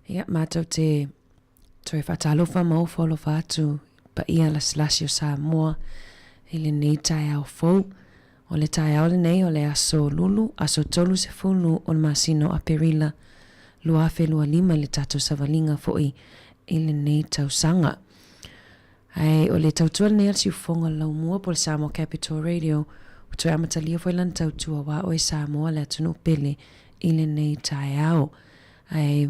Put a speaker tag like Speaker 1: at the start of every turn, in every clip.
Speaker 1: Ia mātou te toi whatalofa mau wholo whātu pa ia lasio Samoa i le nei tai au fou. O le tai au le nei o le aso lulu, aso tolu se fulu o le masino a perila lua fe lua lima le tatou savalinga foi i le nei tausanga. Ai o le tautua nei al si ufonga lau mua po le Samoa Capital Radio o toi amatalia foi lan tautua wa o e Samoa le atunu pele i le nei tai au. Ai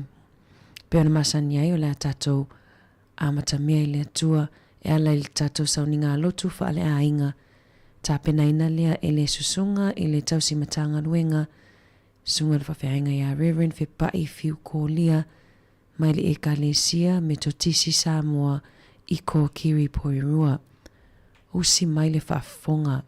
Speaker 1: peona masani ai o le tatou amatamia i le atua e ala i le tatou sauninga lotu fa ale ainga ta penaina lea e le susunga i le tausi matanga luenga sunga le whawhiainga ia Reverend Fepai Fiu Kōlia mai le ekalesia me totisi Samoa i ko kiri poirua usi mai le whafonga.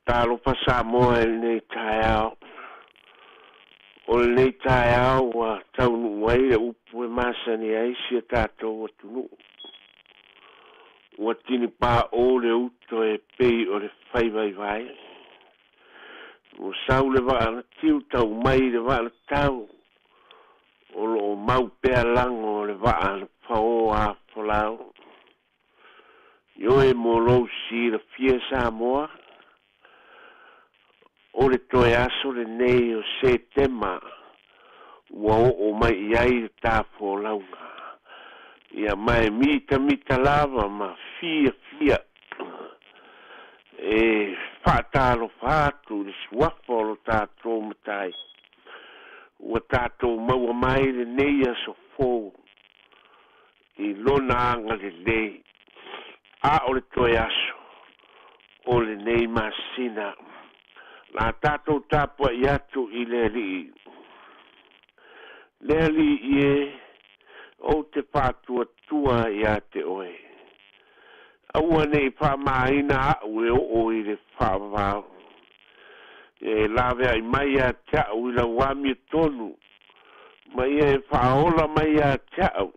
Speaker 2: Talo pa Samoa el nei tai au. O le nei tai au wa taunu wai le upu e masani ai si e tātou atunu. Ua tini pā o le uto e pei o le whaiwai vai. O sau le waa na tiu tau mai le waa na tau. O lo mau pea lango le waa na pao a folau. Yo e mo lo si le fia Samoa. O le toe aso le nei o Setema ua o mai iai le tāpō launga. Ia mai mita lava ma fia e whaatalo whātu le suafo lo tātou matai. Ua tātou maua mai le nei aso fōu i lona anga le nei. A o le toe aso o le nei masina. La tātou tāpua i atu i le li. Le li i e o te pātua tua i a te oe. Aua nei whamaina au e o i le whamau. E lawe ai mai a te au i la wami tonu. Mai e whaola mai a te au.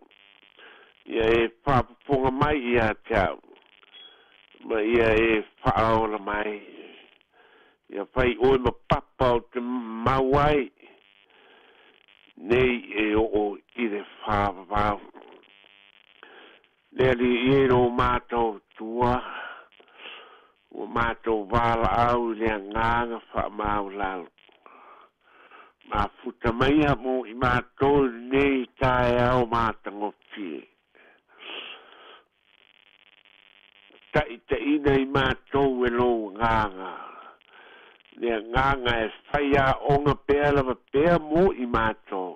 Speaker 2: Ia e whapaponga mai i a te au. Mai e whaola mai. Ia whai oi ma papa o te mawai. Nei e o i le whāwau. Lea li i e no mātou tua. O mātou wāla au i lea nganga whamau lau. Ma futa mai a mo i mātou nei tae au mātango fie. Ta ina i mātou e lo nganga. Lea nganga e whaia onga pēa lava pēa mo i mātou.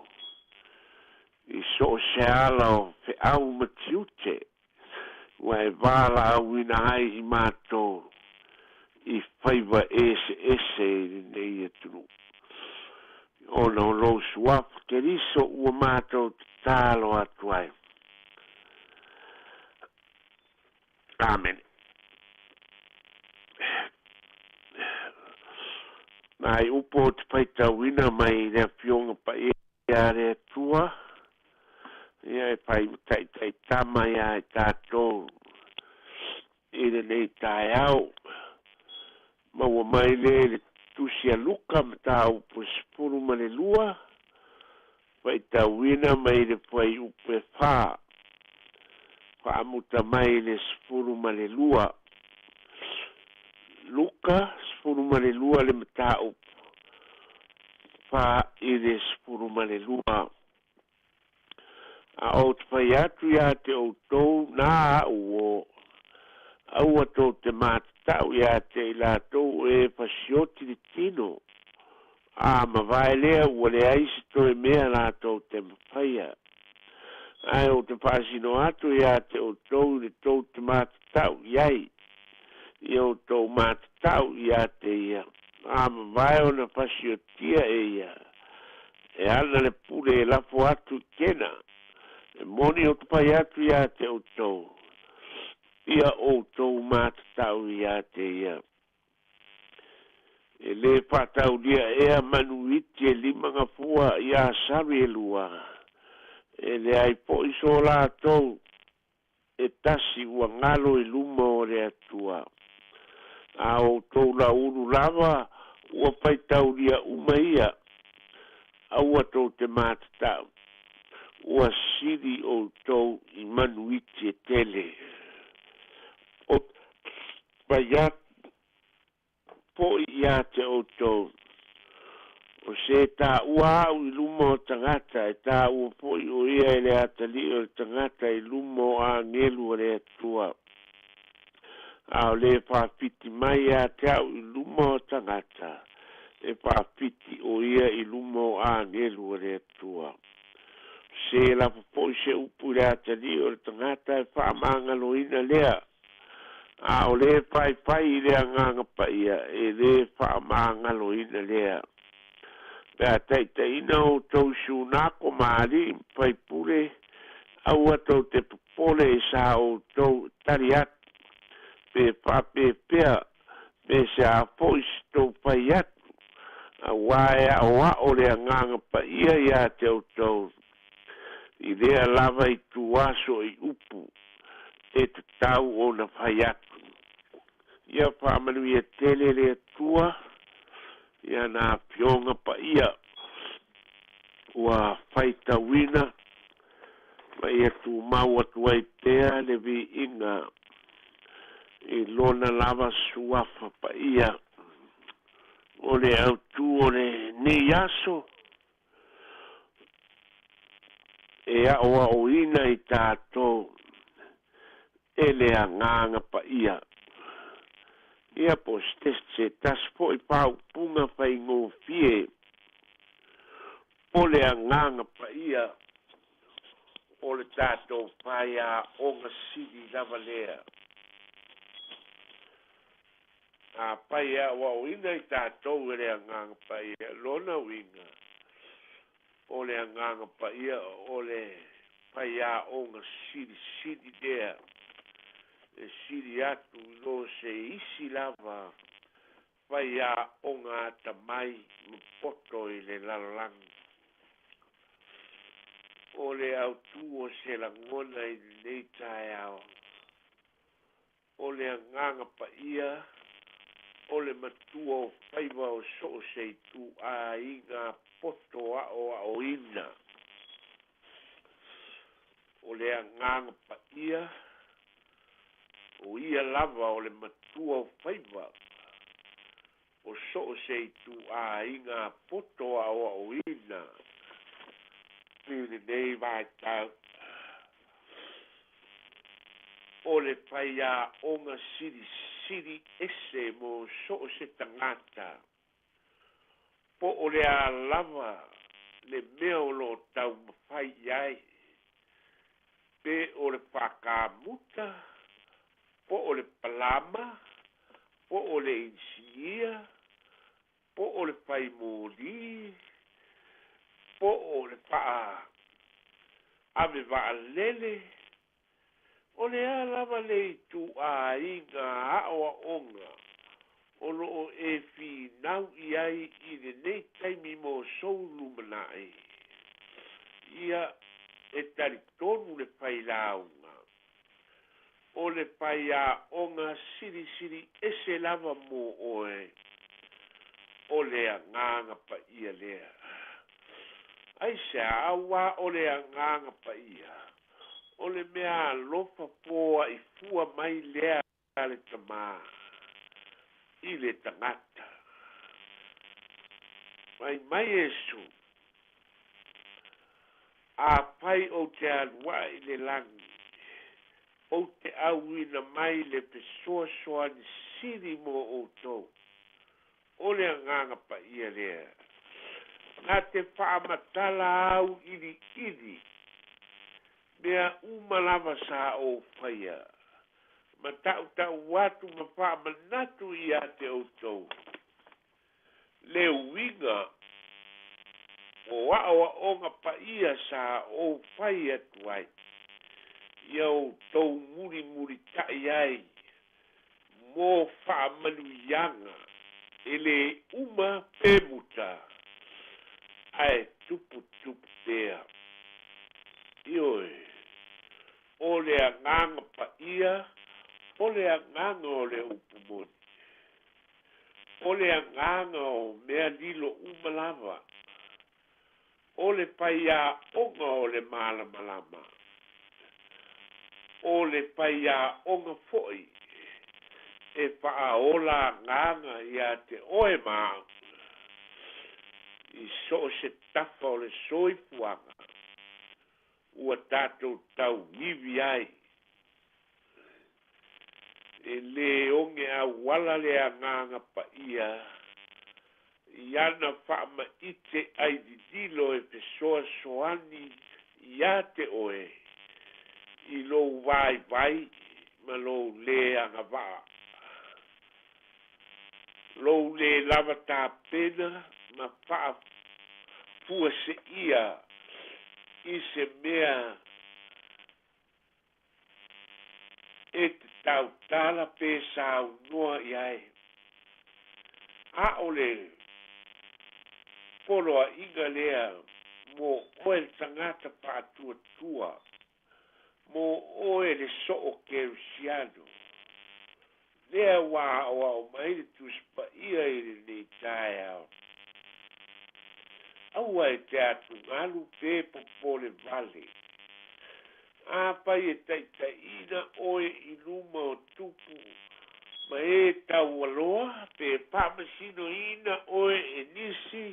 Speaker 2: I so se ala o fe au matiute. Wa e wāla au ina hai i mātou. I whaiva ese nei e tunu. Ona o lo suafu ke riso ua mātou tālo atuai. Amen. Nai upo te paita wina mai rea fionga pa e area tua. Ia e pai tai tama ia e tātou. Ere nei tai au. Maua mai le tusia luka ma tā upo spuru ma le lua. faitauina mai le fai upe fā fa'amuta mai le sefulu ma le lua luka sefulu ma le lua le mataupu fa i le sefulu ma le lua a o te fai atu ia te outou na a'u o aua tou te matatau ia te i latou e fasioti le tino a mavae lea ua leai se toe mea latou te mawhaia ai o te whaasino atu ia te outou le tou te matatau iai i o tou matatau ia te ia a mavae o na fasiotia e ia e ana le pule e lafo atu kena e moni o te pai atu ia te outou ia outou matatau ia te ia e le whatau lia ea manuiti e lima ngafua ia sari e lua e le ai po iso lātou e tasi ua ngalo i luma o le atua a outou la unu lava ua paitau lia uma ia a ua tou te matatau ua siri outou i manuiti e tele o paiat po ia te outou o se tā ua au i luma o tangata e tā ua po i o ia e le atali o le tangata i luma o a ngelu o le atua a o le whawhiti mai a te au i luma o tangata e whawhiti o ia i luma o a ngelu o le atua se la po i se upu le atali o le tangata e whaamangalo ina lea a o le pai i le anganga pa ia e le whaamangalo ina lea pea taitaina o tou siunako maali pai pule aua tou te popole e sa o tou tari atu pe whapepea pe se a pois tou pai atu a wae a oa o le anganga pa ia te o tou i lea lava i tu aso i upu e te tau o na pai atu ia whamanu ia tele le atua ia na pionga pa ia ua whaitawina ma ia tu mau atu ai pea le vi inga i lona lava suafa pa ia o le autu o le ni aso e a oa o ina i tātou e le anganga pa ia ia po stese taspo i pau punga fai ngō fie o le anganga pa ia o le tātou pai a onga sidi lava lea a pai a wa uina i tātou e le anganga pa ia lona uina o le anganga pa ia o le pai a onga sidi lea e siri atu no se isi lava pai a onga ata mai mpoto i le lalang o le autu o se langona i nei tae ao o le anganga pa ia o le matua o whaiva o so se tu a inga poto a o ina o le anganga pa ia o ia lava o le matua o whaiva o so se tu a inga poto a o ina pili nei vai tau o le pai a onga siri ese mo so se tangata po o le a lava le meo lo tau mawhai iai pe o le whakamuta po o le palama po o le insinia po o le pai mōli po o le paa ave va lele o le alava le tu a inga a onga o lo e fi nau i ai i le nei taimi mo soulu manai ia e tari tonu le pai launga o le pai a onga siri ese lava mo oe o le anganga pa ia lea ai se awa o le anganga pa ia. O le mea lofa poa I fua mai lea le tamā. I le tangata. Mai Yesu. A pai o te alua I le langi. O te awina mai le pesoa soa ni siri mo o tau. O le anganga pa ia lea. Nga te whaamatala au iri. Mea umalava sa o whaia. Ma tau watu ma whaamanatu I a te o tau. Le winga o wa'awa o nga pa ia sa o whaia tuai. Iau tau muri tai ai. Mō whaamanu yanga. Ele uma pemuta. Ai tupu tea. Ioi. O le anganga pa ia. O le anganga o le upumoni. O le anganga o mea lilo umalava. O le paia onga o le malamalama. O le paia onga foi. E paaola nganga ia te oe maa. I so se tafa o le soifuanga. Ua tātou tau vivi ai. E le onge a wala le a nganga pa ia. Iana whaama ite ai didilo e pesoa soani ia te oe. I lo vai, ma lo le anga waa. Lo le lava tā pena, ma wha fua se ia. I se mea e te tau tala pe sa unua iai. A ole poloa inga lea mo oe tangata pātua. Mo oe le soo kerusiano. Lea wā o maile tuspa ia I le nei tae au. Aua e te atu ngalu pe popole vale. A pai e taitaina oe I luma o tupu. Ma e tau aloa pe pamasino ina oe e nisi.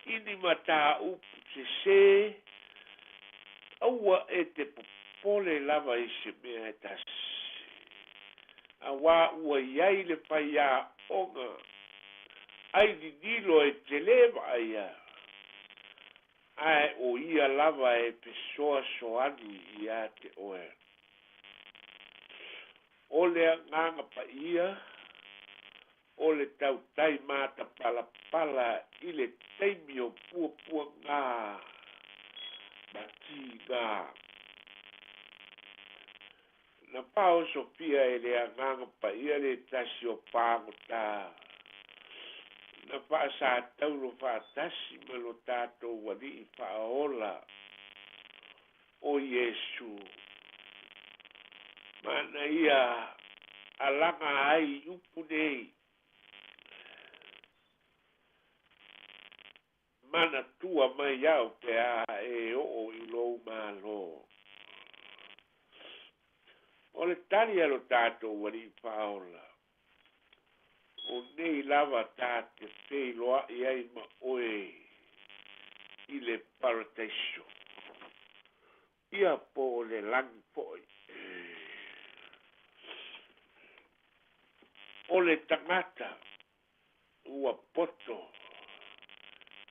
Speaker 2: Ini mata upu se. Aua e te popole lava I se mea e tasi. Awa ua iai le pai a onga. Ai di dilo e te lewa aia. Ai o ia lava e pesoa soani I a te oe. O le nganga pa ia. O le tau tai mata pala I le teimi o pua ngā. Mati ngā. Na pao Sofia e le nganga pa ia le tasi o pāngo tā. Na pa sa tauro fa tasi malo tato wali I paola. O Yesu. Mana ia alanga ai upu nei. Mana tua mai au pe a e o I lou malo. O le tali alo tato wali paola. O nei lava tate fei loa I ai ma oe I le paradaiso. Ia po le langi poi. O le tangata ua poto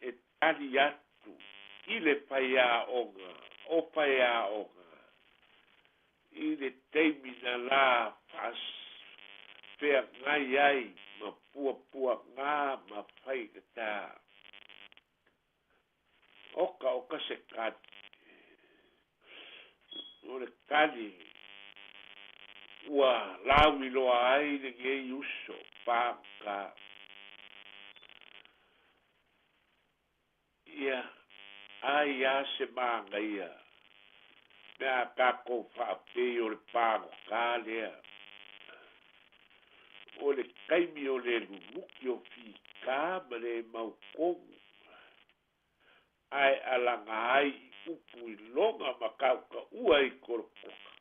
Speaker 2: e tali atu I le paia onga. O paia onga. I le teimi na la pas pea ngai ai ma pua ngā ma whai kata. Oka se kati. O le kani ua lawi loa ai le ngei uso pāka. Ia ai a se manga ia. Mea kako whaapei o le pāko kā lea. O le kaimi o le lumuki o fi kā ma le maukongu. ai alanga ai upu I longa makauka ua I korokoka.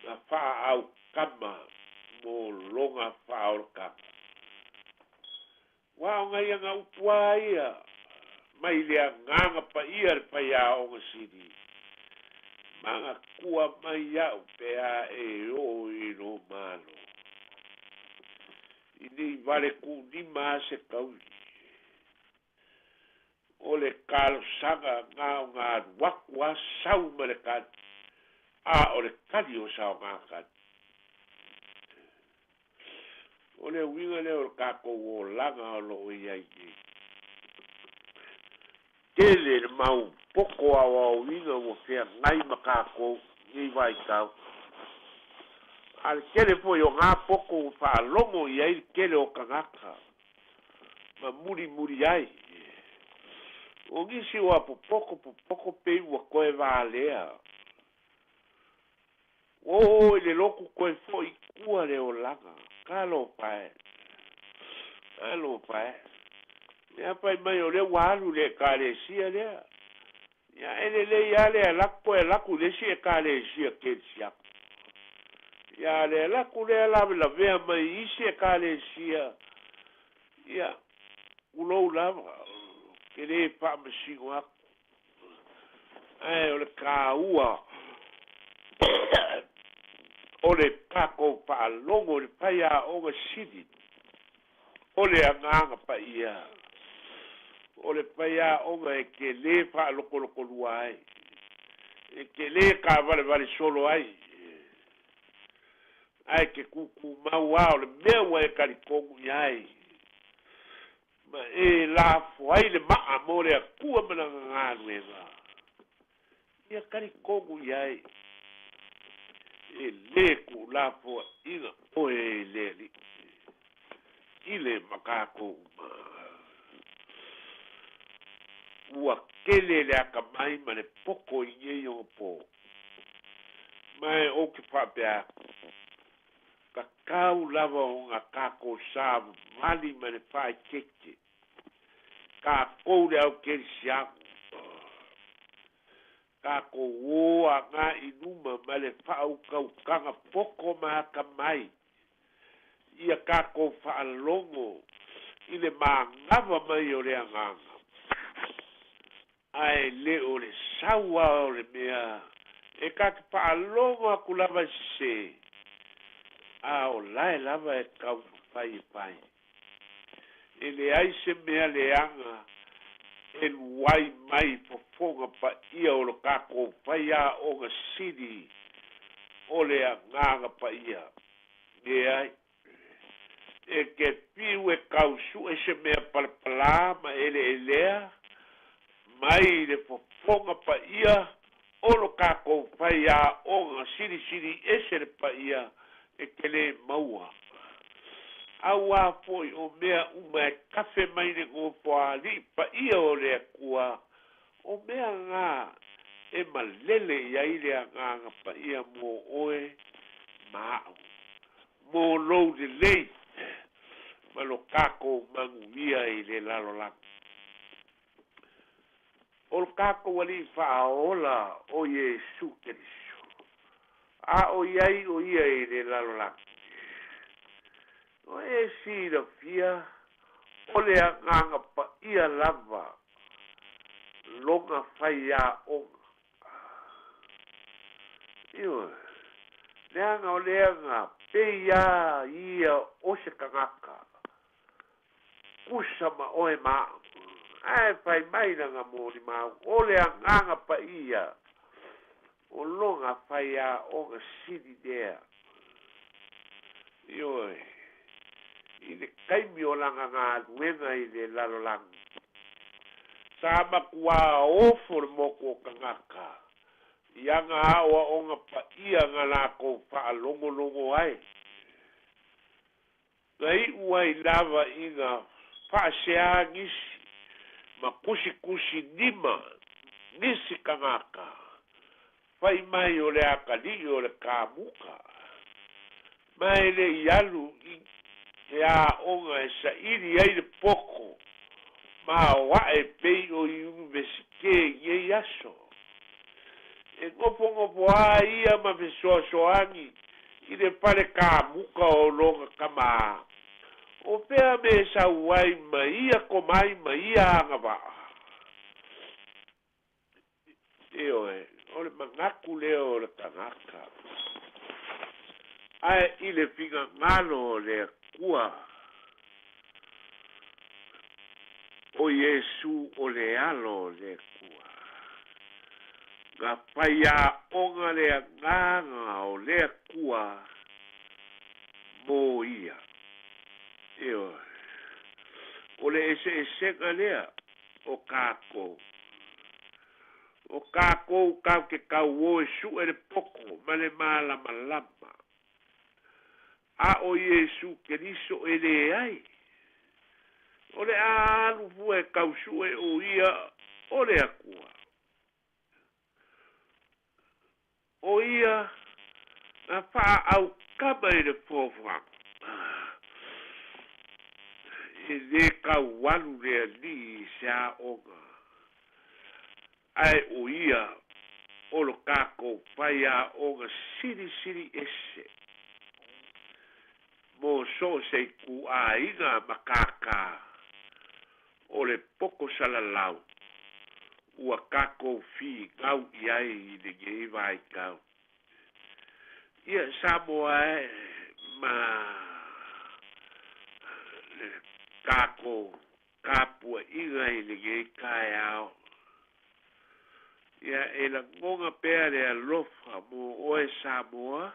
Speaker 2: Na wha au kama mo longa wha au kama. Wao ngai anga upua ia. Mai lea nganga pa ia le pa ia o ngasiri. Manga kua mai au pe a e o I no malo. Ini vale ku ni ma se kauli. O le kalo sanga ngā wakua sau ma le kati. O le kali o sao ngā kati. O le winga le o le kako o langa o lo I ai ni. Tele le mau poko a winga o fea ngai makako ni vai kau. Al kele po yo ngā poko wha longo I ai kele o kangaka. Ma muri ai. O ngisi o a popoko pei ua koe vā lea. O le loku koe fo I kua le o langa. Kalo pae. Ia pai mai o le walu le kālesia lea. Ia ele le ia le alaku e laku le si e kālesia kensiaku. Ia le alaku le alawe la vea mai isi e kālesia. Ia ulou lava. Ke le pa masingo aku. Ai o le kāua. O le kako pa longo le paia o nga sidi. O le anganga pa ia. O le paia o nga e ke le pa loko lua ai. E ke le ka vale solo ai. Ai ke kuku mau au le mea wa e karikongu ai. Ma e la fuai le maa mo le akua mana ngānu e ngā. Ia karikongu ai. E le ku la fua inga o e le li. Ile makako ua kele le aka mai ma le poko I nye o po. Mai o ke whapea ka kau lava o ngā kako sā mali ma le whae keke. Ka koure au keri siaku. Kako woa ngā inuma ma le whau kaukanga poko ma aka mai. Ia kako whaalongo I le māngava mai o le anganga. Ai le o le saua o le mea. E kake whaalongo aku lava se. O lae lava e kau pai. E le aise mea le anga. E luai mai pofonga pa ia o lo kako pai a o nga sidi. O le anganga pa ia. E ai. E ke piu e kausu e se mea palapala ma ele elea. Mai le pofonga pa ia. O lo kako pai a o nga sidi ese le pa ia. E ke le maua. Aua foi o mea uma e kafe mai ne ngō poali pa ia o le kua. O mea ngā e malele ia I le nganga pa ia mō oe maau. Mō lou de lei. Ma lo kako mangu ia I le lalo lako. O lo kako wali whaola o Yesu Keriso. O iai o ia I le lalo lako. O e si da fia. O le nganga pa ia lava. Longa whai a onga. Iwa. Leanga o leanga. Peia ia o se kangaka. Kusa ma oe maa. Ai whai mai nanga mōni maa. O le nganga pa ia. O longa whai a onga sidi dea. Iwa. I le kaimi o langa ngā luenga I le lalo langa. Sa makua ofo le moko o kangaka. Ianga awa o ngā pa ia ngā lako wha longo ai. Ngai uai lava I ngā wha sea ngisi. Ma kusi nima nisi kangaka. Whai mai o le akali o le kāmuka. Mai le ialu I. E a onga e sa iri ai le poko. ma wa e pei o universite ye yaso e ngopo a ia ma fesoasoagi i le pale kamuka o loga kama o pea me sau ai ma ia komai ma ia agava'a e oe o le magaku lea o le tagaka ae i le figagalo o le akua o Iesu o le alo o le akua ga fai a'oga le agaga o le akua mo ia e oe o le ese'esega lea o kākou o kākou kau ke kauō e su'e le poko ma le malamalama a o Iesu Keriso e lē ai o le alu fua e kausu'e o ia o le akua o ia na fa'aaukama i le fofoaga e lē kaualu le ali'i se a'oga ae o ia o lo kākou fai a'oga silisili ese mo so se ku'āiga ma kākā o le poko salalau ua kākou figau i ai i le gei vaikau ia Samoa ma le kākou kapua'iga i le gei kaeao ia e lagoga pea le alofa mo oe Samoa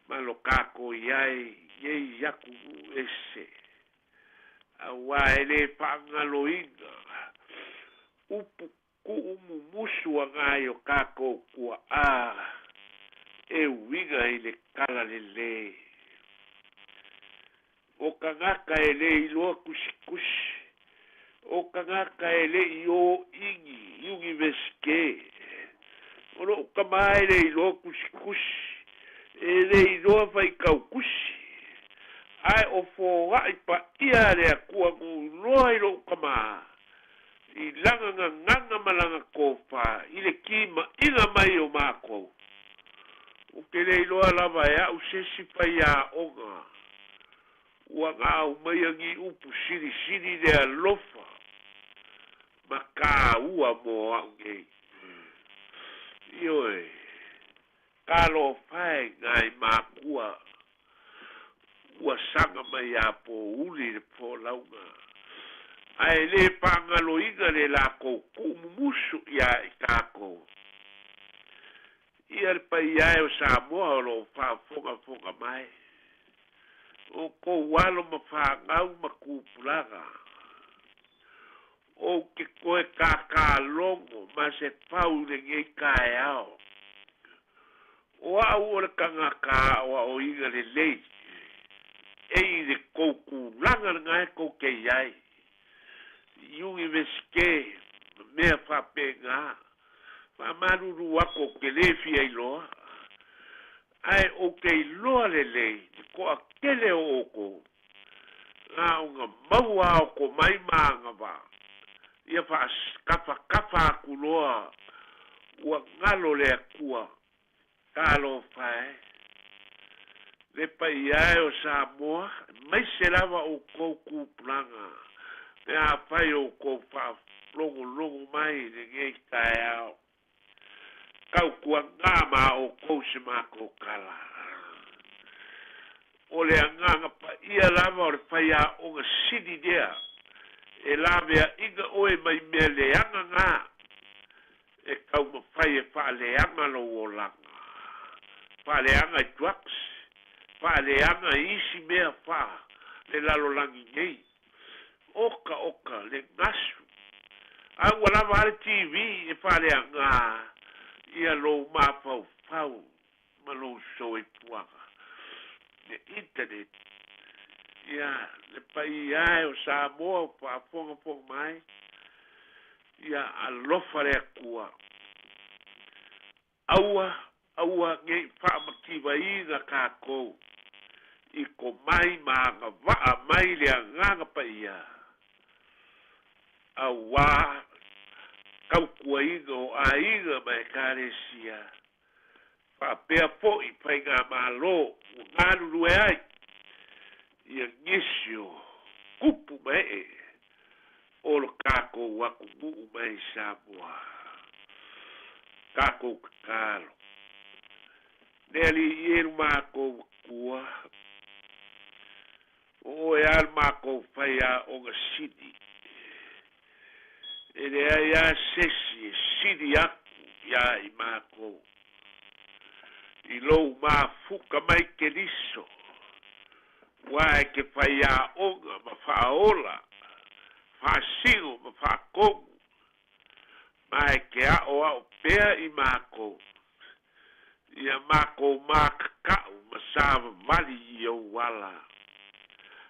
Speaker 2: ma lo kākou i ai gei iaku ese aua e lē fa'agaloiga upu ku'u mumusu agai o kākou kua'ā e uiga i le kala lelē o kagaka e lē iloa kusikusi o kagaka e lē i ō'igi iugi vesike o lo'u kamā e lē iloa kusikusi e lē iloa faikaukusi ae o foga'i pa'ia le akua guloa i lo'u kamā i lagagagaga ma lagakofā i le kima'iga mai o makou o ke le iloa lava e a'u sesi fai a'oga ua ga'au mai agi upu silisili le alofa ma kāua mo a'u gei ioe kalo fae gai makua ua sanga mai a po uli le po lauga ai le fa'agaloiga le lakou ku'umusu ia i kākou ia le pai ai o Samoa o lo fa'afogafoga mai o kou alo ma fa'agau ma kupulaga o ke koe kākālogo ma se pau le gei kaeao o a'u o le kagaka o a'oiga lelei ei le koukulaga le gae koukei ai iugi vesike mea fa'apegā fa'amalulu ako ke lē fia iloa ae o ke iloa lelei te ko'akele o oko ga'auga maua oko mai magava ia fa'akafakafa akuloa ua galo le akua kalofae le pai ai o Samoa mai se lava o kou kupulaga me a fai o kou fa'alogologo mai le gei kaeao kaukuagā ma o kou se makou kala o le agaga pa'ia lava o le fai a'oga sili lea e la mea'iga oe mai mea leagagā e kaumafai e fa'aleaga lou olaga fa'aleaga i trucks fa'aleaga i isi mea fa'a le lalolagi nei oka le gasu aua lava a le TV e fa'aleaga ia lou mafaufau ma lou soipuaga le internet ia le pai ai o Samoa o fa'afogafoga mai ia alofa le akua aua ngei fa'amakivaiga kākou i ko mai ma agava'a mai le agaga paia Awa kau kuaiga o aiga mai karesia. Whapea po I pai ngā malo o ngāruru e ai. Ia ngisio kupu mai e. Olo kako waku muu mai Samoa. Kako kakalo. Neli ieru mako kua. O e al mako whaia o ngā sidi. E rea ia sesi e sidi aku ia I mako. I lou mā fuka mai ke liso. Wae ke whaia onga ma whaola. Whasingo ma whakongu. Mai ke ao pea I mako. Ia mako mā kakau ma sāwa mali I au wala.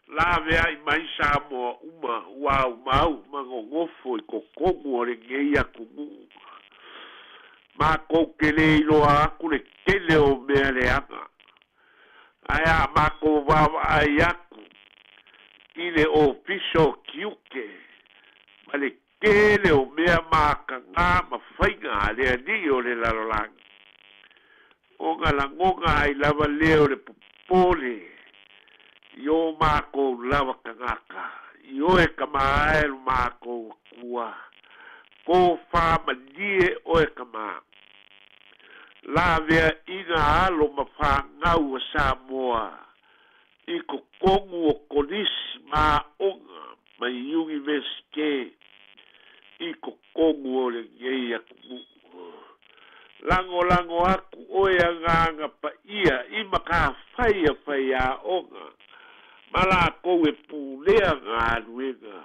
Speaker 2: Lawe ai mai Samoa uma wau mau mangongofo I kokongu o re ngei aku muu. Mako kele iloa aku le kele o mea le anga. Aia mako wawa ai aku. Ile o piso kiuke. Ma le kele o mea maka ngā ma whainga le ani o le lalolangi. O ngā langonga ai lava leo le popole. Yo mako lava kangaka. Yo e kamaelu mako kua. Ko wha manie o e kama. La vea inga alo ma wha ngau a Samoa. I ko kongu o konisi ma onga ma iungi veske. I ko kongu o le ngei aku. Lango aku oe anganga pa ia. I maka whaia onga. Mala koe pūlea ngā ruenga.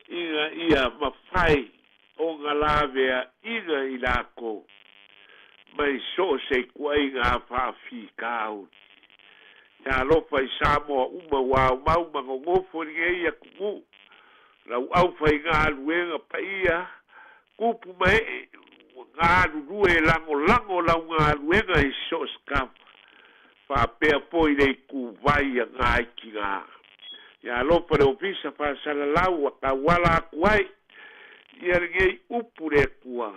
Speaker 2: Inga ia mawhai o ngā lawea inga I lako. Mai so se kuai ngā whawhi kāu. Ia lofa I Samoa uma wau mau mangongofo ni ngei a kumu. Lau au whai ngā ruenga pa ia. Kupu mai ngā rurue lango lau ngā ruenga I so skafu. Whapea poi nei kuwai a ngā iki ngā. Ia lopa le ofisa whasala lau a ka wala kuai. Ia ngei upu re kua.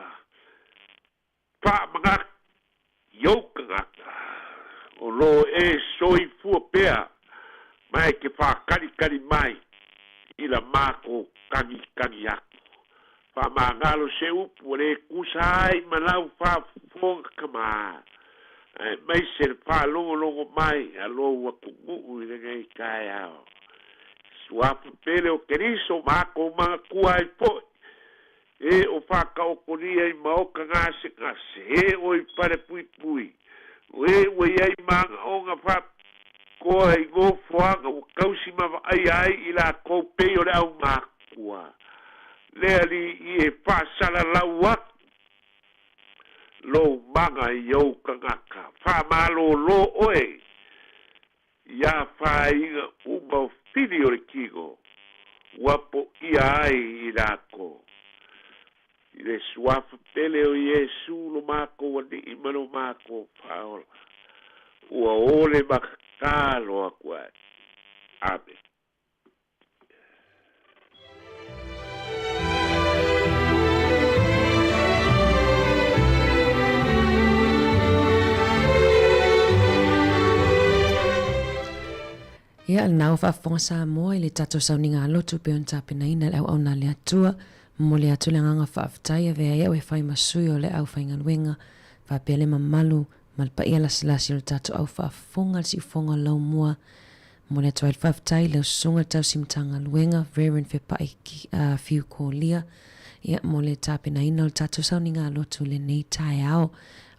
Speaker 2: Wha mga yauka ngaka. O lo e soi fua pea. Mai ke wha kari mai. Ila mako kangi aku. Wha maa ngalo se upu re kusai malau wha fonga kamaa. Mai se pa longo mai alo wa kumu I ngai kai ao. Suapu pele o keriso mako mga kuai po. E o whaka o konia I maoka ngase. E o I pare pui. E o I manga o ngā wha koa I ngō whaanga o kausi mawa ai I la kou peo le au makua. Lea li I e whasala lau aku. Lo manga I au kangaka. Wha malo lo oe. Ia wha inga uma o whiri o le kigo. Wapo ia ai I lako. I le suafa pele o Yesu lo mako wani I mano mako whaola. Ua ole makakalo a kuai. Amen.
Speaker 1: Ia nau whaafonga Samoa I le tato sauninga lotu pe on tapena ina le au na le atua. Mo le atu le nganga whaaftai a vea ia we whai masui o le au whainga luenga. Whaapea le mamalu malpa ia lasilasi o le tato au whaafonga si fonga lau mua. Mo le atu ai whaaftai le usunga tau simtanga luenga. Reverend Fepai Fiu Kolia. Ia mo le tapena ina o le tato sauninga lotu le nei tai ao.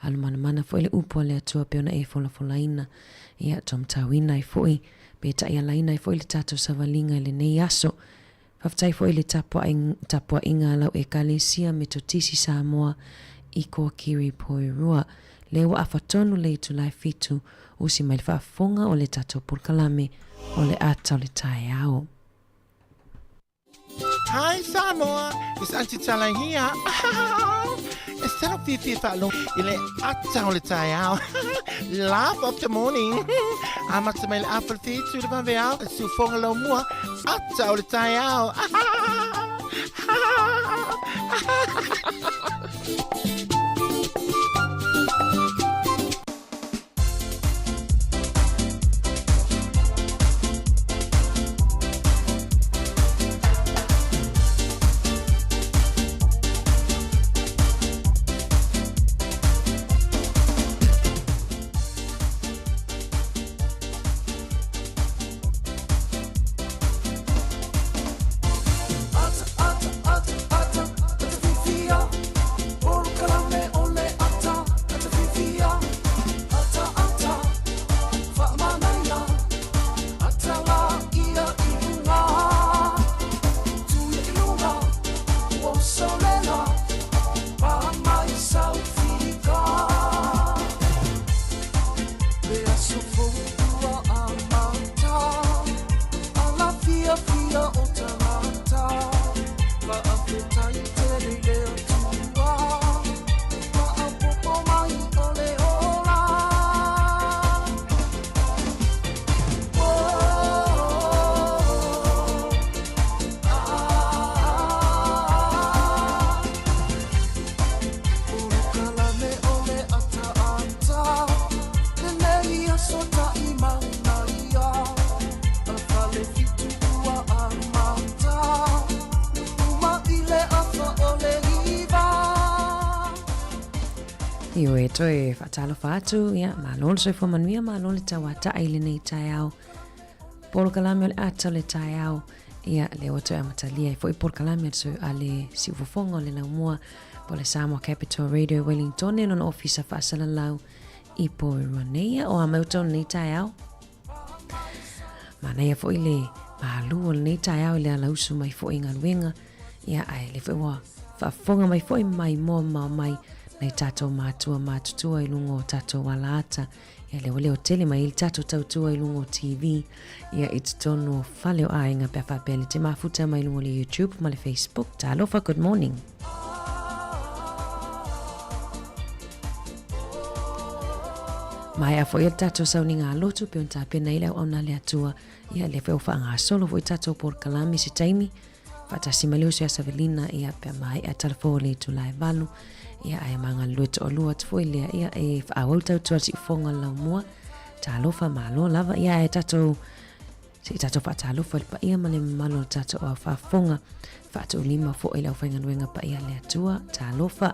Speaker 1: Alu mana fo le upo le atua pe ona e fola ina. Ia tom tawina I foi. Peta ia laina I foi le tato savalinga le nei aso. Whaftai foi le tapua inga lau e kalesia me totisi Samoa I ko kiri poirua. Le wa afatonu le tu lai fitu usi mai le whaafonga o le tato purkalame o le ata o le tae ao.
Speaker 3: Hi Samoa, it's Auntie Talang here. E sano fifi whaalong ile atau le tai au. Laugh of the morning. Amata mai le apple tea tu le vanve au. Su fonga lau mua. Atau le tai au.
Speaker 1: Io e toi whatalo whātu, ia, mā lolo soi whamanua, mā lolo ta wata aile nei tai au. Polo kalame o le ata le tai au, ia le o toi amatalia, i fo i polo kalame so a le si ufofonga o le lau mua, po le Samoa Capital Radio Wellington, e non ofisa whaasala lau i po i ruaneia, o a mauton nei tai au. Mā neia fo i le mā lua le nei tai au, le ala usu mai fo i ngaluenga, ia ai le fo i wa whaafonga mai fo i mai mo mai, nei tātou mātua mātutua i lungo tātou walaata. Ia leo leo tele mai ili tātou tautua i lungo TV. Ia i tonu whale o ainga pia whapele te mafuta mai lungo le YouTube ma le Facebook. Tā alofa, good morning. Mai a fo i tātou sauni ngā lotu pe on tā pena i leo au na le atua. Ia le wheo wha ngā solo fo i tātou por kalami si taimi. Whatasi maleo si Savelina ia pia mai a talafo le tu lai valu. Ia ai manga luet o lua tfoi lea ia e whaawau tau tua si ufonga lau mua. Tā lofa malo lava ia e tatou si tatou wha tā lofa pa ia male malo tatou a whaafonga. Whaatou lima fo i lau whainganuenga pa ia lea tua. Tā lofa.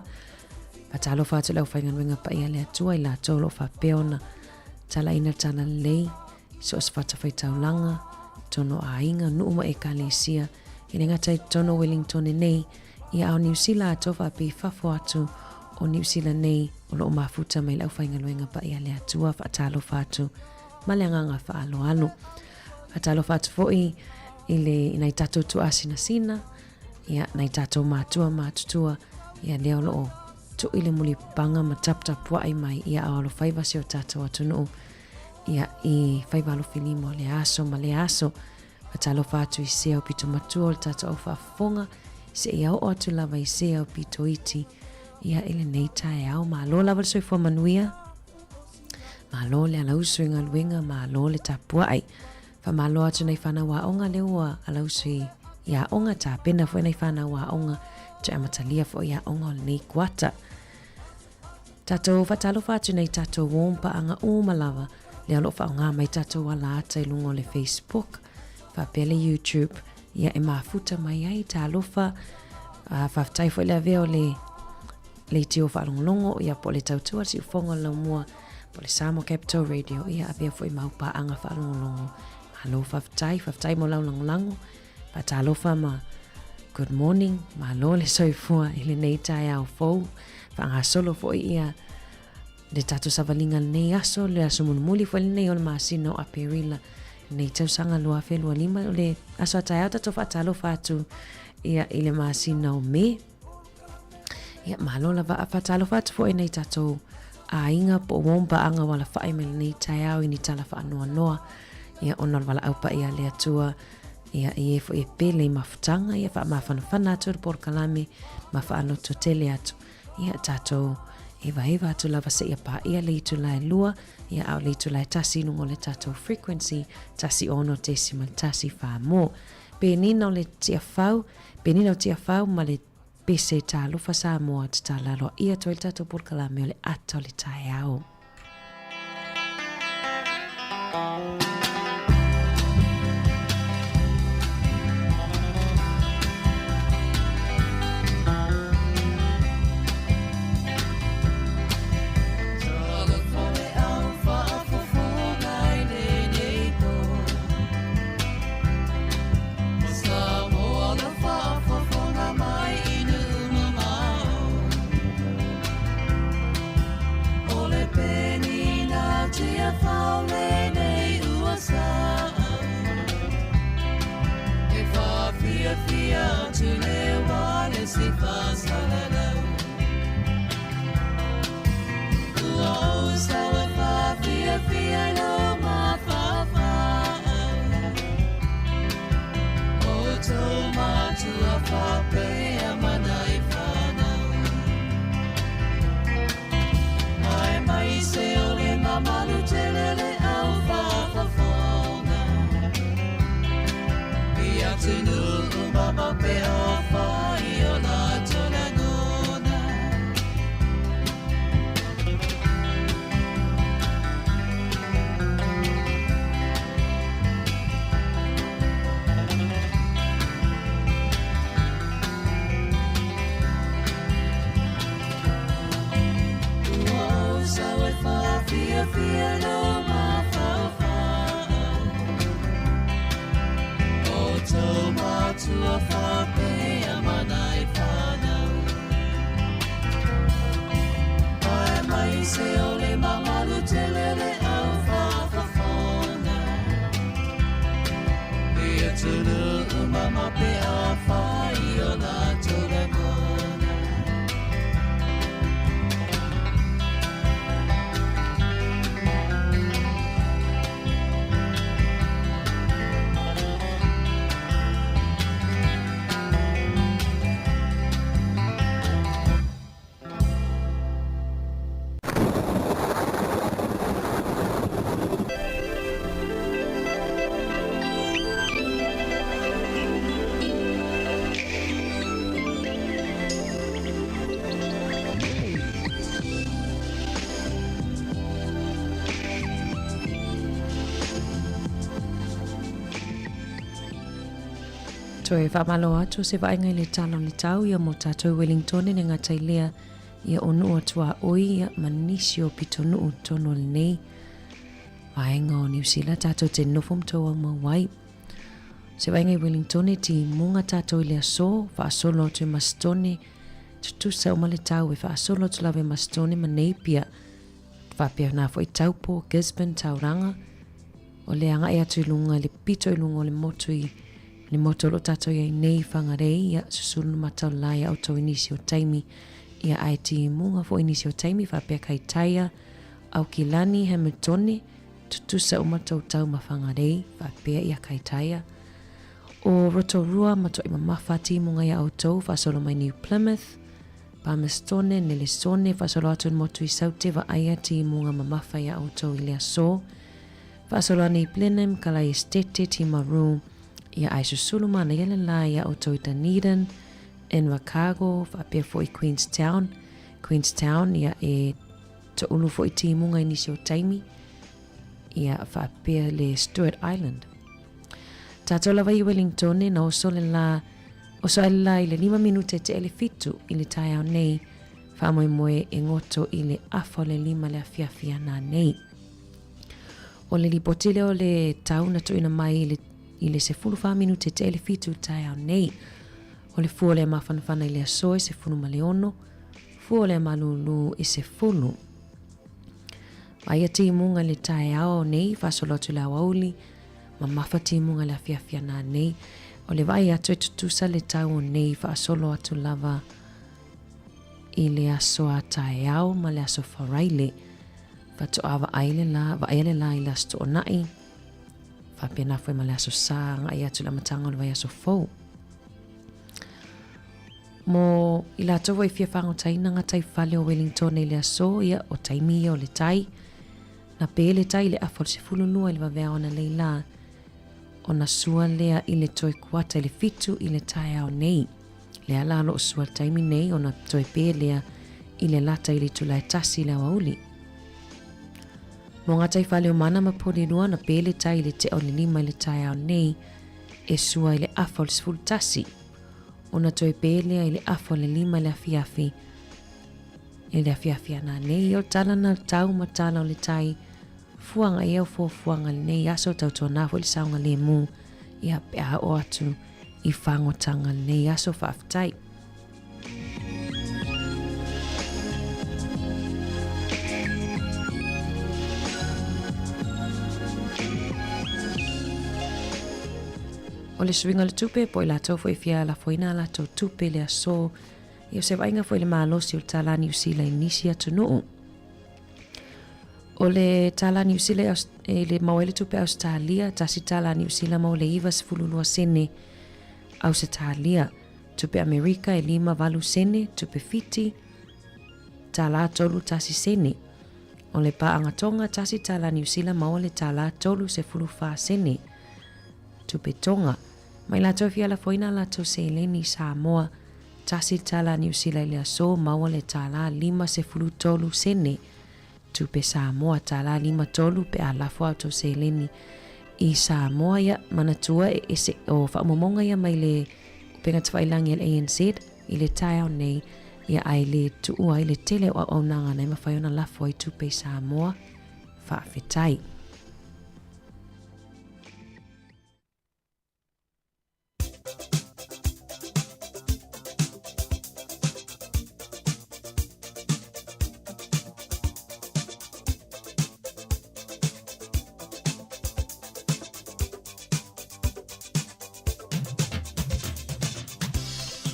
Speaker 1: Pa tā lofa atu lau whainganuenga pa ia lea tua i la tolo wha peona. Tala ina tana lei. So as whata whai taulanga. Tono a inga nuuma e kalesia. Ine ngatai tono Wellington e nei. Ia au New Zealand atofa pe fafo atu o New Zealand nei o loo mafuta mai lau whaingaluenga pa ia lea tua whaatalo fatu ma le nganga whaalo alo. Whaatalo fatu foi i le inai tatou tu asina sina ia nai tatou mātua mātutua ia leo loo tu ile muli panga ma taptapua ai mai ia au alo whaivasi o tatou atunu ia i whaivalo filimo le aso ma le aso. Whaatalo fatu i sea o pito matua o le tatou au whaafonga se ia o atu lava i se au pito iti ia ele nei tae au ma lo lava soi fo manuia ma lo le ala usu inga luenga ma lo le tapua ai fa ma lo atu nei whana wa onga le ua ala usu ia onga ta pena fo nei whana wa onga te amatalia fo ia onga le nei kuata tatou whatalo whatu nei tatou wompa anga uma lava le alo wha onga mai tatou wala ata i lungo le Facebook fa pele YouTube ia e mafuta mai ai tā lofa whaftai fo le aveo le tio whaalongolongo ia po le tautua si ufonga lau mua po le Samoa Capital Radio ia avea fo i maupa anga whaalongolongo ma lo whaftai mo lau langolango pa tā lofa ma good morning ma lo le soifua i le nei tai au fou whanga solo fo ia le tatu savalinga nei aso le aso munumuli fo le nei o le masino a perila nei tau sanga lua whelua lima o le aso atai au tato whaatalo whatu ia i le masina o me ia malo la whaatalo whatu fo e nei tato a inga po wompa anga wala whae me nei tai au i ni tala wha noa noa ia onor wala aupa ia le atua ia i e fo e pele i mafutanga ia wha mawhanawhana atu por kalame ma wha ano to tele atu ia tātou eva atu lava se ia pa ia le itu lai lua, ia au le itu lai tasi nungo le tātou frequency, tasi ono decimal tasi wha mo. Pe nina o le tia whau, pe nina o tia whau ma le pese tā lufa sa mo at tā lalo ia toi le tātou purkalame o le ata o le tae au. Toe whamalo atu se vaenga le talo le tau ia mo tātou Wellington ne ngata ilea ia onu atua oi ia manisio pitonu tono le nei. Vaenga o New Zealand tātou te nofum toa mawai. Se vaenga Wellington ti munga tātou ilea so, whaasolo tu mastone, tutu sa uma le tau e whaasolo tu lawe mastone maneipia. Whapea nā fo i taupo, Gisborne, Tauranga, o le anga e atu ilunga le pito ilunga o le motu i le motolo tato ia nei whangarei ia susunu matau lai au tau inisi o taimi ia ai ti munga fo inisi o taimi whapea kai taia au ki lani Hamiltone tutusa o matau tau ma whangarei whapea ia kai taia o Rotorua matau ima mawhati munga ia au tau whasolo mai New Plymouth Palmerston Nellisone whasolo atu motu i saute wa aia ti munga ma mawha ia au tau i lea so whasolo ani Blenheim kalai estete ti Maroon ia ai susulu mana ia le la ia o tau i Dunedin, Invercargill, whapea fo i Queenstown ia e ta ulu fo i timunga inisi o taimi, ia whapea le Stewart Island. Tātou lawa i Wellington na oso le la i le 5 minute te ele fitu i le tai au nei, whamoe moe e ngoto i le afo le 5 le afiafia na nei. O le lipotile o le tau na tuina mai i le se fulu 5 minute te ele fitu tai au nei. O le fua le mawhanawhana i le asoe se fulu ma le ono, fua le malulu i se fulu. Ai a timunga le tai au nei, whasolotu le awauli, ma mawha timunga le afiafia na nei. O le vai atu e tutusa le tau nei, whaasolo atu lava i le asoa tai au, ma le aso wharaile. Whato awa aile la, wa aile la i la sto o nai. Whapea nafwe ma le aso sanga, ai atu la matanga o le vai aso fau. Mo i la tova i fia whangotaina ngā tai whale o Wellington i le aso ia o taimi o le tai. Na pē le tai le afol se fulunua i le wawea ona leila. O na sua lea i le toi kuata i le fitu i le tai au nei. Le ala alo o sua taimi nei o na toi pē lea i le lata i le tula e tasi le wauli. Mo ngā tai whale o mana ma pori rua na pē le tai i le te o le lima i le tai au nei e sua i le afol se fulu tasi. Ona toi pelea i le afo le lima le afiafi. I le afiafi ana nei o tala na tau ma tala o le tai. Fuanga i au fuanga le nei aso tau tō nafo le saunga le mu. Ia pea o atu i whangotanga le nei aso whaafitai. O le swinga le tupe po i la tau foi fia la foina la tau tupe le aso i o se vainga foi le maalosi o le tala New Zealand nisi atu nuu. O le tala New Zealand le mawele tupe Australia tasi tala New Zealand mau le iwa se fululua sene au se talia. Tupe Amerika e lima valu sene, tupe fiti tala tolu tasi sene. O le pa angatonga tasi tala New Zealand mau le tala tolu se fulufa sene. Tupe tonga. Mai la tau fia la foina la tau se eleni Samoa. Tasi tala New Zealand le aso maua le tala lima se fulu tolu sene. Tupe Samoa tala lima tolu pe a lafo au tau se eleni. I Samoa ia manatua e ese o whaamomonga ia mai le upenga tawailangi le ANZ i le tai au nei ia ai le tuua i le tele o au nanga nei mawhaiona lafo i tupe Samoa whaafetai.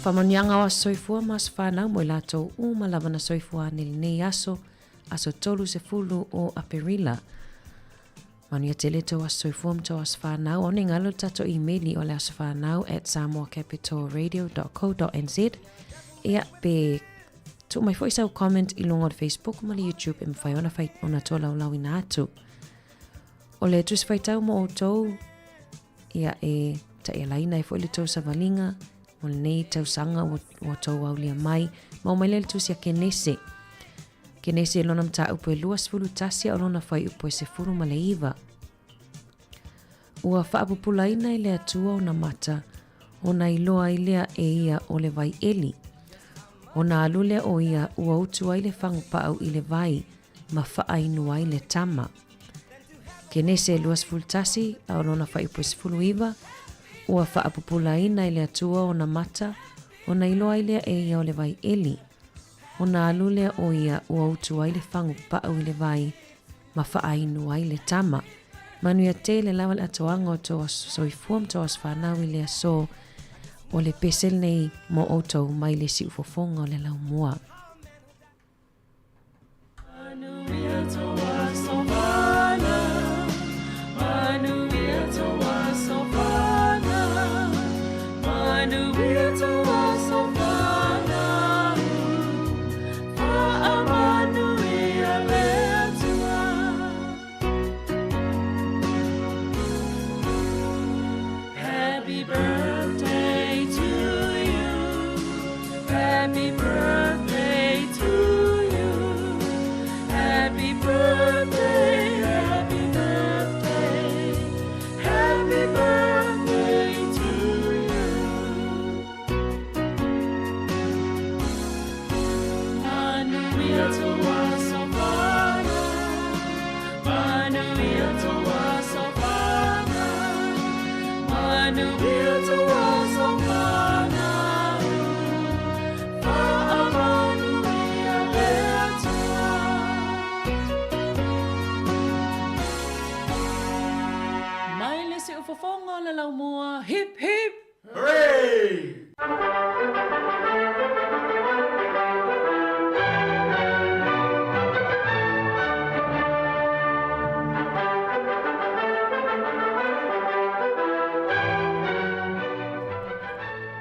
Speaker 1: Whamanianga o soifua mas whanau mo i lato malava na soifua nil nei aso tolu se fulu o Aperila. Manu tele to as soifua mto as whanau o ngalo tato emaili o le as whanau @samoacapitalradio.co.nz ia pe tu mai foi sau comment i longa Facebook ma le YouTube e mwhai ona whai ona toa lau ina atu. O le tus whai tau mo o tou ia e ta ia laina e foi le tau savalinga o nei tau sanga o tau au lia mai, ma o mai lele tusia kenese. Kenese lona mta upo e luas fulu tasia o lona whai upo e se furu ma le iwa. Ua whaapupulaina i lea tua o na mata, o na iloa i lea e ia o le vai eli. O na alulea o ia ua utua i le whangupau i le vai, ma whaainua i le tama. Kenese luas fulu tasi, a lona whai upo e se fulu iwa, ua whaapupulaina i le atua o na mata, o na iloa i lea e ia o le vai eli. O na alulea o ia ua utua i le whangupau i le vai, ma whaainua i le tama. Manu ia te le lawa le atoanga o toa soifua mtoa whanau i le aso o le pesel nei mo outou mai le si ufofonga o le lau mua.
Speaker 4: Manuel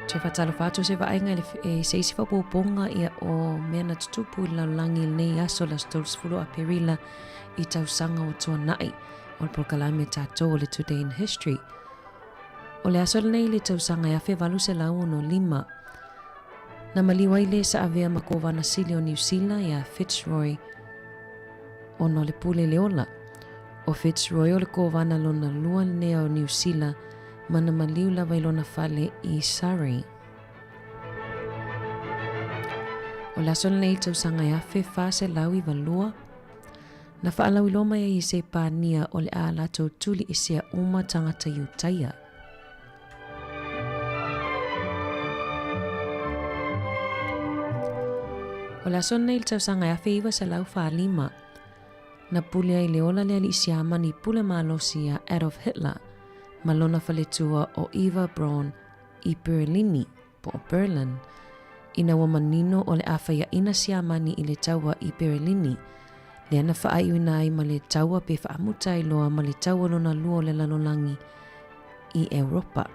Speaker 1: Te whatalo whātua se waenga e seisi whapoponga ia o mena tutupu I laulangi nei aso la stolsfulu a perila I tausanga o tua nai o le prokalame tātou o le Today in History. O le aso nei le tausanga ia walu se lau no 5. Na maliwai le sa avea makowana sili o New Zealand ia Fitzroy o no le pule leola. O Fitzroy o le kowana lona lua nea o New Zealand mana maliu la wailona fale I Surrey. O la son nei tausanga ia fa se lau I valua. Na whaalau I loma I se pānia o le a lato tuli I sea uma tangata iutaia. O la son nei tausanga ia iwa se lau 5. Na pule ai leola le ali sia mani pule malosi a Adolf Hitler. Malona faletua o Eva Braun I Berlini po Berlin. Ina wa manino o le awhaia ina sia mani I le taua I Berlini. Le ana whaai uina ai ma le taua pe whaamuta I loa ma le taua lona lua o le lalolangi I Europa.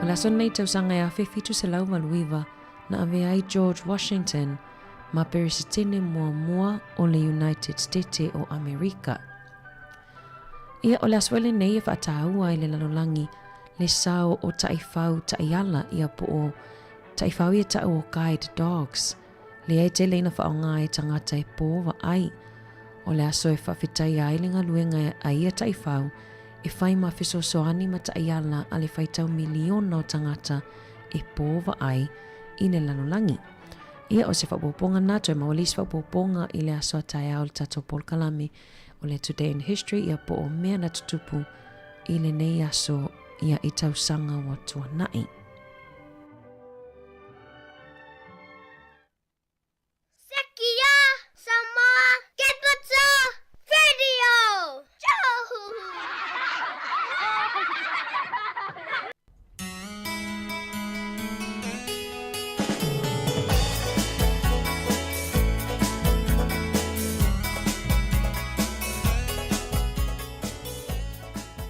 Speaker 1: O la son nei tausanga e awhi fitu se lau maluiva na ave ai George Washington ma perisitene mua o le United States o Amerika. Ia o le aswele nei e whaataua I le lalolangi le sao o taifau taiala ia po o taifau ia tau o guide dogs. Le ai te leina whaonga e tangata e pōwa ai. O le aso e whawhitai ai le ngaluenga a ia taifau e whai ma whisosoani ma taiala a le whaitau miliona o tangata e pōwa ai I le lalolangi. Ia o se whapoponga nato e mawalis whapoponga I le aso tai au le tato polkalame o le Today in History ia po o mea na tutupu I le nei aso ia I tausanga wa tua nai.
Speaker 4: Sekia Samoa Ketwatsa Radio!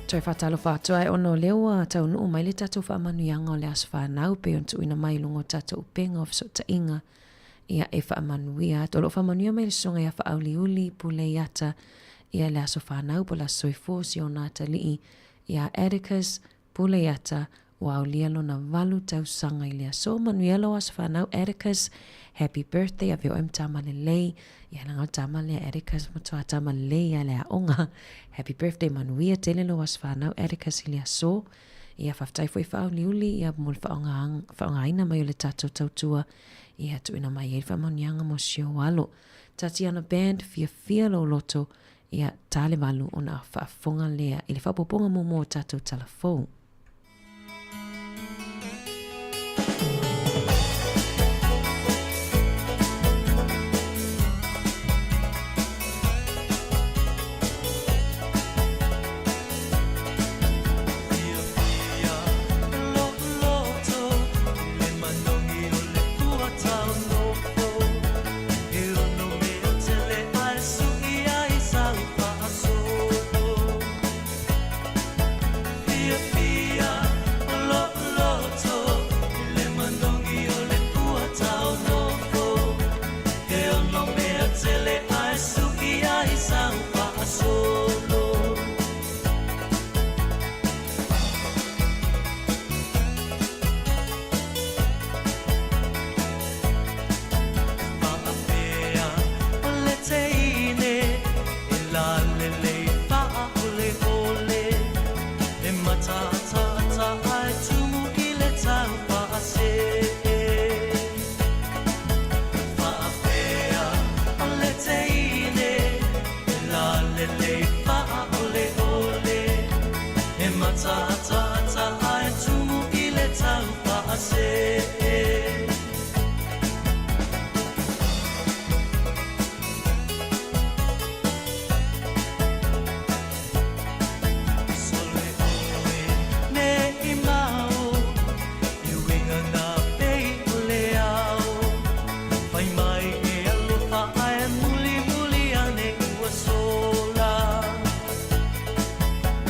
Speaker 1: Toi whatalo whātua e ono lewa tau nuu mai le tatou whaamanuianga o le aso whanau pe on tuina mai lungo tatou upenga o fsota inga ia e whaamanuia. Tolo whaamanuia mai le songa ia whaauliuli pule iata ia le aso whanau po la soifosi o nata lii ia Atticus pule iata wa aulia lona valu tau sanga I le aso manuia lo aso whanau Atticus. Happy birthday a veo em tama le lei. Ia nanga tama le Atticus matua tama le lei ia le aonga. Happy birthday manuia tele lo was whanau Atticus I le aso. Ia whaftai fwoi whao liuli ia mul whaonga aina mai o le tatou tautua. Ia tuina mai e whamonianga mo sio walo. Tatiana Band fia lo loto. Ia tale walu o na whaafonga lea. Ili whapoponga mo tatou talafou.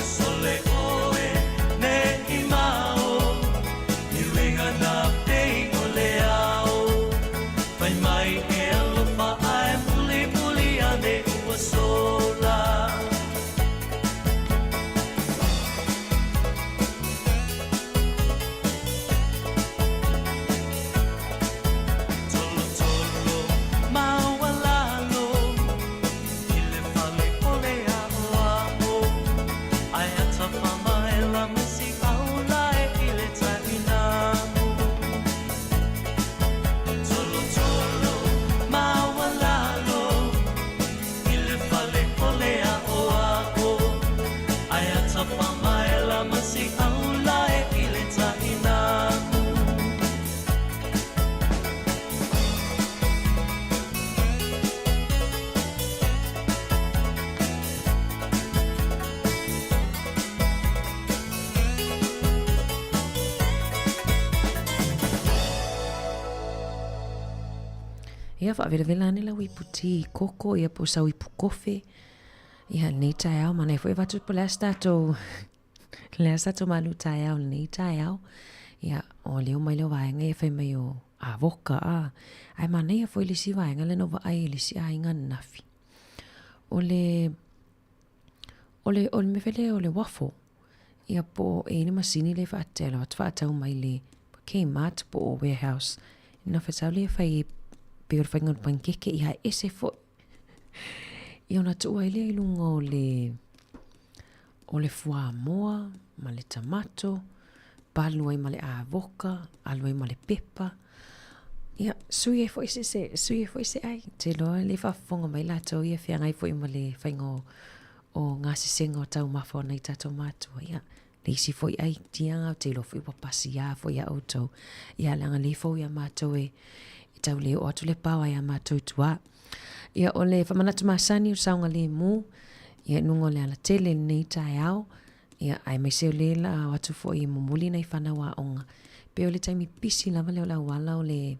Speaker 5: Sole
Speaker 1: Ia whaavela ane lau iputi koko ia po sau ipu kofe. Ia nei tai au mana foi watu po lea stato malu tai au nei tai au. Ia o leo mai leo vaenga ia whai mai o a voka a. Ai mana ia foi lisi vaenga le no va ai lisi a inga nafi. Ole me vele ole wafo. Ia po e ni masini le whaatela watu whaatau mai le Kmart po o warehouse. Ina whatau le whai pe or whaingon pankeke i hae ese fo. I ona tua ile ilunga o le fua moa, ma le tamato, palu ai ma le avoka, alu ai ma le pepa. Ia, sui e fo ise ai. Te loa le whafonga mai la tau ia whiangai fo i ma le whaingo o ngā sisenga o tau mawha nei tato mātua. Ia, le isi fo i ai tianga o te lo fo i wapasi ia fo i a autou. Ia, langa le fo i a mātou e tau leo o atu le pawa ia mātou tua. Ia o le whamanatu māsani o saunga le mū. Ia nungo le ala tele nei tai au. Ia ai mai seo le la o atu fo i mumuli nei whanawa onga. Pe o le taimi pisi lava leo la wala o le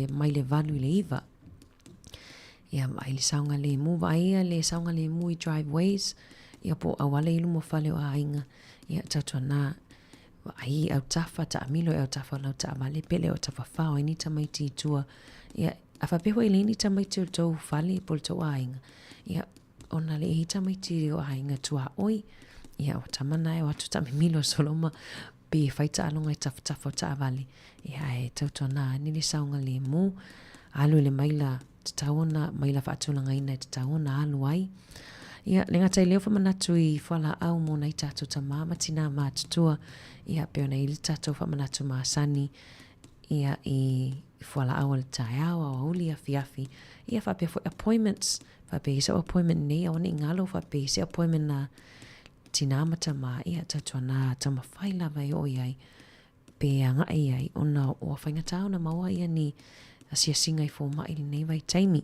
Speaker 1: mai le valu i le iwa. Ia mai le saunga le mū. Vaia le saunga le mū i driveways. Ia po awale ilu mo whale o a inga. Ia tautua nā. Ai au tafa ta amilo au tafa lau ta amale pele o tafa whao ni tamaiti tua. Ia awhapeho i ni tamaiti o tau whale pol tau ainga. Ia ona le i tamaiti o ainga tua oi. Ia o tamana e o atu tamimilo soloma pe whaita alonga i tafa o ta avale. Ia e tautua nā ni le saunga le mū. Alu le maila tataona maila whaatulanga ina tataona alu ai. Ia, le ngatai leo whamanatu i whala au mō nei tātou ta māma tina mātutua. Ia, peo nei li tātou whamanatu māsani. Ia, i whala au le tai au, au uli a fiafi. Ia, whapea for appointments. Whapea isa appointment nei, au ni ngalo whapea isa appointment na tina amata mā. Ia, tātua nā tama whaila vai o iai. Pe anga iai, ona o whaingatau na maua ia ni asia singa i fō mai nei vai taimi.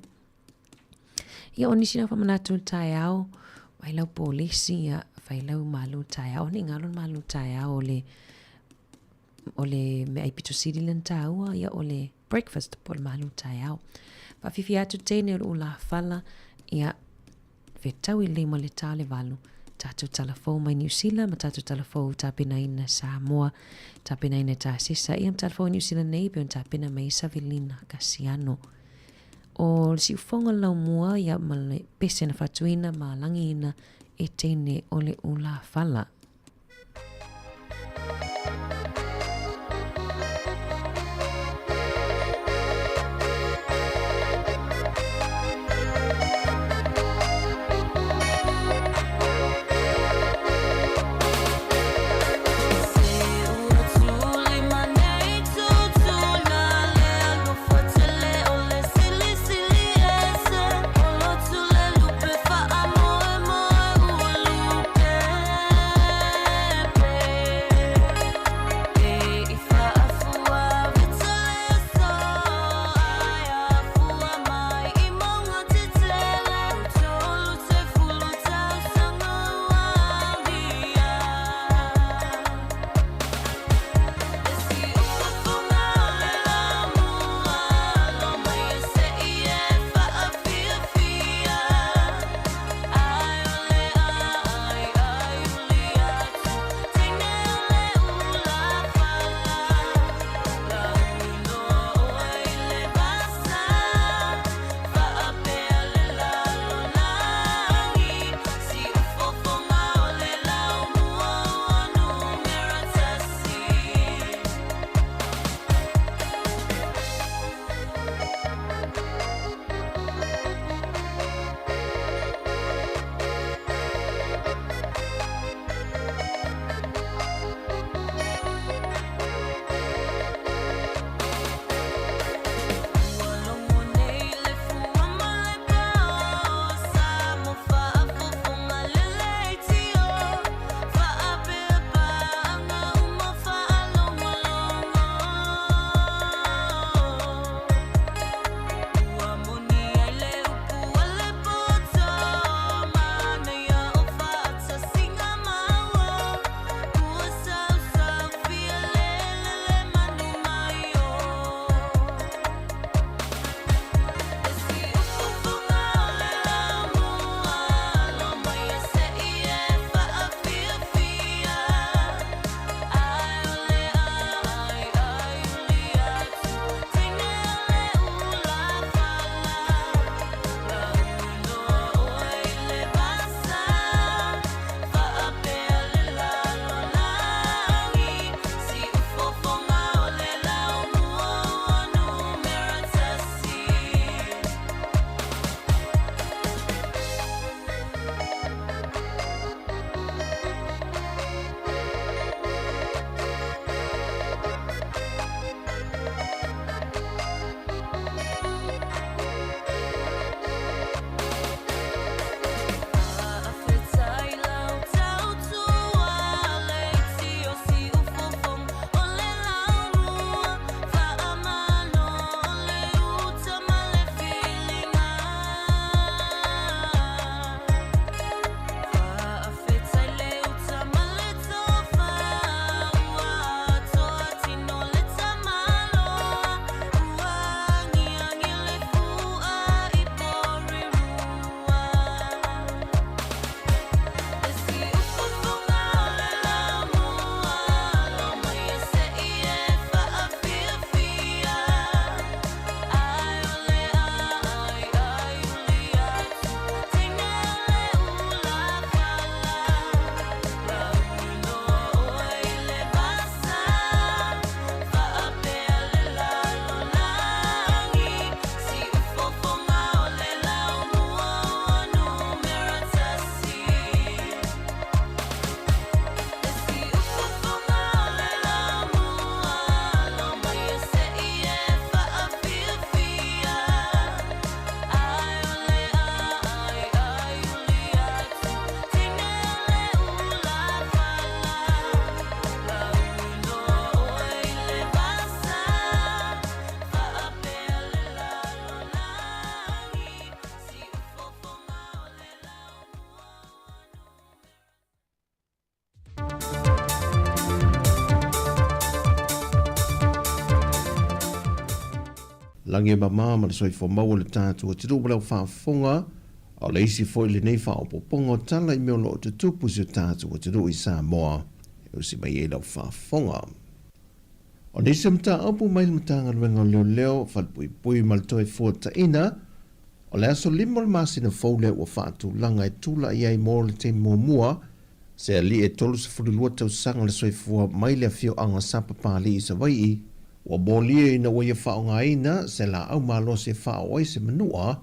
Speaker 1: Ia o nisi na whamanatu tai au, vai lau polisi, ia vai lau malu tai au, ni ngalon malu tai au o le me ai pito sirilan taua, ia o le breakfast po le malu tai au. Whawhiwhi atu tēne o la whala, ia whetau i le ma le tā le walu, tātou talafou mai New Zealand, ma tātou talafou tāpena ina Samoa, tāpena ina tā sisa, ia talafou New Zealand nei, peon tāpena mai Savilina Kasiano. O si ufonga lau mua ia ma le pese na whatuina ma langiina e tēne o le ula whala.
Speaker 5: Langi mama ma le soifo mau le tātua te rupa lau whaafonga, o le isi foi le nei whaopopongo tala I meo loo te tupu si o tātua te rui Samoa, e usi mai e lau whaafonga. O nisi mta apu mai le mtanga ruenga leo leo, whalpui pui maltoe fuata ina, o le aso limo le masina faule ua whaatu langa e tula iai mō le te mua, se ali e tolu se furilua tau sanga le soifua mai le fio anga sapa pāli I sa vai ua mōlia ina ua ia whaonga ina se la au malo se whao ai se manua,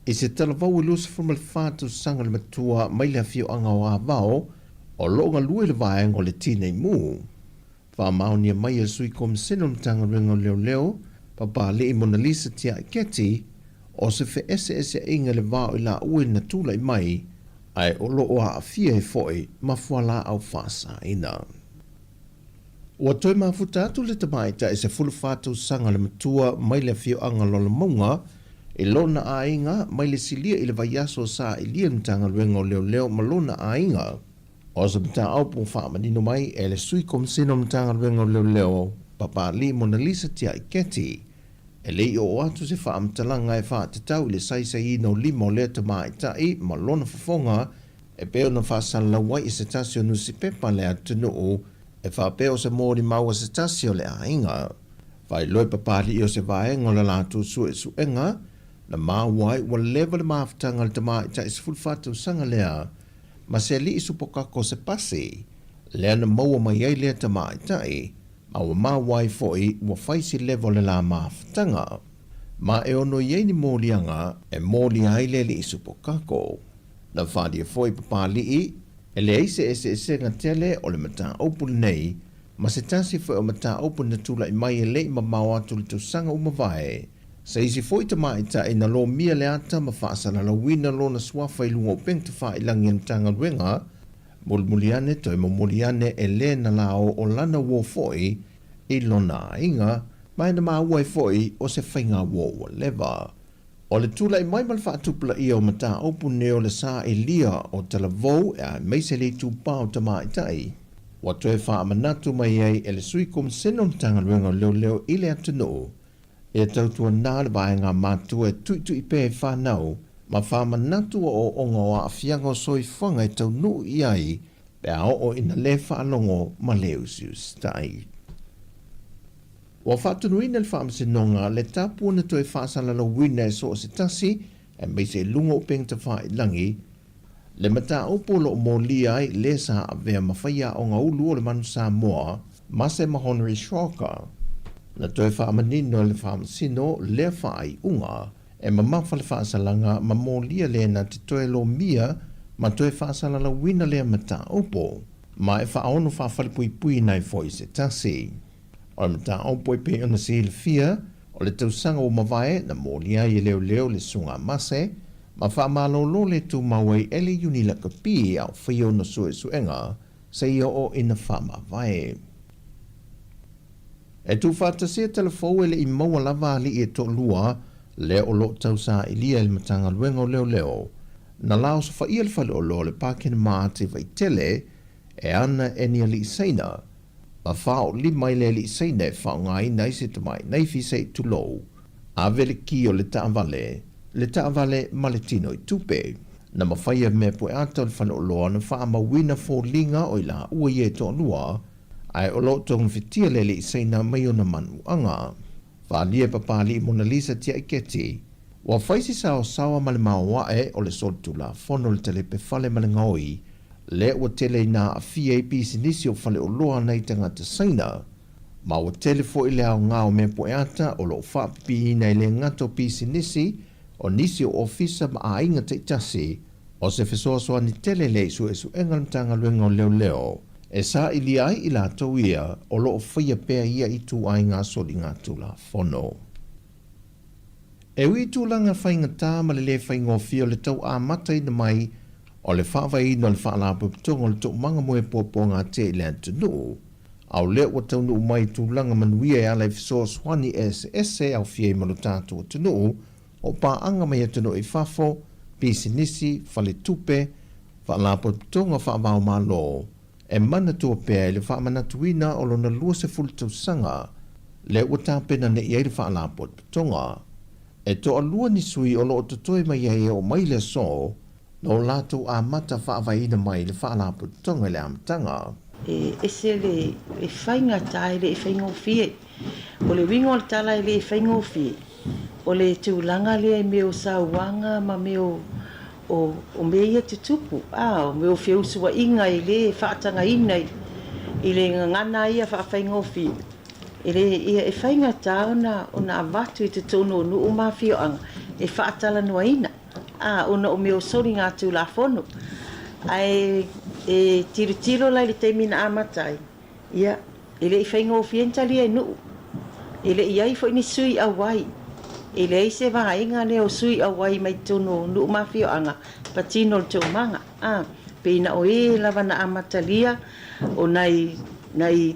Speaker 5: I se talavau I lusa fumal whātu sanga le matua mai le fio anga o avao, o loonga lue le vaenga o le tīnei mū. Whamaunia mai a sui kom seno mtanga ringa leo leo, papa le I Mona Lisa tia keti, o se fe ese inga le vao I la ue na tula I mai, ai o loo a fia e foi, ma fuala au whasa ina. Ua toi mafuta atu le tamaita e se fulu whātu sanga le matua mai le fio anga lola maunga, e lona a inga mai le silia I le vaiaso sa I lia mtanga ringa leo leo ma lona a inga, o se mta aupu whaamanino mai e le sui kom sino mtanga ringa leo leo, papa li Mona Lisa tia I keti, e lei o atu se whaamtalanga e whaatatau le saisa ino limo lea tamaitai ma lona fafonga e peo na whaasala wai I se tasio nusi pepa lea tunuu e whapeo se mōri maua se tasio le ainga. Whai loi papali o se vaenga la lātu suenga na māwai wa lewa le maafutanga le tamaitai se fulfatu sanga lea ma se li isupokako se pasi lea na maua mai ai lea tamaitai ma wa māwai foi wa faisi levo le la maafutanga. Ma e ono iei ni mōlianga e mōli ai le li isupokako. Na whadia foi papali e le eise ese nga tele o le mata opu nei, ma se tasi foi o mata opu na tula I mai e lei ma maua tuli tu sanga umavae. Se isi foi ta maita e na lo mia le ata ma whaasana la wina lo na swafa I lunga o peng tu wha ilangi am tanga ruenga, mulmuliane toi mulmuliane e le na lao o lana wo foi, I lona inga, mai na maa uai foi o se whainga wo o leva. O le tula I mai malwha atupula I o mata opu neo le sa e lia o talavou e a meise le tupao ta maitai. Wa toe wha manatu mai ei e le sui kom seno mtanga ruenga leo leo I le atunu. E tautua nā le vaenga mātua e tuitu I pe whanau, ma wha manatu o onga o a fianga soi whanga e tau nu I ai, pe a o ina le whaanongo ma leo sius tai. Wa whatunuina le whaamsinonga le tapu na toi whaasala la wina e so se tasi e me se lungo peng ta wha langi le mata opolo o mōlia ai le sa avea mawhaia o ngā ulu o le manu Samoa ma se mahoneri shoka. Na toi whaamanino le whaamsino le whaai unga e mamafa le whaasalanga ma mōlia le na te toi lo mia ma toi whaasala la wina le mata opo ma e whaono whaafalipui pui nai foi se tasi. O le mata opo e pe ona si le fia, o le tausanga o mawae na mōlia I leo leo le sunga mase, ma whaamalolo le tu mawai ele unila ka pi au whio na suenga, se ia o ina whaamawae. E tu whatasia telefou ele I maua lava ali e to lua, le o lo tausa I lia il matanga luenga o leo leo, na lao sa whaia le whale o lo le pākena maate vai tele, e ana e ni ali seina, ma whao li mai le li seine whao ngai nei se tamai nei fi se tu lou. A vele ki o le taavale ma le tino I tupe. Na mawhaia me poe ata le whano loa na wha ma wina fō linga o I la ua ye to lua, ai o lo tong fitia le li seina mai o na manu anga. Wha lia papali Mona Lisa tia iketi. Wa whaisi sao sawa ma le maoae o le soltu la fono le telepe fale ma le ngaoi, le ua tele na a fia I pisi nisi o fale o loa nei tangata saina, ma ua tele fo I le au ngao me poeata o lo whapipi nei le ngato pisi nisi o nisi o ofisa ma a inga te tasi, o se fesoasoa ni tele le su engal mtanga luenga o leo leo, e sa ili ai I la tauia o lo fia pea ia I tu ai ngā soli ngā tula fono. E ui tūlanga whainga tā ma le whainga o fio le tau a matai na mai, o le whaawai no le whaalapu pitongo le tuk manga moe popo ngā te le antunu. Au leo wa taunu mai tūlanga manuia e ala fiso swani ese au fie malu tātu atunu, o pā anga mai atunu I whafo, pisi nisi, whale tupe, whaalapu pitongo whaavau malo, e mana tua pēr le whaamanatuina o lona lua se fultau sanga, le ua tāpena ne iai le whaalapot tonga. E to alua ni sui o lo to toi mai e o mai le so, no lato a mata whaavaina mai le whaalapot tonga le amtanga.
Speaker 6: E se le whainga tae le whaingo fie. O le wingo le tala le whaingo fie. O le tūlanga le meo sauanga ma meo o mea te tupu. O meo whiusua inga i le whaatanga inai. I le ngana ia whaingo fie. I le ia e whainga tā ona avatu i te tono nu o mawhio anga. E whaatala noa ina. Ona o meo sori ngā tū la whono. Ai e tiro lai le teimina amatai. Ia, i le i whaingo fie ntali e nuu. I le iai fo ini sui awai. I le se vainga le o sui awai mai tono nu mafio anga patino le tau manga. Peina o e lava na amatalia o nai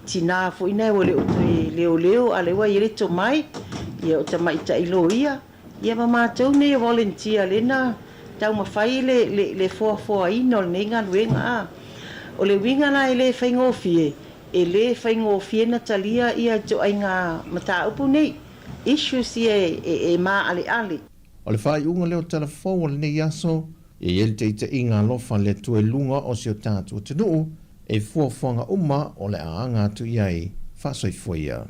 Speaker 6: tina fo ina o le o leo a le wai le to mai. Ia o tamai ta ilo ia. Ia ma tau ne volunteer le na tau mawhai le foa ino le nenga luenga. O le winga na le whaingo fie. E le whaingo fie na talia ia jo ai ngā mata upu nei. Issues e ma ale.
Speaker 5: O le whai unga leo telefon o le nei aso, e el te ita inga lofa le tue lunga o si o tātua te nuu, e fuafuanga uma o le aanga tu iai whasoi fuia.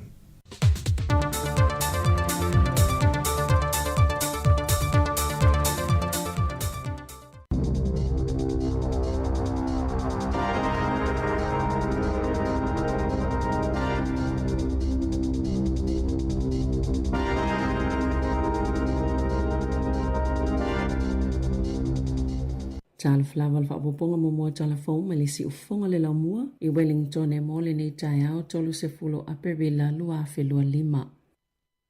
Speaker 7: Tala flawa le whaapoponga mo mua telefon me le si ufonga le laumua i Wellington e mo le nei tai au tolu se fulo aperila lua whelua lima.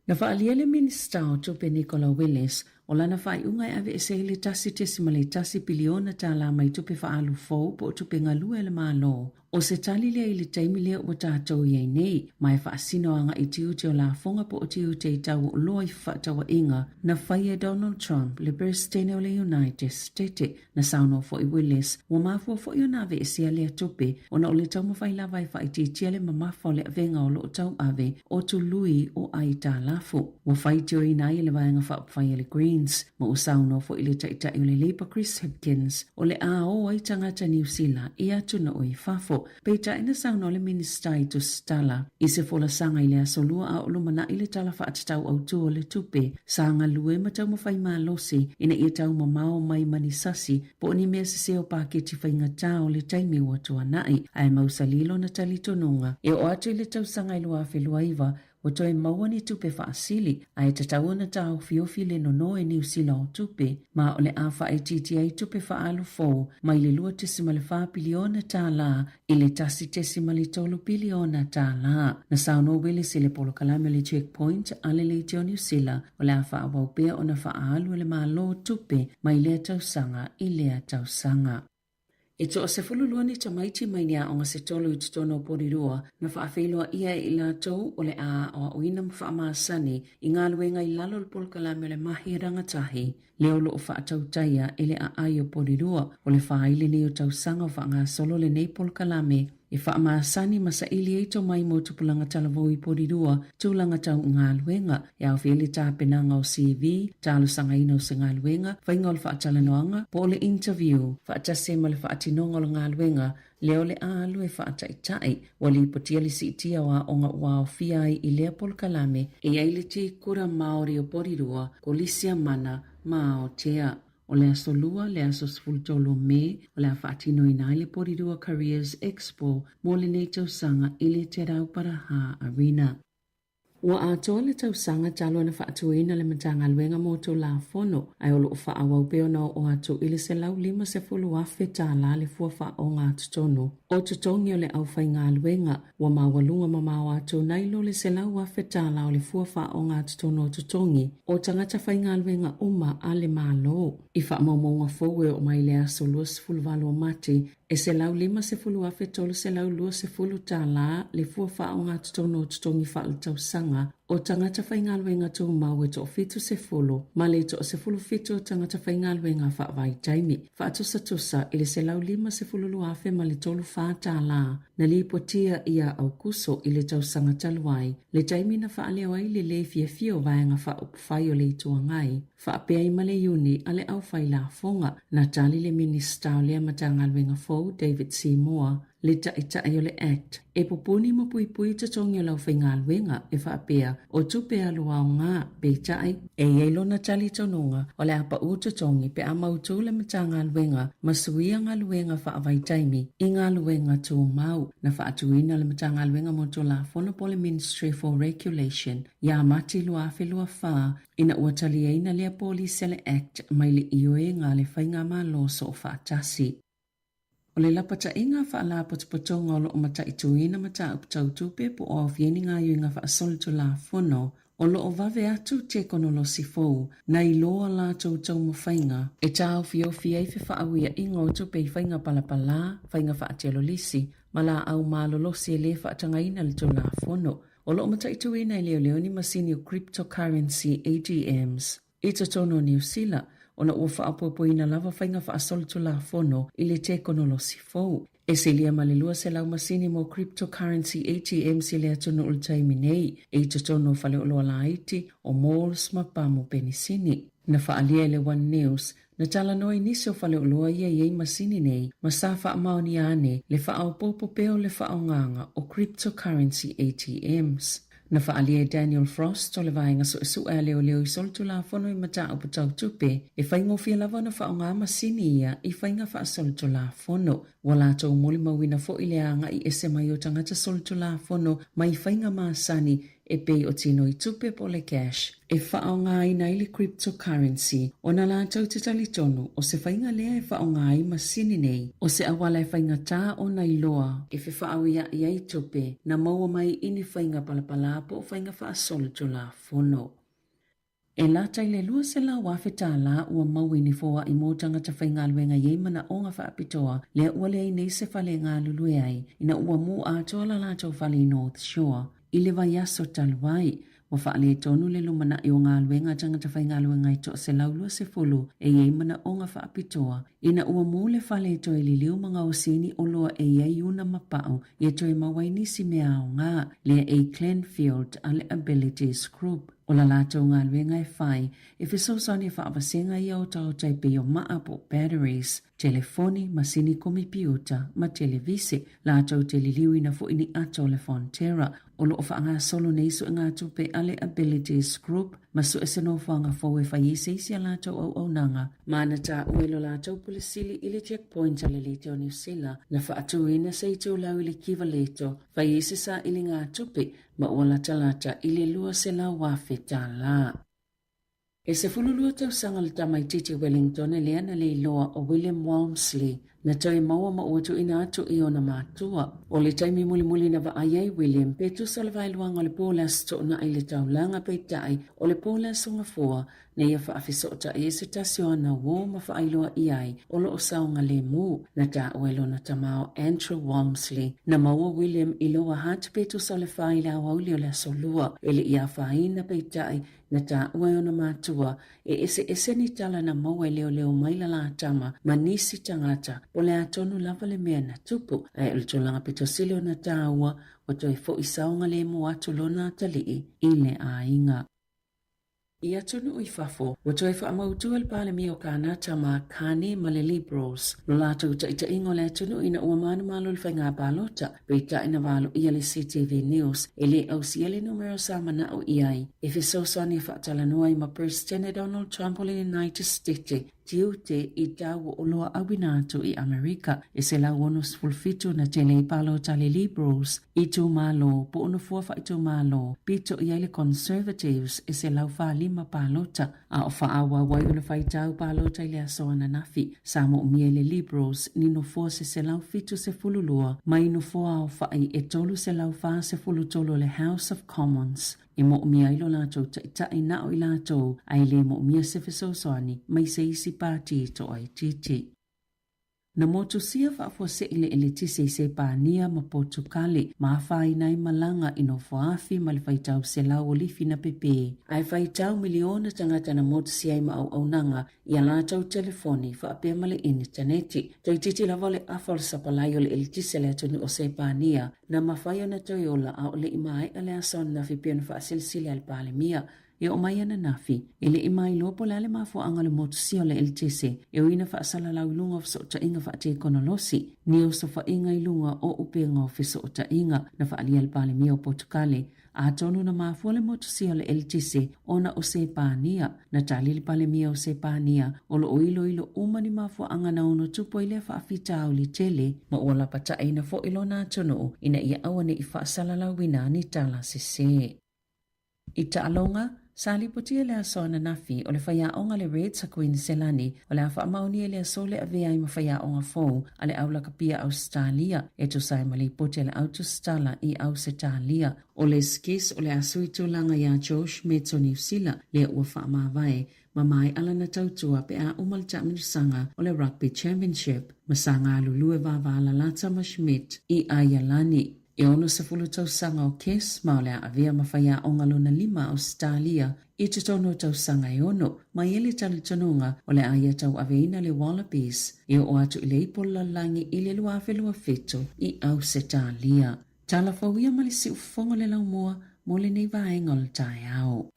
Speaker 7: Na whaalia le minista o tupe Nicola Willis o lana whai unga e ave e se le tasi tesima le tasi biliona tala mai tupe whaalu fau po tupe ngalua le malo. O se tali lea i le taimi lea ua tātou iei nei, mai whaasino anga i tiu te o la fonga po o tiu te i tau o loi whaatawa inga na whaia Donald Trump le Presidente o le United States na sauno fo i Willis, ua mafua fo i o nave e sia lea tupe, o na o le tau mawhai lava i whai tia le mamafa o le avenga o lo tau ave o tu lui o ai tā lafu. Ua whai tio i nai le vaenga whaapwhai le Greens, ma o sauno fo i le taita i le Labour Chris Hipkins, o le a o ai tangata New Zealand i atu na oi fafo. Peita ina sauno le minista i tu stala. I se fola sanga i le asolua a olumana i le tala whaatatau au tu o le tupe. Sanga lue ma tau mawhai maa losi ina i tau mamao mai manisasi po ni mea se seo paketi whainga tau le taimi ua tua nai. Ai mausalilo na tali tonunga. E o atu i le tau sanga i lua whelua iwa o toi maua ni tupe whaasili, ai tatau na tau fiofi le nono e New Zealand o tupe, ma o le awha e titi ai tupe whaalu fō, mai le lua tesima le wha piliona tā la, i le tasi tesima le tolu piliona tā la. Na sauno wele se le polo kalame le checkpoint, ale le teo New Zealand, o le awha awau o na whaalu le maa lo tupe, mai lea tau sanga i lea tau sanga. E to se fululua ni tamaiti mai nia o nga se tolu i tutono porirua na whaafeilua ia i la tau o le a o ina mwhaamasani i ngā luenga i lalo le polkalame le mahi rangatahi. Leo lo o whaatau taia ele a ai o porirua o le whaaile ni o tau sanga o wha ngā solo le nei polkalame. E whaamasani masa ili eito mai mo tupulanga talavoi porirua tūlanga tau ngā luenga. E au whiele tā penanga o CV, tālu sanga ina o se ngā luenga, whainga o le whaatalanoanga, po le interview, whaatase ma le whaatinonga o le ngā luenga, leo le aalu e whaataitai, wali potia li si itia wa o ngā wao fiai i lea polkalame, e aile te kura Māori o porirua, ko lisia mana mao tea. O le aso lua, le aso sfultolo me, o le a whaatino i nai le porirua Careers Expo, mo le nei tausanga i le te Rauparaha Arena. Ua atoa le tausanga talo na whaatuina le matanga luenga mo tō la fono, ai o loo whaawau peo na o atu ili se lau 50 afe tā la le fuafa o ngā tutono. O tutongi o le au whai ngā luenga, ua mawalunga mamao atu nailo le se lau afe tā la o le fuafa o ngā tutono o tutongi, o tangata whai ngā luenga uma a le malo. I wha maumonga fowe o mai le aso luas fulvalo mati, e se lau 50 afe tolu se lau lua se fulu tā la le fuafa o ngā tutono o tutongi wha tau sanga o tangata whaingaluenga tō mau e tō fitu se fulu, ma le tō se fulu fitu o tangata whaingaluenga whaavai taimi. Whaatusa tusa ili se lau 5 se fulu luafe ma le tolu whaata la, na li potia ia au kuso ili tau sanga taluai. Le taimi na whaaleo ai le fia vaenga whaupwhai o le itua ngai. Whaapea i male iuni ale au whai la fonga na tali le minista o lea matangaluenga fau David Seymour. Le taʻitaʻi o le Act, e popuni ma puipui tatongi o lau whaingaluenga e whaapea o tupe alua o ngā peitaʻi e ielona tali tonunga o le apa u tatongi pe a mautu le matangaluenga ma suia ngaluenga whaavai taimi i ngaluenga tū mau na whaatuina le matangaluenga mo tō la Whonapole Ministry for Regulation ia mati lua whelua wha ina ua tali eina lea Police le Act mai le ioe ngā le whainga ma loso o whaatasi. O le lapata inga whaala potopotonga o lo o mata ituina mata uptau tupe po o afieni ngā yuinga whaasolitu la whono o lo o vave atu te kono lo sifou na i loa la tau mawhainga e tau fiofi ei whaawia inga o tupe i whainga palapala, whainga whaatelo lisi, ma la au malolosi e le whaatangaina le tau la whono. O lo o mata ituina i leo ni masini o cryptocurrency ATMs. I tono New Zealand, ona ua whaapopoina lava whainga whaasolitu la whono i le te kono lo sifou. E se lia malelua se lau masini mo cryptocurrency ATM se lea tono ultaimi nei e tono whale o loa la iti o malls ma pamo penisini. Na whaalia le One News, na tala noi nisi o whale o loa ia iei masini nei, ma sa wha maoni ane le wha au popo peo le wha au nganga o cryptocurrency ATMs. Na whaalia Daniel Frost o le vaenga so esu e leo i soltu la whono i mata o putau tupe e whaingofia lava na wha o ngā masini ia i whainga wha soltu la whono. Wala tau moli mawina fo i leanga i ese mai o tangata soltu la whono mai whainga maasani e pei o tino i tupe po le cash. E wha o ngā i naili cryptocurrency o na la tau te tali tonu o se whainga lea e wha o ngā i masini nei o se awala e whainga tā o na iloa e whi wha au ia i ai tupe na maua mai ini whainga palapala po o whainga wha soltu la whono. E la taile lua se la wawheta la ua mauini foa i mōtanga ta whaingaluenga yeimana o ngā whaapitoa lea ua lea i nei se whale ngā lulue ai ina ua mū a toa la la tau whale North Shore. I le vai aso taluai, wa whaale tonu le lumana i o ngā luenga tangata whaingaluenga i to se laulua se fulu e yeimana o ngā whaapitoa. Ina ua mū le whale to e li liu mga o sini o loa e iei una mapao i to e mawaini si mea o ngā lea e Clanfield ale Abilities Group. O la lātou ngā luenga e whai, e whisosani whaawasenga i au tau taipe o maapo batteries, telefoni, masini komi piuta, ma televisi, lātou te liliui na fo ini ato le Fonterra, o lo ofa ngā solo neiso ngā tupe ale Abilities Group, ma su eseno whanga fo e whai isi a lātou au nanga, mana tā uelo lātou pulisili ili checkpoint ale lito New Zealand, na whaatuina se i tū lau ili kiva leto, whai isi sa ili ngā tupe, ma ua lata ili lua se la wafe tā la. E se fululua tau sanga le tamaititi Wellington e lea na le iloa o William Walmsley na tau maua ma ua tu ina atu i ona mātua. O le taimi muli na vaayai William pe tu salvailuanga o le pōlas to na i le tau langa pe tai o le pōlas o ngafua na ia whaafisota e se tasio ana wō ma whaailoa i ai o lo o saunga le mū na tā uelo na tamao Andrew Walmsley na maua William i loa hatu pe tu salvai la wauli o le solua e le ia whaina pe tai na tā uelo na mātua e ese ni tala na maua e leo maila la tama ma nisi tangata o le atonu lava le mea na tupu e le tolanga pe tosile o na tā ua o toi fo i saunga le mo atu lona talii i le a inga. I atonu i fafo, wa toi wha amautu al pale mi o kānata ma kāne ma le Liberals. Lo lātou ta ingo le atonu ina ua mana malo le whainga balota, peita ina valo ia le CTV News, e le au si ele numero sa mana o iai. E fisosani whaatalanua i ma President Donald Trump o le United States, tiute i tawa o loa awinatu i Amerika, e se la wonus fulfitu na tele i palo tale Liberals, i tu malo, po ono fuafa i tu malo, pito i ele Conservatives, e se lau whali ma palota a o whaawa wai una whaitau palota i lea soana nafi sa mo umia le Liberals ni no fua se lau fitu se fululua mai no fua o whai e tolu se lau wha se fulutolo le House of Commons e mo umia ilo lātou tai na o i lātou ai le mo umia se fisosoani mai se isi pāti to ai titi. Na motu sia whaafua se ile tise i se pānia ma Portukale, ma whai nai malanga ino whaafi ma le whaitau se lau o lifi na pepe. Ai whaitau miliona tangata na motu sia i ma au nanga i alatau telefoni whaapea ma le interneti. Toi titi lava le afal sapalai o le tise le atuni o se pānia na mawhai ana toiola a o le imai ale ason na whipia na whaasilsile al pālemia. E o mai ana nafi, ele i mai lopo le ale mafo anga le motu sia le LTC, e o ina whaasala lau lunga o so ta inga whaate konolosi, ni o so wha inga i lunga o upenga o fiso o ta inga na whaalia le pale mia o Portukale, a tonu na mafo le motu sia le LTC, ona o se pānia, na tali le pale mia o se pānia, o lo o ilo umani mafo anga na ono tupo ile whaafita au li tele, ma ola pata ina fo ilo na tono, ina ia awane i whaasala lau wina ni tala se. I alonga, Sali potia le aso na nafi o le whaia onga le Red sa Queenselani o le awha amauni le aso le avea i ma whaia onga fōu a le aula kapia Australia e to sai ma le potia le autostala i Ausetalia o le skis o le aso i tūlanga ia Josh Metso New Zealand le ua wha amawai ma mai ala na tautua pe a umalta mirisanga o le Rugby Championship masanga lulue wawa lata ma Schmidt i Ayalani. E ono sa fulu tausanga o kes ma o le avea mawhaia o ngalona 5 Australia i te tono tausanga e ono ma ele tali tononga o le aia tau aveina le Wallabies e o atu i le ipola langi i le lua whelua feto i Ausetalia. Tala fawia ma le si ufonga le laumoa mo le nei vaenga o le tae au.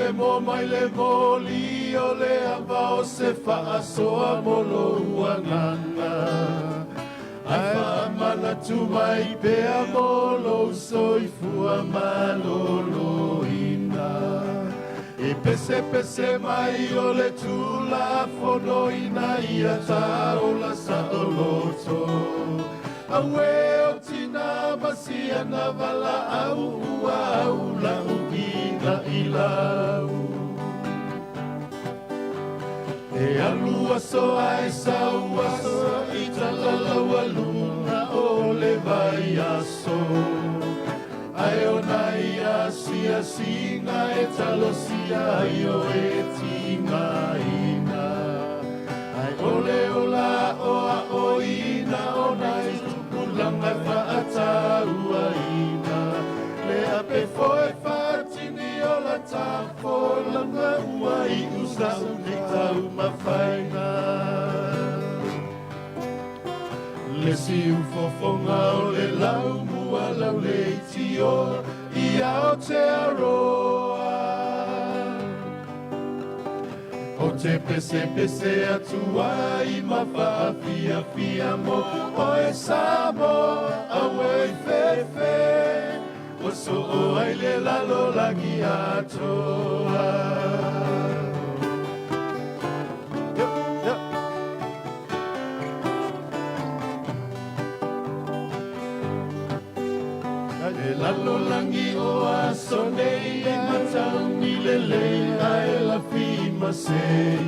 Speaker 8: Emo mai le moli o le ava o se wha soa molo uanganga. Ai wha mana tu mai pea molo soifua malolo ina. E pese mai o le tula fono ina ia ta o la sa o loto. Awe o tina masia na vala au ua au la uina ilau. E alua so ai saua so i talalau aluna o le vai aso. Ai o nai asia singa e talosia i o e tinga ina. Ai ole ola o a o ina o nai tupulanga whaata ua ina. Le ape foe whaatini o la tāko langa ua i usa uni tau mawhainga. ufofonga o le lau mua lau le tio ia o te aroa. O te pese pese atua I mawha fia fia mo o e sabo au e fefe o so o ai le lalo lagi atoa. Lalo langi o aso nei e matau ni lele ai la fi masei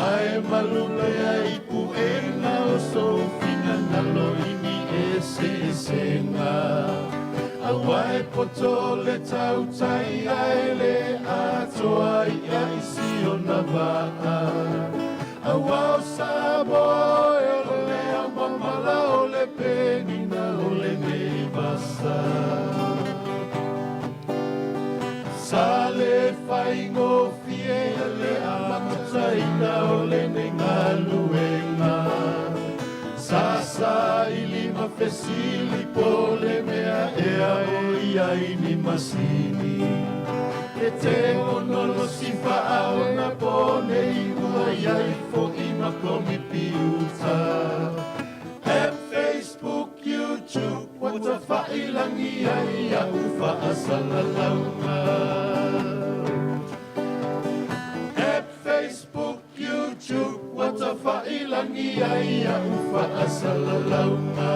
Speaker 8: ai malule ai pu e na o so fina nalo ini e se senga awai poto le tau tai ai le ato ai ai si o na vaa awao sabo e o le amamala o le penina o le nei Sale whaingo fie le amataina o le nengaluenga Sasa ili mafesili po le mea ea o ia ini masini E te onolo si whaao na pone I ua iai fo I makomi piuta Facebook, YouTube, wata whailangi ai a uwha asala launga. Facebook, YouTube, wata whailangi ai a uwha asala launga.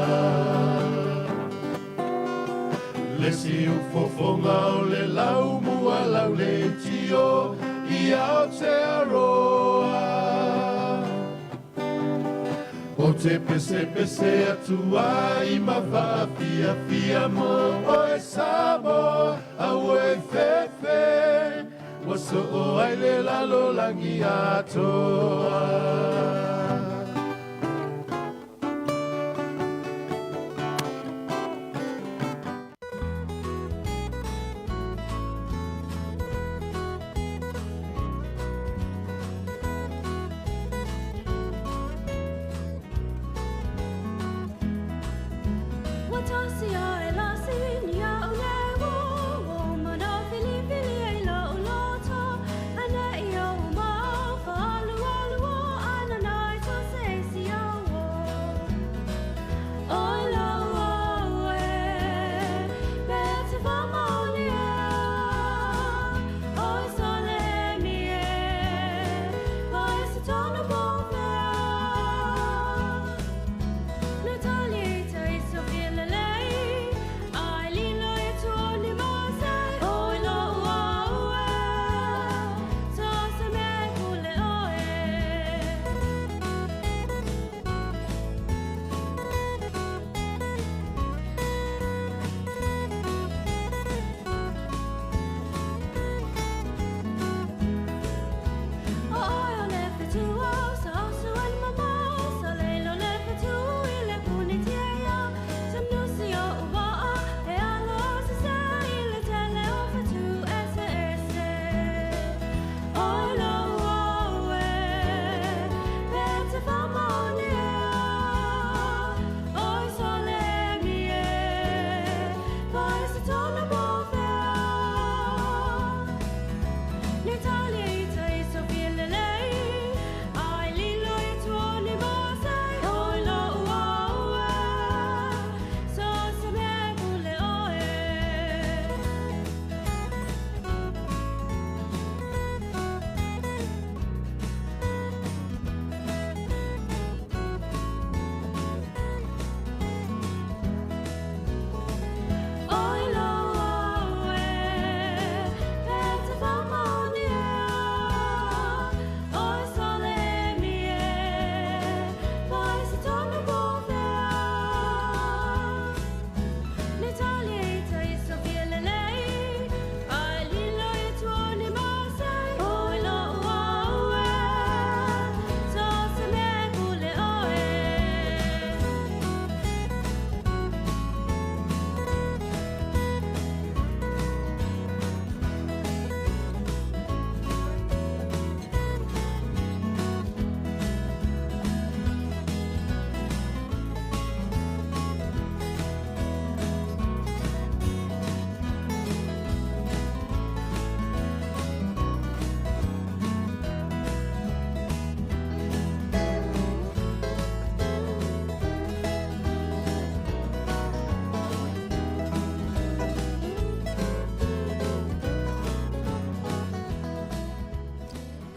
Speaker 8: Lesi ufofonga o le lau mua lau le tio I ao te aroa. O te pese pese atua I mawha fia fia mo o e sabo au e fefe wa so o ai le lalo langi atoa.
Speaker 9: Na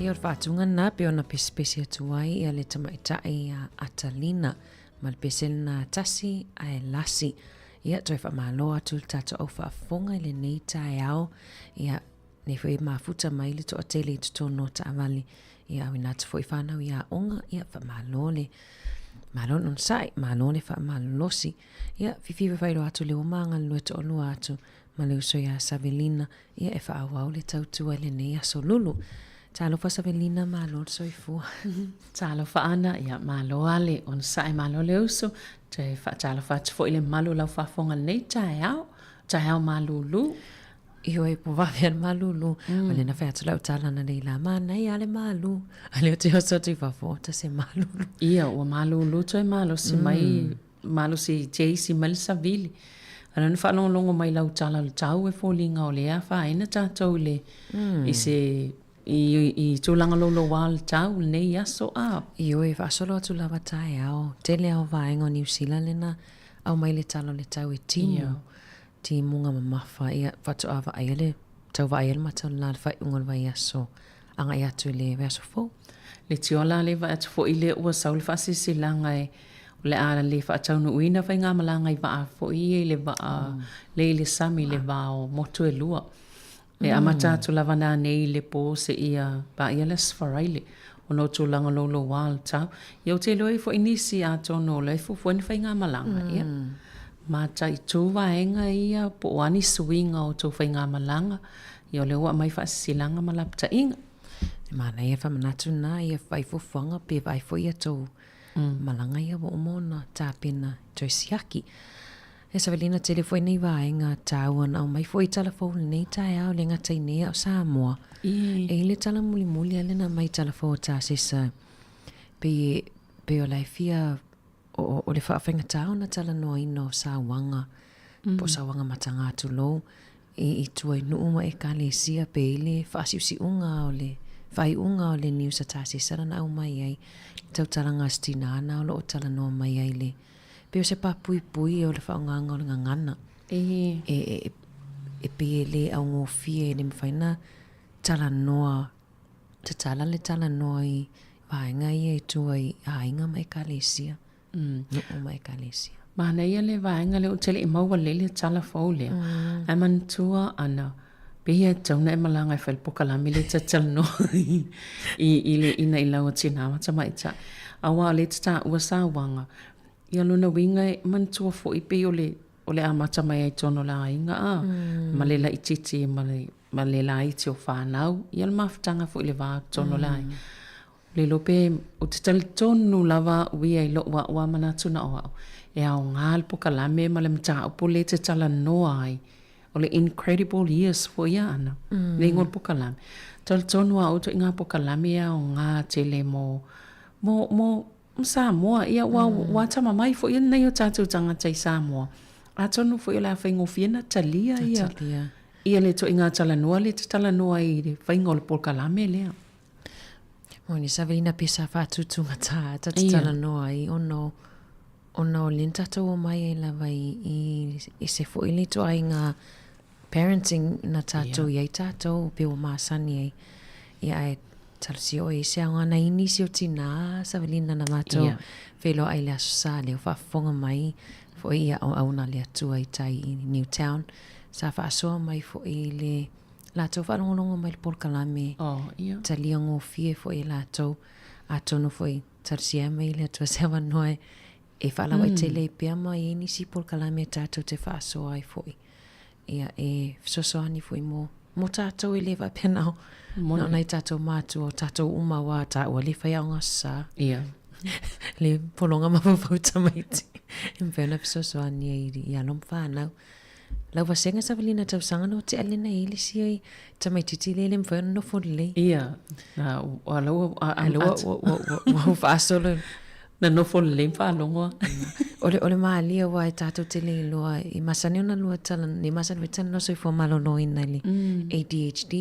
Speaker 1: Ia o whātunga nā pe ona pesi atuai ia le tamaitai a Atalina ma le pese na tasi a e lasi. Ia toi whamalo atu tato au whaafonga le nei tae au. Ia ne fwoi mafuta mai le to atele i tutono ta avali. Ia awi nata fwoi whanau ia onga ia whamalo le. Malo non sai, malo le whamalo losi. Ia fifiwe whairo atu le omanga lue to olua atu. Ma le uso ia Savelina ia e whaawau le tautua le nei aso lulu. Talo fa Savelina malo soifua.
Speaker 7: Talo fa ana ia malo ale on sai malo le uso. Te fa talo fa fo ile malo lau fa fonga nei tai au malulu.
Speaker 1: Io e po vavian malulu. Ole na fa talo tala na nei la mana ia le malu. Ale o te oso tu fa fo ta se malulu.
Speaker 7: Ia o malulu toi malo si mai malo si Jacy Malisavili. Ana na whanonga longo mai lau tala le tau e fōlinga o lea wha ina tātou le i se i tūlanga lolo wāl tau nei aso a.
Speaker 1: Io e whaasolo atu lawa tae au. Tele au vaenga o New Zealand lena au mai le talo le tau e timu. Timunga mamafa ia whatu awa ai le tau vai ele matau la le whai ungal vai aso. Anga i atu le aso fō.
Speaker 7: Le tiola le vai atu fō i le ua sau le whasisi langa e le ala le whaatau nu uina whai ngā malanga i waa fo i le waa le sami le waa o motu e lua. Le amata tu lavana nei le po se ia ba ia le sfaraile. O no tu langa lolo wal tau. Iau te loe fo inisi a tono le fo fueni whai ngā malanga ia. Ma tai tu waenga ia po wani suinga o tu whai ngā malanga. Iau le ua mai whaasilanga malapta inga.
Speaker 1: Mana ia whamanatu nā ia whai fuwhanga pe vai fo ia tau. Malanga ia wa umona tāpena toi siaki. E Savelina tele foi nei vaenga tāuan au mai foi talafou nei tae au le ngatai nei au Samoa. E le tala muli muli ale na mai talafou tā sesa. Pe o lai fia o le whaafenga tāu na tala noa ino Sawanga. Po Sawanga matanga atu lou. I tuai nuuma e kalesia pe ile whaasiusi unga o le whai unga o le niusa tā sesa na au mai ai. Tau taranga stina ana o lo o tala noa mai ai le. Peo se pa pui pui o le whaonganga o le ngangana. E pe le au ngō fie le mwhaina tala noa. Te tala le tala noa i vaenga i e tua i hainga mai kalesia. Nuo mai kalesia.
Speaker 7: Mana ia le vaenga le o tele i maua le tala fau lea. Aman tua ana. Pea tauna e malanga e whailpokalami le tatala noa i le ina i lau tina mata maita. Awa le tata ua Sawanga. Ia luna winga e mantua fo i pe o le amata mai ai tono la inga a. Ma le la ititi ma le la iti o whanau. Ia le mafutanga fo i le wā tono la inga. Le lope o te tali tonu lava ui ai lo wa manatuna o au. E au ngā pokalame ma le mta upo le te tala noa ai. O le incredible years fo ia ana. Le ngol pokalame. Tali tonu a uto i ngā pokalame a o ngā tele mo Samoa ia wa tama mai fo ia nei o tātou tangata i Samoa. A tonu fo ia la whaingofiena talia ia. Ia le to inga talanoa le te talanoa i le whaingo le polkalame lea.
Speaker 1: Moni Savelina pesa whātutunga tā talanoa i ono o lenta tau o mai e lawa i se fo ili to ai ngā parenting na tātou i ai tātou pe o māsani ai. Ia ai talsi o e se angana inisi o tina Savelina na mato whelo ai le aso sa leo whafonga mai fo ia au na le atua i tai i Newtown sa whaasoa mai fo i le lato whanongonongo mai le polkalame talia ngō fie fo i lato a tono fo i talsi e mai le atua sewa noe e whalawa i te le pia mai e nisi polkalame tātou te whaasoa ai fo i ia e sosoani fo i mo tātou i le wapenau Mona nei tātou mātu o tātou umawa tā ua le whai aonga sa. Le polonga mawawauta maiti. Mwena pisosoani i alom whanau. Lau wasenga Savelina tau sangana o te alena i le si ai tamaititi le le mwena no fole.
Speaker 7: Na alo
Speaker 1: Wau whaasolo.
Speaker 7: Na no fole whalongoa.
Speaker 1: Ole maalia wa e tātou te le loa i masani ona lua tala ni masani wetana no soi fo malono ina le ADHD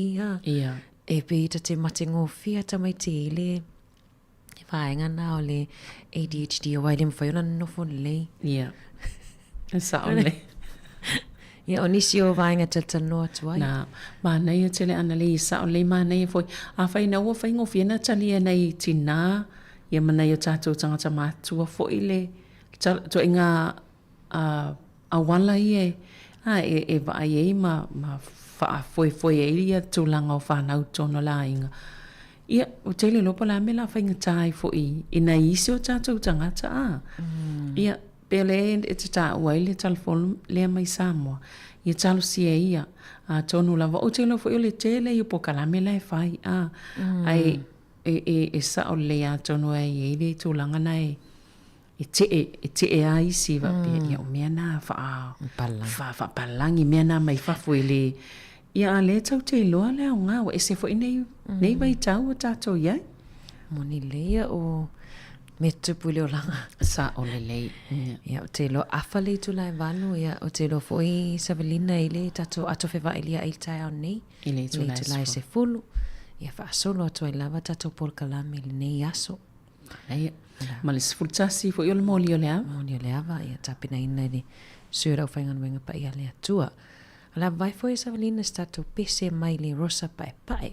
Speaker 1: e pe ita te mate ngō fia tamai te ile whaenga nā o le ADHD o wai le mwhai ona no fo le
Speaker 7: Sa ole
Speaker 1: Ia o nisi o vainga tatanoa tuai.
Speaker 7: Na mana ia tele ana le isa o le mana ia foi a fai na ua fai ngofiena tali e nei tina ia mana ia tātou tangata mātua foi le to inga a wala ia e vai e ma fa foi e ia tūlanga o whanau tono la inga. Ia o tele lopa la me la fai ngatai foi ina isi o tātou tangata Ia pele e te tā uai le telefonu le mai Samoa. Ia talo si e ia tonu lava o tele foi o le tele i po kalame la e fai ai e sa o le a tonu e le tūlanga na e te e a isi va pe ia o mea na fa palangi mea na mai fafu le ia le tau te loa le au ngā e se foi nei vai tau o tātou iai.
Speaker 1: Moni leia o me tupu leo langa.
Speaker 7: Sa o le lei.
Speaker 1: Ia o te lo afa le tu lai vanu, ia o te lo foi Savelina ile tato ato fewa ilia il tai au nei.
Speaker 7: Ile tu
Speaker 1: lai se fulu. Ia fa solo ato i lava tato por kalame le nei aso.
Speaker 7: Ia. Ma le sfultasi foi o le moli o le ava.
Speaker 1: Moli o le ava, ia tapina ina ni sura o whaingan wenga pa ia le atua. Ala vai foi Savelina stato pese mai le rosa pae pae.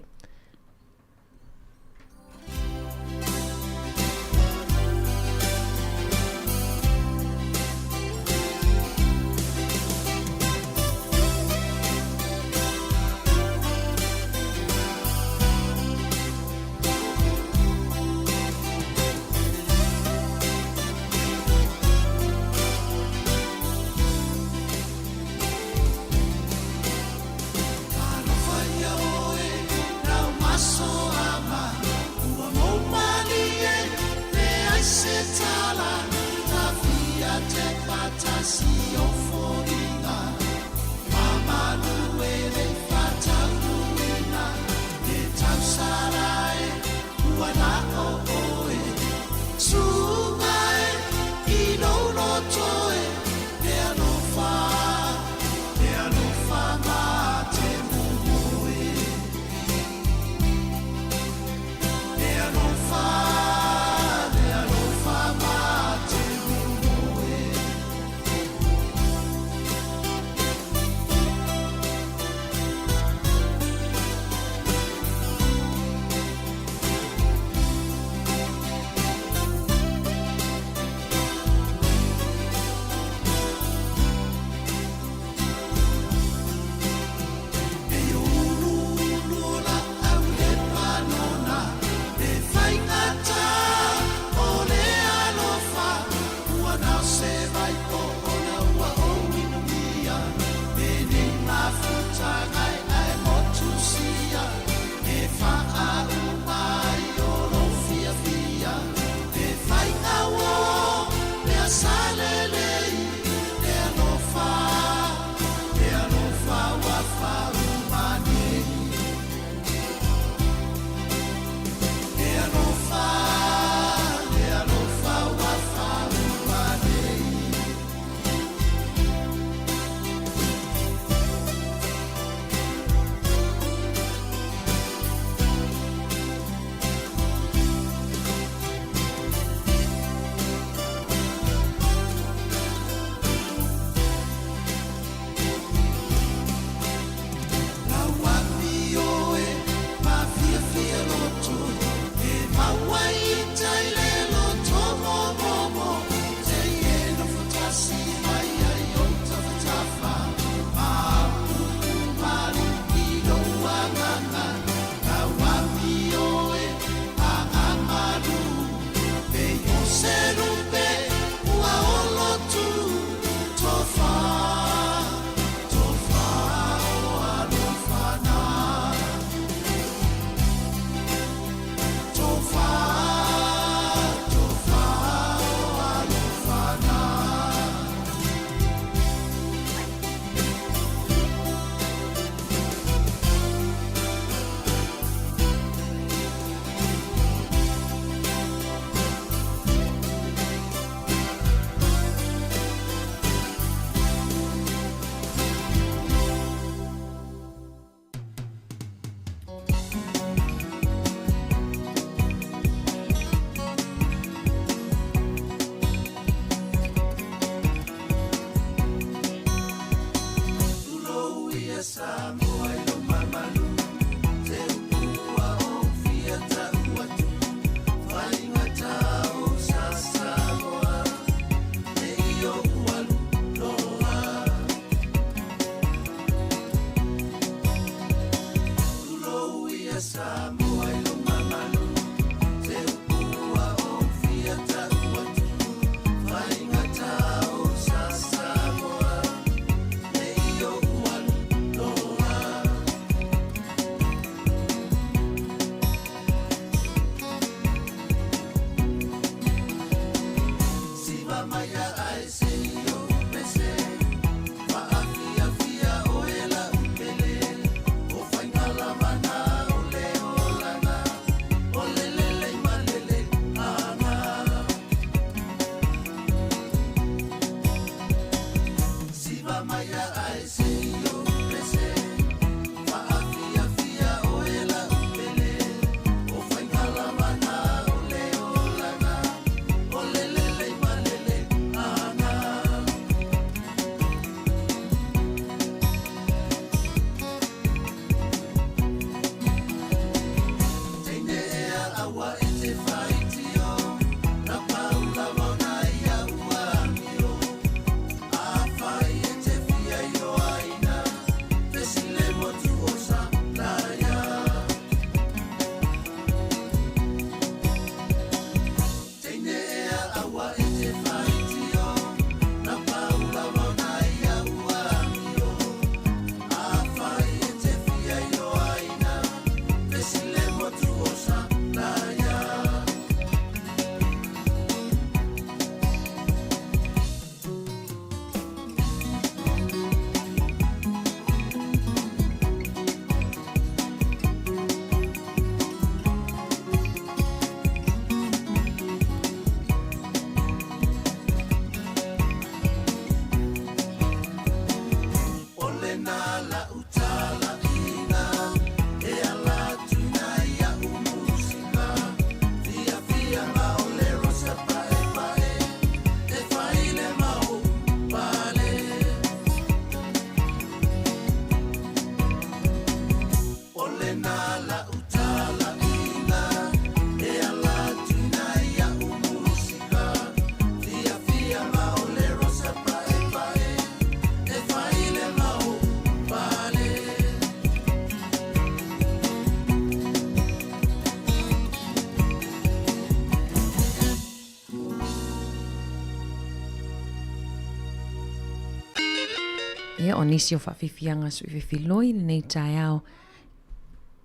Speaker 1: Ia o nisi o whawhiwhianga su i whiwhiloi nei tai au.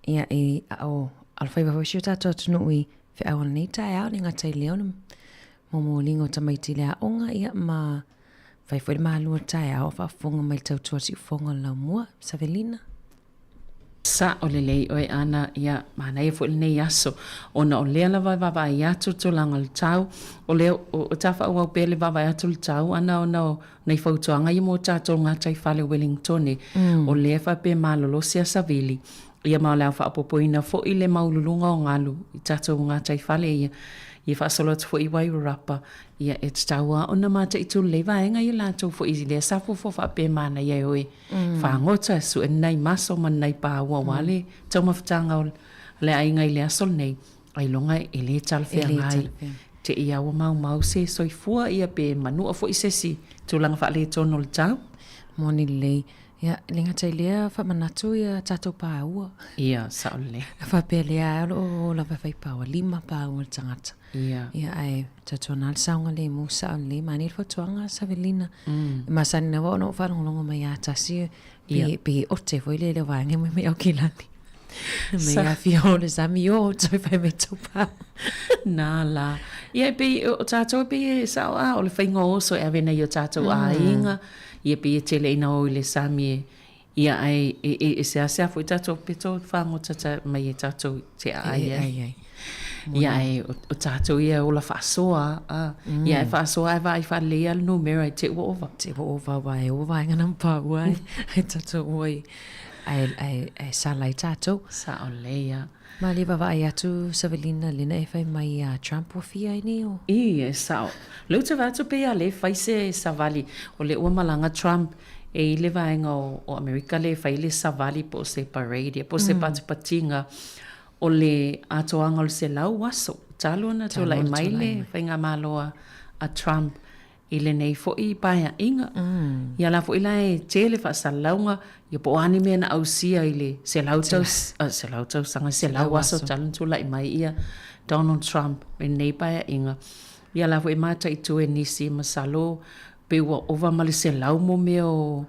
Speaker 1: Ia e o alwhaiwa hoshi o tātou tunu i whiau nei tai au ni ngā tai leona. Momo lingo tamaiti lea onga ia ma whaiwhoi maa lua tai au whaafonga mai tautua si ufonga lau mua. Savelina.
Speaker 7: Sa o le lei oe ana ia mana e fwile nei aso ona o lea la vai atu to langa le tau o lea o tafa ua pele vai atu le tau ana ona o nei fautuanga i mo tātou ngā tai whale Wellington o lea fa pe malolo sia Savili ia mau lea whaapopoina fo i le maululunga o ngalu i tātou ngā tai whale ia i whaasolo atu fo i Wairarapa ia e taua ona mata i tu le vaenga i lātou fo i lea safu fo whaape mana ia oe whaangota su e nei maso man nei pā ua wale tau mawhitanga o le ainga i le asol nei ai longa i le talwhea ngai te ia ua mau se soifua ia pe manua fo i sesi tūlanga whaale tono le tau
Speaker 1: Moni lei. Ia, linga tai lea whamanatu ia tātou pā ua.
Speaker 7: Ia, sao le.
Speaker 1: Whapea lea o la whawhai pāua, 5 pā ua tangata.
Speaker 7: Ia.
Speaker 1: Ia ai, tātou nal saunga le mo sao le, mani il whatuanga Savelina. Masani na wano whanongolongo mai a tasi, pe ote fo ile le wange me au kilani. Me a fio le sami o, toi whai me tau pā.
Speaker 7: Nā la. Ia, pe o tātou pe sao o le whaingo oso e avena i o tātou a inga. Ia pe e tele ina o le sami ia ai e se asea fo i tātou peto whango tata mai e tātou te ai. Ia ai o tātou ia o la whaasoa. Ia e whaasoa e vai whalea le numera i te ua ova.
Speaker 1: Te ua ova wai ova inga nam pā ua ai tātou oi. Ai sala i tātou.
Speaker 7: Sa o leia.
Speaker 1: Ma le wawai atu Savelina lina e whai mai a Trump o fia i ni o?
Speaker 7: I e sao. Leu te watu pe a le whai se Savali o le ua malanga Trump e i le vaenga o Amerika le whai le Savali po se parade po se patupatinga o le atoanga o se lau waso. Talo na to lai mai le whai ngā maloa a Trump i le nei fo i paia inga. Ia la fo i lai te le wha salaunga ia po ani mea na au sia i le se lau tau sanga se lau waso talan tu lai mai ia Donald Trump i nei paia inga. Ia la fo i mata i tu e nisi masalo pe ua ova male se lau mo mea o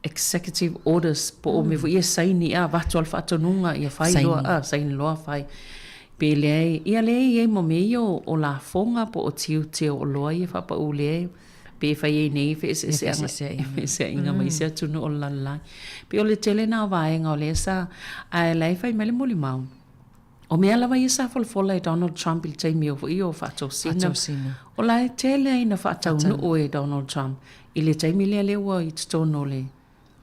Speaker 7: executive orders po o me fo ia saini a vatu alfa atonunga ia fai loa saini loa fai. Pe lei, ia lei e mo mei o la fonga po o tiu te o loa ia whapa u lei. Pe whai e nei whi se inga mai se atunu o lalai. Pe o le tele nā vaenga o le sa, a lei whai mele muli mau. O mea lawa i sa folfola e Donald Trump il teimi o i o whatou sina. O la e tele ina whatau nu o e Donald Trump. I le teimi lea lewa i tutono le.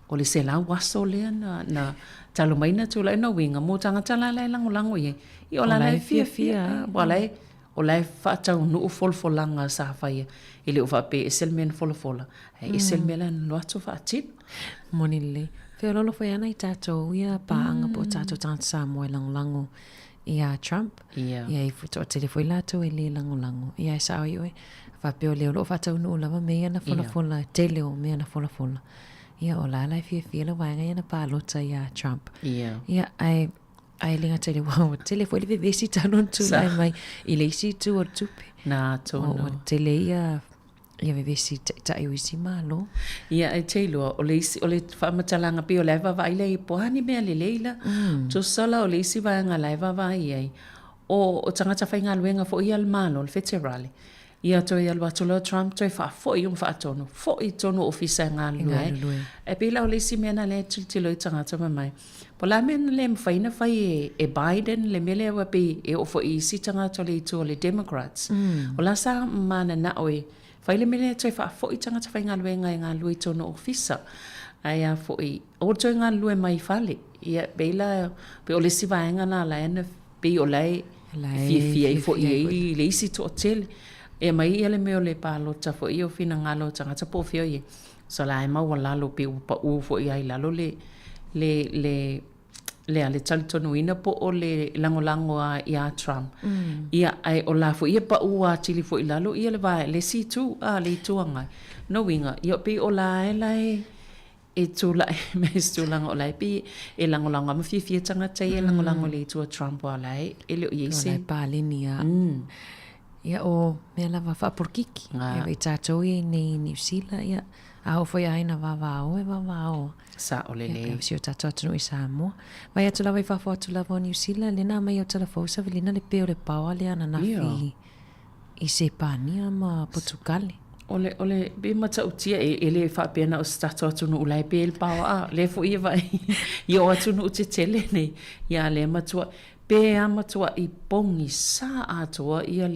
Speaker 7: O le se la waso lea na talo mai na tula ina winga. Mo tangata la lai lango i e. I o la lai fia. O lai whatau nu o folfolanga sa whaia. I le o whape e selmen folfola. E selmela na loato whaatip.
Speaker 1: Moni le. Whio lolo whai ana i tātou ia paanga po tātou tangata sa moe lango ia Trump. Ia i futo o telefoi lato e le lango. Ia e sao i oe. Whape o leo lo whatau nu o lava mea na folafola. Tele o mea na folafola. Ia o la lai fia la wanga ia na pālota ia Trump. Ia ai linga tele wow telefoi le vesi talon tu lai mai i le si tu o tupe.
Speaker 7: Na tono.
Speaker 1: O tele ia vesi ta i wisi malo.
Speaker 7: Ia ai te loa o le whamatalanga pe o laiva vai lei pohani mea le leila. To sola o le isi vanga laiva vai ai. O tangata whainga luenga fo i al malo, le federale. Ia toi alwa tolo Trump toi wha foi whaatono. Foi tono ofisa ngā lue. E pila o le isi mea na le tilo i tangata mai. Po la mena le mwhaina whai e Biden le mele awa pe e ofo i isi tangata le itu o le Democrats. O la sa mana na oe. Whai le mele toi wha foi tangata whai ngā lue ngā lue tono ofisa. Ai a foi. O toi ngā lue mai whale. Ia pila pe o le si vaenga na la ena pe o lai fia i fo i le isi to tele. E mai ia le meo le pālota fo i o fina ngalo tangata po fio i. So la e maua lalo pe upa u fo i ai lalo le ale talitonu ina po o le lango a ia Trump. Ia ai o la fo ia pa u a tili fo i lalo ia le vai le si tu a le tuanga. No winga. Ia pe o la e lai e tu la me stu lango lai pe e lango ma fia tangata e lango le tu a Trump wa lai e le o i se.
Speaker 1: O lai pālini a. Ia o mea lava whaporkiki. Ia i tātou i nei New Zealand. Ia Au foi aina vavao e vavao.
Speaker 7: Sa o le le.
Speaker 1: Si o tato atunu i Samoa. Vai atu lava i whafo atu lava o New Zealand, le nā mai o talafosa, velina le peo le paua le ana nafi i se pania ma Portugali.
Speaker 7: Ole be mata utia ele fa pena o stato atunu ulai pe el paua le fo ia vai yo atunu uti tele nei ia le matua pe amatua i pongi sa atua ia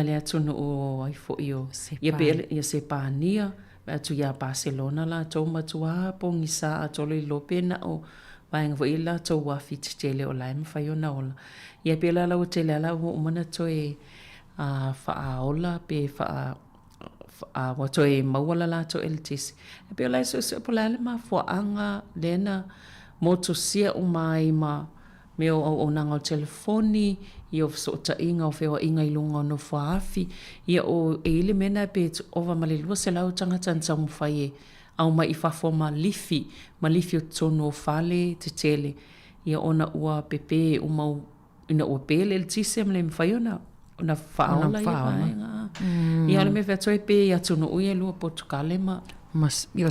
Speaker 7: le atunu o ai fo io ia pe ia se pania atu ia Barcelona la to matua pongi sa atolo i lopena o vai fo ila to wa fit tele o lai fa yo na ola ia pe la o tele la o mana to e fa ola pe fa a wato e mawala la to eltis e pe lai so pola le ma fo anga lena moto sia o mai ma me o nanga telefoni i o so ta inga o feo inga ilunga no faafi i o ele mena pe ova malilua se lau tanga tansa mo fai au mai fa fo ma lifi o tono fale te tele i ona ua pepe o mau ina o pele eltis se mle mfaiona na faola ia ia le me vetoi pe ia tunu uia lua Portugal ma
Speaker 1: mas io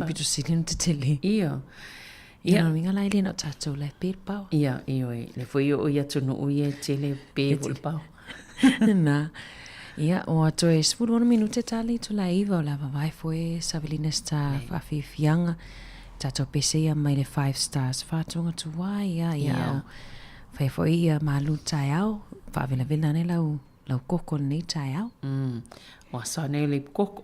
Speaker 1: pitu silin te tele
Speaker 7: ia
Speaker 1: no minga lai le no tato le pe pau
Speaker 7: ia le foi o ia tunu uia tele pe vol pau
Speaker 1: na ia o ato e 10 minute tali to la iva la vai foi Savelina sta fa fianga tato pese ia mai le 5 stars fa tunga tu wai ia fai foi ia malu tai au fa vela vela ne lau koko nei tai au
Speaker 7: wa sa ne le koko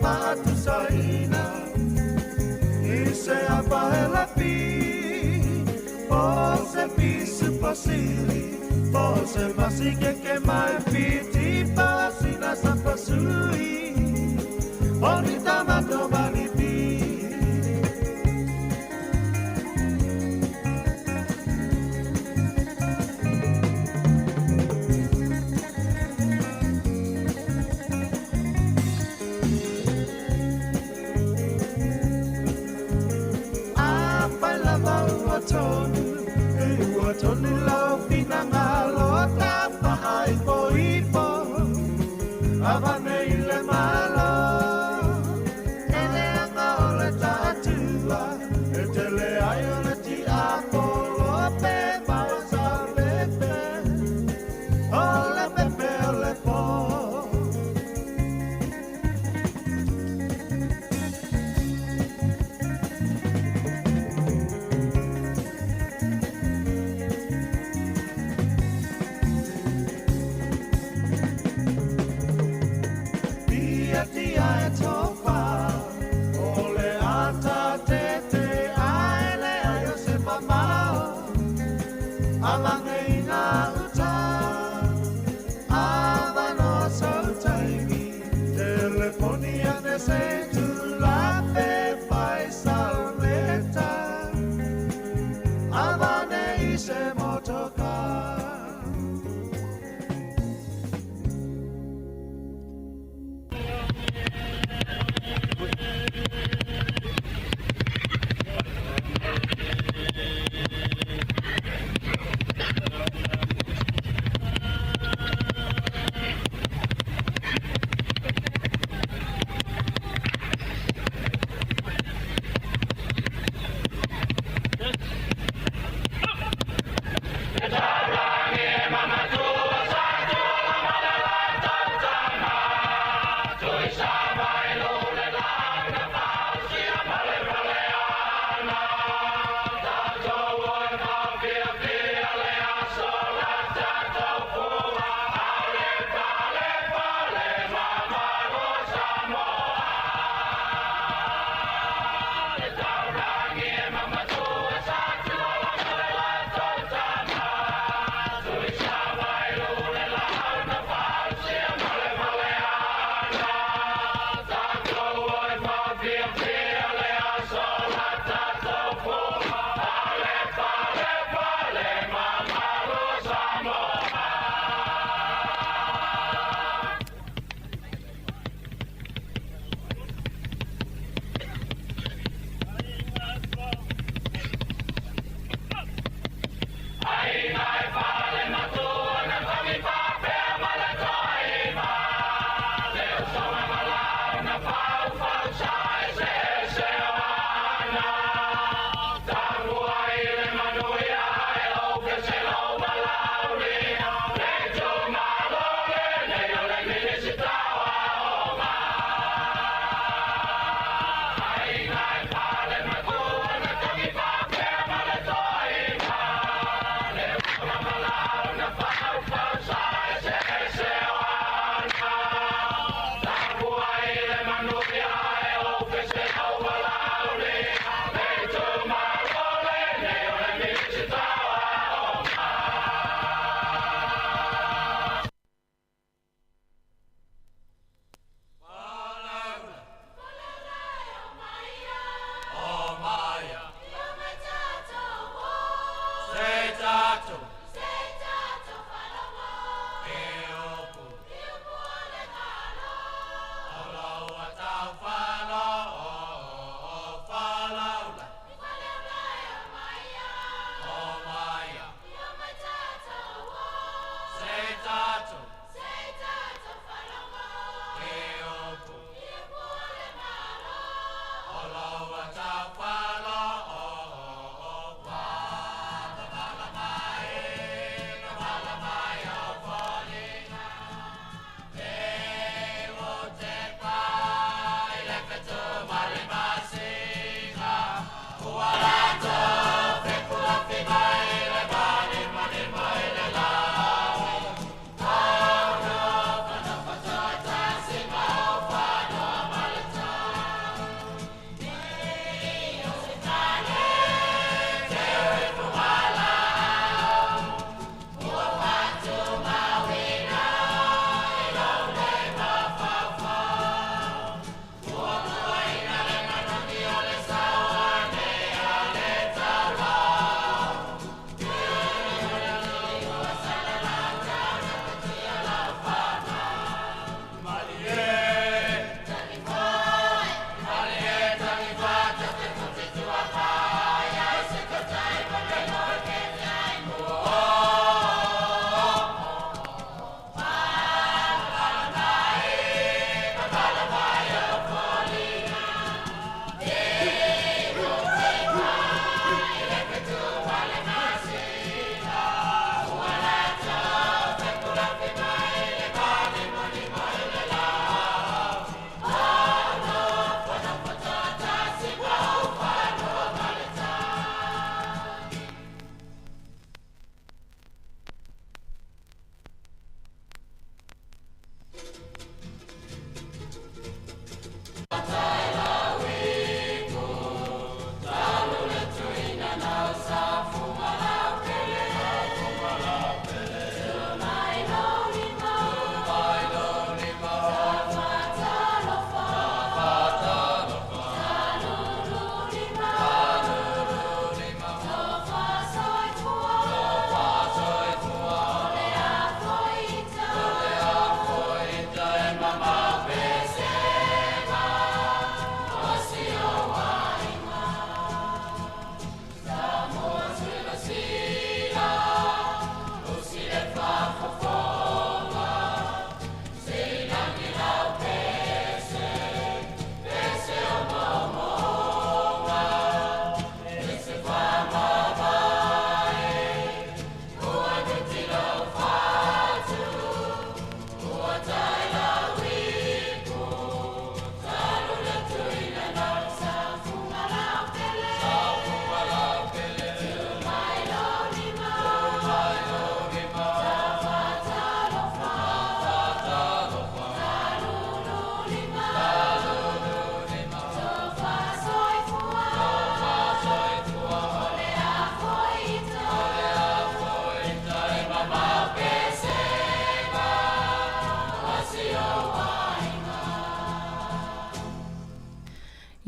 Speaker 8: Patu saina ise apahela pi pose pisu pasili pose masike ke mai piti pasina sapasui bonita mato balipi Tonu lau pinangalo tapahai poipo avane ile malo ele anga ole tatua etele ayole ti akolo pe basa pepe ole pepe ole po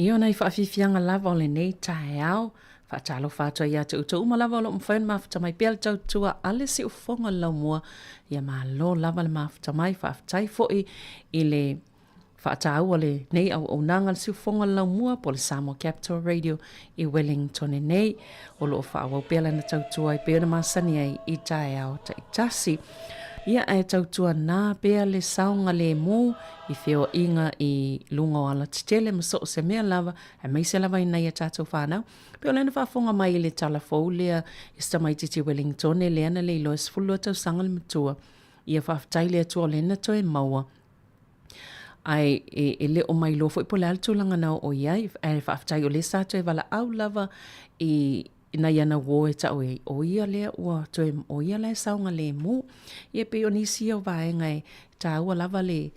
Speaker 7: Ia nei whaafifianga lava o le nei tae au. Whaatalo whātua ia te utu uma lava o lo mwhaen mafuta mai pēl tau tua ale si ufonga lau mua. Ia maa lo lava le mafuta mai whaafutai foi i le whaatau o le nei au nanga le si ufonga lau mua po le Samoa Capital Radio i Wellington e nei. O lo whaawau pēla na tau tua i pēna masani ai i tae au ta i tasi. Ia e tautua nā pēa le saunga le mū i whio inga i lunga o ala titele ma so se mea lava e mai se lava i nei a tātou whānau. Pēo lena whaafonga mai i le talafou lea i stamai titi Wellington e leana le ilo e sfulu tau sanga le matua. Ia whaafitai lea tua lena to e maua. Ai e le o mai lofo i po le altulanga nao o iai e whaafitai o le sato e wala au lava i ina yana wo e ta oe o ia lea ua to e o ia lea saunga le mu ia pe o nisi o vaenga e ta ua lava le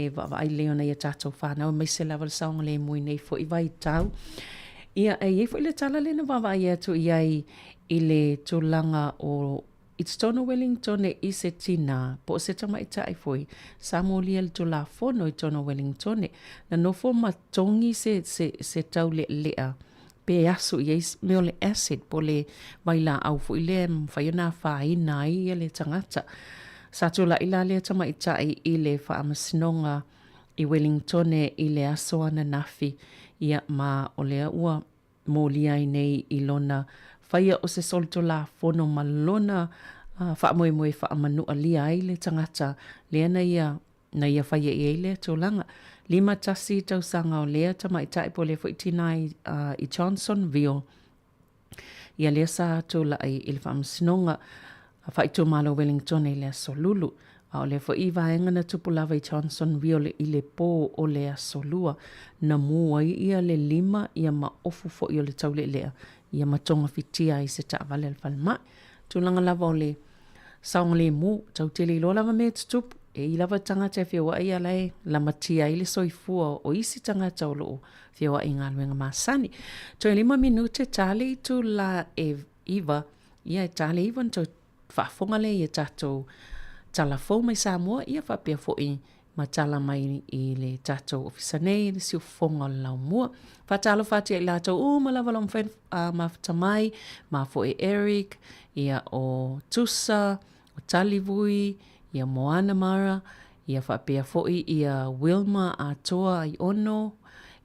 Speaker 7: vai leo na ia tatou whanau mai se lava le saunga le mu i nei fo i vai tau ia e fo i le tala le na vava ia tu ia i le tulanga o It's Tono Wellington e i se tina po se tama i tai foi Samuel le tula fono i Tono Wellington na no fo matongi se tau le lea pe asu i me o le acid po le vaila au fu i le whaiona whaina i le tangata. Sa tula ila le tama i tai i le whaamasnonga i Wellington i le aso ana nafi ia ma o lea ua molia i nei i lona whaia o se solto la fono malona whaamoemoe whaamanua lia i le tangata lea na ia whaia i le tōlanga. Lima tasi tau sanga o lea tama i tai po le whaitina i Johnsonville. Ia lea sa tōla i le whaamsinonga whaitu malo Wellington i lea solulu. O le whaiva enga na tupulawa i Johnsonville i le pō o lea solua. Na mua ia le lima ia ma ofu fo i o le taule lea. Ia ma tonga fitia i se ta vale al falma. Tūlanga lava o le saunga le mu tau tele ilo lava me tutupu. E i lava tangata e whiawa i alai la matia i le soifua o isi tangata o loo whiawa i ngā luenga masani. To e 5 minute tale i tu la e iwa, ia e tale iwa nto whaafonga le i e tatou talafou mai Samoa, ia whapea fo i ma tala mai i le tatou ofisa nei, le si ufonga lau mua. Whatalo whatia i lato malawa lau mwhen mawhatamai, ma fo e Eric, ia o Tusa, o Talivui, ia Moana Mara, ia whapea foi ia Wilma Atoa i Ono,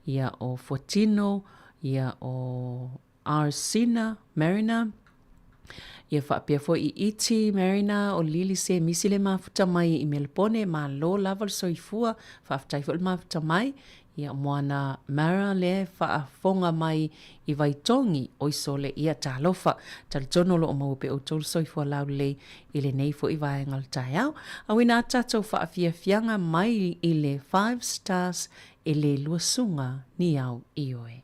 Speaker 7: ia o Fortino, ia o Arsina Marina, ia whapea foi i Iti Marina o Lili se misile mawhatamai i Melpone, ma lo laval soifua, whaafutai foi mawhatamai, ia Moana Mara le whaafonga mai i Waitongi o isole ia talofa. Talitono lo o maupe o tolu soifua lau le i le nei fo i vaengal tai au. Awina tatou whaafiafianga mai i le 5 stars i le luasunga ni au i oe.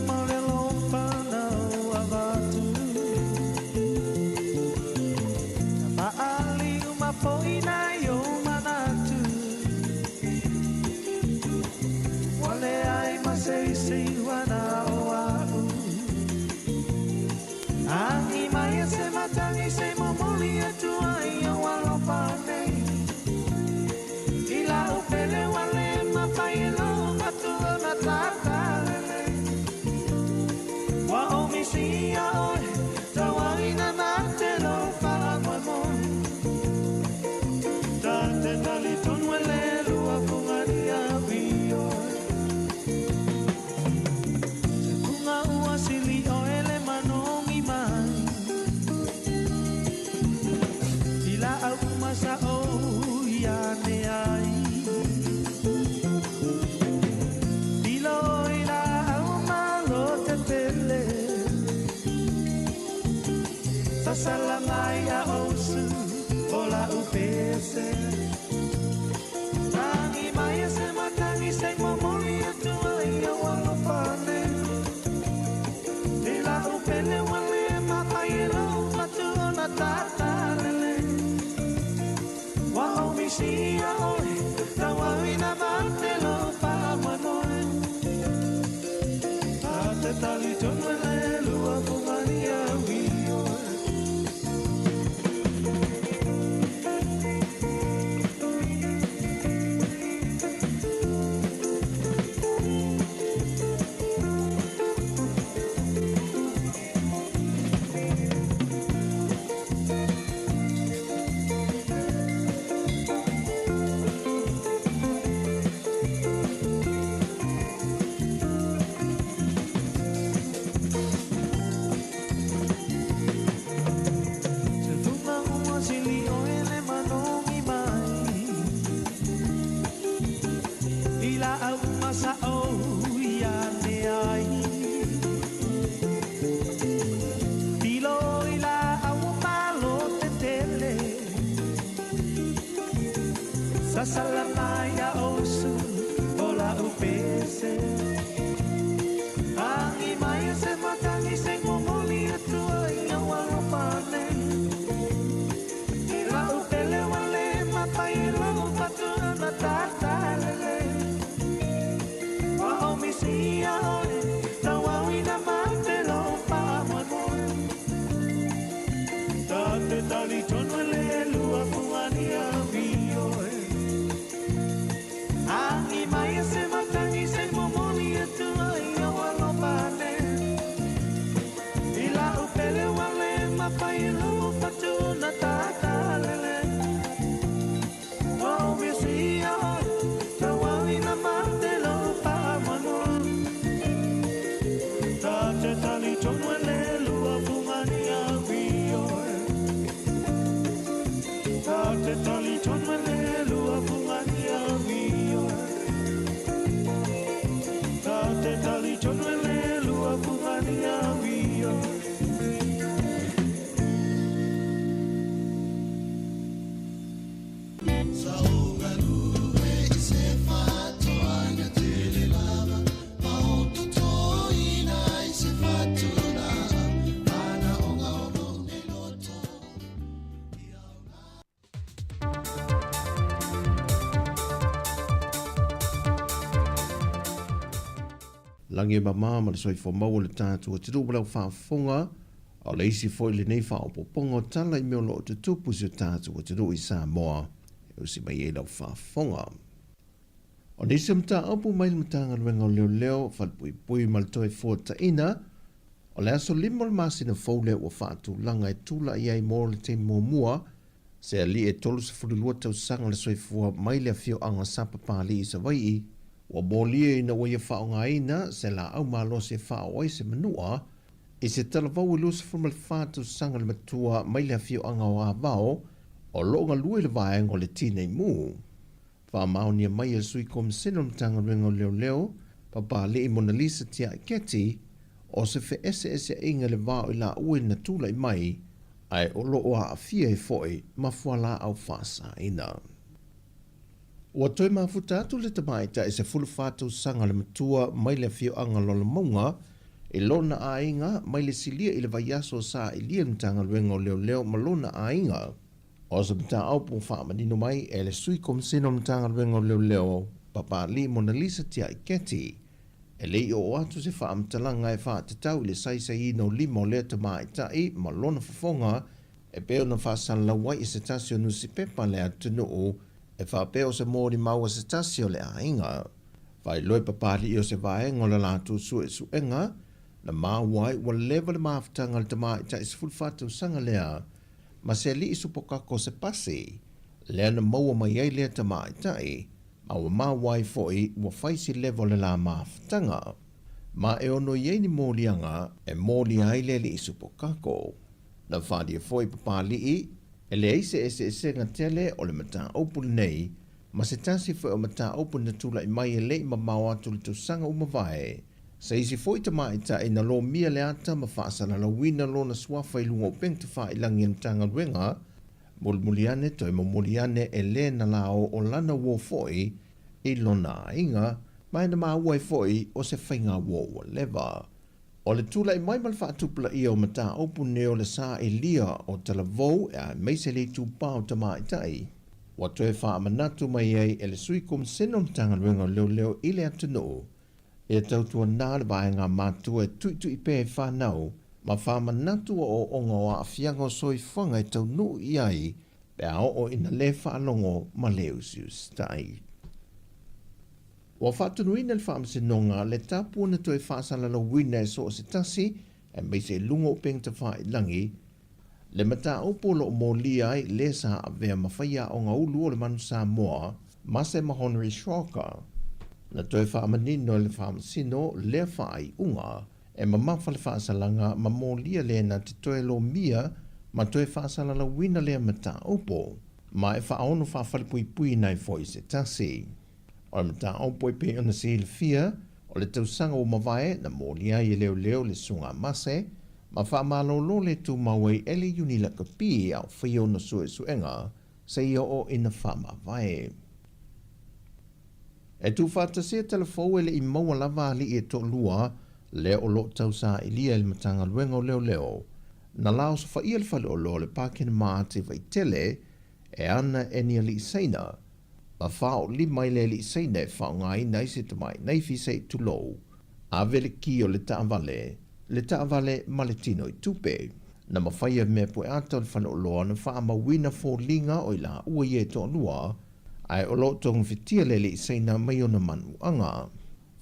Speaker 9: Oh,
Speaker 8: misia oe, tawawina matelo pa manoe. Ate tali tonwele lua kumania wioe. Sasalamaya osu ola upese Angi maya se matangi se ngomoli atua inga wangapane Ila upele wale mapai lagu patu na tatalele Wa omisia oe tawawina matelo pa manoe Tate tali tonwele lua kuania vioe Angi maya se matangi se momoli atua ia walopane Ila upele wale mapai lumu patu na tatalele Wao misia oi, tawawina matelo pa manoa Tate tali tonwele lua kumania vioe Tate tali tonwele lua kumania vioe Tate tali tonwele lua kumania vioe
Speaker 5: Langi mama ma le soifo mau le tātua te rūpa lau whaafonga, o le isi foi le nei whaopopongo tala I meo lo te tupu si o tātua te rūi Samoa, e usi mai e lau whaafonga. O nisi mta aupu mai le mtanga luenga o leo leo, whalpui pui ma le toi fōta ina, o le aso limo le masina fōle o whaatu langa e tula I ai mō le te mua, se ali e tolu se furulua tau sanga le soifua mai le fio anga sapa pāli I sa vai Wa molia ina wa ia whao ngā ina, se la au malo se whao ai se manua, I se talavau I lusa formal whātu sanga le matua mai le fio anga o avao, o loonga lue le vaenga o le tīnei mū. Wha maonia mai e sui kom sino mtanga renga o leo leo, papa le I Mona Lisa tia I keti, o se fe ese inga le vao I la ue na tula I mai, ai o loo a fia I foi, ma fuala au whasa ina. Ua toi mafuta atu le tamaita e se fulu whātou sanga le matua mai le fio anga lola maunga, e lona a inga mai le silia I le vaiaso sa I lia mtanga luenga o leo leo ma lona a inga. O sa mta aupu whaamanino mai e le sui komsino mtanga luenga o leo leo, papa li Mona Lisa tia I keti, e le I o atu se whaamtalanga e whaatatau I le saisa I no limo lea tamaita I ma lona fafonga, e peo na whaasala wai I se tasio nusi pepa le atunu o, e whapeo se mōri maua se tasio le ainga. Whai loi papari I o se vaenga o la lātu suenga, na māwai wa lewa le maafutanga le tamaita I se fulfatu sanga lea, ma se li I supokako se pasi, lea na maua mai ai lea tamaita I, ma wa māwai foi wa whaisi lewa le la maafutanga. Ma e ono iei ni mōlianga, e mōli ai le li I supokako. Na whadia foi papari I, e le eise ngā tele o le mata opu nei, ma se tasi fwe o mata opu na tula I mai e le ma maua tula tu sanga umawai. Se isi fwe ta maita e na lo mia le ata ma whaasana la wina lo na swafa I lunga o pengtu wha I langi na tanga ruenga, muliane toi ma muliane e le na lao o lana wo foi, I lona inga, mai na maa uai foi o se whainga wo wa lewa. O le tula I mai mal whaatupula I o mata opu neo le sa e lia o talavou e a meise le tūpau ta maitai. Wa toe wha amanatu mai ei ele sui kum senom tanga luenga leo i le atunu. E tautua nā le vaenga mātua e tuitu i pē whanau, ma wha amanatu o onga o a fiango soi whanga e tau nu i ai, pe a o ina le whaalongo ma leo sius tai. Wa whatunu ina le whaamasinonga le tapu na toe whaasala la wina e so o se tasi, e mai se lungo peng ta wha i langi, le mata upolo o mōlia ai le sa a vea mawhaia o ngā ulu o le manu Samoa, ma se mahoneri shoka. Na toe whaamanino le whaamasino le whaai unga, e mamafa le whaasalanga ma mōlia le na te toe lo mia, ma toe whaasala la wina le mata upo, ma e whaaonu whaafalipui pui nai foi se tasi. O le mata upo e pe ona se il fia, o le tausanga o mawae na mōlia i leo le sunga mase, ma whaamalolo le tu mawai ele uni la kapi au whio na suenga, se ia o ina whaamawae. E tu whātasia telefou ele i maua lava ali e to lua, le o lo tausa ilia il matanga luenga o leo. Na lao sa whaia le whale o lo le pākena maate vai tele, e ana e ni ali seina. Ma whao li mai le ali seina e whao ngai nai se tamai, nei fi se tu lou. A vele ki o le taavale ma le tino i tupe. Na ma whaia mea poe ata o le whale o loa na wha ma wina fo linga o ila ua ie to lua, ai o lo tongu fitia le li seina mai o na manu anga.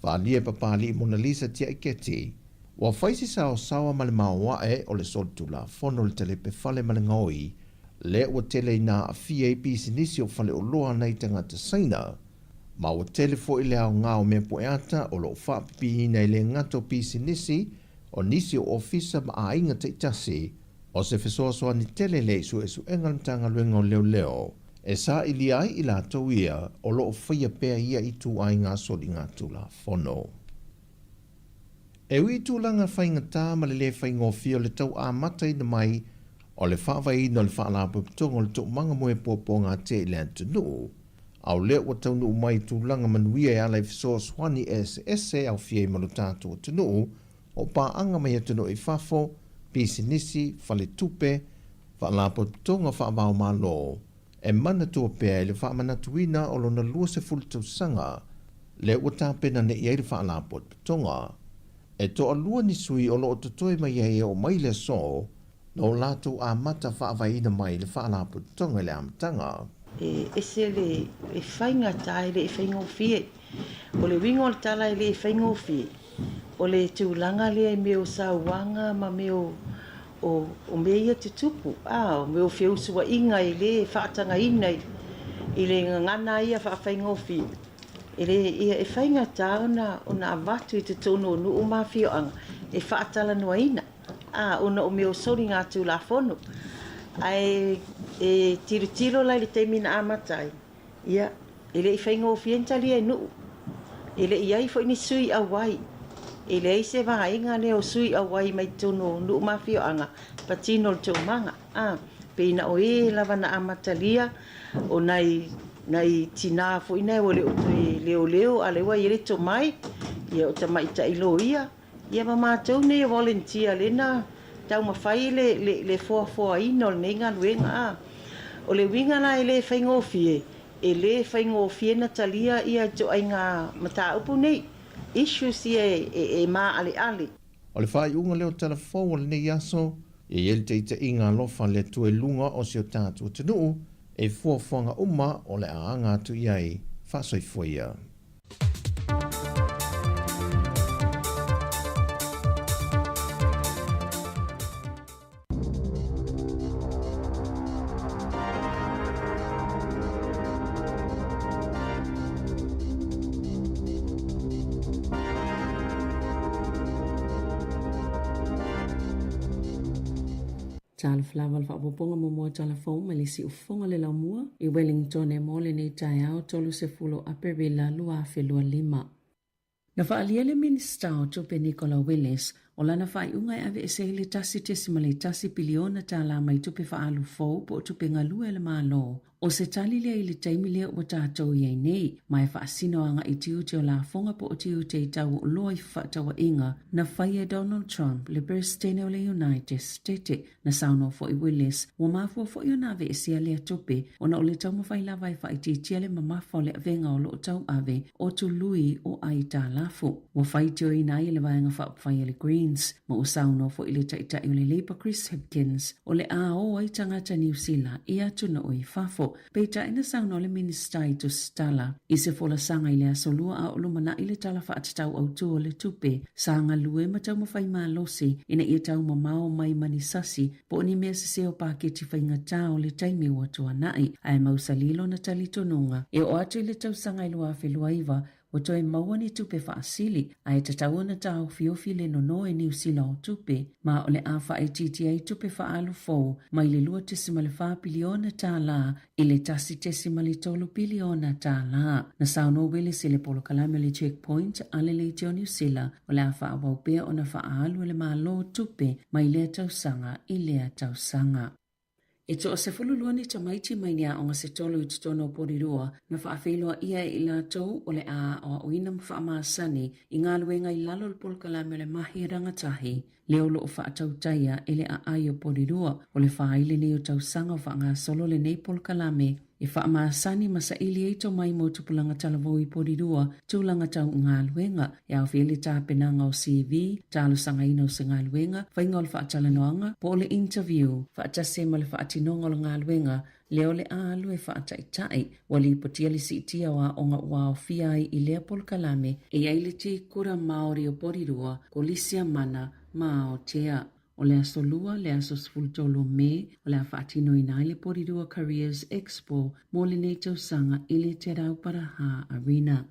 Speaker 5: Whalia papali Mona Lisa tia iketi. Wa whaisi sao sawa ma le maoae o le soltu la fono le telepe whale ma le ngoi, le ua tele na a FAP sinisi o whale o loa nei tangata seina, ma ua tele fo i le au ngao mea poe ata o lo whapipi nei le ngato pi sinisi o nisi o ofisa ma a inga te itasi, o se fesoasoa ni tele le su engal tanga luenga o leo. E sa ili ai i la tau ia o lo whaia pēa ia i tu ai ngā soli ngā tula fono. E ui tūlanga whainga tā ma le whaingo fio le tau a matai na mai o le whawai no le whaalapu pitongo le tau manga moe pōpō ngā te i le antunu. Au leo wa tau nuu mai tūlanga manuia e alai fisoa swani SSE au fiei malu tātua tunu o pā anga mai atunu i whafo, pisi nisi, whale tupe, whaalapu pitongo whaavao mā loo. E mana tua pēa le whaamanatuina o lona lua se fultau sanga, le ua tāpena ne iei le whaalapot pitonga. E toa lua ni sui o lo o totoe mai iei o mai le so, no lātou a mata whaavaina mai le whaalapot pitonga le amatanga.
Speaker 6: E se le whainga tae le whaingo fie, o le wingo le tala le whaingo fie, o le tūlanga le meo sa wanga ma meo o mea te tupu, o mea o whiu sua inga i le whaatanga ina i le ngana ia whaafai I le e whainga tā ona avatu i te tono nu o mawhio anga, e whaatala noa ina, ona o mea o sori ngā tū la whono. Ai e tiro lai le teimina amatai, ia, i le i whainga o whientali e nu, i le iai fo ini sui a wai, i le se va inga le o sui a wai mai tono nu mafio anga patino le manga pe ina o e lava na amatalia o nai tina fo ina o le o leo ale wa ile to mai ia o tama ita ilo ia ma tau ne volunteer lena tau ma fai le fo ino le nga luenga o le winga na ile faingo fie e le faingo fie na talia ia jo ainga mata upu nei issues e ma ale.
Speaker 5: O le whai unga leo telefou o le nei aso, e ele te ita inga lofa le tue lunga o si o tātua tenu, e fuafuanga uma o le aanga atu iai, whasoi fuia.
Speaker 7: Tala flawa fa poponga mo tala fo ma lisi ufonga le la mua I Wellington e mole nei tai au tolu se fulo aperila lua felua lima. Na fa aliele minister o tupe Nicola Willis o lana whai unga e ave e se le tasi tesima le tasi piliona tā la mai tupe whaalu fau po tupe ngalua e le malo. O se tali lea i le taimi lea o tātou iei nei, mai whaasino anga i tiu te o la fonga po o tiu te tau o loa i whaatawa inga na whaia Donald Trump le Presidente o le United States na sauno fo i Willis wa mafua fo i ona ave e sia lea tupe o na o le tau mawhai lava i whaiti tia le mamafa o le avenga o lo tau ave o tu lui o ai tā lafu. Wa whaiti o ina i le vaenga whaapawhai le Greens ma o sauno fo i le taitai o le Labour Chris Hipkins o le a o ai tangata New Zealand i atu na o i fafo. Peita ina sauno le minister i tu stala i se fola sanga i le asolua a olo mana i le tala whaatatau au tu o le tupe sanga lue ma tau mawhai maa losi ina i tau mamao mai manisasi po ni mea se seo paketi whainga tau le taimi ua tua nai ai mausalilo na tali tonunga e o atu i le tau sanga i lua whelua iwa o toi maua ni tupe whaasili a e tatau na tau fiofi le nono e New Zealand o tupe ma o le awha e titi ai tupe whaalu fau mai le lua tesima le wha piliona tā la i le tasi tesima le tolu piliona tā la na sauno wele se le polo kalame le checkpoint a le leiti o New Zealand o le awha awaupea o na whaalu le malo tupe mai lea tausanga i lea tausanga. E toa se fululua ni tamaiti mai nia o nga se tolu i tutono o porirua na whaafeilua ia i la tau o le a o uina mwhaamaasani i ngā luenga i lalo le polkalame le mahi rangatahi leo lo o whaatau taia e le a ai o porirua o le whaaile ni o tau sanga o whaanga solo le nei polkalame e whaamaasani masa ili eito mai mo tupulanga talavoi porirua tūlanga tau ngā luenga e au whiele tā penanga o CV tālu sanga ino se ngā luenga whainga o le whaatalanoanga po le interview whaatase ma le whaatinonga o le ngā luenga leo le alu e whaataitai wali potia le siitia wa o ngā ua o whiai i lea polkalame e aile te kura Māori o porirua ko Lisia Mana ma o tea. O le asolua, le aso sfultolo me, o le a whaatino i nai le porirua Careers Expo, mo le nei tausanga i le te rau paraha arena.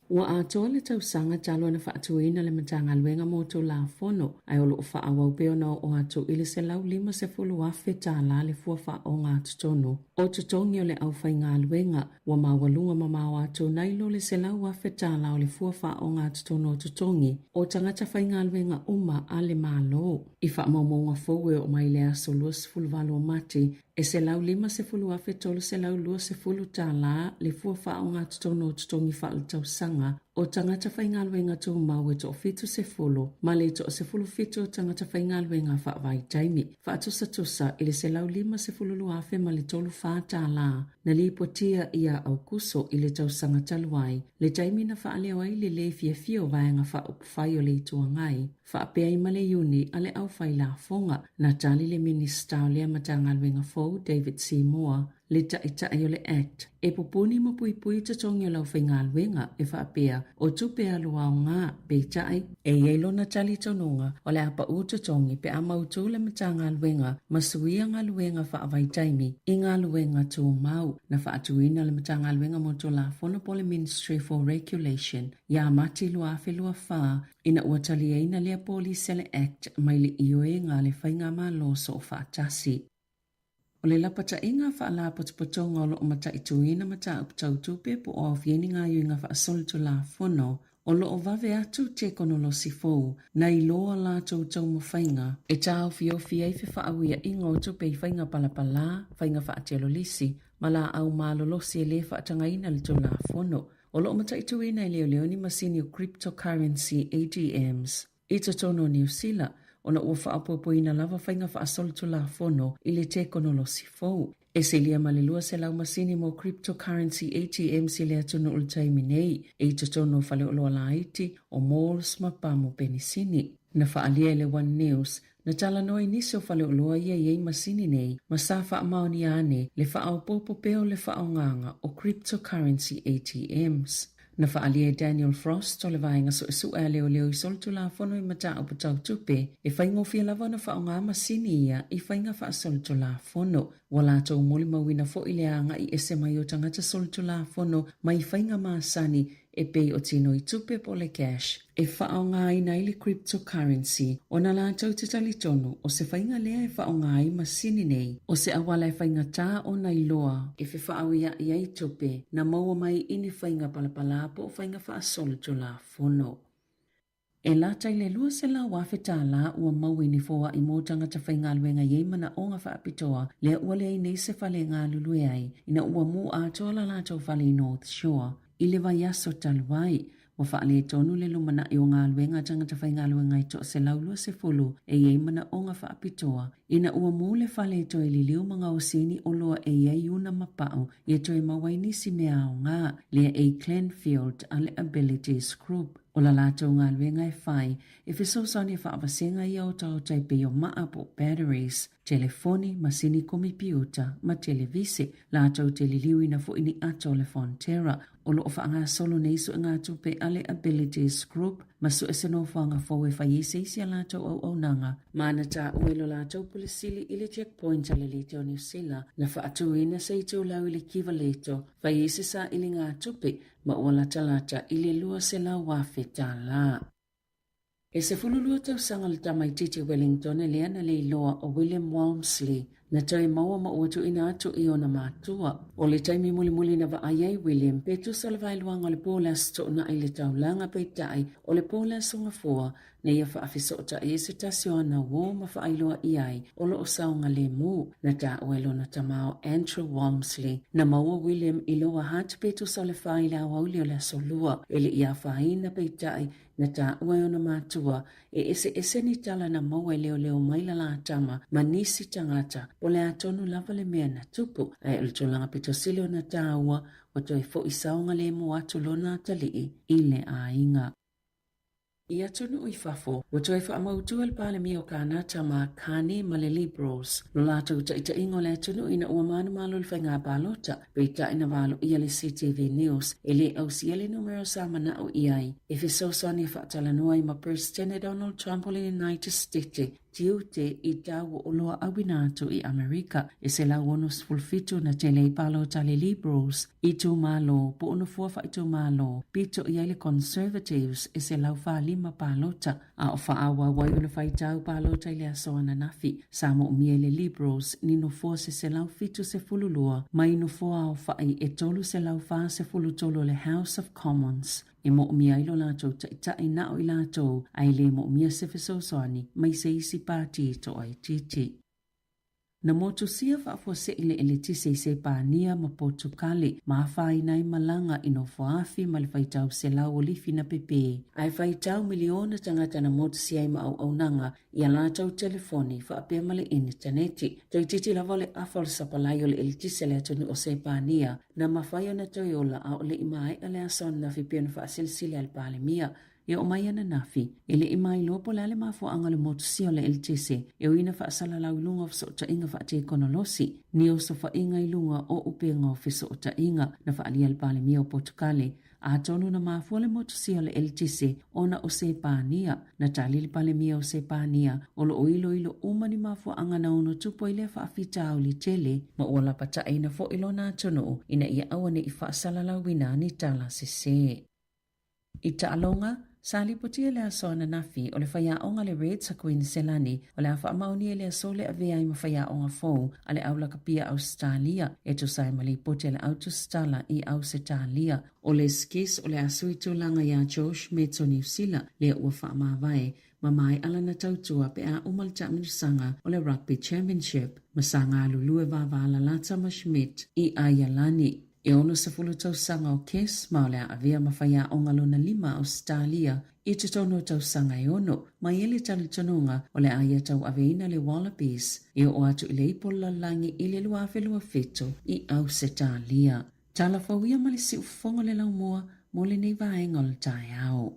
Speaker 7: Ua atoa le tausanga talo na whaatuina le matanga luenga mo tō la fono, ai o lo whaawau peo na o ato i le se lau 5 afe tā la le fua o ngā tutono. O tutongi o le au whai ngā luenga, ua mawalunga mamao ato nailo le se lau afe tā la o le fua o ngā tutono o tutongi, o tangata whai ngā luenga uma a le malo. I wha maumonga fowe o mai le aso 2 o mati, e se lau 5 afe tolu se lau 2 tā la le fua o ngā tutono o tutongi wha le tausanga, o tangata whaingaluenga tō mau e tō fitu se fulu, ma le tō se fulu fitu o tangata whaingaluenga wha vai taimi. Wha atusa i le se lau 5 afe ma le tolu wha tā la, na li potia ia au kuso i le tausanga taluai. Le taimi na wha aleo ai le le fia fio vaenga wha upwhai o le tua ngai. Wha apea i male uni ale au whai la fonga, na tali le minister o lea matangaluenga fau David Seymour. Le taitai o le act, e popuni mo pui tatongi o lau whaingaluenga e whaapea o tupe alua o ngā peitai e yeilo na tali tonunga o le apa u tatongi pe a mautu le matanga luenga masuia ngā luenga whaavai taimi i ngā luenga tū mau na whaatuina le matanga luenga mo tō la Whonapole Ministry for Regulation ia mati lua whelua wha ina uatali eina lea Police le act mai le ioe ngā le whainga ma loso o whaatasi. O le lapata inga wha ala potopotonga o lo o mata i tuina mata uptau tupe po o awhieni ngā yuinga wha asolitu la whono o lo o vave atu te konolo si fou na i loa la tau mawhainga e tāo fiofi ei whi whaawia inga o tupe i whainga palapala, whainga wha atialo lisi, ma la au malolosi e le wha atangaina le tu la whono o lo o mata i tuina i leo ni masini o cryptocurrency ATMs. I tono New Zealand, ona ua whaapopoina lava whainga whaasolitu la whono i le te konolo si fou. E se lia malelua se lau masini mo cryptocurrency ATM se lea tunu ultaimi nei e tono whale o loa la iti o malls ma pamo penisini. Na whaalia le One News, na tala noi niso whale o loa ia iei masini nei, ma sa wha maoni ane le whaapopo peo le whaonganga o cryptocurrency ATMs. Na whaalia Daniel Frost o le vaenga so esu a leo i soltu la whono i mata o patau tupe e whaingo fia lava na whaonga masini ia i whainga wha soltu la whono. Wala tau moli mawina fo i leanga i ese mai o tangata soltu la whono mai whainga maasani e pei o tino i tupe po le cash. E whaonga i naili cryptocurrency o na la tau te talitono o se whainga lea e whaonga i masini nei o se awala e whainga tā o na iloa e whi whaawia i ai tupe na maua mai ini whainga palapala po o whainga wha soltu la whono. E la taile lua se la wafeta la ua maui ni foa I mo tangata whainga luenga yeimana o ngā whaapitoa lea ua lei nei se whale ngā lulue ai ina ua mu a tola la tau whale North Shore. I le vai aso taluai, wa whaale tonu le lumana I o ngā luenga tangata whainga luenga I to se laulua se fulu e yeimana o ngā whaapitoa. Ina ua mu le whale to e liliu mga o sini o loa e iei una mapao I to e mawaini si mea o ngā lea e Clenfield ale Abilities Group. O la lātou ngā luenga e whai, e whisosani e whaawasenga I au tau taipe o maapo batteries, telefoni, masini komi piuta, ma televisi, lātou te liliu ina fo ini ato le Fonterra, o lo ofa ngā solo neisu ngā tupe ale Abilities Group, masu e seno whanga fo e whai eseisi a lātou au nanga, maana tā uelo lātou pulisili ili checkpoint ale leto New Zealand, na whaatuina sa ito lau ili kiva leto, whai esesa ili ngā tupe, ma ua lata ili lua se la wafe tā la. E se fululua tau sanga le tamaititi Wellington e lea na le iloa o William Walmsley, na tai maua ma ua tu ina atu I ona mātua. O le taimi muli na wa aiai William, pe tu salawai luanga le pōlas to na I le tau langa peitai o le pōlas o ngafua, na ia whaafisota e se tasio ana wō ma whaailoa iai o lo o saunga le mū, na tā uelo na tamao Andrew Walmsley, na maua William iloa hat pe tu salawai la wauli o le solua, ele ia whaina peitai, na tā ua ona mātua, e ese ni tala na maua leo maila la tama, ma nisi tangata, o le atonu lava le mea na tupu, ai o le tolanga pito sile na tā ua, o toi fo isaunga le mua atu lona talii, ile a inga. Ia tunu ui fafo, wa toi wha amautua le pale mi o kānata ma kāne ma le Liberals. No lātou ta ingo le tunu ina ua manu malo le whainga pālota, peita ina walo ia le CTV News, e le au si ele numero sa mana o iai. E fisosani whaatala nuai ma President Donald Trump o le United States, tiu te I taua o loa awinatu I Amerika, e se lau ono sfulfitu na te lei pālota le Liberals, I tu malo, po ono fuafa I tu malo, pito I le Conservatives, e se lau wha lima pālota, a o whaawa wai una whai tau pālota I le asoana nafi, sa mo umie le Liberals, ni no fua se lau fitu se fululua, mai no fua o whai e tolu se lau wha se fulutolo le House of Commons. E mo umia ilo lātou ta ina o I lātou, ai le mo umia se fesosoani, mai se isi pāti to ai titi. Na motu sia whaafua se ile ele tise se pānia ma Portukali, ma whai nai malanga ino whaafi ma le whaitau se lau o lifi na pepe. Ai whaitau miliona tangata na motu sia I ma au nanga, ia lātou telefoni whaapea ma le interneti. Toi titi lava le awhal sapalai o le ele tise le atunu o se pānia, na mawhai ona toi ola a o le imai a le ason na whipion whaasilsile al pāle mia. E o mai ana nafi, ele I mai lopo le ale mafo anga le motu sio le LTC, e o ina whaasala lau ilunga o so ta inga wha te konolosi, ni o so wha inga ilunga o upenga o fiso o ta inga na wha alia le pale mia o Portukali, a tonu na mafo le motu sio le LTC, ona o se pānia, na tali le pale mia o se pānia, o lo o ilo umani mafo anga na ono tupo ile wha afita au li tele, ma ola pata ina fo ilo na tono, ina ia awane I whaasala lau wina ni tala se se. I ta alonga, Sali potia le asoana nafi o le whaia onga le Red sa Queenselani o le awha mauni le asole a vea I ma whaia onga fōu a le aula kapia Australia e to sai mali potia le autostala I Ausitalia o le skis o le asuitu langa ya Josh Metso New Zealand le ua wha mawai ma mai ala na tautua pe a umalta minisanga o le Rugby Championship masanga lulue wavala lata ma Schmidt I Ayalani. E ono sa fulutau sanga o kes maolea avea mawhaia o ngalona 5 Australia I te tono tau sanga e ono, mai ele tali tononga o le aia tau aveina le Wallabies, e o atu I le ipola langi I le luafelua feto I Ausitalia. Tala fawia mali si ufongo le laumoa, mo le nei vaenga o le tai au.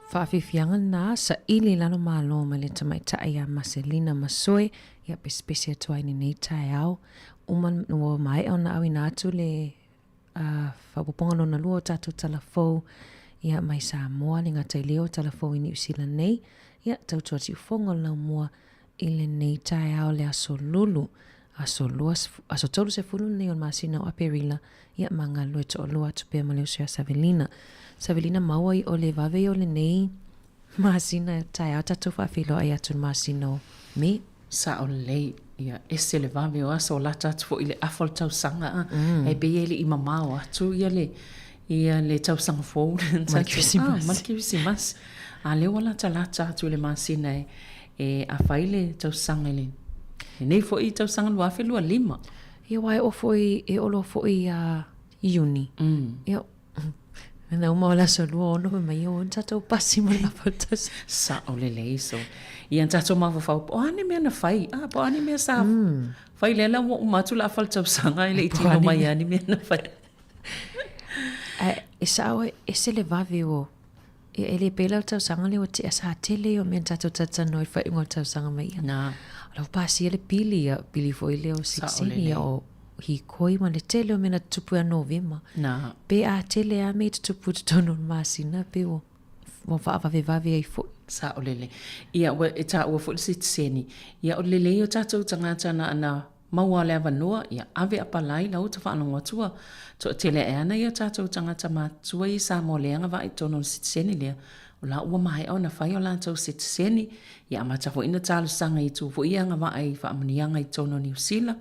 Speaker 1: Whaafifianga nā sa ili lano mālo ma le tamaitai a Marcelina Masoe ia pespesi atua ini nei tae au uman ua mai au na awi nātu le whapoponga no na lua o tātou talafou ia mai Samoa le ngatai leo talafou i New Zealand nei ia tautua ti ufonga lau mua i le nei tae au le aso lulu aso tolu se fulu nei on masina o Aperila ia manga lue to lua tupea ma leo sea Savelina maua i o le vave o le nei masina tae au tātou whaafilo ai atu masina o me
Speaker 7: sa o lei ia ese le vave o aso lata atu fo i le afol tau sanga e be ele i mamao atu ia le tau sanga fo Malkirisimas a leo lata atu le masina e a whaile tau sanga le nei fo i tau sanga lua fe lua 5
Speaker 1: ia wai o fo i e olo fo i uni ia na uma ola so lua ono me mai o tātou pasi mo la fotos
Speaker 7: sa o le lei so ia tātou mawhawhau po ane mea na whai po ane mea sa whai lela mo umatu la fal tau sanga ele i tino mai ane mea na whai
Speaker 1: e sa o e se le vave o e ele pela tau sanga le o te asa tele o mea tātou tatano i whai ngol tau sanga mai
Speaker 7: na
Speaker 1: alo pasi ele pili fo ile o 6 o hi koi ma le tele o mena tupu a novema.
Speaker 7: Na.
Speaker 1: Pe a tele a me tupu tono masina pe o vave ai fo.
Speaker 7: Sa o lele. Ia e ta ua fo le seni. Ia o lele o tātou tangata na ana maua le avanoa. Ia ave apalai lau ta whaanonga tua. To tele e ana ia tātou tangata matua i sa mo leanga wa i tono seni lea. O la ua mai au na whai o la tau seni. Ia amata fo ina tālu sanga i tu fo ianga wa ai whaamanianga i tono New Zealand.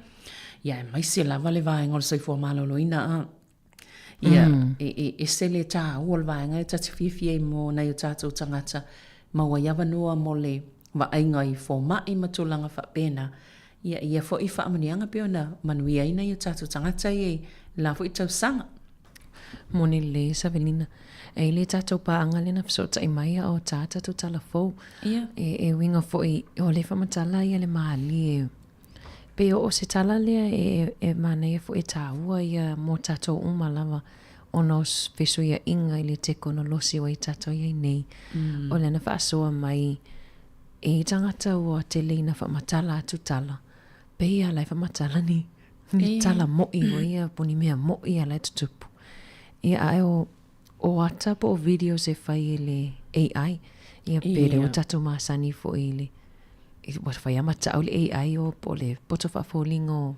Speaker 7: Ia mai se lava le vaenga o le saifua maloloina a. Ia e se le tā ua le vaenga e tati whiwhi e mo nei o tātou tangata maua iawanua mo le vaenga i fō mai matulanga whapena ia fo I whaamanianga pio na manuia ina I o tātou tangata I la fo I tau sanga.
Speaker 1: Moni le Savelina. E le tātou pāanga lena fisota I mai o tātou tu tala fau.
Speaker 7: Ia.
Speaker 1: E winga fo I o le whamatala ia le maali e. Pe o se tala lea e mana ia fo I tāua ia mō tātou umalawa o nos peso ia inga I le te kono losi o I tātou ia nei. O lena whaasoa mai e tangata ua te leina whamatala atu tala. Pe ia lai whamatala ni tala mo'i o ia puni mea mo'i a lai tutupu. Ia ai o ata po videos e whai le AI. Ia pere o tatu masani fo I le. Wata whai amata au le AI o po le poto whaafolingo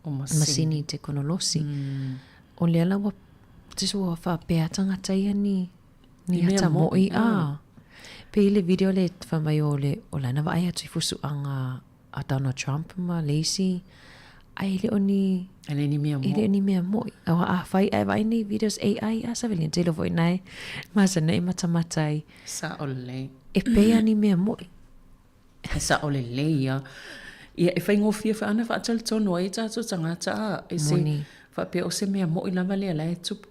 Speaker 7: O
Speaker 1: masini te kono losi. O le ala wa tisu wa whapea tangata ia ni ata mo'i a. Pe I le video le whamai o lana wa ai atu I fusuanga a Donald Trump ma leisi. Ai le oni
Speaker 7: ele ni mea mo.
Speaker 1: Ele ni mea mo. Awa a whai ai wai ni videos AI a sa velin te lo foi nai. Masa nei matamatai.
Speaker 7: Sa ole.
Speaker 1: E pea ni mea mo.
Speaker 7: Sa ole le ia. Ia e whai ngofia wha ana wha atal tono ai tātou tangata a. E se wha pia o se mea mo I lava lea lai tup.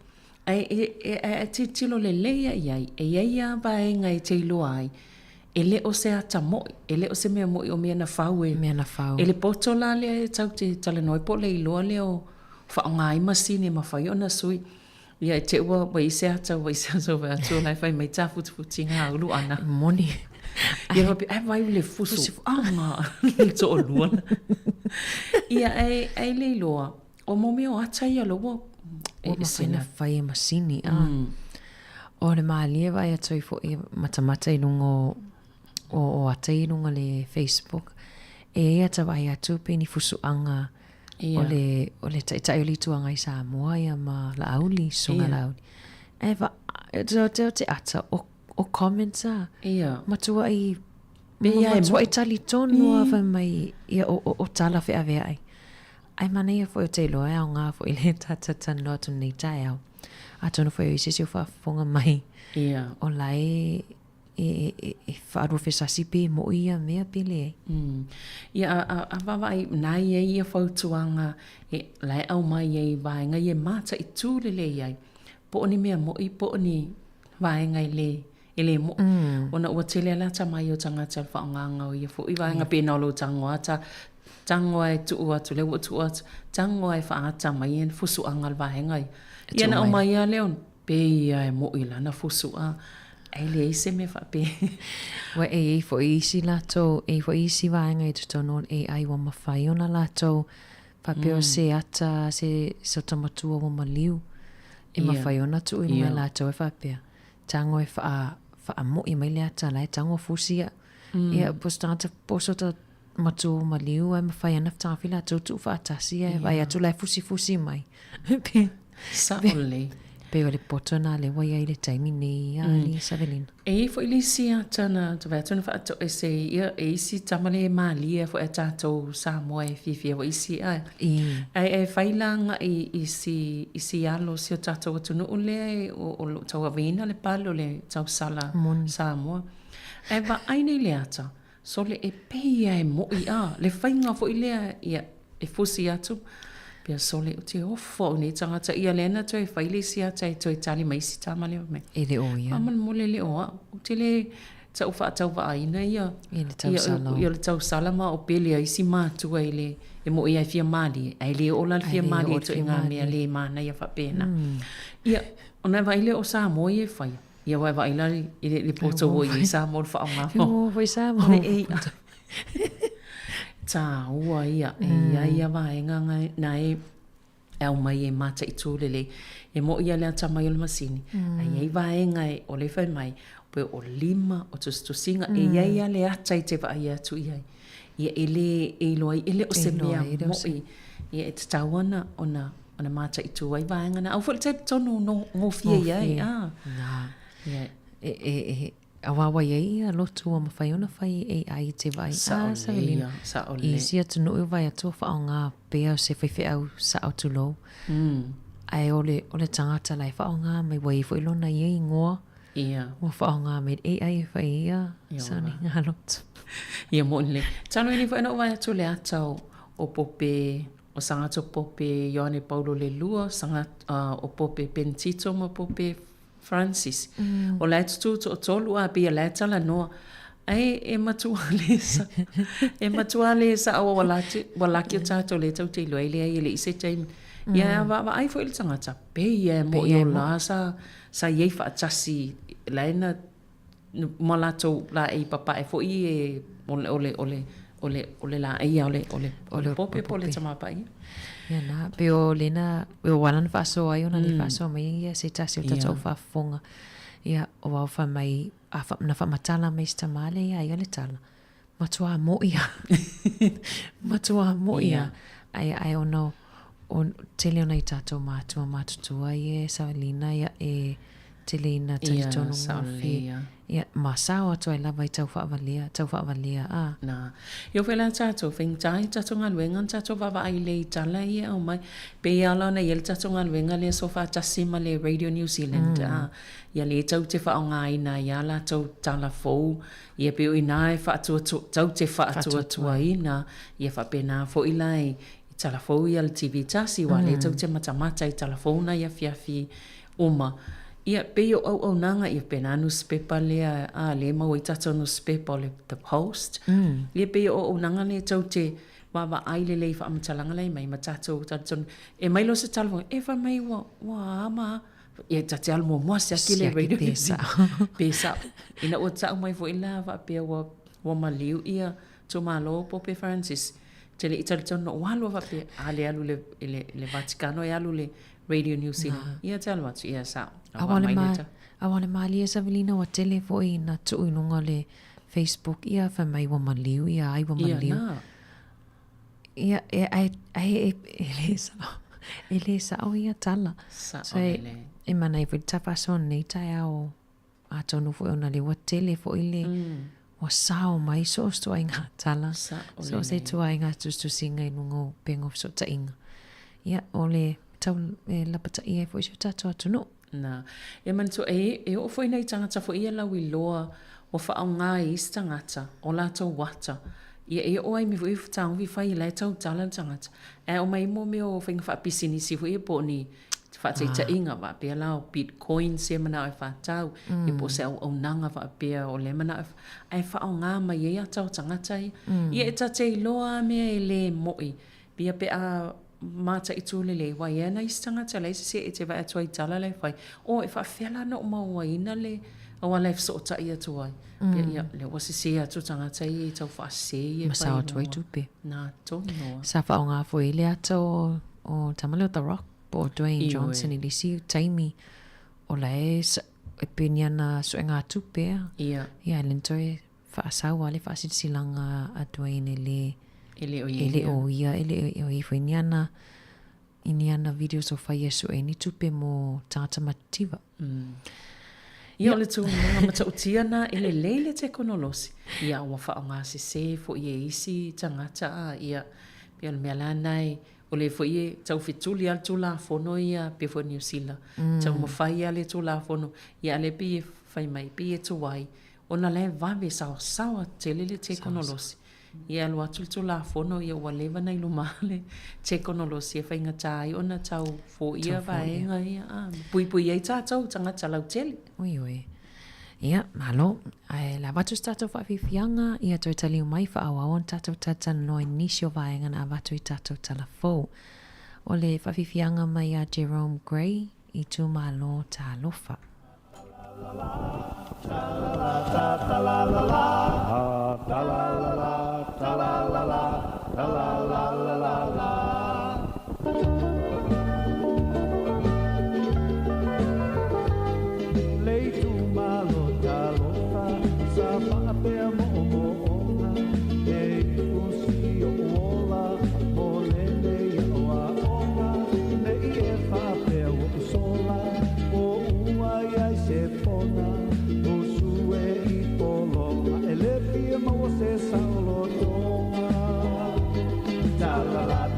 Speaker 7: Ai e te tilo le leia iai. E ia vai ngai te ilo ai. Ele o se ata moi, ele o se mea moi o mea na whau e.
Speaker 1: Mea na whau.
Speaker 7: Ele poto la lea e tau te tala noi po le iloa lea o whaonga I masine ma whai o na sui. Ia e te ua wa I se ata wa I se ata wa atu lai whai mai tā futi ngā ulu ana.
Speaker 1: Moni.
Speaker 7: Ia wapi, ai vai le fusu. Anga. To o luana. Ia ai le iloa. O mo mea o ata ia loa.
Speaker 1: O ma whai na whai e masini. O le maalia vai atu I fo I matamata I lungo o ata I lunga le Facebook. E ata vai atu pe ni fusuanga o le tai o li tuanga I Samoa ia ma la auli, sunga la auli. E va, te ata o comments a.
Speaker 7: Ia.
Speaker 1: Matua I
Speaker 7: Matua
Speaker 1: I tali tonu a vai mai ia o tala whea vea ai. Ai mana ia fo o te loa au ngā fo I le tata no atu nei tai au. A tonu fo I sisi o whaafonga mai.
Speaker 7: Ia.
Speaker 1: O lai e whaarua whesasi pe mo ia mea pele ai.
Speaker 7: Ia a wawai nai e ia whautuanga e lai au mai e vaenga e mata I tūlele iai. Po oni mea mo I po oni vaenga I le mo. Ona ua tele ala ta mai o tangata whaonganga o ia fo I vaenga pēna lo tangoa ta tangoa e tuu atu le watu atu tangoa e whaata mai e fusu angal vaenga I. Ia na o mai a leon pe ia e mo I lana fusu a. Ai le se me fa pe.
Speaker 1: Wa e fo isi lato, e fo isi vaenga I tutono e ai wa mawhai ona lato. Fa pe o se ata, se tamatua wa maliu. E mawhai ona tu I mai lato e fa pe. Tango e wha mo I mai le ata lai tango fusia. Ia postanta posota matu maliu ai mawhai ana whaafi lato tu wha atasi e vai atu lai fusi mai.
Speaker 7: Sa ole.
Speaker 1: Pe o le poto na le wai ai le taimi nei a li Savelina.
Speaker 7: E fo ili si atana, tu vai atuna wha ato e se ia e isi tamale e maali e fo e tatou Samoa e fifi e wa isi ai. E whailanga I si alo si o tatou atunu ule o tau avina le palo le tau sala Samoa. E wa aine le ata, so le e peia e moi a, le whainga fo ilea ia e fusi atu. Pia sole o te ofo ni tangata ia lena toi whaile si ata e toi tali mai si tama leo me.
Speaker 1: E le o ia.
Speaker 7: Aman mole le oa. O te le tau wha tau wa aina ia.
Speaker 1: E le tau sala.
Speaker 7: Ia le tau sala ma o pele a isi mātua i le e mo ia fia mali. Ai le ola le fia mali e toi ngā mea le mana ia wha pēna. Ia, ona waile o Samoa i e whai. Ia wai waila I le poto o I Samoa le wha o ngā whao.
Speaker 1: O, wai Samoa.
Speaker 7: Tā ua ia, ia vaenga na e au mai e mata I tūlele, e mo ia lea ta mai o le masini. Ai vaenga e o le whai mai, pe o lima o tusinga, e ia le ata I te vai atu iai. Ia ele e loai, ele o se mea mo ia e te tauana ona mata I tū ai vaenga na. Au fwole te tonu ngofia iai.
Speaker 1: Awawa iei a lotu o mawhai ona whai e ai te vai.
Speaker 7: Sa ole.
Speaker 1: I si atunu ui vai atua wha o ngā pēa o se whaiwhi au sa au tu lou. Ai ole tangata lai wha o ngā mai wai fo ilona iei ngoa.
Speaker 7: Ia.
Speaker 1: Mo wha o ngā mai e ai whai ia. Sa ni ngā lotu.
Speaker 7: Ia mo le. Tano ni wha ina o vai atu le atau o pope o sangato pope Ioane Paulo Lelua, o pope Benedito ma pope Francis. O lai tutu o tolu a pia lai tala noa. Ai e matua le sa awa walaki o tato le tau te ilo ele ai ele ise taimi. Ia wa ai fo il tangata pe ia mo i o la sa iei wha atasi laina malato la e papa e fo i e ole la ia ole pope po le tamapa ia.
Speaker 1: Ia na pe o lena o walan fa so ai ona ni fa so mai ia se tasi o tato fa fonga. Ia o wa fa mai na fa matala mai sta male ia ia le tala. Matua mo ia. Ai ono o tele ona i tato mātua ie Saulina ia e tele ina taritonu ngawhi. Ia masao atu ai lava i tau whaavalia a.
Speaker 7: Na. Io whela tato, whengtai tato ngā luenga tato wawa ai le i tala ia o mai. Pe ala na iel tato ngā luenga le so wha tasima le Radio New Zealand a. Ia le tau te wha o ngā ina ia la tau tala fou. Ia pe o ina e wha tau te wha atua ina. Ia wha pena fo ilai. Talafou ia le TV tasi wa le tau te matamata i talafona ia fiafi uma. Ia pe o au nanga ia pena newspaper lea a le mau i tato newspaper le The Post. Ia pe o nanga le tau te wawa ai le lei wha amatalanga lei mai matato taton. E mai lo se talafona e wha mai wa ama. Ia tate almo mua se aki le radio pesa. Ina o tau mai fo ila wa pe wa maliu ia to malo Pope Francis. Te le italitonu o alu wa pe ale alu le Vaticano e alu le Radio New Zealand. Ia te alu atu ia sa.
Speaker 1: Awane malia Savelina wa tele fo i na tu inunga le Facebook ia fa mai wa maliu ia ai wa maliu. Ia ele sa o ia tala. So e mana i fo tapa son nei tai au a tonu fo ona le wa tele fo i le wa sao mai so sto inga tala so se tu inga tu singa inungo pengo so ta inga ia ole tau la pata ia fo so ta tu no
Speaker 7: na e man so e o foi nei tangata fo ia la wi loa o fa nga i tangata o la tau wata ia e o ai mi vo tang vi fai la tau tala tangata e o mai mo me o fing fa pisini si fo e po ni fa te inga va pe la Bitcoin se mana fa tau e po se o nanga va pe o le mana ai fa nga mai ia tau tangata ia ta te loa me le moi pia pe a mata i tūle le wa ia na istangata le se e te va atu i tala le fai o e fa fela no mau ina le o wa life so ta ia tu ai ia le wasi se atu tangata i tau fa se e
Speaker 1: masao tu i tupe
Speaker 7: na to no
Speaker 1: sa fa nga fo ile ato o tamale The Rock po Dwayne Johnson i lisi taimi o la e piniana so nga tupe ia lentoi fa sawa le fa silanga a Dwayne ele o i finiana iniana videos o fa yesu e ni tupe mo tata mativa
Speaker 7: ia le tu nga mata utiana ele lele te konolosi ia wa fa nga se fo ye isi tangata ia pia me lanai o le foi tau fituli al tula fono ia pe fo New Zealand tau mo fai ale tula fono ia le pe fai mai pe tu wai ona le vave sa te lele te konolosi ia lo atu tula fono ia wa leva nei lumale te konolosi fai nga tai ona tau fo ia vai nga ia pui ai tau tanga talau tele
Speaker 1: oi ia malo ai la vatu stato fa fianga ia to tali mai fa awa on tato tata no inisio vai nga na vatu tato telefo ole fa fianga mai a Jerome Gray i tu malo talofa
Speaker 8: La la la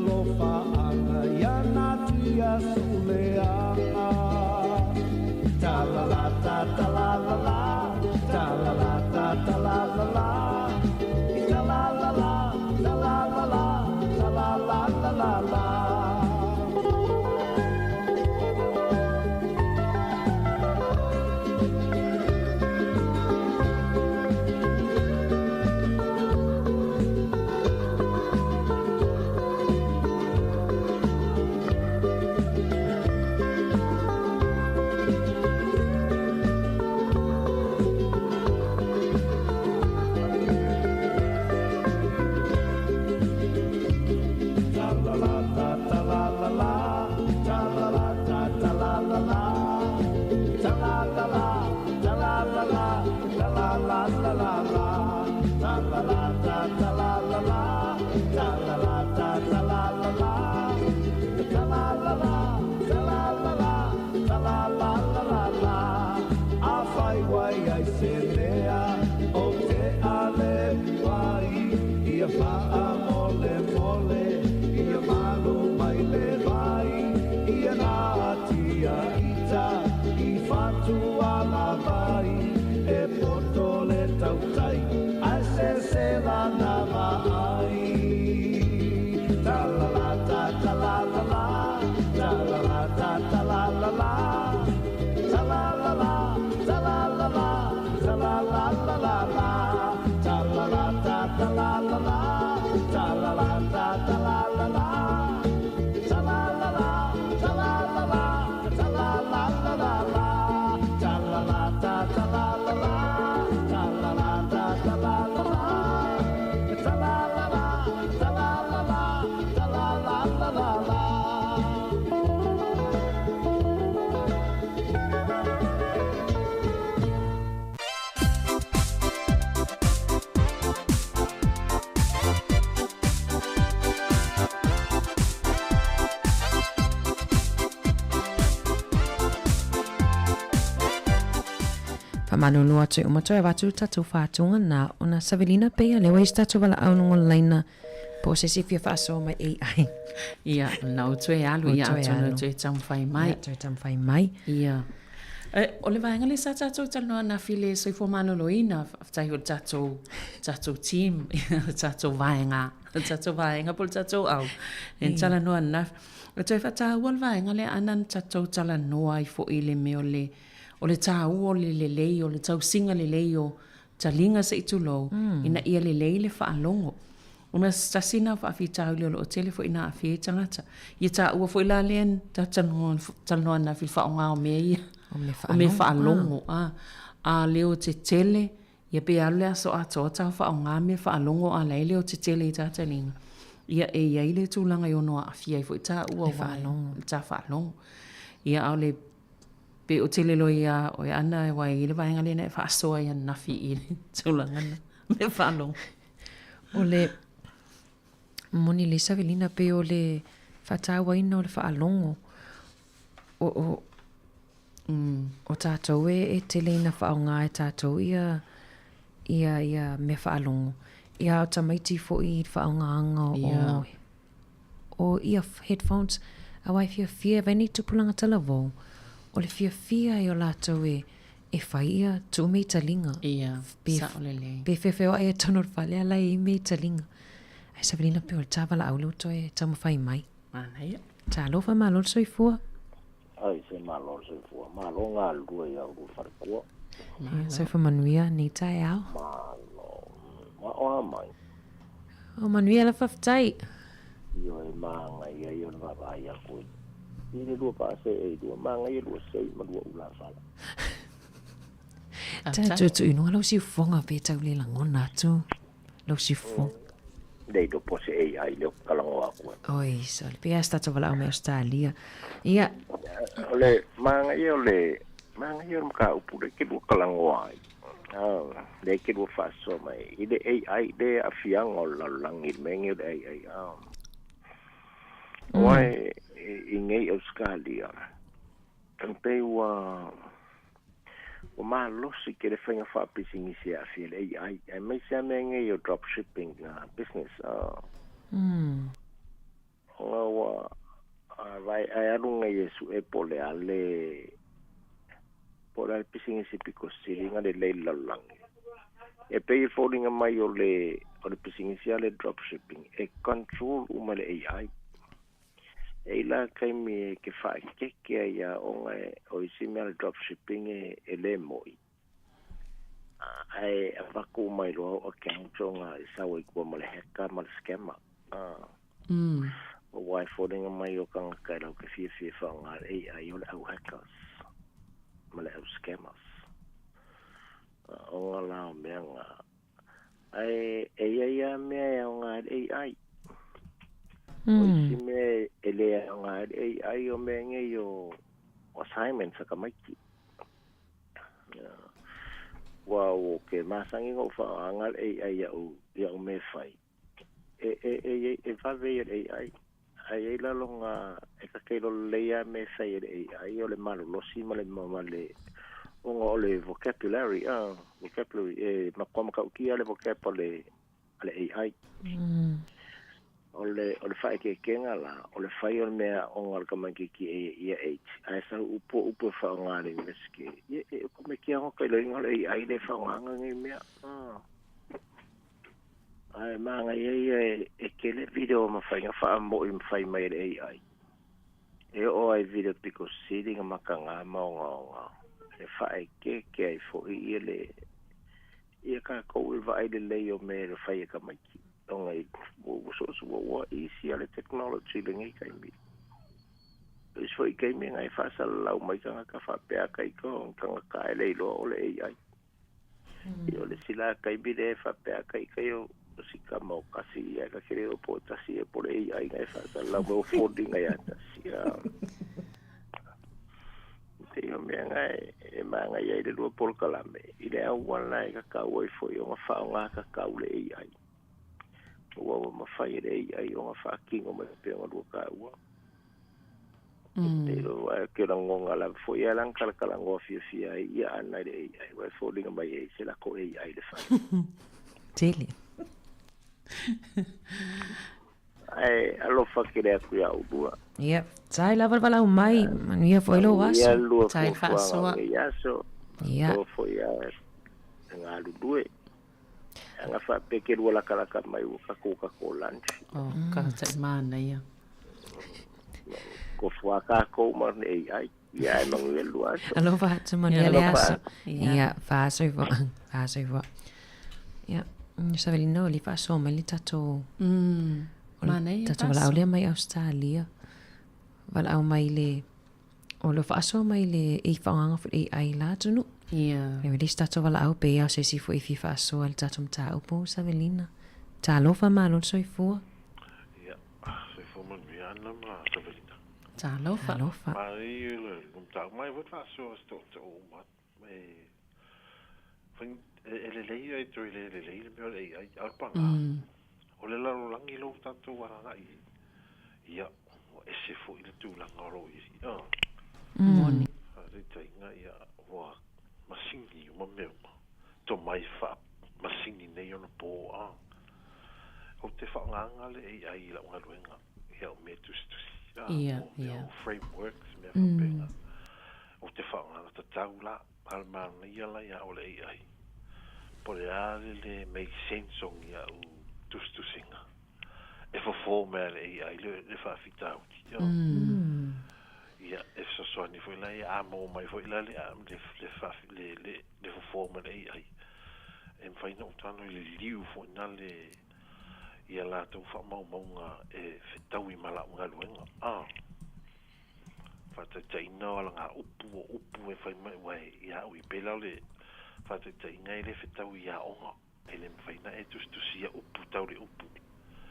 Speaker 8: alofa ana ia na tia sulea ta la la ta la la la ta la la ta la la la ta la la la ta la la la ta la la la la
Speaker 1: Manulu atu umato e watu tatu whātunga na ona Savelina pea lewa i tatu wala au nungo laina po se sifia whaaso mai AI.
Speaker 7: Ia, nau tue alu, ia atuna tue tamwhai mai.
Speaker 1: Ia, tue tamwhai mai.
Speaker 7: Ia. O le vaenga le sa tatou tanoa na file soifo manolo ina, aftai o tatou team, tatou vaenga pol tatou au. En tala noa na. O tue whata ua le vaenga le anan tatou tala noa i fo i le meo le o le tāu o le lei, o le tau singa le lei o talinga sa itulou, ina ia le lei le whaalongo. Una stasina whaafitau le o tele fo ina awhie tangata. Ia tā ua fo ila lean talanoa na fi whaonga o mea ia. O me whaalongo. A leo te tele, ia pe alu aso ato tau whaonga me whaalongo a leile o te tele i tā talinga. Ia e ia ile tūlanga i ono a awhie fo i tā ua whaalongo. Ia au le pe o tele lo ia o ana wai ile vaenga le na whaasoa ia nafi i tūlanga na me whalongo.
Speaker 1: O le moni le Savelina pe o le whataua ina o le whaalongo o tātou e tele ina whaonga e tātou ia me whaalongo. Ia o tamaiti fo i whaonga anga o ia headphones a wai fia veni tupulanga talavo. O le fia i o lātou e whaia tu mei talinga.
Speaker 7: Ia, sa o le lei.
Speaker 1: Pe whewheo ai e tono whale ala i mei talinga. Ai Savelina pe o le tāwala au loto e tamu whai mai.
Speaker 7: Mana ia.
Speaker 1: Tā lofa maa lolo soi fua.
Speaker 9: Ai se maa lolo soi fua. Maa lo ngā lua i au lu wharekua.
Speaker 1: Soi fa manuia ni tai au.
Speaker 9: Maa oa mai.
Speaker 1: O manuia la whaftai.
Speaker 9: Io e maa ngai ia i o na vai a koe. I le lua paase e lua maa ngai e lua sei ma lua ula whala.
Speaker 1: Tā tu inu alo si fonga pe tau le langona tu. Lo si fonga.
Speaker 9: Dei do pose e ai leo kalango a koe.
Speaker 1: Oi, so le pia sta wala o me Australia. Ia.
Speaker 9: Ole maa ngai e ole maa ngai e o mka upu le ke lua kalango ai. Le ke lua whaso mai. I le AI le a fianga o lalangi mengi le AI. Wai i ngei Australia. Tanpei wa o maa losi ke le whainga whapisingi se a fia le AI. E mei se ame ngei o dropshipping business. Ngawa vai ai anunga Yesu e pole ale pising si piko silinga le leila lang. E pay falling mai o le pising si ale dropshipping e control uma le AI. E la kai mi ke fa ke ya o isi me dropshipping e le moi. Ai avaku mai lo o kantonga sa we ko mo le heka mo scammer. Why falling mai o kang kai lo ke fi fa nga AI o le hackers. Male au scammers. O la menga. Ai mea nga AI. Si me ele nga AI o menga yo assignment sa kamaki. Wow, okay, masangi ngo fa nga AI ya o me fai. Va ve AI. Ai la longa e ka kelo leia me fai AI o le malo lo si male male o le vocabulary makoma ka ukia le vocabulary ale AI o le fai ke kenga la o le fai o mea o ngal ka mangi ki ai sa upo fa ngale meski ko me kia o ka le ngale AI le fa nganga ngi mea ai manga e kele video ma fai fa mo im fai mai AI e o ai video piko sitting makanga maonga e fai ke ai fo i le e ka ko vai le o me le fai ka mai o ngai so wa easy ale technology le ngai kai mi e so i kai me ngai fa sa la mai ka fa pe kai ko ka le lo le AI e o le sila kai bi de fa pe kai o si ka mo kasi ya ka creo po tasi e por AI ngai fa sa la mo folding ya tasi ya yo me ngai e manga ia le lo por kalame ile a wala ka wai fo yo fa nga ka le AI o ma fa ile AI o fa king o me pe o lo ka wa pero que la ngonga la fo ya lan kala ngo fi ya ana le AI wai folding mai e se la ko AI le fa
Speaker 1: tele
Speaker 9: ai alo fa que le ku ya u
Speaker 1: Yep, sai lava vala mai, mania foi lo waso.
Speaker 9: Sai fa so. Ya so.
Speaker 1: Ya.
Speaker 9: Foi ya ngalu due. Nga fa peke wala kala ka mai ka Coca-Cola.
Speaker 7: Oh, ka sa mana ya.
Speaker 9: Ko fua ka ko mar AI. Ya no le waso.
Speaker 1: Alo fa tu mania le aso. Ya, fa so vo. Fa so vo. Ya. Ni savelino li fa so mai tato.
Speaker 7: Mana ya.
Speaker 1: Tato wala ole mai Australia. Wala au mai le o lo fa so mai le e whaanga fu AI la tunu.
Speaker 7: Yeah.
Speaker 1: E wili stato wala au pe au se si fu e fi fa so al tatum ta upo sa velina. Ta lo fa malo so i fu.
Speaker 2: Ja, so i fu man vi anna ma sa velina.
Speaker 7: Ta lo fa.
Speaker 1: Lo fa.
Speaker 2: Mai le ta mai wat fa so sto to mat mai fin ele le ai to le ai al pa. O le la langi lo tanto wa ai. Ja. Ese fu il tu la ngaro i
Speaker 7: moni
Speaker 2: ari tai nga ia wa masingi mo me to mai fa masingi nei ono po o te fa nga le ai la nga luenga ia me tu frameworks me fa pena o te fa nga ta taula alma ia la ia o le ai por le make sense on ia o tu singa e fo me ai le fa fitau ja e so ni foi lai a mo mai foi la le le fa le fo me ai e fai no tano le liu fo na le ia la tu fa mo nga e fitau i mala nga luenga fa te no la nga upu e fai mai wai ia ui pela le fa te ngai le fitau ia onga ele fai na e tu sia upu tau le upu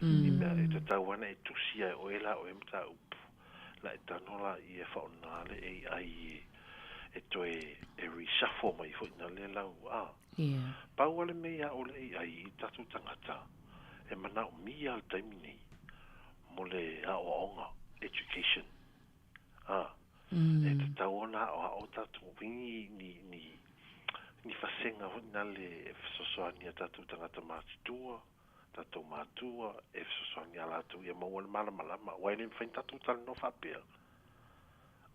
Speaker 2: i mea e te tauana e tusia o ela o emta upu la e tanola i e whaonale e ai e toe e reshuffle mai fo ina le lau pau ale mea o le ai i tatu tangata e mana o mi al taimi nei mo le a o aonga education e te tauana o tatu wingi ni fasenga ho ina le sosoani a tatu tangata mātitua tatou matua e fesosoni a latou ia maua le malamalama ua le mafai tatou talanofa apea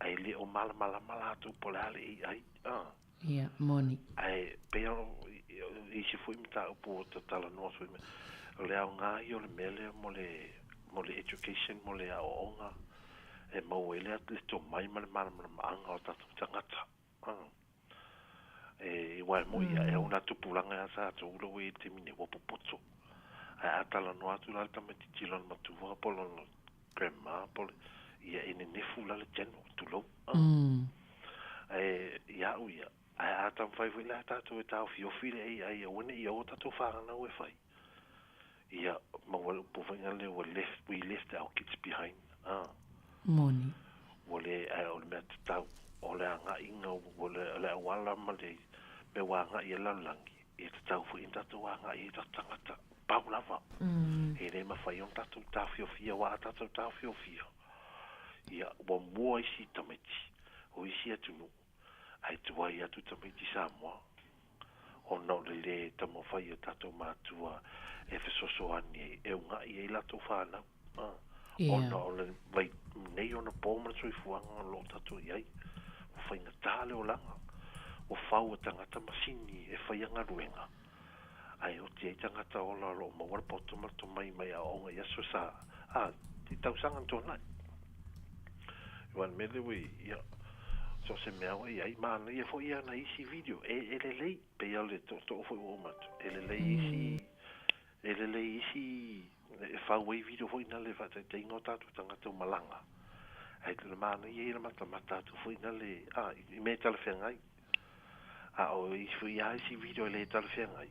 Speaker 2: ai le o malamalama latou po le ale ai
Speaker 7: ia moni
Speaker 2: ai pea isi foi mataupu o tatalanoa foi o le aoga i o le mele mo le education mo le aʻoaʻoga e mau e le tomai ma le malamalamaʻaga o tatou tagata e ua e mo ia e ona tupulaga ea sa tou lou e temine ua popoto ae a talanoa atu la le tamaitiiti lona matuaga po lona grandma po le ia e nenefu la le teno tulou e ia au ia ae a tamafai foi la tatou e taofiofi le ai ua neʻi au o tatou faganau e fai ia maua le upufaiga le ua we left our kids behind
Speaker 7: moni
Speaker 2: ua le o le mea tatau o le agaʻiga ua le auala ma le me ua agaʻi e lalolagi ia tatau foi na tatou agaʻi e tatou tagata pau lava e lē mafai ona tatou tafiofia ua a tatou tafiofia ia ua mua isi tamaiti o isi atunuu ae tuai atu tamaiti Samoa ona o le lē tamafai o tatou matua e fesoasoani e ugaʻi ai latou fanau ona o le vai nei ona po ma le soifuaga o loo tatou i ai ua faigatā le olaga ua fau e tagata masini e fai agaluega ai o te tagata ola lo ma wala poto ma to mai mai a onga ya so sa ti tau sanga tona wan mele we ya so se me awa ai ma na ia fo ia na isi video e le pe ya le to fo o mat e le isi e fa we video fo ina le fa te ngota tu tagata malanga ai le ma na ia le mata tu fo ina le i me tala fengai o i fo ia isi video le tala fengai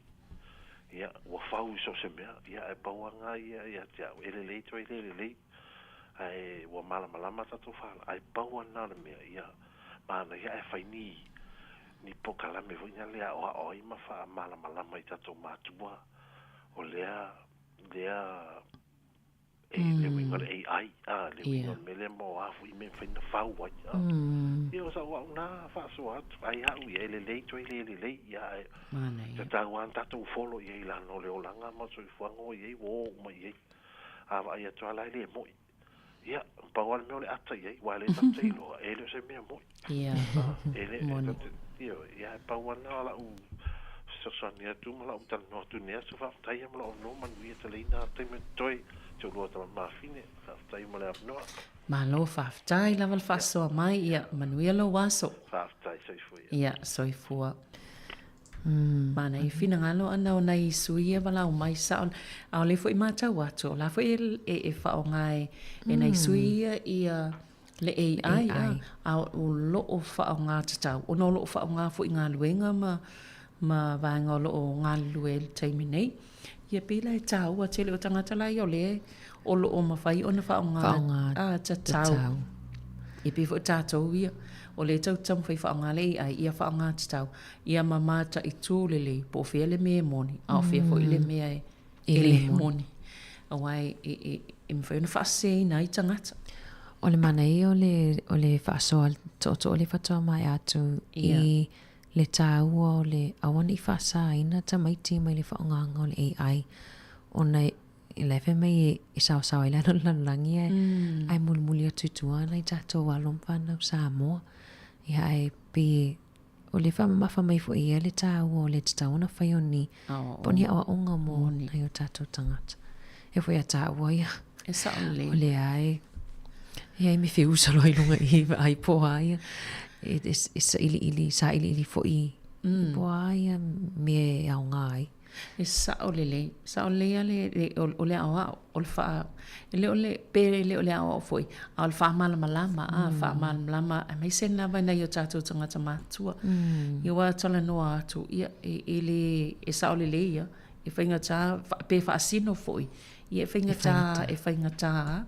Speaker 2: ia ua fau so se mea ia e pauanga ia te au ele to ele ai ua malama tatou fala ai pauana le mea ia mana ia e faini ni pokala me voina lea o i mafa malama i tatou matua o lea le winga le AI le winga me le mo afu i me faina fau ai ia sa wa una fa so at ai ha u ele to ele ia te tauan tatou follow ia la no le olanga ma so fuango ia wo ma ia ava ia to ala le mo ia pa wal me le ata ia wa le tatou lo ele se me mo
Speaker 7: ia
Speaker 2: ele ia pa wan ala u so sonia tu mala u tan no tu ne so fa tai mala no man wi te leina te me toi tu lo ta ma fine fa tai mala no
Speaker 7: ma lo fa tai la val fa so mai ia manuela waso
Speaker 2: fa tai so foi
Speaker 7: ia soifua mana i fina ngalo ana o nai suia wala o mai sa au le foi mata wato la foi e fa o ngai e nai suia ia le AI au lo o fa o nga tau o no lo fa o nga foi nga luenga ma vanga lo o nga luel taiminei ia pila e tau a tele o tangata lai o le o lo o mawhai o na wha o ngā tau i pifo tātou ia o le tau tamu whai wha o ngā lei ai ia wha o ngā tau ia mamata i tūlele po whea le mea moni a o whea fo i le mea e le moni o wai i mwhai ona whaasei na i tangata
Speaker 1: o le mana i o le whaasoa to o le whatoa mai atu i le tāua o le awana i whaasa ina tamaiti mai le whaonganga o le AI o nei i lewe mai i sao i lano lanlangi ai mulimuli a tutuana i tato walom whanau Samoa ia ai pi o le whamamafa mai fo ia le tāua o le tatauna whaioni poni awa onga mo ai o tato tangata e fo ia tāua ia
Speaker 7: e saole
Speaker 1: o le ai ia i me whiusa loi lunga i ai po ai sa ili fo i po ai me au ngai
Speaker 7: e saole ale o le awa o le fa le ole pere le ole awa foi al fa malama fa malama mai sen na vai na yo tatu tanga matua yo wa tala no atu ia ele e saole le ia e fainga ta pe fa sino foi ia fainga ta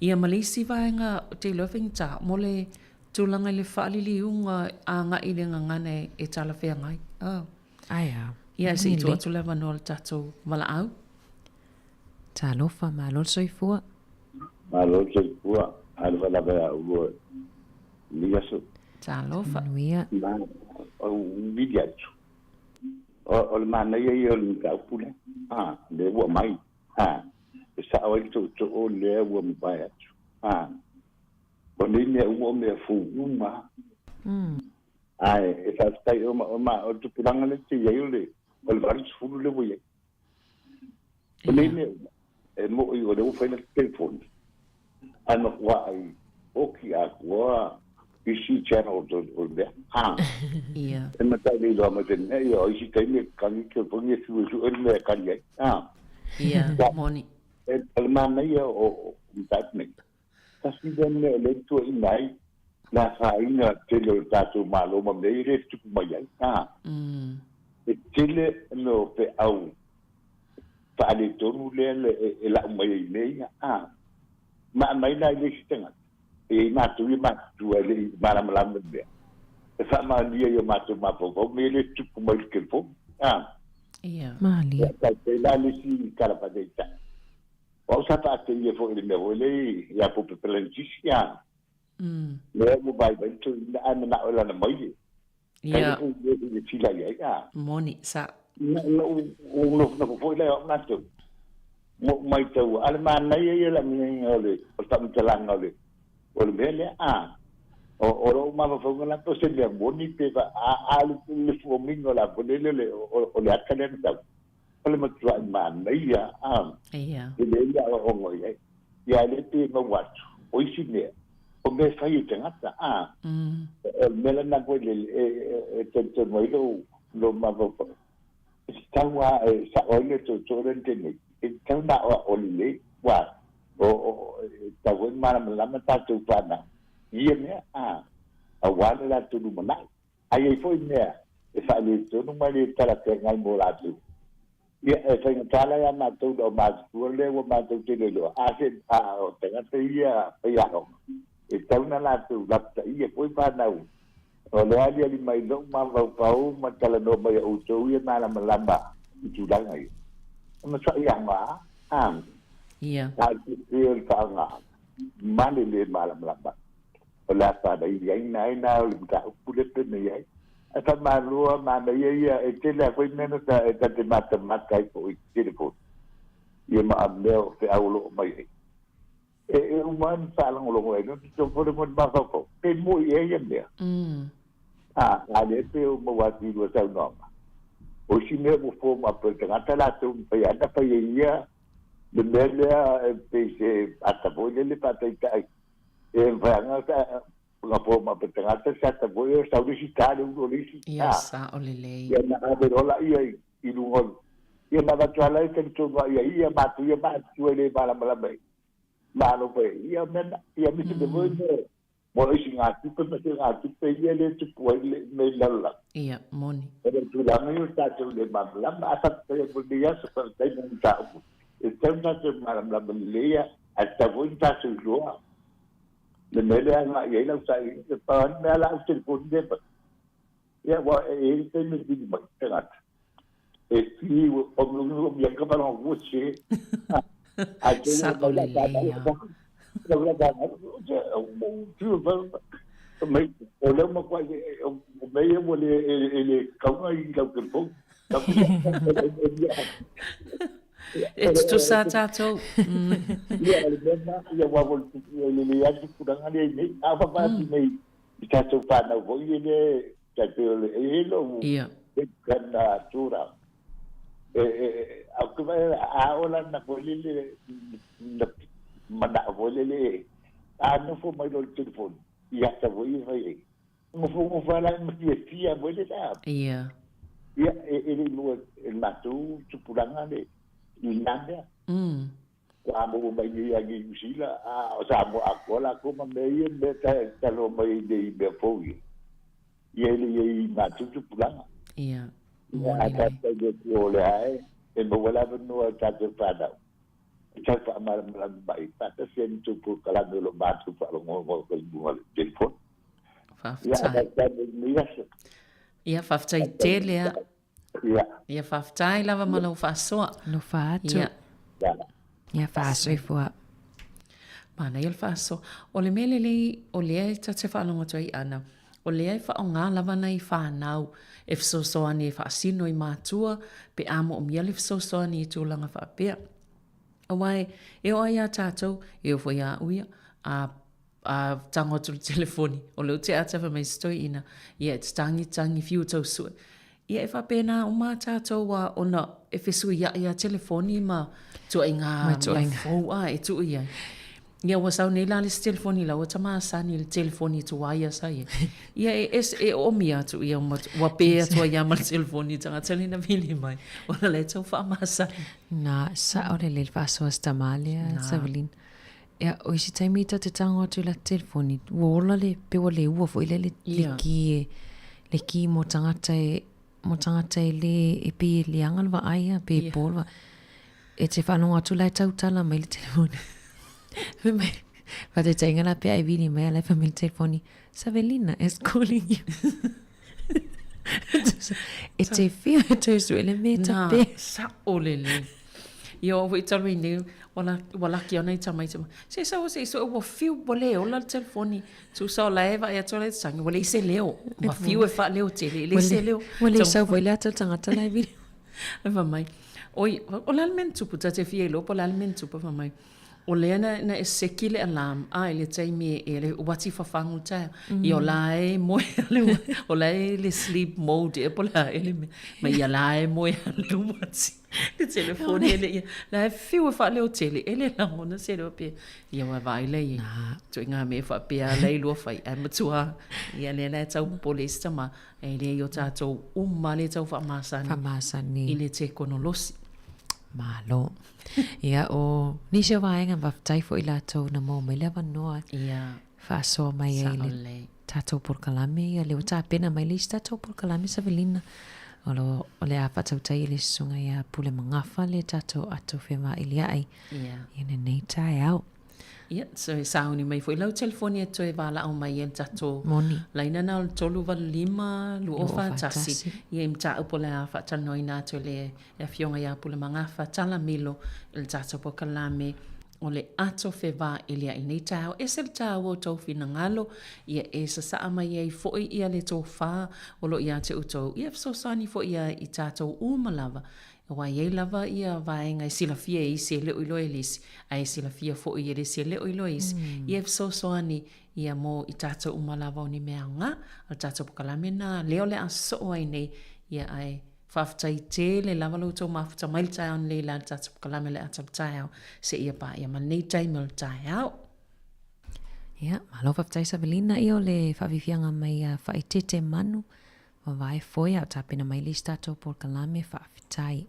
Speaker 7: ia malisi vainga te lo fainga ta mole tulanga le fa li unga anga ile ngane e tala fe ngai
Speaker 1: ai
Speaker 7: ia si tu atu leva no tatou wala au.
Speaker 1: Talofa malo soifua.
Speaker 10: Malo soifua al wala ba u liaso.
Speaker 7: Talofa.
Speaker 1: Nuia.
Speaker 10: O vidiatu. O le mana ia o le ka pula. Le wa mai. sa o to o le o mai atu o ni o me fu uma ai sa stai o o tu pulanga le ti ye le o le vari fu le voye o ni mo i o le fa le telefone ano wa ai o ki a wa isi channel o le
Speaker 7: ia
Speaker 10: e mata le do ma te ne yo isi kai me kan ki po ni su me kan ye
Speaker 7: ia moni
Speaker 10: e almana ia o tatne kasi den le tu inai la faina te lo tatu malo ma me re tu mai e tele no pe au fa le tonu le e la mai nei ma mai na le stenga e ma tu le mala mala be e fa ma dia yo ma tu ma po me le tu mai ke po
Speaker 7: ia
Speaker 1: Mali.
Speaker 10: ka te la le si kala pa de ta o sa ta te ye fo le me le ya po pe plantisia le mo bai bai tu na ola na mai
Speaker 7: ia
Speaker 10: le fila ya
Speaker 7: moni sa
Speaker 10: no fo le na tu mo mai tu alman na ye la mi ole o ta mi la ngole o le mele o ro ma fo ngala to se le boni pe a le fo mi ngola po le o le akale na ole ma tu man na ia
Speaker 7: ia
Speaker 10: le ya o ngo ya le te no wat o isi ne o me fai te ngata me la na ko le te mo lo ma fo tawa sa ole to rente ne tau na o le wa o tawa ma la ma ta tu pa na ia me a wala la tu no na ai foi ne e fa le tu no ma le tala ke ngai mo la tu ia e fa tala ya ma tu do ma tu le wo ma tu te le lo a se o te nga te ia pe ya no e tau na la tu la ia foi pa na o le ali ali mai no ma va pa o ma tala no mai o tu ia na la malamba tu la ngai ma sa ia ma
Speaker 7: ia
Speaker 10: ta ki ka nga ma le ma la malamba o la pa dai ia na o ka pule pe ne ia ata ma lua ma ia e te la ko nena ta te mata kai ko i te ko ia ma leo te au lo mai e man sa lang lo ngai no to po mo ba ko pe mo ia ne a le pe mo wa ti lo sa no o si me mo fo ma pe ta la tu pe ya ta pe ia le mele pe se ata bo le pa ta e va nga la forma per tenata setta voi sta visitare un olisi
Speaker 7: ia sa o le lei
Speaker 10: ia na averola ia i lungo ia na va tra lei che tu va ia ma tu le bala bala bai ma lo pe ia men ia mi se voi mo isi nga tu pe se nga tu pe ia le tu puoi le me la
Speaker 7: ia moni
Speaker 10: per tu la mi sta tu le ma la ma sta pe bu dia se per te non ta e sembra che ma la bella sta voi sta su lo le mele nga ye la sai ke pan me la se pun de ya wa e te me di mai tegat e si o no mi ka pa no wuchi a ke no la ta la la tu ba me o le mo kwa o me ye mo le ka ngai la ke po
Speaker 7: it's to sa tato
Speaker 10: ia wa vol le ya ku danga le ni a fa pa ni ta to pa na vo ye le ta te le lo
Speaker 7: ia
Speaker 10: kana tura a ku va a ola na vo le ma da vo le a no fo mai lo telefon ia ta vo ye vai mo fa la mi tia vo le ta
Speaker 7: ia
Speaker 10: ia e lo el matu tu puranga le Inanda. Kwa mo mai ia gi usila o sa mo akola ko ma mei me ta lo mai de be foi. Ia le ma tu pulanga.
Speaker 7: ia
Speaker 10: Ia ta de ko le ai e mo wala no ta te pada. Ta fa ma la bai ta ta sen tu ko kala lo ba tu fa lo mo ko bu telefon.
Speaker 7: fa ia fa tele ia whaftai lava ma lau whaasoa.
Speaker 1: No whaatu. Ia whaasoi fua.
Speaker 7: Mana ia whaasoa. O le mele li, o lea i ta te whaanonga toi ana. O lea i wha o ngā lava nei whanau. E whasosoani e whaasino i mātua. Pe amo o mia le whasosoani i tūlanga whaapea. Awai, e o ia tātou, e o fwoi a uia, a tango tu telefoni, o leo te atawa mai stoi ina, ia te tangi fiu tau sua. Ia e whapena o mā tātou wa ona e whesu ia telefoni ma tua inga fau a e tu ia. Ia wa sau nei lale se telefoni la, wa tama asani le telefoni tu waia sa ia. Ia e omi atu ia wa pēa tua ia ma le telefoni tanga tali na vili mai. Ona le tau wha maasani.
Speaker 1: Na, sa o le le whasoa stamalia, Savelin. Ia, o isi taimita te tango atu la telefoni, wola le pewa le ua fo ile le ki mo tangata e le e pe le angalwa aia, pe polwa. E te whanonga atu lai tautala mai le telefoni. But it's saying that I really my life family telephone. Savelina is calling you. It's a fear to really meet up.
Speaker 7: Sa olele. Yo, we tell me new. Wala ki ona ita mai tama. Se so o fiu bole o la telefoni. Tu so leva e tole sangue. Wala se leo. Ma fiu e fa leo tele. Le se leo.
Speaker 1: Wala so wala tanga la video.
Speaker 7: Eva mai. Oi, o l'almento puta te fielo, po l'almento pa mai. O lea na e sekile alam, ele taimi ele wati whafangu tae. I o lae moe aleu, o lae le sleep mode e pola ele me ia lae moe aleu wati. Le telefone ele ia, lae fiu e wha leo tele, ele la hona se leo pe. Ia wa vai lei, tu inga me wha pia lei lua whai, ai matua, ia le lae tau polesta ma, e le i o tātou umale tau wha masani.
Speaker 1: Wha masani.
Speaker 7: I le te konolosi.
Speaker 1: Malo. Ia o nisha vaenga waftai fo ila tau na mo mai lewa noa.
Speaker 7: Ia.
Speaker 1: Whaasoa mai e le tātou porkalame. Ia leo tā pena mai le tātou porkalame Savelina. O le a whatau tai le sunga ia pule mangafa le tātou ato whema ili ai.
Speaker 7: Ia.
Speaker 1: Ia nei tai au.
Speaker 7: Ia, so e sauni mai fo ilau telefoni e toe wala au mai e tato.
Speaker 1: Moni.
Speaker 7: Laina na o tolu wa lima, lu o whatasi. Ia im ta upo le a whatanoi nā to le e fionga ia pule mangafa tala milo il tato po kalame o le ato whewa ilia i nei tau. E se le tau o tau whina ngalo, ia e sa saa mai e foi ia le tau wha o lo ia te utou. Ia fsosani fo ia i tato umalawa. Wa ye lava ia vaenga sila fia i se le ilo elis ai sila fia fo i le se le ilo is ia so ani ia mo i tata umalava ni meanga al tata kalame na leo le aso ai nei ia ai faftai te le lava lo to mafta mai tai on le la tata kalame le atap tai se ia pa ia man nei tai mil tai au
Speaker 1: ia malo faftai Savelina io le favifianga mai faitete manu wa vai foi au tapena mai lista to por kalame faftai.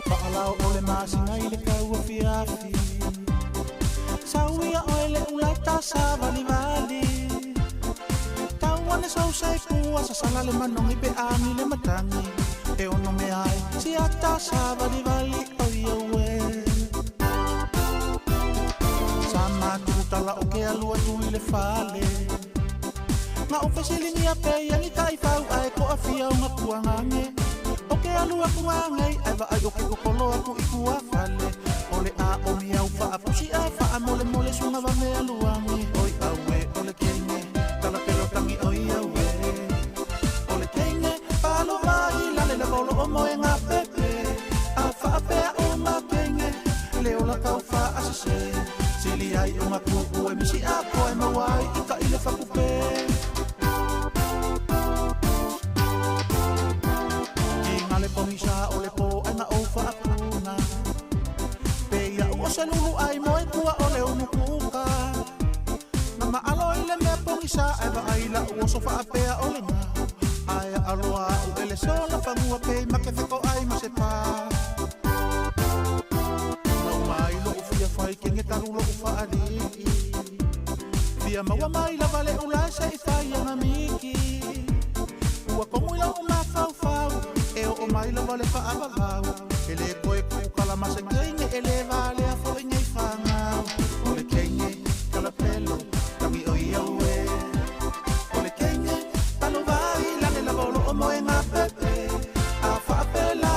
Speaker 8: Pa'alau ole masingai le kaua fiafi Sauia oile ulata sa vali Tawane so sai kua sa sala le manongi pe ani le matangi E ono me ai si ata sa vali oi oe Sama tutala o ke alua tui le fale Nga ofesilingi a pe yani kai fau ai ko a fia unga kuangange O ke alua kuangai ai va ai o ke kokolo aku i kua fale Ole a o mi au fa a pusi a fa a mole sunga va me aluange Oi aue ole kenge Tala pelo tangi oi aue Ole kenge palo vai lale le bolo o moe ngā pepe A fa a pea o ngā kenge Leo la kau fa a se Sili ai o ngā kuku e misi a koe mawai Ika i le whakupe Ki ngā le pomisa o le po ai ngā o fa a puna Pea ua se lulu ai moe kua o le unukuka Ma alo ile me pongisa e ba ai la o so fa pe o le nga ai aloa o ele so la fa mua pe ma ke feko ai ma se pa no mai lo fia fai ke nge taru lo fa ali via ma wa mai la vale o la se fa ya na miki o como ila o ma fa fa e o mai la vale fa aba va ele koe ku kala ma se nge ele vale a fo nge fa nga o le kenye kala pelo Tangi oi aue Ole kenge Talo vai Lane la bolo o moe ngā pepe A whaapela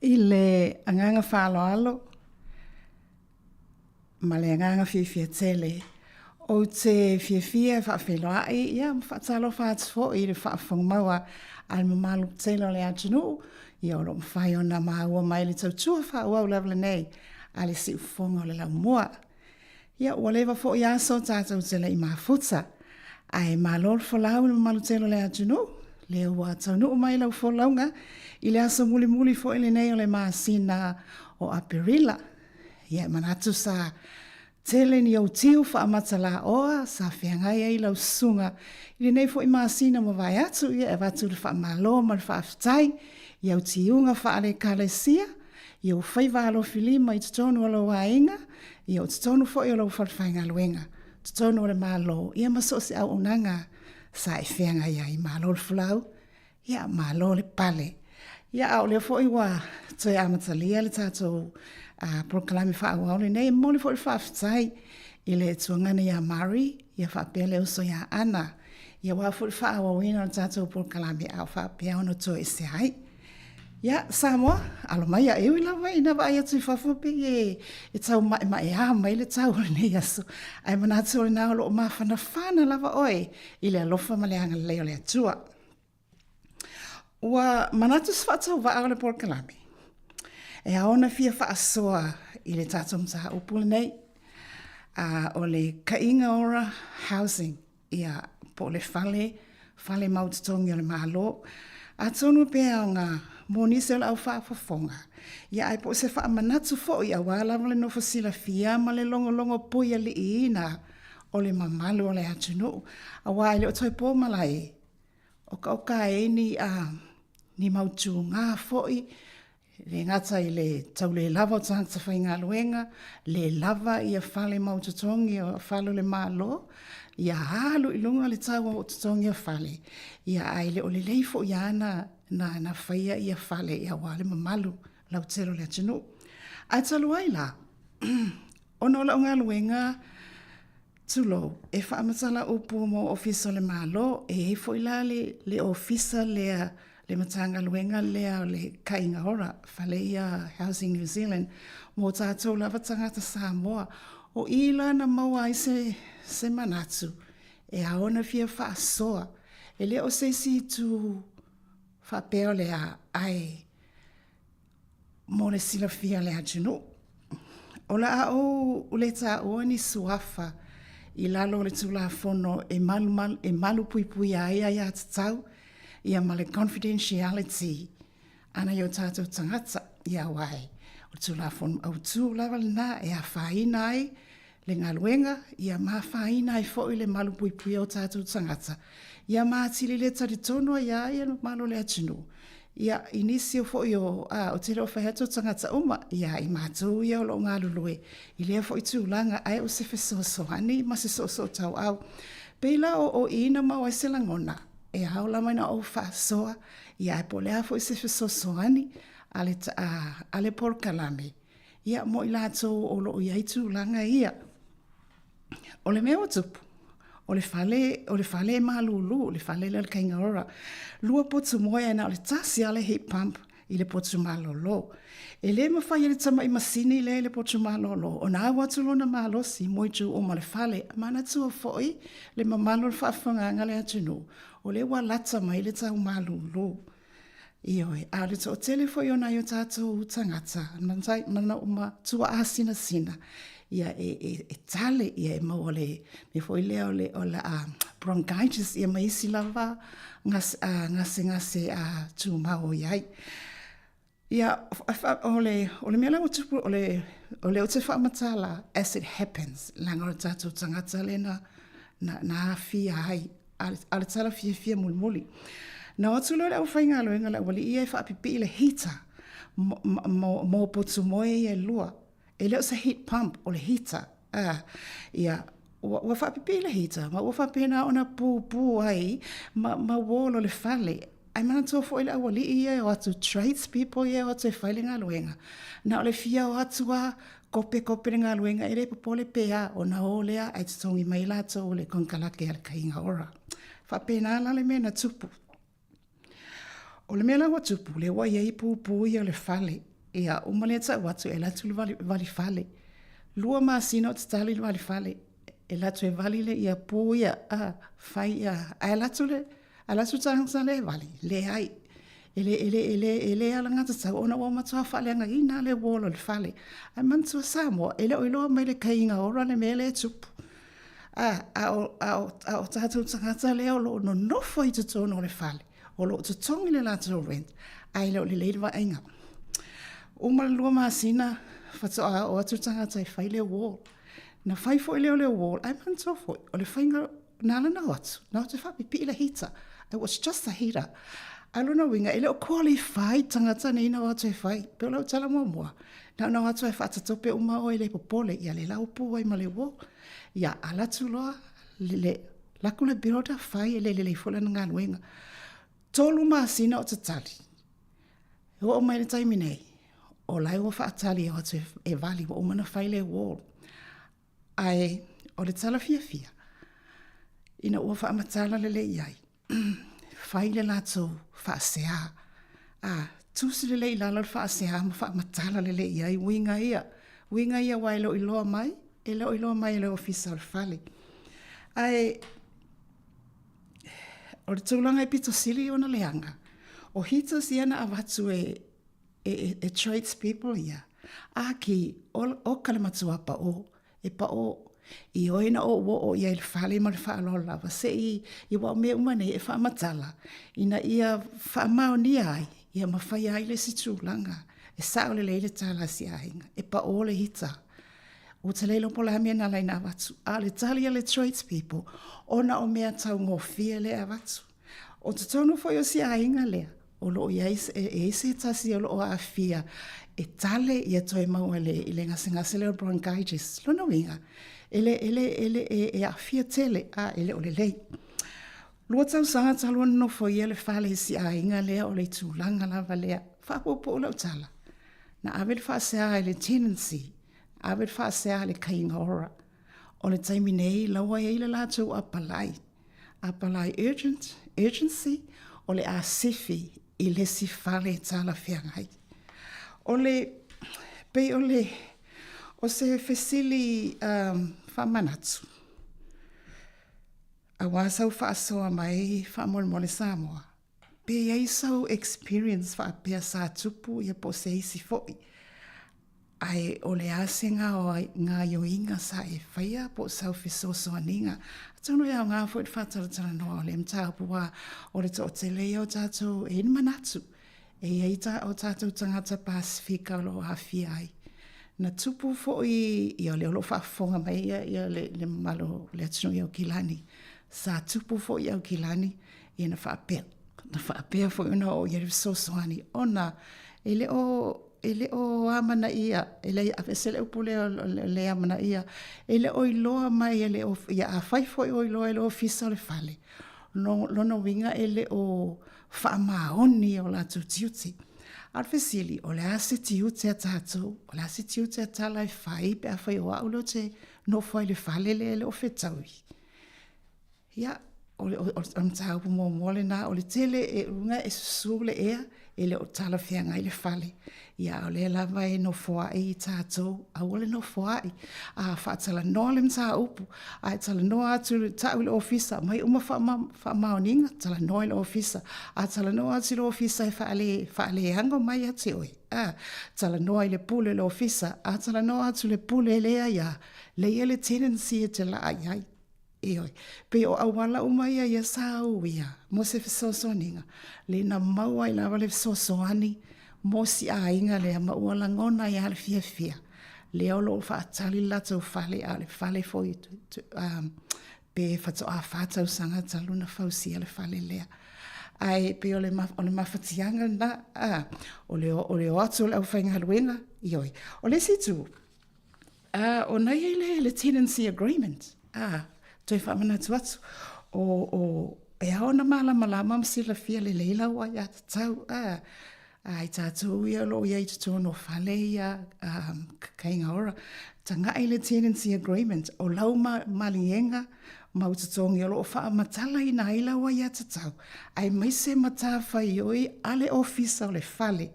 Speaker 11: I le anganga whāloalo, ma le anganga whiwhia tele, o te whiwhia whawhiloai, ia mwhatalo whātfo i le whawhangmaua al mamalu tele le atunu, i olo mwhai o na maua mai le tautua whauau lawla nei, a le si ufonga o le lau mua. Ia ua lewa fo i aso tātou tele i mafuta, ai malol folau le mamalu tele le atunu, le ua taunu mai lau folaunga, i le aso muli muli fo ele nei o le maasina o Aperila. Ia manatu sa tele ni au tiu wha amatala oa, sa whiangai ai lau sunga. I le nei fo i maasina mo vai atu, ia e watu le wha malo ma le wha aftai, i au tiunga wha ale kalesia, i au whaiva alo filima i tutonu alo wainga, i au tutonu fo i alo whalwhainga luenga, tutonu le malo, ia maso se au unanga, sa e whiangai ai malo le fulau, ia malo le pale. Ia au leo fo i wa toi amatalia le tātou proklami whaauau le nei, mo le fo i whaaftai i le tuangana ia Mari, ia whaapea leo so ia Ana. Ia wā fo i whaauau ina le tātou proklami au whaapea ono toi se hai. Ia Samoa, alo mai a ewi lawa ina wa ia tui whafupi e tau mai a mai le tau le nei aso. Ai manatu le nao lo ma whana lava oe i le alofa ma le anga leo le atua. Ua manatu sfatau wa le porkalami. E aona fia whaasoa i le tātou mtaha upule nei. O le kainga ora housing ia po le fale mautatongi o le malo. A tonu pēa o ngā monise o le au whaafafonga. Ia ai po se wha manatu fo i a wālawa le nofo sila fia ma le longo poia li ina o le mamalu o le atunu. A wā le o toi pō malai. Oka e ni mautu ngā foi, le ngata i le tau le lava o tangata whai ngā luenga, le lava i a whale maututongi o whalo le malo, i a halu i lunga le tau o tutongi o whale, i a aile o le leifo i ana na whaia i a whale i a wale mamalu lau tero le atinu. Ai talu ai la, ono la o ngā luenga, tulo, e whaamatala upu mo ofisa le malo, e fo i la le ofisa le matanga luenga lea le kainga ora, whale ia Housing New Zealand, mo tātou lava tangata Samoa, o ila na maua ai se manatu, e aona fia whaasoa, e leo se si tu whapeo lea ai, mo le sila fia lea junu. O la au uleta o ni suafa, i lalo le tula fono e malu pui pui ai ai atatau, ia ma le confidentiality ana yo tātou tangata ia wai. O tula fono au tū lava na e a whaina ai le ngā luenga, ia ma whaina ai fo i le malu pui pui o tātou tangata. Ia ma atili le tari tonoa ia ia malo le atinu. Ia inisi o fo i o te reo whaiato tangata uma, ia i mātou ia o lo ngā lulue. I lea fo i tūlanga ai o se fesosoani, ma se soso tau au. Peila o ina mau ai se langona, e hao lamaina o whaasoa, ia e po lea fo i se fesosoani, ale porkalame. Ia mo i lātou o lo i ai tūlanga ia. O le mea o tupu. O le fale malulu, le fale le kainga ora. Lua potu moia na o le tasi ale heat pump i le potu malolo. E le mawhai le tama i masini le potu malolo. O nā watu lona malosi moitu o ma le fale. Mana tua foi le mamalo le whaafanganga le atunu. O le walata mai le tau malulu. Ioi, a le to telefo i o na i o tātou tangata. Mana uma tua asina sina. ia e tale ia e mau ole me foi leo le o la bronchitis ia mai si lava ngase tu mau iai ia ole mea lau tupu ole o te whaamatala as it happens langa o tātou tangata lena na fia hai ale tala fia muli na watu lore au whainga aloenga la wali ia e whaapipi le heater mo potu moe ia lua e leo sa heat pump o le heater ia ua whaapipi le heater ma ua whaapena ona pū ai ma wolo le whale ai mana tō fo ile awali ia o atu tradespeople ia o atu e whaile ngā luenga na ole fia o atu a kope ngā luenga ere popole pea o na o lea ai tutongi mai lato o le konkalake ale kainga ora whaapena la le mena tupu o le mea lawa tupu le wa iei pū ia le whale ia umale ta watu e latu le vali whale lua masina o te tali le vali whale e latu e vali le ia pū ia whai ia ai latu le ala su tangsa le vali le ai ele ala ngata sa ona wa matua fale nga ina le wolo le fale ai mantua samo ele oilo mai le kainga ora le mele tupu o tatu tangata le o no foi tu tono le fale o lo tu tongi le lato rent ai le le va inga uma lua masina fatu o tu tangata fai le wall na fai fo le wall ai mantua fo o le fainga nala na watu na te fa pipi le hita. It was just a heater. I don't know winga ele o qualified tangata nei na watu e fai. Pe o lau tala mua. Na watu e whatatope uma o ele popole. Ia le lau pu ai ma le wo. Ia ala tuloa le laku le biroda fai ele le fola nga luenga. Tolu masina o tatali. O mai le taimi nei. O lai o whaatali e watu e vali o mana fai le wall. Ai o le tala fia. Ina ua whaamatala le iai. Whaile lato whaasea. Tusi le lalo whaasea ma whaamatala le iai. Winga ia wailo iloa mai. E leo iloa mai e leo ofisa le whale. Ai, o le tūlanga e pito sili o na leanga. O hitos iana a watu e tradespeople ia. Aki, o kalamatuapa o, e pa o, I oina o ia il fale ma le whaalola wa se I wa me umane e whaamatala ina ia whaamaoni ai ia mawhai ai le situlanga e sao le leile tala si ainga e pa o le hita o te leilo pola hamia na lai na watu a le tali a le tradespeople ona o mea tau ngofia le a watu o te tonu foi o si ainga lea o lo ia e se tasi o lo o a fia e tale ia toi maua le i le ngase le o bronchitis lo no winga ele a fia tele ele o le lei. Lua tau sanga talua no foi ele fale si a inga lea o le tūlanga lava lea. Whapopo o lau tala. Na awel whaasea ele tenancy. Awel whaasea ele kainga ora. O le taimi nei laua e le lātou apalai. Apalai urgency. O le a sifi I le si fale tala whiangai. O le pei o se fesili whamanatu. A wasau whaasoa mai whaamole Samoa. Pe ei sau experience whaapea sa tupu ia po se isi foi. Ai o le asenga o ngā yoinga sa e whaia po sau fisoso aninga. Tono ia ngā fwoi whataratara noa o le mtaupua o le to te leo tātou e manatu. E eita o tātou tangata Pasifika o lo hawhi ai. Na tupu foi ia le olo whaafonga mai ia le malo le atunu ia o Kilani. Sa tupu foi ia o Kilani ia na whaapea. Na whaapea foi una o ia sosoani. Ona ele o amana ia, ele avesele upule o le amana ia. Ele o iloa mai ele o ia a whai foi o iloa ele o fisa le fale. Lono winga ele o whaamaoni o la tutiuti. Alfesili, o le ase tiute a tātou, o le ase tiute a tala e whai, pe a whai o aulo te no whai le whale le o whetaui. Ia, o mta upu mole na o le tele e unga e susule ea e le o tala whianga i le fale. Ia o le lava e no foa i tātou, a ole no foa i, a whaatala noa le mta upu, a tala noa atu le tau le ofisa, mai uma wha maoninga, tala noa le ofisa, a tala noa atu le ofisa e whaale hango mai ati oi. Tala noa i le pule le ofisa, a tala noa atu le pule lea ia, le ia le tendency e te la ai ai. Ioi, pe o awala umaia ia sau ia, mo se fisosoninga, le na maua i lava le fisosoani, mo si a inga le ma ua langona ia le fia fia. Le o lo whaatali lata o fale a le fale foi pe whato a whatau sanga taluna fausia le fale lea. Ai pe o le mawhatianga na, o le o atu le au whainga haluenga, ioi. O le situ, o nei le tenancy agreement, toi whamana tuatu, o e hao na malama msila fia le leila wa ia tatau, ai tātou ia lo ia i tutono whale ia kainga ora. Tanga i le tenancy agreement, o lau malienga, mautatongi o lo wha matala i na ila wa ia tatau. Ai mai se mata whai oi ale ofisa o le whale.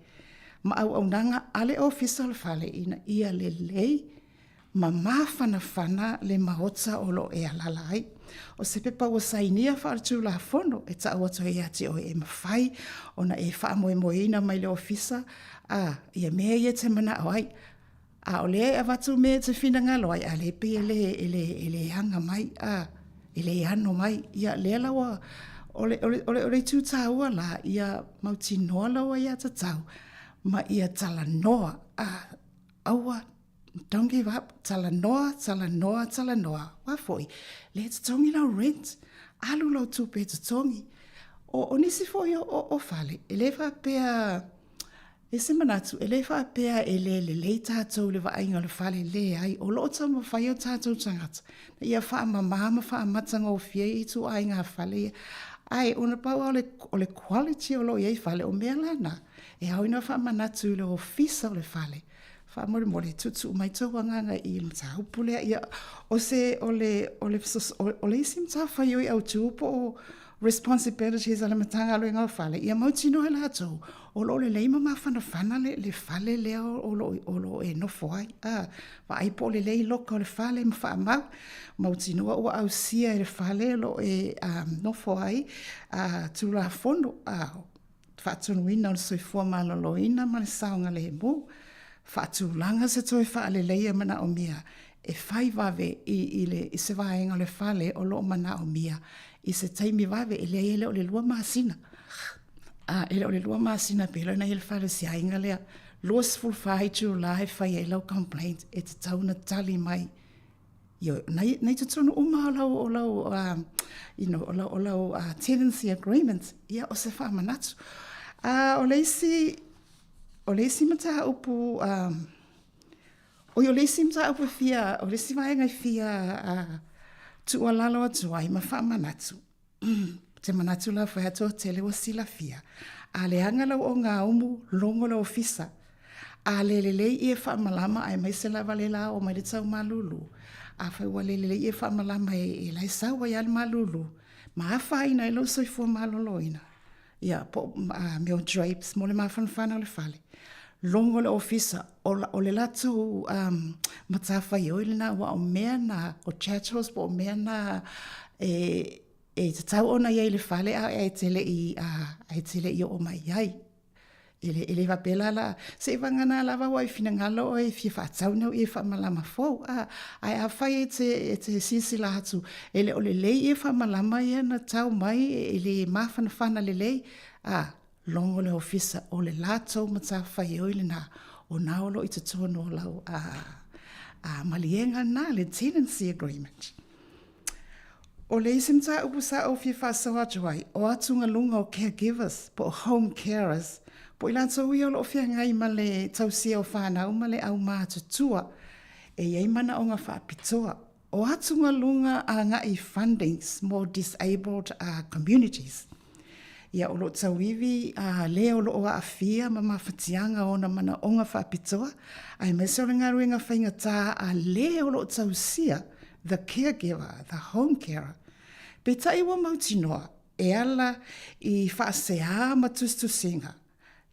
Speaker 11: Ma au nanga ale ofisa o le whale ina ia le lei, ma mawhana le mahota o lo e alalai. O se pepa o sainia whaartu la fono, e ta awato e ati o e mawhai, o na e wha moeina mai le ofisa, ia mea ia te mana o ai, o le e avatu mea te whina ngalo ai, a le pe ele hanga mai, ele ano mai, ia le lawa, o le tūta ua la, ia mauti noa lawa ia ta tau, ma ia tala noa, aua, don't give up. Tala noa. Wafoi. Le tatongi lau rent. Alu lau tupe tatongi. O nisi foi o fale. Ele fa pea... E se manatu. Ele fa pea le tātou le vainga le fale le ai. O loo tamo whai o tātou tangata. Na ia wha mamama wha matanga o fie i tu ainga fale. Ai, ona pau o le quality o lo iei fale o mea lana. E hau ina wha manatu le ofisa o le fale. Fa mole tutu mai tawanga i mta upule ia o se ole sim ta fa yo au tupo o responsibilities ala matanga lo nga fale ia mauti no la to o lo le leima ma fana le fale le o lo e no foi va ai po le lo ko le fale ma fa mauti no o au sia le fale lo e no foi tu la fondo fa tu no ina so fo ma lo ina ma saunga le mo whaatulanga se toi whaaleleia mana o mia. E whai wawe i se waenga le whale o lo mana o mia. I se taimi wawe e ele o le lua maasina. Ele o le lua maasina pelo na ele whale si ainga lea. Loas full whai tu la he whai e lau complaint e te tauna tali mai. Yo, nei te tonu uma o lau tenancy agreement. Ia o se wha manatu. O leisi mata upu o leisi mata upu fia o leisi vaenga fia tu alalo atu ai ma fa manatu te manatu la fa to tele o sila fia a le anga lo o nga umu longo lo ofisa a le e fa malama ai mai se la vale la o mai le tau malulu a fa wa le e fa malama e la sa wa ya malulu ma fa ina lo so fo maloloina ia po meu drapes mo le mafana le fale longo le ofisa o le latu matafa i oile na wa o mea na o chatos po o mea na e te tau ona iei le fale a e tele i o mai iai ele va pela la se vangana la va wai fina ngalo e fi fa tau no e fa malama fo ai a fai e te sisi la hatu ele o le lei e fa malama ia na tau mai ele mafana fana le lei longo le ofisa o le lato mata fai oile na o naolo i te tono lau malienga na le tenancy agreement. O le isimta upusa o fi faso atuai o atunga lunga o caregivers po home carers po ilanto ui o lo fia ngai ma le tausia o whanau ma le au mātutua e iei mana o ngā whaapitoa o atunga lunga a ngai funding small disabled communities. Ia o lo tauivi le o lo o afia ma mawhatianga o na mana o ngā whaapitoa ai me se o ngā ruenga whainga tā a le o lo tausia the caregiver, the home carer Pe tai ua mautinoa, e ala I whaasea ma tustusinga.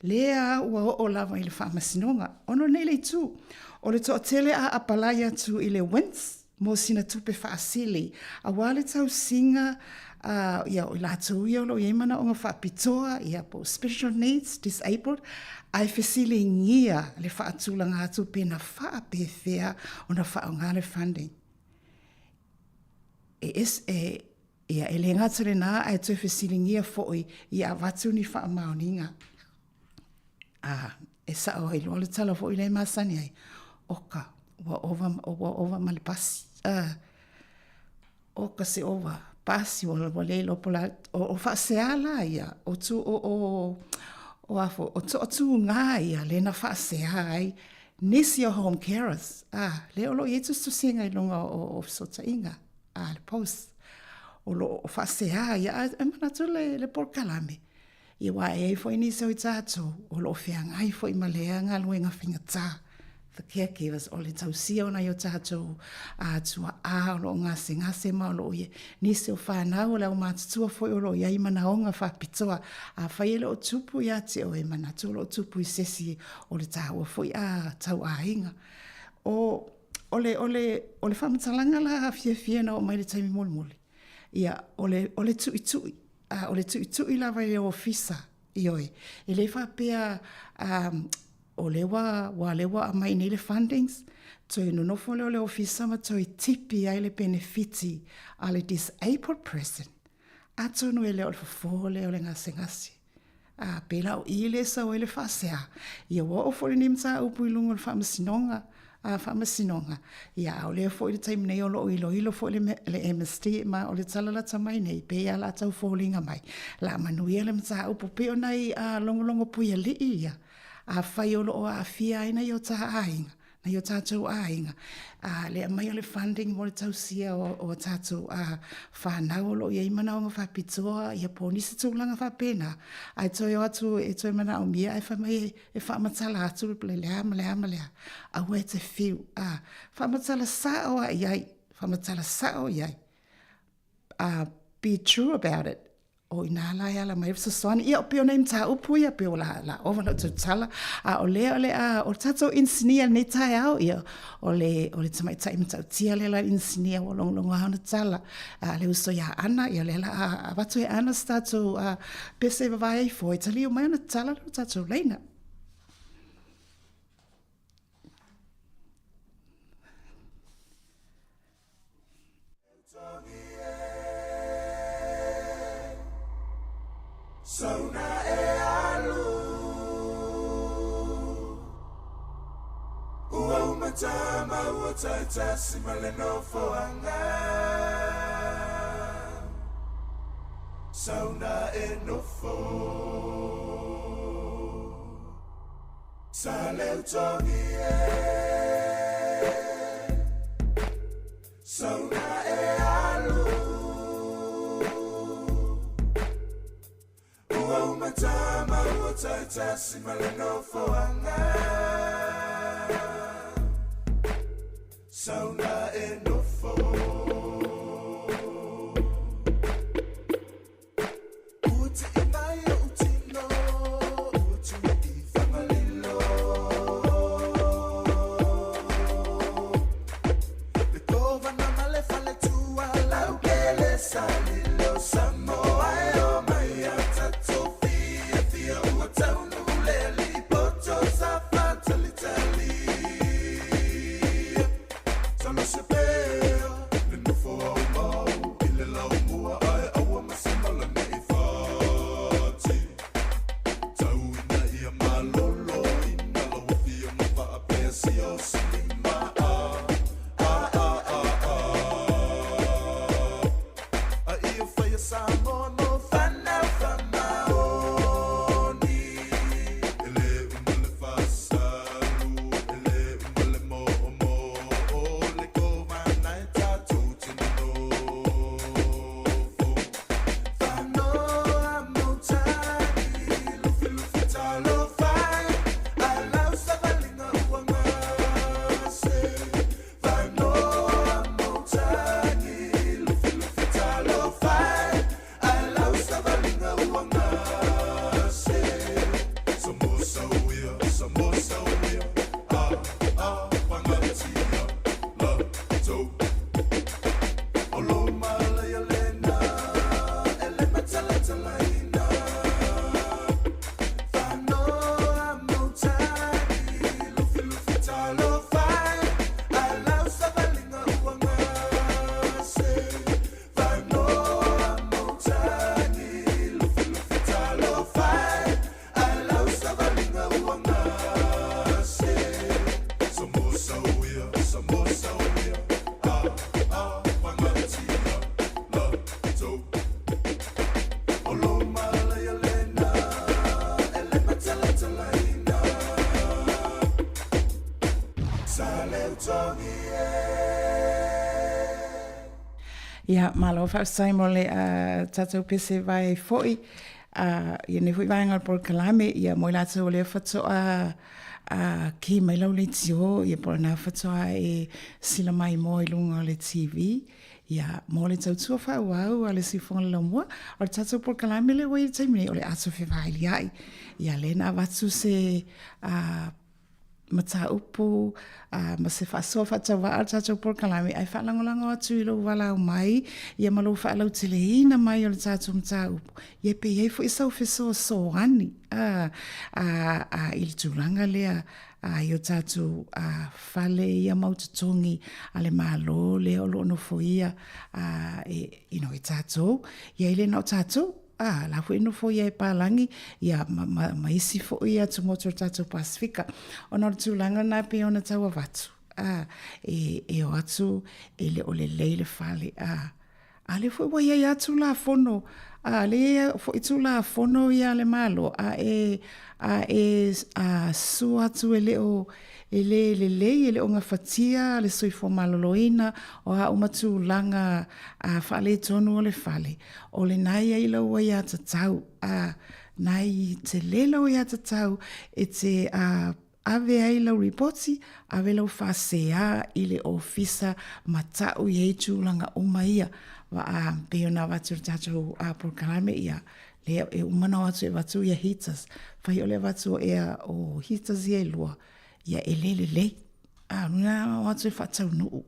Speaker 11: Lea ua o lava I le whaamasinonga. Ono nei le tu. O le toa tele a apalai atu I le wins, mo sina tupe whaasili. A wale tau singa, ia o lātou ia lo iemana o ngā whaapitoa, ia po special needs, disabled, ai whesili ngia le whaatulanga atu pena whaapewhea o na whaongale funding. Ia e le ngata le nā ai tui whesili ngia fo'i ia watu ni whaamaoninga. E sa o ilo le tala fo'i le masani ai, oka, ua ova malipasi. Oka se ova. Pasi o le lo pola o whaaseala ia o tu o afo o tu ngā ia le na whaasea ai nisi o home carers le o lo ietus tu singa I longa o sota inga le post o lo whaasea ia e mana tu le porkalame I wa e fo nisi o I tātou o lo whiangai fo I malea ngā luenga whingatā the caregivers o le tausia ona I o tātou tua o lo ngase ma o lo ie nisi o whanau o lau mātutua foi o lo ia I manaonga whapitoa whai ele o tupu ia te o e manatu o lo tupu I sesi o le tāua foi tau inga o le whamatalanga la fia na o mai le taimi moli ia o le tui lava I o ofisa I oe e le whapea o lewa a mai nei le fundings, toi no nofo leo le ofisa ma toi tipi ai le benefiti a le disabled person. Ato no e leo le fofo leo le ngase. Pela o I le sa o le whasea. Ia wa o fole nimta upu I lungo le whamasinonga. Ia o leo fo I le taim nei o lo ilo fo le MST ma o le talalata mai nei. Pe ia la tau fōlinga mai. La manuia le mta upu peo nei longo puia li ia. Whai o lo a fia ina I o taha ainga, na I o tātou ainga. Le mai o le funding mo le tausia o tātou whanau o lo ia imana o ngā whapitoa, ia po nisi tūlanga whapena. Ai toi o atu e toi mana o mia, e whamai e whamatala atu le lea. A ue te whiu. Whamatala sao a iai. Be true about it. O ina lai ala mai sa soani ia o peo nei mta upu ia peo la ova na tutala o le o tato insinia nei tai au ia o le tamai tai mta tia le la insinia o longo hana tala le uso ia ana ia le la watu e ana stato pese vai foi tali o mai na tala lo tato leina
Speaker 8: Sauna e alu Ua umatama ua taitasi maleno foanga Sauna e nofo Sale utongi e Sauna e alu Matama ua taitasi maleno foanga Sauna e nofo Uti inai o utino Utu I whamalilo Le kova na male fale tua Lau kele salilo Samoa e o mai atatu Solo se ve
Speaker 11: Ia, malo whausai mo le tatou pese vai foi. Ia ne hui vai ngal por kalame, ia mo la tau le whatoa ki mai lau le tio, ia por na whatoa e sila mai mo i lunga le TV. Ia, mo le tau tua whau au, a le sifonga lau mua. O le tatou por kalame le wai taimine, o le aso whiwhai li ai. Ia, le na watu se mata upu, ma se whaasoa whatau wa tatou por kalame, ai whaalangolango atu i lau walau mai, ia malo whaalau tele ina mai o le tatou mata upu. Ia pe iei fo isau whesoa soani, i le tūranga lea, i o tatou whale ia mautatongi, a le malo lea o loono fo ia, i tatou, ia i le nao tatou, la fu ino fo ia e palangi ia ma isi fo ia tu motor tatou Pasifika ona le tūlanga na pe ona tau avatu e o atu e le o le leile fale a le fo ia ia tu la fono le fo itu la fono ia le malo su atu ele o ele o nga fatia le soi fo maloloina o ha umatu langa fale tonu o le fale o le nai ai lau ai ata tau nai te lelo ai ata tau e te ave ai lau ripoti ave lau fasea i le ofisa matau i eitu langa umaia wa peona watu tatou por kalame ia le e umana watu e watu ia hitas fai o le watu ea o hitas ia lua ia elele nuna watu e whatau nuu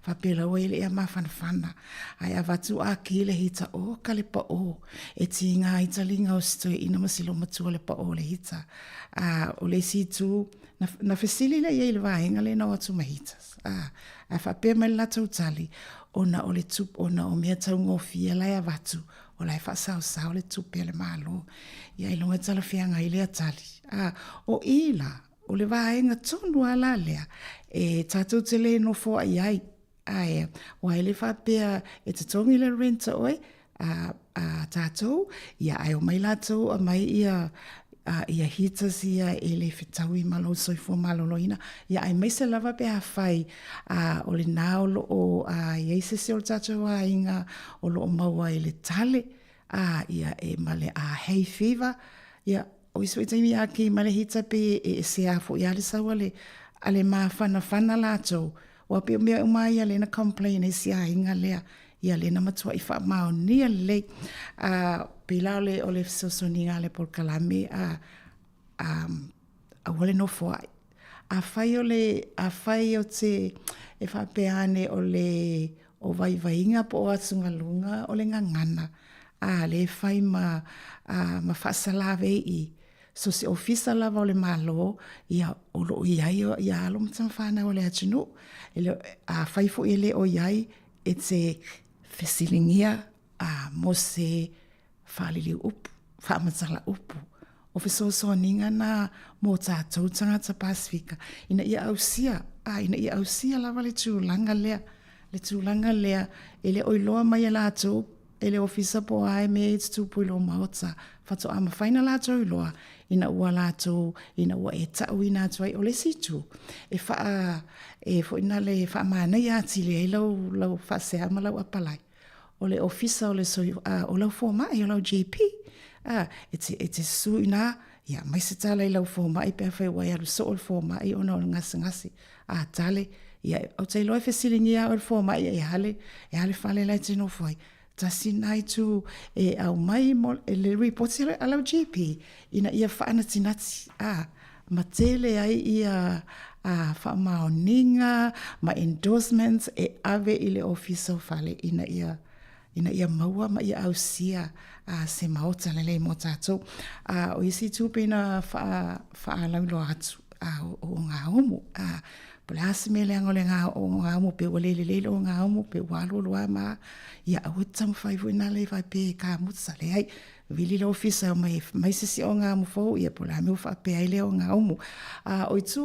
Speaker 11: whapela o ele ea mawhanawhana ai a watu a ki le hita o ka le pa o e ti ngā italinga o sito e ina masilo matua le pa o le hita o le situ na whesili le iei le wahenga le na watu mahitas a whapea mai lata utali ona o le tup ona o mea tau ngofia lai a watu o lai whasau le tupe le malo ia ilunga tala whianga i le atali o ila o le vaenga tonu ala lea e tatou te le no fo ai o ai le whapea e te tongi le renta oe tatou ia ai o mai latou a mai ia hitas ia e le whetau i malo soifo maloloina ia ai mai se lava pe a whai o le nao lo o iei se o tatou a inga o lo o maua i le tale ia e male a hay fever ia o iso i taimi a ki male hita pe e se a fo ia le saua ale maa whana latou o api o mea umai ale na complain e si a inga lea ia le na matua i wha mao nia le pila ole o le sosoninga le por kalame a wale no fo ai a whai o te e wha peane o le o vaivainga po o atunga lunga o le ngangana le whai ma whasalave i so se ofisa lava o le malo ia o lo iai ia alo mtam whana o le atinu a whai fo ele o iai e te fesilingia mo se whalili upu, whamatala upu. O whesoso ninga na mo tātou tangata Pasifika. Ina ia ausia lava le tūlanga lea, ele oiloa mai a lātou, ele ofisa po ai me e tupu ilo maota. Whato ama whaina lātou iloa, ina ua lātou, ina ua e tau i nātou ai o le situ. E fo ina le wha maana i ati le e lau whase ama lau apalai. O le ofisa o le o lau fōmai, o lau GP. E te su ina, ia, mai se tala i lau fōmai, pēr whai wai alu so o le fōmai, o na o ngasi. Tale, ia, o te loe whesilingi a o le fōmai, e hale whale lai tino fwai. Ta sinai tu e au mai mo le reports a lau GP, ina ia whaana tinati. Ma tele ai ia wha maoninga, ma endorsements, e ave i le ofisa o whale, ina ia ina ia maua ma ia ausia se maota lele mo tātou. O isi tūpina wha laulo atu o ngā homo. Pole hasi me leango le ngā o ngā homo pe o lele lele o ngā homo pe walo loa ma ia awetamu whaivu ina le vai pe ka mutsa le ai. Vili lo ofisa o mai sisi o ngā homo fau ia pole ame ufa pe ai le o ngā homo. O itu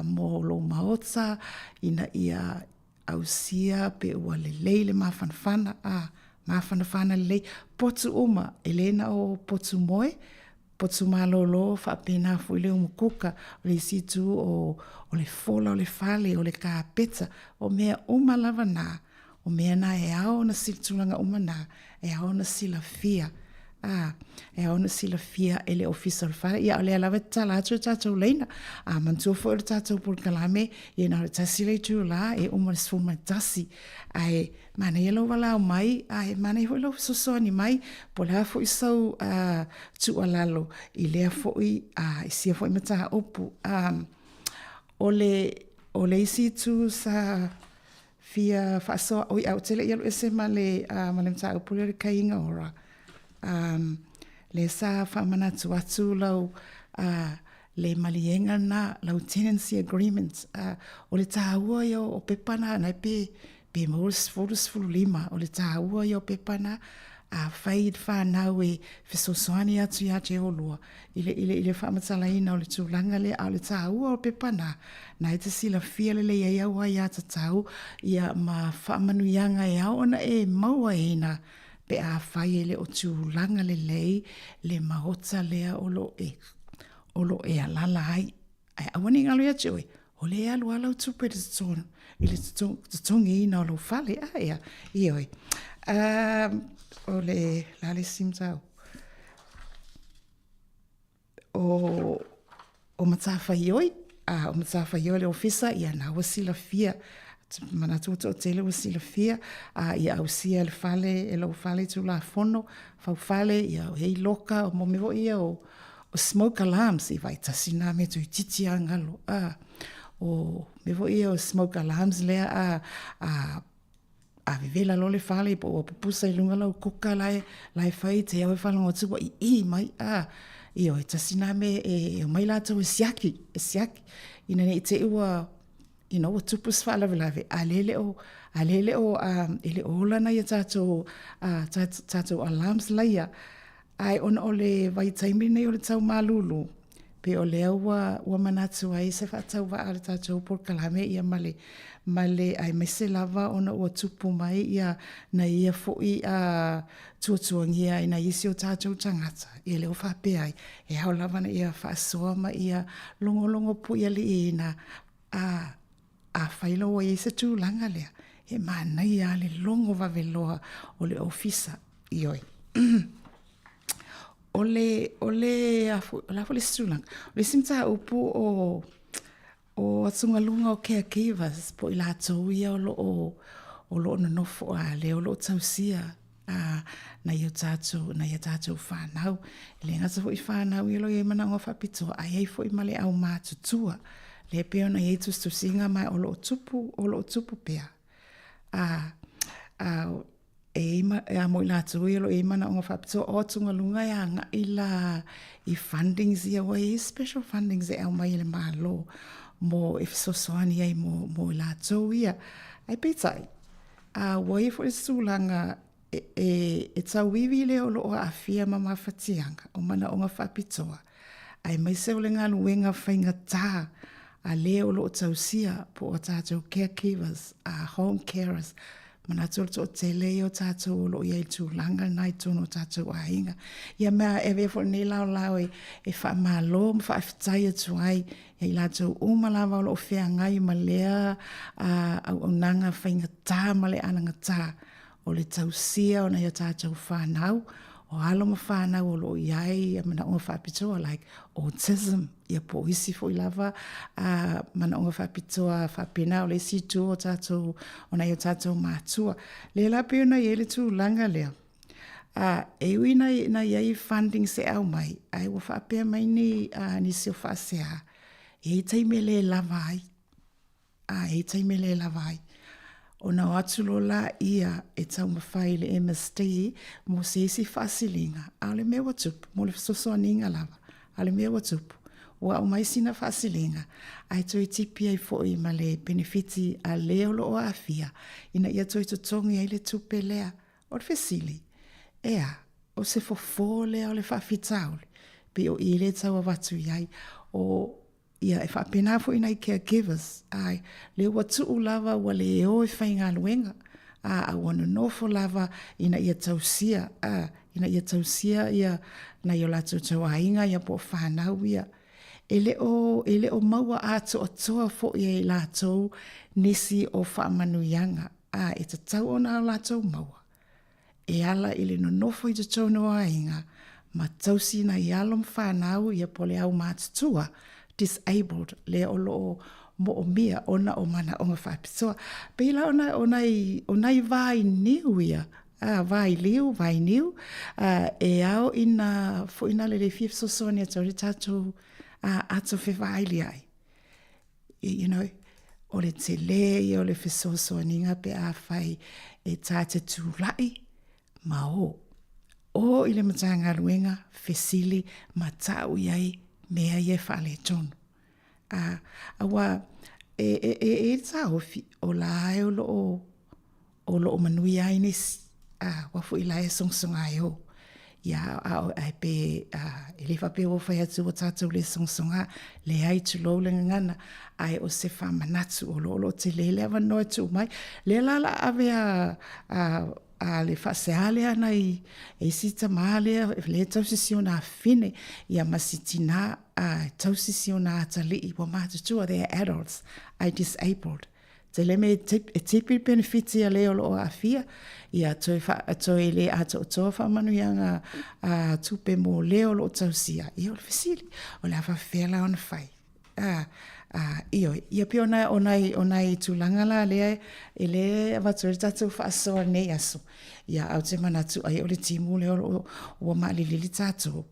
Speaker 11: mo lo maota ina ia ausia pe ua lelei le mafanafana mafanafana lelei potu uma elena o potu moe potu malolo whaapena fu ile umukuka o le situ o le fola o le fale o le kāpeta o mea uma lava nā o mea nā e ao na siltulanga uma nā e ao na sila fia e ona sila fia ele ofisa o fare ia ole ala tala atu tātou leina mantua fo le tātou por kalame ia na tasi le tu la e uma sfuma tasi ai mana yelo wala mai ai mana holo so ni mai pola fo isau tu alalo i le fo i sia fo mata opu ole isi tu sa fia fa so o au tele yelo ese male mata opu le kainga ora le sa whamanatu atu lau le malienga na lau tenancy agreements o le tāua yo o pepana nai pe mauris fulu lima o le tāua yo pepana whaid whanau e whesosoani atu ia te olua ile whamatalaina o le tūlanga le a le tāua o pepana nai te sila fia le ia iau ai ata tau ia ma whamanuianga e au ona e maua ina pe a whai ele o tūlanga le lei, le mahota lea olo e alala ai. Ai awani ngalo ia tue, o le alu ala o tupe te tonu, ili te tongi ina o lo fale, ea, ioi. O le lale simtau. O matafa ioi, o matafa ioi le ofisa, ia na wasila fia, mana tuto o tele o sila fia ia au sia le fale e lo fale tu la fono fau fale ia hei loka o mo mevo ia o smoke alarms i vai tasina me tu titi angalo o mevo ia o smoke alarms le a vivela lo le fale po pusa i lunga lo kuka lai fai te au fale o tu i mai i o tasina me e mai la tu siaki ina ne te ua o tupus fa lave alele o ele ola na ia tato alarms laia ai on ole vai taimi nei ole tau malulu pe ole ua manatu ai se fa tau va ale tato por kalame ia male ai mese lava ona ua tupu mai ia na ia foi tuatuangia ina isi o tato tangata ia leo fa pe ai e hau lava na ia fa soa ma ia longo pu ia li ina a whailo o e se tūlanga lea. E mānai a le longo waweloa o le ofisa ioi. O le afo le tūlanga. O le simta upu o atungalunga o caregivers po i la tau ia o lo na nofo a le o lo tausia na ia tātou whanau. Le ngata fo i whanau i lo i mana ngā whapitoa ai ei fo i male au mātutua. Le peo na yetu stusinga mai o lo tupu pea. E mo ila tui lo e mana o ngafapito o tunga lunga ya nga ila i fundings ia wai special fundings e au mai le malo mo if so soani ai mo ila tui ia. Ai petai. Wai fo e sulanga e tau wiwi le o lo o afia mama fatianga o mana o ngafapitoa. Ai mai se o le ngā luenga whainga taa a leo lo tausia po o tātou caregivers, home carers, mana tō te leo tātou lo iai tūlanga nai tōno tātou ainga. Ia mea e vefo ne lau e wha malo, wha awhitai atu ai, e la tō umalawa o lo whea ngai ma lea au nanga whainga tā ma le ananga tā o le tausia o na ia tātou whanau, o alo ma whanau o lo iai, mana o whapitoa, like autism, ia po isi fo i lava, mana o whapitoa whapena o le situ o tātou, o na i o tātou mātua. Le la peo na i ele tū langa lea. E ui na iai funding se au mai, ai o whapea mai ni si o whasea, e taime le lava ai. E taime le lava ai. O na atu lo la ia e tau mawhai le MSD mo se isi whasilinga. A le mea watupu, mo le sosoaninga lava. A le mea watupu. Wa o mai sina whasilinga. Ai toi tipi ai foi ma le benefiti a leo lo o afia. Ina ia toi tutongi ai le tupe lea. O le fesili. Ea, o se fofo lea o le whawhitaule. Pe o i le tau a watu iai. O ia e whapena fo ina i caregivers. Ai, le watu u lava wa le o e whainga luenga. A wana nofo lava ina ia tausia. Ina ia tausia ia na i o latu tau ainga ia po whanau ia. Ele o maua ato o toa fo i e lātou nisi o whaamanuianga. E ta tau o nā lātou maua. E ala ili no nofo i te tono ainga. Ma tausi na i alom whanau i a pole au mātutua. Disabled. Le o lo mo o mia ona o mana o ngawhapitoa. Pila ona i vai niu ia. Vai liu, vai niu. E au ina fo ina le fif sosoni a tauri tātou ato whewai li ai. You know, o le te le, o le whesosoaninga pe a whai e tāte tūlai, ma o. O i le matanga ruenga, whesili, ma tau iai, mea ie whale tonu. Awa, e tā ofi, o la e o lo manui ai nisi, wafu i la e songsonga ai o. Ia ai pe e le whape o whai atu o tātou le songsonga le ai tu lo le ngana ai o se whamanatu o lo te le lewa noe tu mai le lala ave a le whaseale ana i sita maale le tausisi o nā whine ia masitina tausisi o nā tali i wa mātutua they are adults ai disabled te le me e tipi benefiti a leo lo a fia ia toi le ato o toa whamanuianga tupe mo leo lo tausia. Ia o le fesili, o le awha whela on whai. Ia pia onai tūlanga la lea e le awatori tatu whaasoa nei aso. Ia au te manatu ai o le timu leo o maalilili tatu.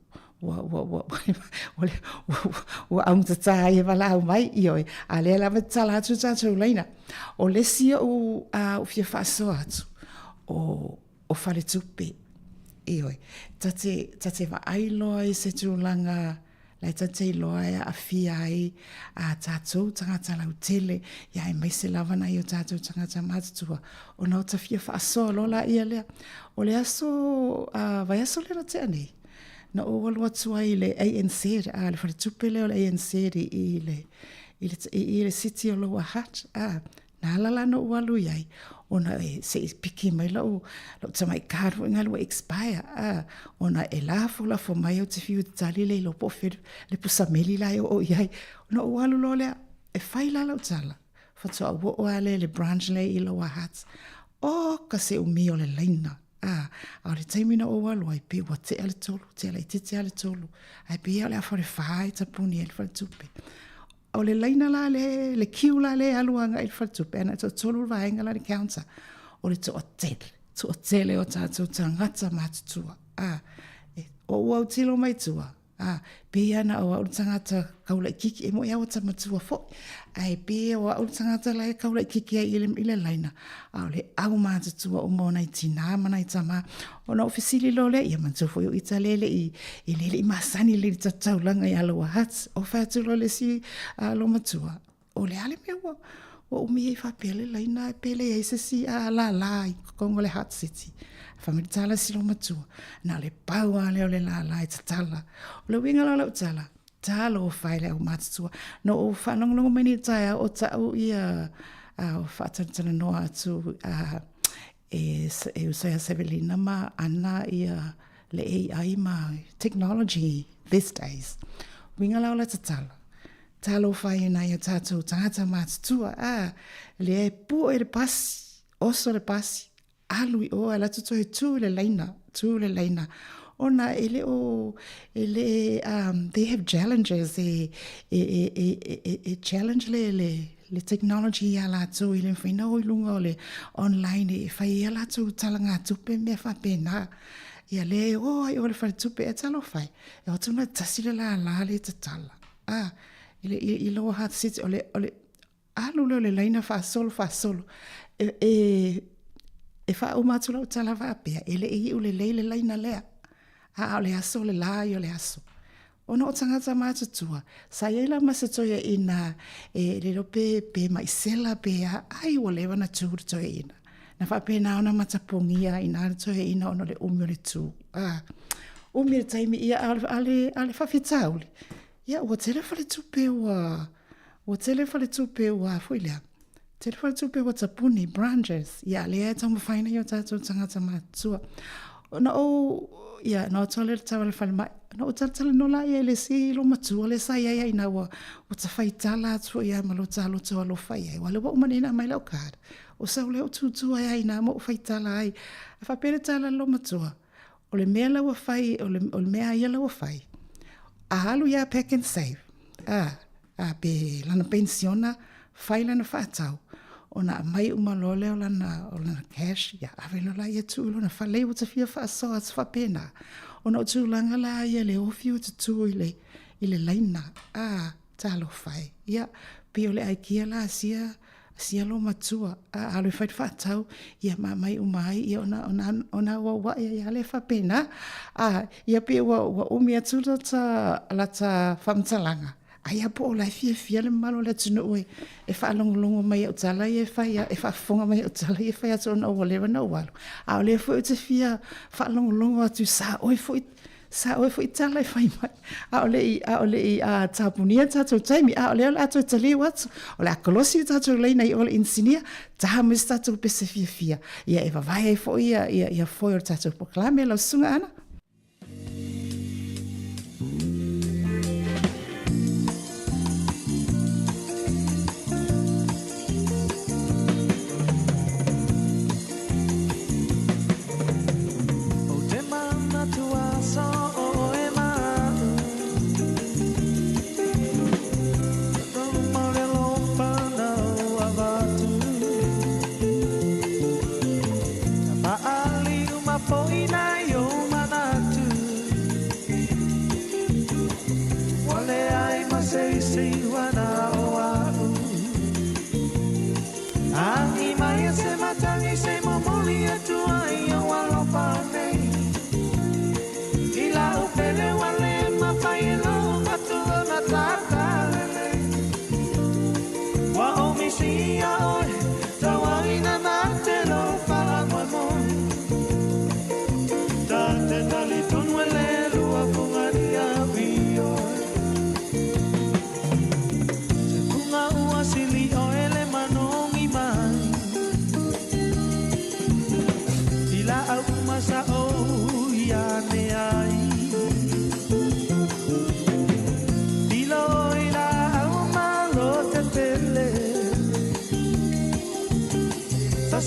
Speaker 11: Wa amtata ai wala au mai ioi a le lava tala atu tatu leina o le sia o fia whaasoa atu o whare tupe ioi tate wa ailoa i se tūlanga lai tate iloa a fia ai a tātou tangata lau tele ia e maise lavana i o tātou tangata mātutua o nau ta fia whaasoa lola ia lea o le aso vai aso lena te anei na o walu atu ai le ANC, le whare tupe leo le ANC i le city o Lower Hutt, na alala no walu iai, ona se piki mai lau tamai kāru inga lua expire, ona e lafo mai o te whiu te tali le lo pofe le pusameli lai o iai, ona o walu lo lea, e whai la lau tala, whatua o ale le branch le i Lower Hutt, o ka se umi o le leina, au le taimina o walu ai pe wa te ale tolu, te ale tete ale tolu. Ai pe ale a whare whai tapuni ele whare tupe. Au le laina la le kiu la le aluanga ele whare tupe. Ana to tolu vaenga la le counter. O le to otele o tātou tangata mātutua. O wau tilo mai tua. Pe ana o au tangata kaula kiki e mo ia o tamatua fo. Ai pe o au tangata lai kaula kiki ai ile laina. Au le au mātutua o mona i tina mana i tama. O na ofisili lo le ia mantufu i italele i lele i masani le tataulanga i Lower Hutt. O whatu lo le si lo matua. O le ale me o umi e whapele laina e pele e se si la i Kongo le Hutt City. Whamitala silo matua. Na le pau a leo le la i tatala. O le winga la utala. Talo o whaile au mātutua. No o whanongonongo meni taia o tau ia o whaatantana noa atu e usaya Sevelina ma ana ia le AI ma technology these days. Winga la o la tatala. Talo whai na ia tātou tangata mātutua. Le pu e le pasi. Oso le pasi. Alui o ala tuto e tu le leina. Ona ele they have challenges challenge le technology ala tu ile fina o lunga le online e fai ala tu talanga tupe me fa pena ia le ai o le fa tupe e talo fai e o tuna tasile la le tatala ile Lower Hutt City ole alu le leina fa solo e wha o mātula o tala whapea, ele i ule leile laina lea. A o le aso, le la i o le aso. Ona o tangata mātutua, sa iela masatoia ina le rope pe maisela pe ai o lewa na tūru toia ina. Na whape na ona matapongia ina toia ina ono le umi o le tū. Umi le taimi ia ale whawhitauli. Ia, ua tele whale tupe ua, fuilea. Tele whale tupe ua tapuni, branches. Ia, lea tamu whaina i o tātou tangata mātua. Ona o, ia, no tole le tawale whale mai. Na o tala no la ia le si lo matua le sa ia ina ua o ta whaitala atua ia ma lo talo toa lo whai ai. Wale wa umanina mai lau kāra. O sa ule o tutua ia ina mo o whaitala ai. A whapere tala lo matua. O le mea lau a whai, o le mea ia lau a whai. A halu ia pack and save. Pe lana pensiona, whai lana whaatau. O na mai umalole o lana cash. Ia avelo la ia tu lo na whalei o ta fia whaasoa atu whapena. O na o tūlanga la ia le ofi o te tū i le laina. Talo whai. Ia, pe o le aikia la sia lo matua. Alo whai whaatau. Ia mai umai. Ia ona wa ia le whapena. Ia pe wa umi atu la ta whamtalanga. Aia po o lai fia le malo le tunu ue. E whaalongolongo mai o tala i e whaafonga mai o tala i e whai atu ona o lewa na walo. A o le fo o te fia whaalongolongo atu sa oi fo i tala i whai mai. A o le i tāpunia tātou taimi. A o le ato tali watu. O le akolosi tātou leina i o le insinia. Taha mis tātou pese fia. Ia e wawai e fo ia foi o tātou proklame lau sunga ana.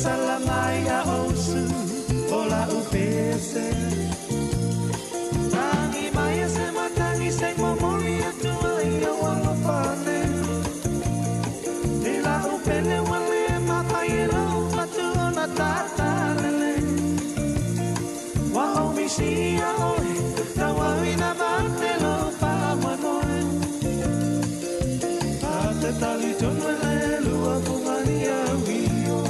Speaker 12: Salamaya osu ola upese Tangi maya se matangi se momoli atua ia wala pane Ila upele wale mapaila upatu ona tatalele Wa omisia oe tawawina batelo pa manoe Tate tali tonwele lua kumania wio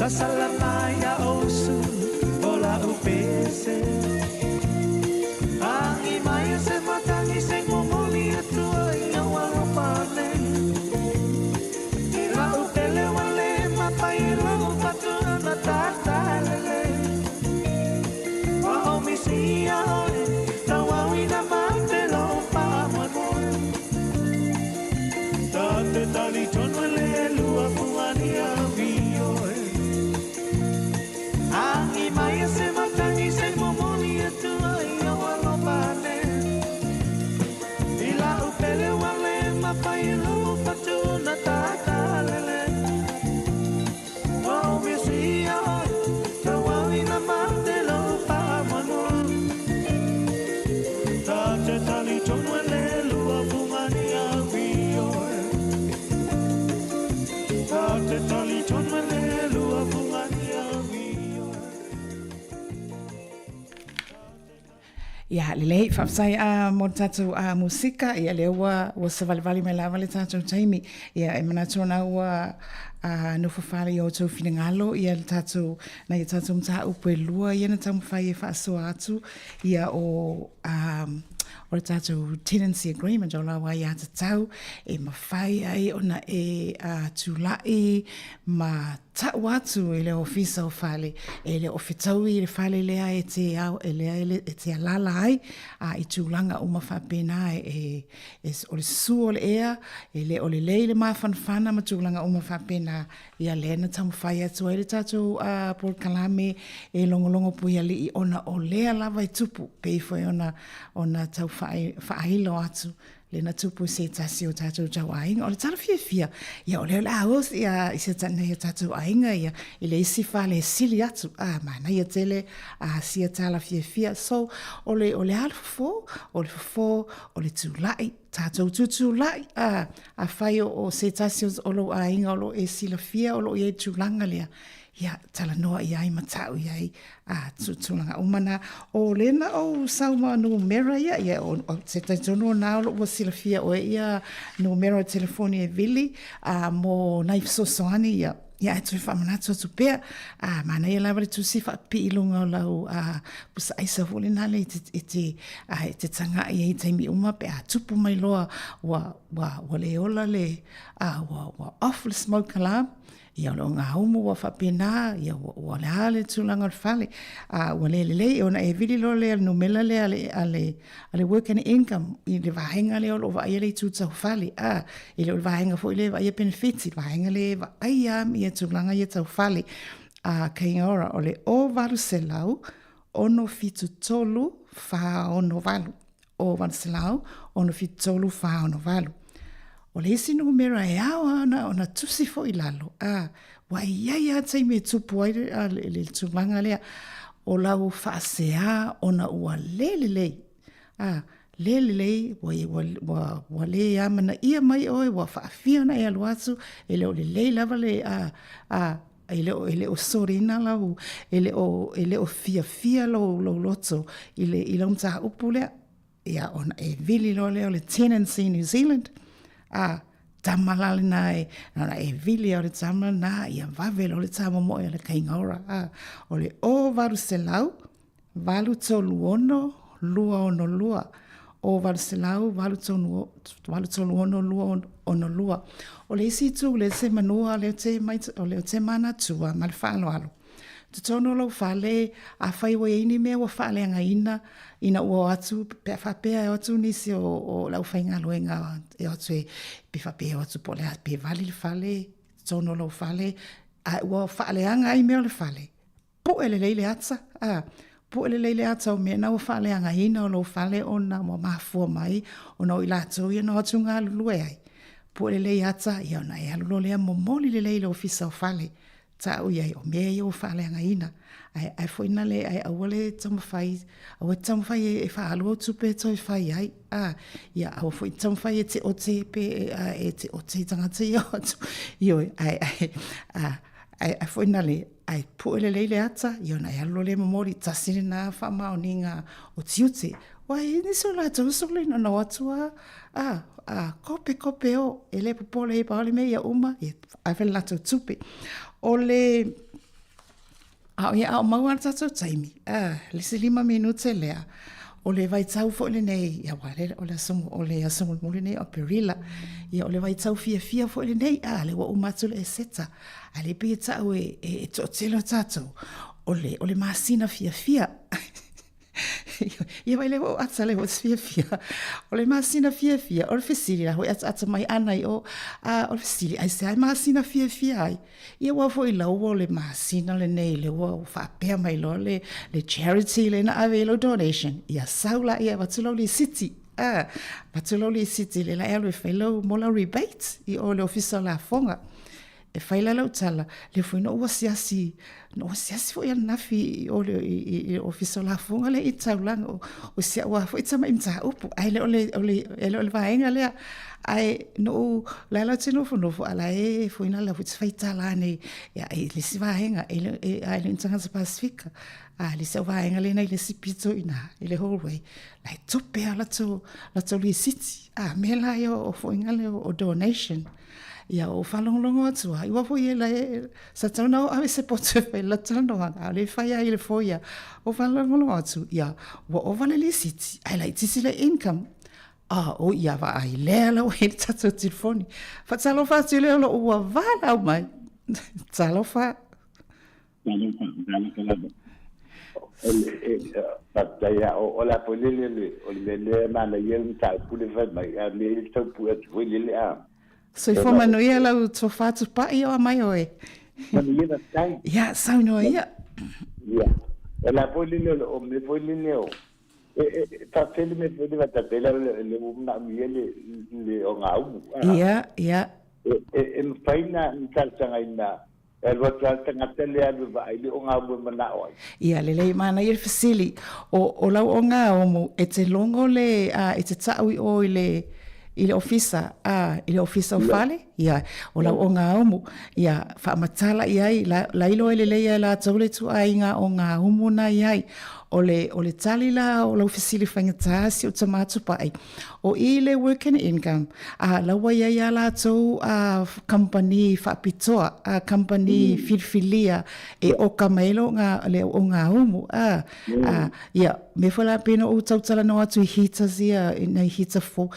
Speaker 12: Salamaya osu ola upese Angi maya se matangi se ngomoli atua ia wala pane Ila upele wale mapaila upatu na tatalele Wa omisia oe tawawina matelo pa manoe
Speaker 11: Ia, lelei, whapsai mo tātou musika, ia le ua sa valivali mai lava le tātou taimi. Ia, e mana tōna ua no whawhare o tau whingalo, ia le tātou, na ia tātou mta upo e lua, ia na tamu whai e whaasoa atu, ia o le tātou tenancy agreement o lawa ia te tau, e mawhai ai ona e tūlai ma tau atu e le ofisa o whale, e le ofitau i le whale lea e te au, e lea e te alala ai, i tūlanga o mawhapena o le su o le ea, e le o le leile mawhanwhana ma tūlanga o mawhapena, ia le na tamu whai atu e le tātou Port Kalame e longolongo pui ali i ona o lea lava i tupu, pei foi ona tau whaahilo atu, le na tupu se tasi o tātou tau ainga, o le tala fia, ia o leo la haos, ia i se tana ia tātou ainga, ia i le isi whale sili atu, mana ia tele, sia tala fia, so o le alfafo, o le tūlai, tātou tūlai, a whai o se tasi o lo ainga, o lo e sila fia, o lo e tūlanga lea, ia tala noa ia i matau ia i tūlanga umana o lena o sauma numera ia o se taitono na o sila fia o ia numera telefoni e vili mo naif sosoani ia e tui whamanatu atu pēr mana ia lawa le tusi whapi ilunga o lau pusa aisa huli nale e te tanga ia i taimi uma pe tupu mai loa wa le ola le wa off le smoke alarm ia lo ngā umu wa whapena, ia wa le hale tūlanga o whale, wa le ona e vili lo le numela le ale work and income, i le wahenga le o wa ia le tūtau whale, i le wahenga fo i le wa ia benefits, i wahenga le wa aiam ia tūlanga ia tau whale, kei ora o le o waru se lau, ono fitu tolu wha ono walu, o waru se lau, ono fitu tolu wha ono walu. O le isi numera e awa ona tusi fo i lalo. Wa iai a tei me tupu ai le tūmanga lea. O lau whaasea ona ua lelelei. Lelelei wa le amana ia mai oe wa whaafia na e alu atu. E leo le lei lava le ele o sorina lau. Ele o fia lo loto. Ile umtaha upu lea. Ia ona e vili lo leo le tenancy New Zealand. Tamalale nai na e vili o le tamala na ia vavelo o le tamo mo le kaingaura o le o varu se lau valu tolu ono lua ono lua o varu se lau valu tolu ono lua ono lua o le isi tu le se manua le te mai o le te mana tua mal falo alo te tono lo fale a fai wa ini me wa fale anga ina ua atu pe whapea e atu nisi o lau whainga luenga e atu e pe whapea atu po le pe vali le fale tono lo fale a ua fale anga i meo le fale po ele leile atsa po ele leile atsa o mea na ua fale anga ina o lo fale o na mo mahafua mai o na o ilato ia no atu ngā lulue ai po ele leile atsa ia na e alulo lea momoli le leile ofisa o fale ta o ia o mea ia o fale anga ina ai foi na le ai awale tamafai e fa alo tupe to fai ai ia au foi tamafai te o te pe e te o te tanga te io ai foi na le ai pu le ata io na alo le memori tasiri na fa maoninga o tiute wai ni so la to so le no atua kope o ele popole e paole me ia uma e ai fel la tupe ole ia o maua tātou taimi. Lisi 5 minute lea. O le vai tau fo le nei. Ia wale o le asungu muli nei o perila. Ia o le vai tau fia fo le nei. Le wa umatu le e seta. A le pia tau e tōtelo tātou. O le masina fia. Ia vai le o ata le o fia. O le masina fia. O le fesiri la hoi ata mai anai o le fesiri. Ai se ai masina fia ai. Ia wa foi lau o le masina le nei le wa whapea mai lo le charity le na ave lo donation. Ia saula ia watulau le city. Watulau le city le la elu e whailo mola rebate. I o le ofisa la fonga. e faila lau tala le foi no wasiasi fo ia nafi o le office la funga le itaulang o sia wa fo itama imta upu ai le ole vaenga le ai no la tino fo no ala e foi na la fo faitala ne ya le si vaenga ai le intanga sa Pasifika le se vaenga le na le sipito ina le hallway la tope ala to li city mela yo fo ingale o donation ia o falonglongo atu ai wa foi ela sa tano ave se pote fe la tano a le fai ai le foia o falonglongo atu ia wa o vale le city ai la tisi le income o ia va ai le la o he tatu telefoni fa tsalo fa tile lo o vala o mai tsalo fa
Speaker 10: Pataya o la polele o le mana yel ta pule fa mai a le ta pu at wele a
Speaker 11: so ifo manuia la to fatu pa io mai oe
Speaker 10: manuia tai
Speaker 11: ya sa no ia
Speaker 10: ya la polele o me polele o ta tele me pode va ta pela le una miele le o ngau
Speaker 11: ya
Speaker 10: en faina ntaltanga ina elwa tanga tele alu va ile o ngau mana o
Speaker 11: ia le mana ia fasili o la o ngau mo ete longo le ete taui o ile ofisa ile ofisa fale ia o la o ngau mo ia fa matala ia la ilo ele ia la tole tu ainga o ngau mo na ia o le talila o la ofisili fangitasi o tamatu pai o ile working income la waya ya la to company fa pitoa company filfilia e o kamelo nga le o nga umu ya me fala pena o tautala no atu hita zia na hita fo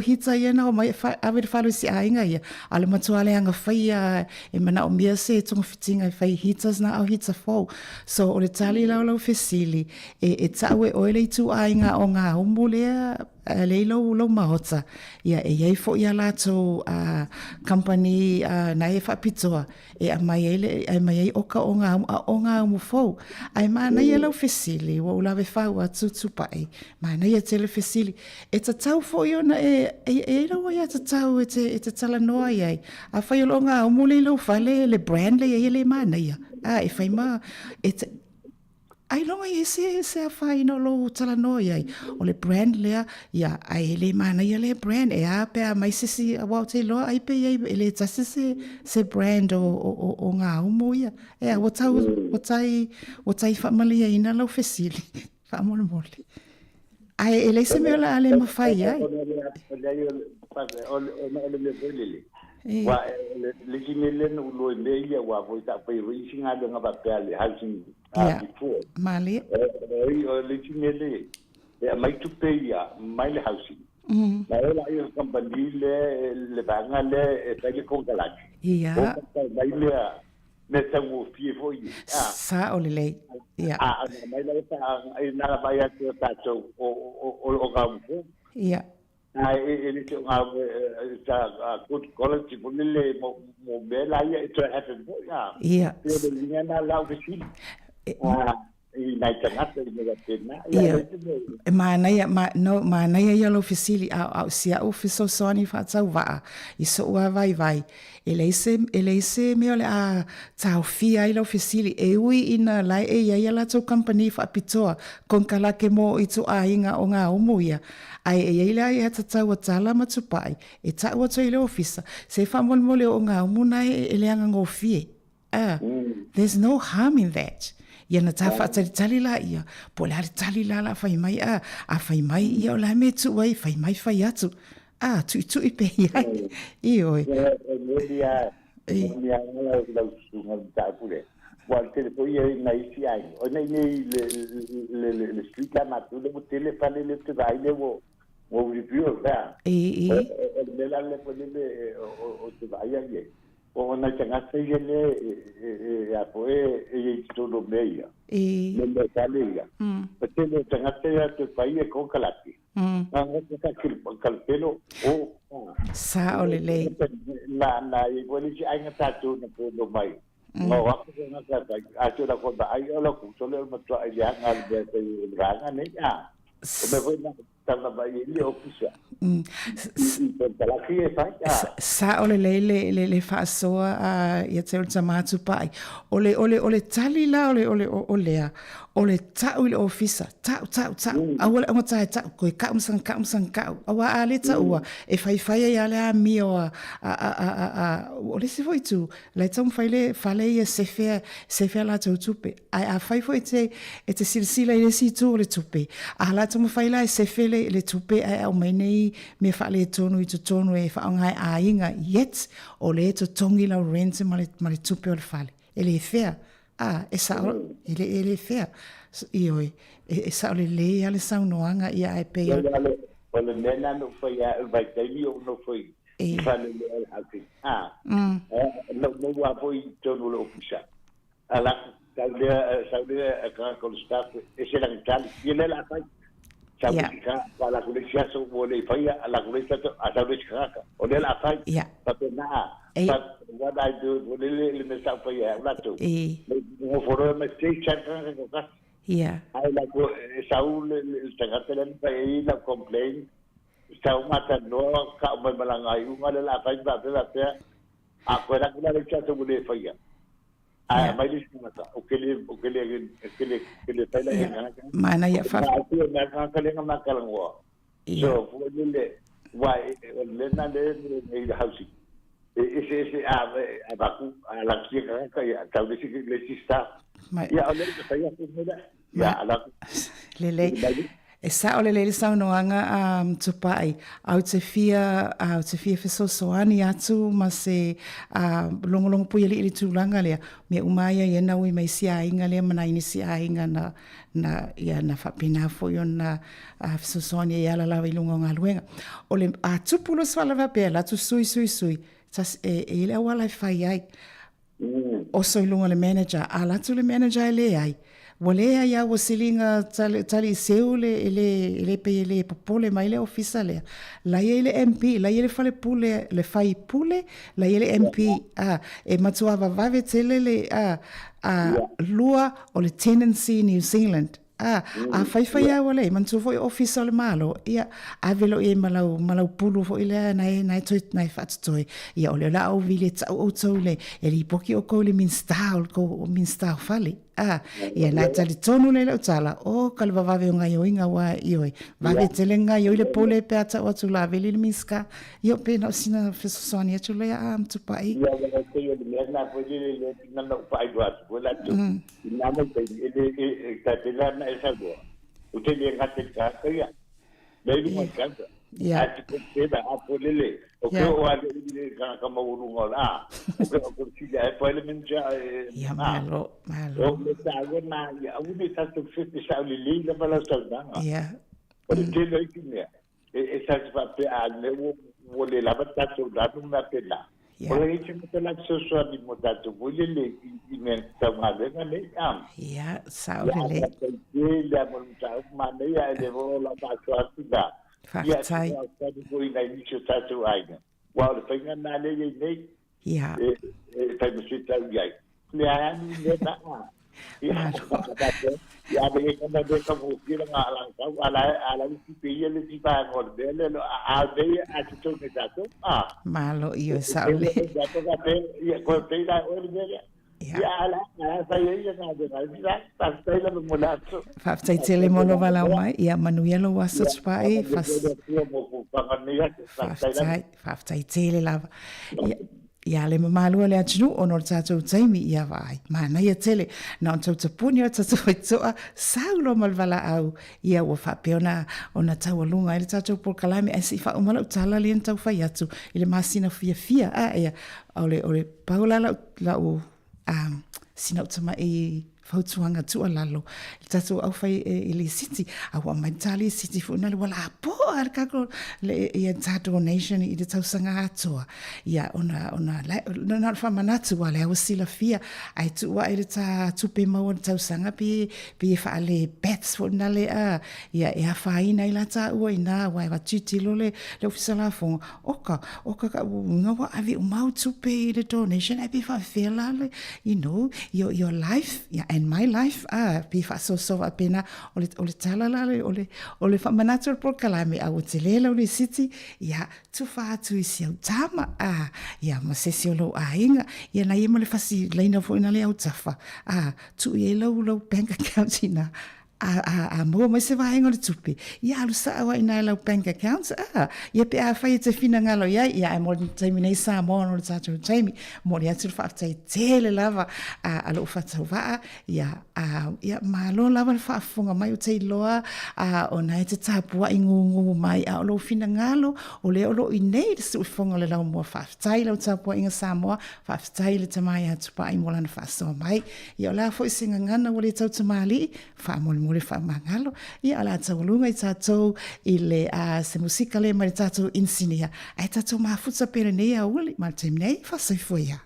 Speaker 11: hita ya na mai ave falo si ainga ya ale matu ale anga faia e mana o mia se tonga fitinga fai hitas na au hita fo so o le talila o la ofisili e tawe o ele tu ainga o nga umulea leilo lo mahota ia e fo ia la to company na e fa pitoa e mai oka onga mo fo ai mana ia lo fesili wo la ve fa wa tu pai mana ia tele fesili e tau fo yo na e lo ia tau e tala no ai a fa yo longa mo le fale le brand le mana ia e fa ma ai longa se a fai no lo tala no ai o le brand lea ia ai le mana ia le brand e a pe a mai sisi a wa te lo ai pe ele tasi se brand o nga umo ia e a watai family ina lo fesili fa mole ai ele se me la ale ma fai ai
Speaker 10: wa le kimele no lo le ia wa vo ta pe reaching a nga ba pe ale housing before
Speaker 11: mali
Speaker 10: o le kimele mai tu pe ia mai le housing ma la ia company le banga le pe le con la
Speaker 11: ia
Speaker 10: mai le me sa wo fie fo ia
Speaker 11: sa o le ia
Speaker 10: mai la ta na ba ia ta o ga mo
Speaker 11: ia
Speaker 10: ele te nga good quality for le mo bela ia to happen
Speaker 11: ia
Speaker 10: le linha na la oficina e na tangata le la pena
Speaker 11: mana ia lo ofisili a sia ofiso soni fa tau va i so wa vai elise me ole a tau fia i lo ofisili e ui ina lai ia la to company fa pitoa con kala ke mo i tu ainga o nga umuia ai e ia ia tau tala matupai e tau to ile ofisa se fa mole o nga umuna e le anga ngofie there's no harm in that ia na tafa tali la ia po la tali la fai mai a fai mai ia la me tu ai fai mai fai atu tu pe ia io
Speaker 10: ia la sunga ta pure qual telefonia na isi ai o nei le street la matu le telefone le te vai le o review da le la le pone o te vai ai o na changa se le a poe e todo meia le talia porque le changa se te pai con calati calpelo
Speaker 11: sa o le
Speaker 10: na igual si ai ngata tu na po mai no wa ko na ka a tu da ko da ai ala ku so le ma tu ai ya ngal be te ranga ne ya me foi tala mai le ofisa talaki e fai
Speaker 11: sa ole le faasoa ia te o tamatu pai ole tali la ole tau i le ofisa tau awale o tai tau ko ka awa ale tau e fai ia le a mio ole se foi tu le tom fale ia se la tupe a fai foi te silsila ile si tu le tupe a la tom fai la se fele le tupe a o mai me fale tonu i tonu e fa ngai a inga yet o le to tongi la rent male tupe o le fale ele fair e sa ele fair ioi e sa le ale sa noanga ia e pe
Speaker 10: ole nena no foi vai dai no foi fale le alti no wa foi tonu lo ofisa ala saudia ka con staff e se la Italia viene la fai Saudika la kulesia so wole fai la kulesia a Saudika ole la fai papena what I do wole le sa fai la to mo foro me sei cerca ko ka ai la ko Saul el tagatelen fai la complain Saul mata no ka mo malangai ngale la fai ba a ko la kulesia so wole fai mai le mata o que le fai la
Speaker 11: mana ia fa
Speaker 10: na ka le ngama kalangwa so le wai le na le house ese a baku a la chica ya tal vez le sista ya ole que fai ya ala
Speaker 11: e sa ole le sa noanga tupai au te fia fesosoani atu ma se longolongo pui li tulanga lea me umaya ia na ui mai sia inga lea mana ini sia inga na ia na fapina fo yo na fesosoani ia la lawa ilunga ngaluenga ole tupulo swala va pe la tu sui tas e le wala fai ai o so ilunga le manager ala tu le manager le ai Wale ya wasilinga tali seule ele pe ele popole mai le ofisa le la ele MP la ele fale pule le fai pule la ele MP e matua va tele le lua o le tenancy New Zealand a fai ya wale man tu foi ofisa le malo ia avelo e malau pulu fo ile nai fatoi ia ole la o vile o tole ele poki o ko le min style fale ia na tali tonu le tala o kalva va ve ngai oinga wa ioi va ve telenga yo le pole pe ata o tu la vele miska yo pe no sina fesonia tu le am tu pai
Speaker 10: ia va ke yo le na po le na no pai do atu la tu na mo pe e ta te la na esa do o te le ngate ka ia le mo ka
Speaker 11: ya
Speaker 10: ati pe da apolele o ke o ale ka maurunga la o ko si ya po le menja
Speaker 11: ya malo
Speaker 10: o le tago na ya u ni ta tu fit sa le le la sa da
Speaker 11: ya
Speaker 10: o te le ki ne e sa fa pe a le o le la ta so da na pe la o le ki mo la so so di mo ta tu o le i me ta ma le na le am
Speaker 11: ya sa o le
Speaker 10: le mo ta ma ne ya le vo la ta so da
Speaker 11: ya sai
Speaker 10: ko ina ni so ta tu ai wa le fa na le nei
Speaker 11: ya
Speaker 10: ta mo si ta ya le a ni le na ya be ka na de ka mo ki la ala ka ala si pe ye le si ba ngor de le a be a ti to ne ta to
Speaker 11: malo io sa le
Speaker 10: ya to ka pe ya ko pe da o le ya ala sa ye ya na de la ta sta la mo la to
Speaker 11: fa tai tele mono vala mai ia manuelo wasa spai fa tai tele la ia le mamalu le atunu ono tatou taimi ia vai mana ia tele na on tau puni o tatou toa saulo malvala au ia wa fa peona ona tau lunga ile tatou por kalame asi fa umala tala le tau fa yatu ile masina fia ia ole paula la o sina utama e fautuanga tu alalo tatou au fai ile city au mentali city fu na wala po arka le ia tatou nation i tau sanga atoa ia ona na fa manatu wala o sila fia ai tu wa ile ta tu pe mo tau sanga pe fa le bets fu na le ia e fa ina ila ta o ina wa va titilo le ofisala fo oka no wa avi mau tu pe the donation ai pe fa fela le your life, and my life, pi whaasoso wa pena, o le talalale, o le whamanatu por kalame, a o te lela o le city, ia, tu whaatu i si au tama, ia, ma sesi o lo a inga, ia na iema le whasi leina fo ina le au tafa, tu i e lau bank account ina, a mo mai se vai ngol tupi ia lu sa wa ina lau bank accounts ia pe a fai te fina ngalo ia mo te mine sa mo no sa tu taimi mo ia tu fa te lava a lo fa va ia ma lo lava fa funga mai te loa o nai te tapua ingu mai a lo fina ngalo o le o lo inei su funga le lau mo fa tai lo tapua inga sa mo fa tai le tamai atu pa i mo lana fa so mai ia la fo singa ngana o le tau tamali fa mo le whamangalo, ia ala taulunga i tātou i le se musika le mare tātou insinia. Ai tātou mafuta pere nei a uli, ma te mnei, whasai fuia.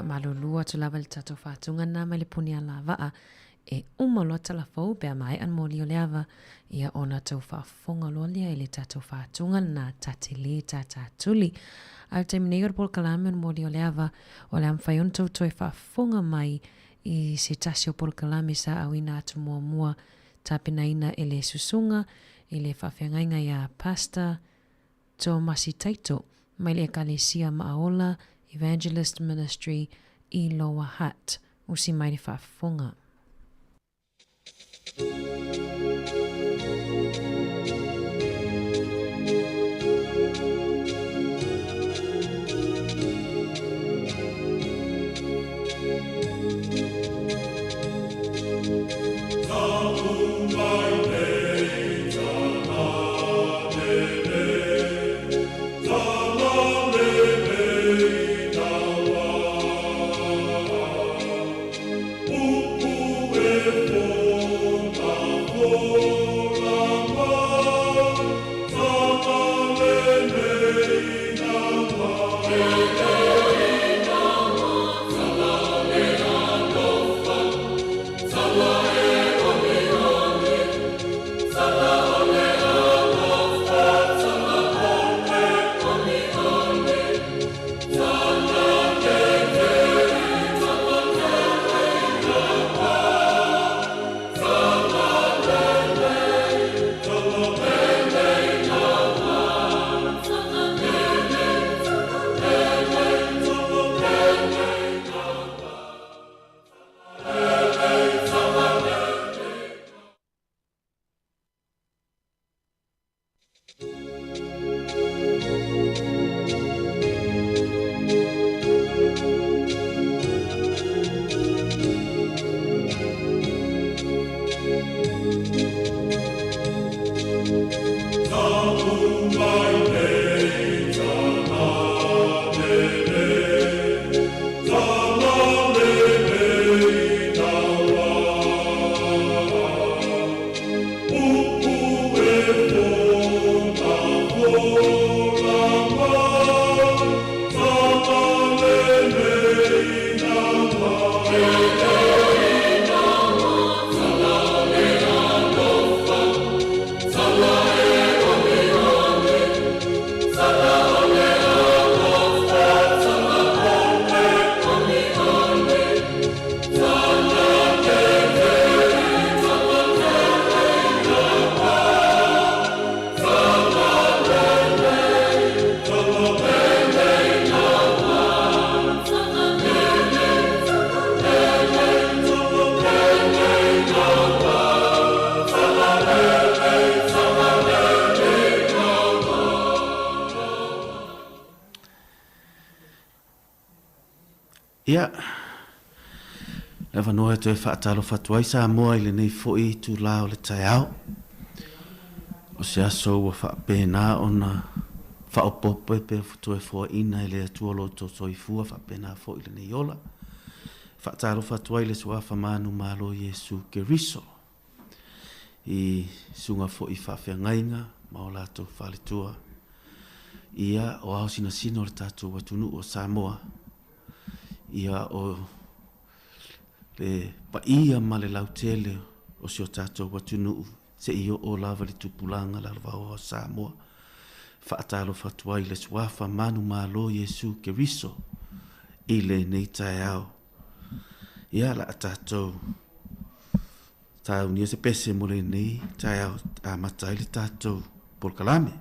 Speaker 1: Malulua tu lava le tato whātunga nā mai le puni a lava e umalo tala fau pia mai an moli o leava ia ona tau whaafonga lolia i le tato whātunga nā tatili tātātuli. Au te minegor pol kalame an moli o leava o le amwhai on tau toi whaafonga mai i se tasi o pol kalame sa au ina atu mua tāpina ina e le susunga i le whawhiangainga ia pasta tō masi taito mai le kalesia maaola Evangelist Ministry i Lower Hutt, usi mai le whaafonga.
Speaker 13: Ia, le whanua e tue whaatalo whatuai sa moa i le nei fwoi tu lao le tai au. O se aso ua whaapena ona Whaopope pe futoe fua ina ele atua lo to soifua whapena fo ile ne yola. Whaataro whatua ile suafa manu malo Yesu Keriso. I sunga fo i whawhia ngainga, maolato whalitua. Ia o au sina sino le tātou watunu o Samoa. Ia o le paia ma le lautele o sio tātou watunu se iyo o lava le tupulanga la lava o Samoa. Whaatalo whatua i le suafa manu malo Yesu Keriso i le nei tae au. Ia la tātou tau nia se pese mo le nei tae au a matai le tātou por kalame.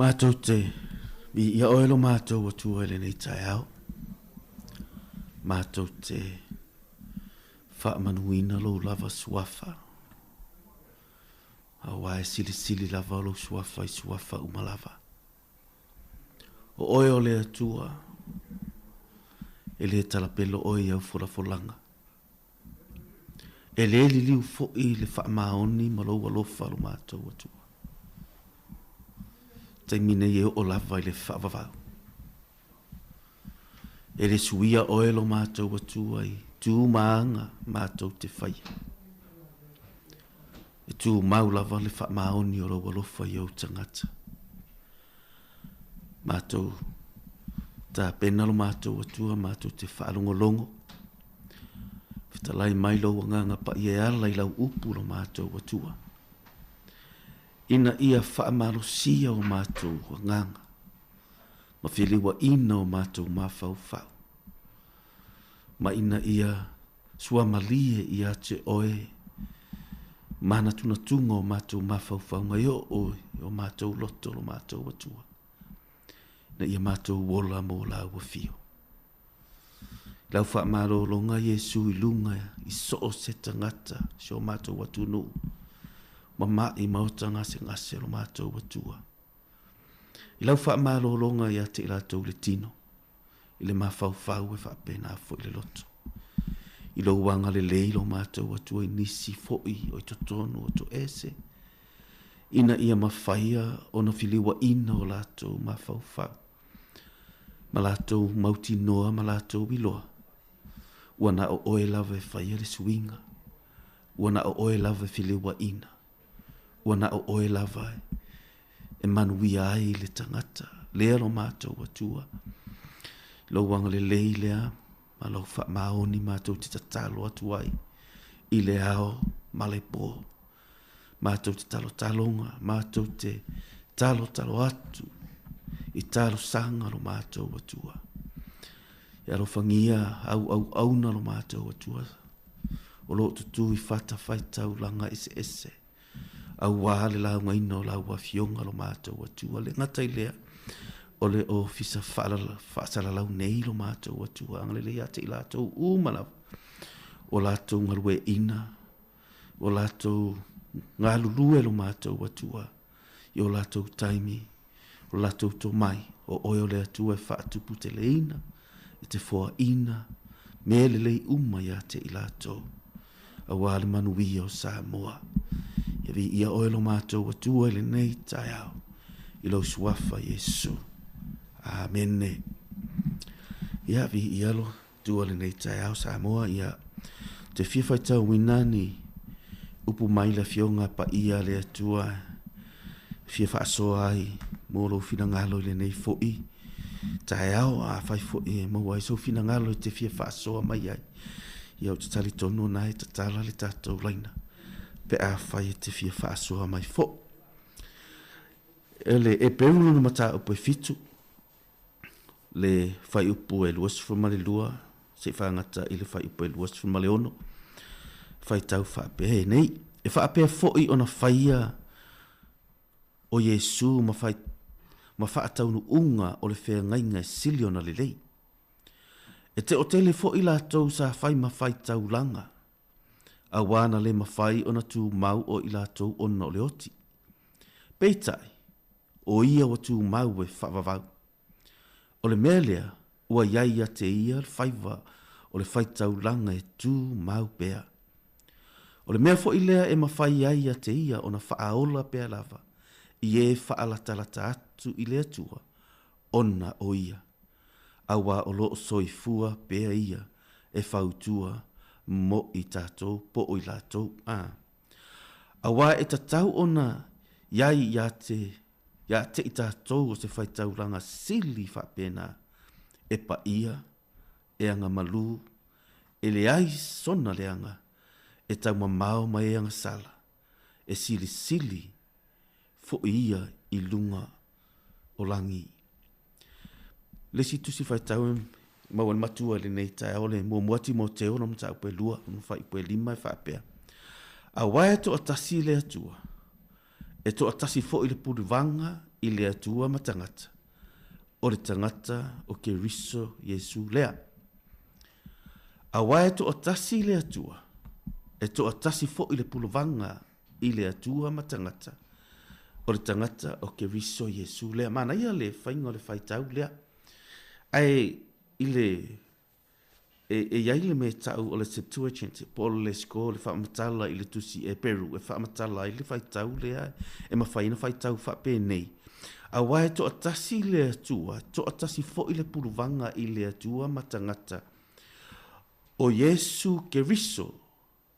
Speaker 13: Mātou te, i ia oelo mātou o tua ele nei tai au. Mātou te whaamanuina lo lava suafa. A wae sili sili lava lo suafa i suafa umalava. O oe o le atua, ele talapelo oe au folafolanga. Ele li liu fo i le whaamaoni malo alofa lo mātou o tua. Tai mine ye o lava i le whaavavau. E le suia oelo mātou atua i tū maanga mātou te whaia. E tū mau lava le whaamaoni o rau alofa i au tangata. Mātou tā penalo mātou atua mātou te whaalongolongo. Whitalai mai lau nganga pa i e ala i lau upu lo mātou atua. Ina ia whaamaro sia o mātou o nganga. Ma whiliwa ina o mātou mawhau whau. Ma ina ia sua malie ia te oe. Mana tuna tunga o mātou mawhau whau. Ngai o mātou loto o mātou atua. Na ia mātou wola mo la ua fio. Lau whaamaro longa Yesu i lunga i soo se tangata. Si o mātou atunu. Ma i mautanga se ngase lo mātou watua. I lau wha mālolonga ia te ilatou le tino. I le mawhau whau e wha pēnā fo i le loto. I lo wanga le leilo mātou atua I nisi fo'i o I totonu o to ese. Ina ia mawhaia o na whiliwa ina o lātou mawhauwhau. Ma lātou mauti noa, ma lātou biloa. Wana o oe lawe whaia le suinga. Wana o oe lawe whiliwa ina. Wana o oe lawe e manuia ai le tangata. Lea lo mātou atua. Lo wanga le lei lea. Ma lau wha maoni mātou te tatalo atu ai. I le ao ma le pō. Mātou te talo talonga. Mātou te talo atu. I talo sanga lo mātou atua. Ia lo whangia au na lo mātou atua. O lo tutu I whata whaitau langa ese. Au wāle lau ngaino lau wa fionga lo mātou atua. Le ngatai lea. O le o fisa whaasala lau nei lo mātou atua. Angale le ate I lātou umalaw. O lātou ngarue ina. O lātou ngalulue lo mātou atua. I o lātou taimi. O lātou to mai. O oio le atua e whaatupu te le ina. I te fua ina. Me le lei uma ia te I lātou. A wāle manuia o Samoa. Ia vi ia oio lo mātou atua le nei tai au. I lo suafa Yesu. Amen. Ia vi ia lo tua le nei tai au Samoa ia te whiwhaitau winani upu mai la fionga pa ia le atua whiwhaasoa ai mōlo whinangalo le nei fo'i tai au a whai fo'i maua I so whinangalo te whiwhaasoa mai ai ia o te tali tono nai te tala le tātou laina pe a whai te whiwhaasoa mai fo ele e peulo na mata upo e fitu le fai upu e luas formale lua se whaangata I le fai upu e luas formale ono fai tau whaape nei e whaape fo'i ona whaia o Yesu ma whaatau nu unga o le whea ngainga sili ona le lei e te o tele fo'i la tau sa whai ma whai tau langa a wana le ma whai ona tu mau o I la tau ona o le oti peitai o ia o tu mau e whaavavau o le melea, ua iaia te ia le whaiva o le whaitau langa e tū mau pea. O le mea fo I lea e mawhai iaia te ia o na whaaola pea lava, I e whaalatalata atu I lea tua, ona o ia. Awa o loo soifua pea ia e whautua mo I tātou po o I lātou. Awa e tatau ona iai ia te ia te I tātou o se whaitau ranga sili whapena e pa ia, e anga malu, e le ai sona le anga, e tau mamau mai e anga sala, e sili fo ia I lunga o langi. Le si tusi whaitau mawan matua le nei tai ole mo muati mo te ono mta upe lua, no whai upe lima e whapea. A wae to atasi le atua, e to atasi fo I le purivanga I le atua ma tangata. O le tangata o ke riso Yesu lea. A wae to atasi le atua. E to atasi fo I le purivanga I le atua ma tangata. O le tangata o ke riso Yesu lea. Mana ia le whainga le whaitau lea. Ai I le e iai le me tau o le Septuagint, po le sko le whaamatala I le tusi e Peru, e whaamatala I le whaitau lea, e mawhaina whaitau whape nei. A wae to atasi le atua, to atasi fo I le puruvanga I le atua matangata. O Yesu ke riso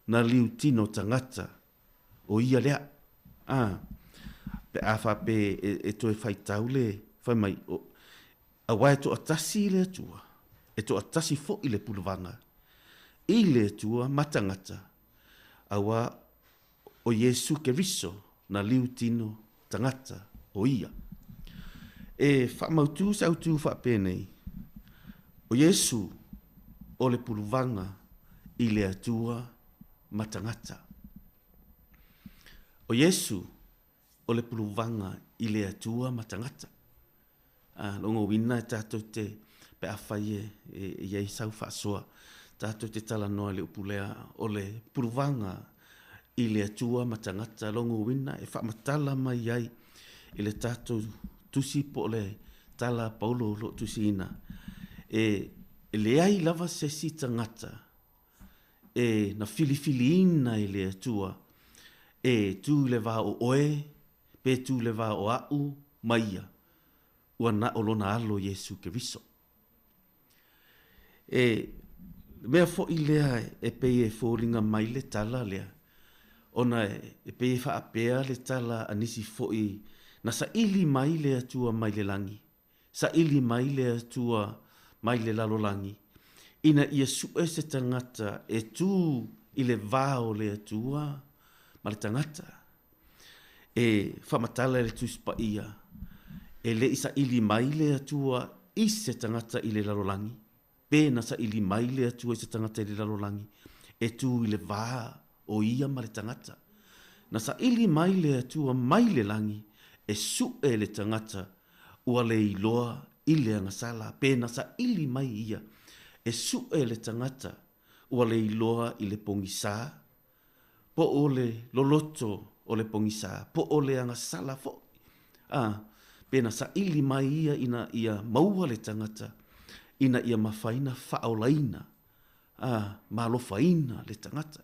Speaker 13: na liu tino tangata, o ia lea. Pe a whape e to e whaitau le, whai mai, a wae to atasi le atua, e to atasi fo I le puluvanga. I le tua matangata. Awa o Yesu ke riso na liu tino tangata o ia. E whamautu sa utu whapenei. O Yesu o le puluvanga I le atua matangata. O Yesu o le puluvanga I le atua matangata. Longo wina e tātou te pe awhai e iei sau whaasoa. Tātou te tala noa le upulea o le puruvanga I le atua matangata longo wina e whaamatala mai iei I le tātou tusi po le tala paulo lo tusi ina. E le ai lava se si tangata e na filifiliina i le atua, e tu le wā o oe, pe tu le wā o au, maia, ua na olona alo Iesu Keriso. Mea fo i lea e pei e fōringa mai le tala lea, ona e pei e whaapea le tala anisi fo i, na sa ili mai le atua mai le langi, sa ili mai le atua mai le lalolangi, ina ia sue se tangata e tu i le vāo le atua, ma le tangata, e whamatala le tuspa ia, e le isa ili mai le atua i se tangata i le lalolangi, pēna sa ili mai le atua i se tangata i le lalolangi, e tu i le vā o ia ma le tangata. Na sa ili mai le atua mai le langi, e sue le tangata, ua le iloa i le angasala, pēna sa ili mai ia, e sue le tangata, ua le iloa i le pongisā, po o le loloto o le pongisā, po o le angasala fo. Pēna sa ili mai ia ina ia maua le tangata, ina ia mawhaina whaolaina, malofaina le tangata.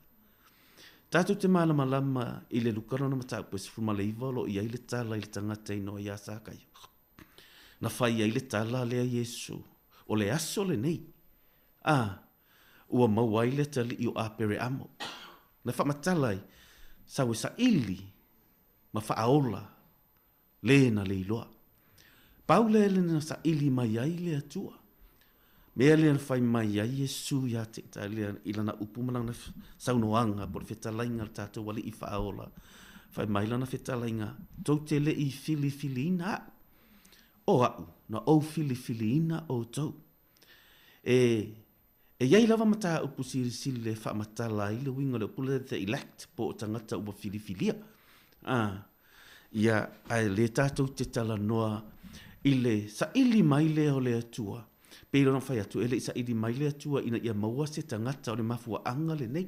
Speaker 13: Tātou te malama i le lukarana matau pes frumaleiva lo ia i le tala i le tangata ino i asākai. Na whai ai le tala lea Iesu, o le aso le nei. Ua mauai le tali i o apere amo. Na whamatalai, sawe sa ili, ma whaaola, le na le iloa. Paule ele na sa ili mai ai le atua. Mea le na whai mai ai Iesu ia te talia ilana upumanang na saunoanga, por whetalainga le tātou wali i whaaola. Whai mai lana whetalainga, tau te le i filifiliina. O au, na o filifiliina o tau. E iai lava mata upu siri le whaamatala i le winga le upule the elect po o tangata upa filifilia. Ia ai le tātou te tala noa i le sa ili mai le o le atua. Peiro na whai atu ele sa ili mai le atua ina ia maua se tangata o le mafua anga le nei.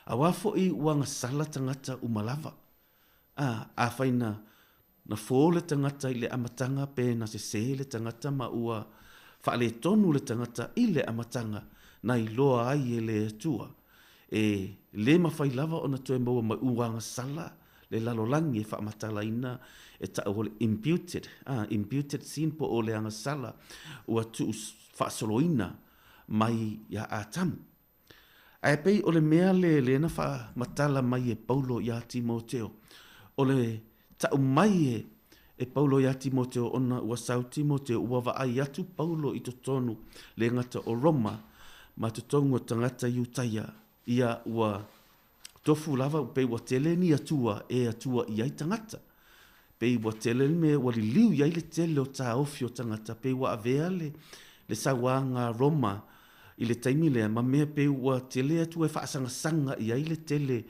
Speaker 13: A wafo i uanga sala tangata umalava. A whaina na fō le tangata i le amatanga pe na se le tangata ma ua whaale tonu le tangata i le amatanga na i loa ai e le atua. E le mawhai lava o na toe maua mai uanga sala le lalolangi e whaamatala ina e ta o le imputed sin po o le anga sala ua tu whaasoloina mai ia atamu. Ai pei o le mea le na whaamatala mai e Paulo ia Timoteo. O le ta mai e Paulo ia Timoteo ona ua sau Timoteo ua vaai atu Paulo i totonu le ngata o Roma ma totongu o tangata iutaia ia ua tofu lava pe ua tele ni atua e atua i ai tangata. Pe ua tele me wali liu i ai le tele o ta ofi o tangata pe ua avea le sawanga Roma i le taimi lea ma mea pe ua tele atua e whaasanga i ai le tele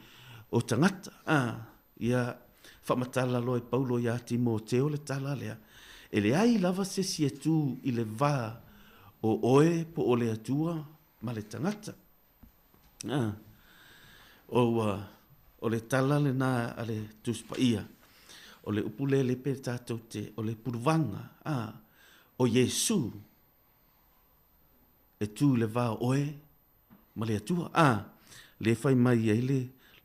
Speaker 13: o tangata. Ia whamatala lo e Paulo ia Timoteo le tala lea. E le ai lava se si atu i le vā o oe po o le atua ma le tangata. O le tala le na a le tuspa ia. O le upule le pe tātou te o le puruvanga. O Iesu e tu le vā o oe ma le atua. Le whai mai ai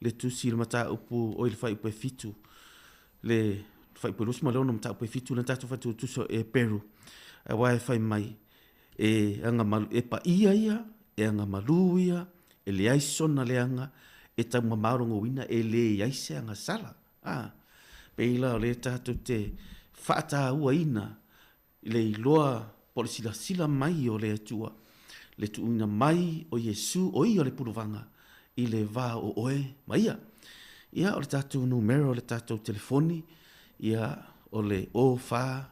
Speaker 13: le tusi le mata upu o le whai upu e fitu. Le whai upu rusma leona mata upu e fitu le tātou whatu tuso e Peru. E wai whai mai e anga malu e pa ia e anga malu ia e le aisona le anga e tau mamarongo wina e le aise anga sala. Peila o le tātou te whaata ua ina le iloa po le sila mai o le atua. Le tuina mai o Iesu o ia le puruvanga i le vā o oe maia. Ia o le tātou numero o le tātou telefoni ia o le o wha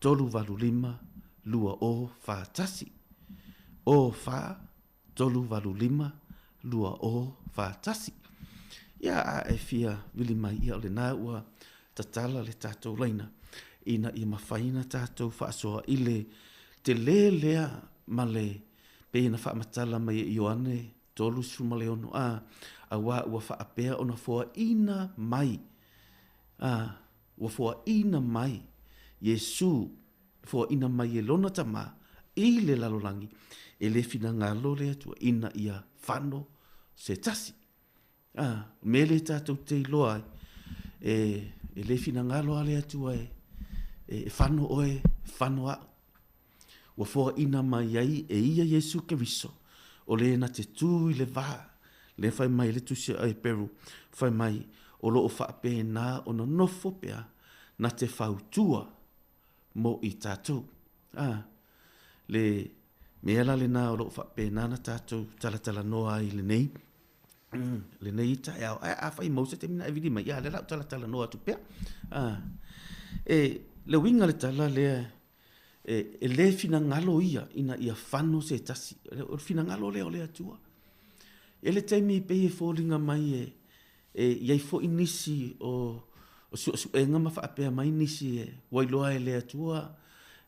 Speaker 13: tolu valu lima lua o wha tasi. O wha tolu valu lima lua o wha tasi. Ia a e fia wili mai ia o le nā ua tatala le tātou laina. Ina i mawhaina tātou whaasoa i le te le lea ma le peina whaamatala mai e Ioane tolu suma leono a wā ua whaapea ona fua ina mai. Ua fua ina mai. Iesu fua ina mai e lona tama i le lalolangi e le fina ngalo le atua ina ia whano se tasi. Me le tātou te iloa e le fina ngalo ale atua e whano oe, whano a. Ua fōa ina mai ai e ia Yesu Keriso. O le na te tū i le vā. Le whai mai le tusi ai peru. Whai mai o loo whaape nā o na nofo pea na te whautua mo i tātou. Le mea la le nā o loo whaape nā na tātou talatala noa i le nei. Le nei ita e au. A whai mausa te mina e vidi mai. Le lau talatala noa tu pea. Le winga le tala lea e le fina ngalo ia ina ia whano se tasi. O fina ngalo lea o lea tua. E le taimi i pei e fōringa mai iai fo inisi o su e ngama whaapea mai nisi wailoa e lea tua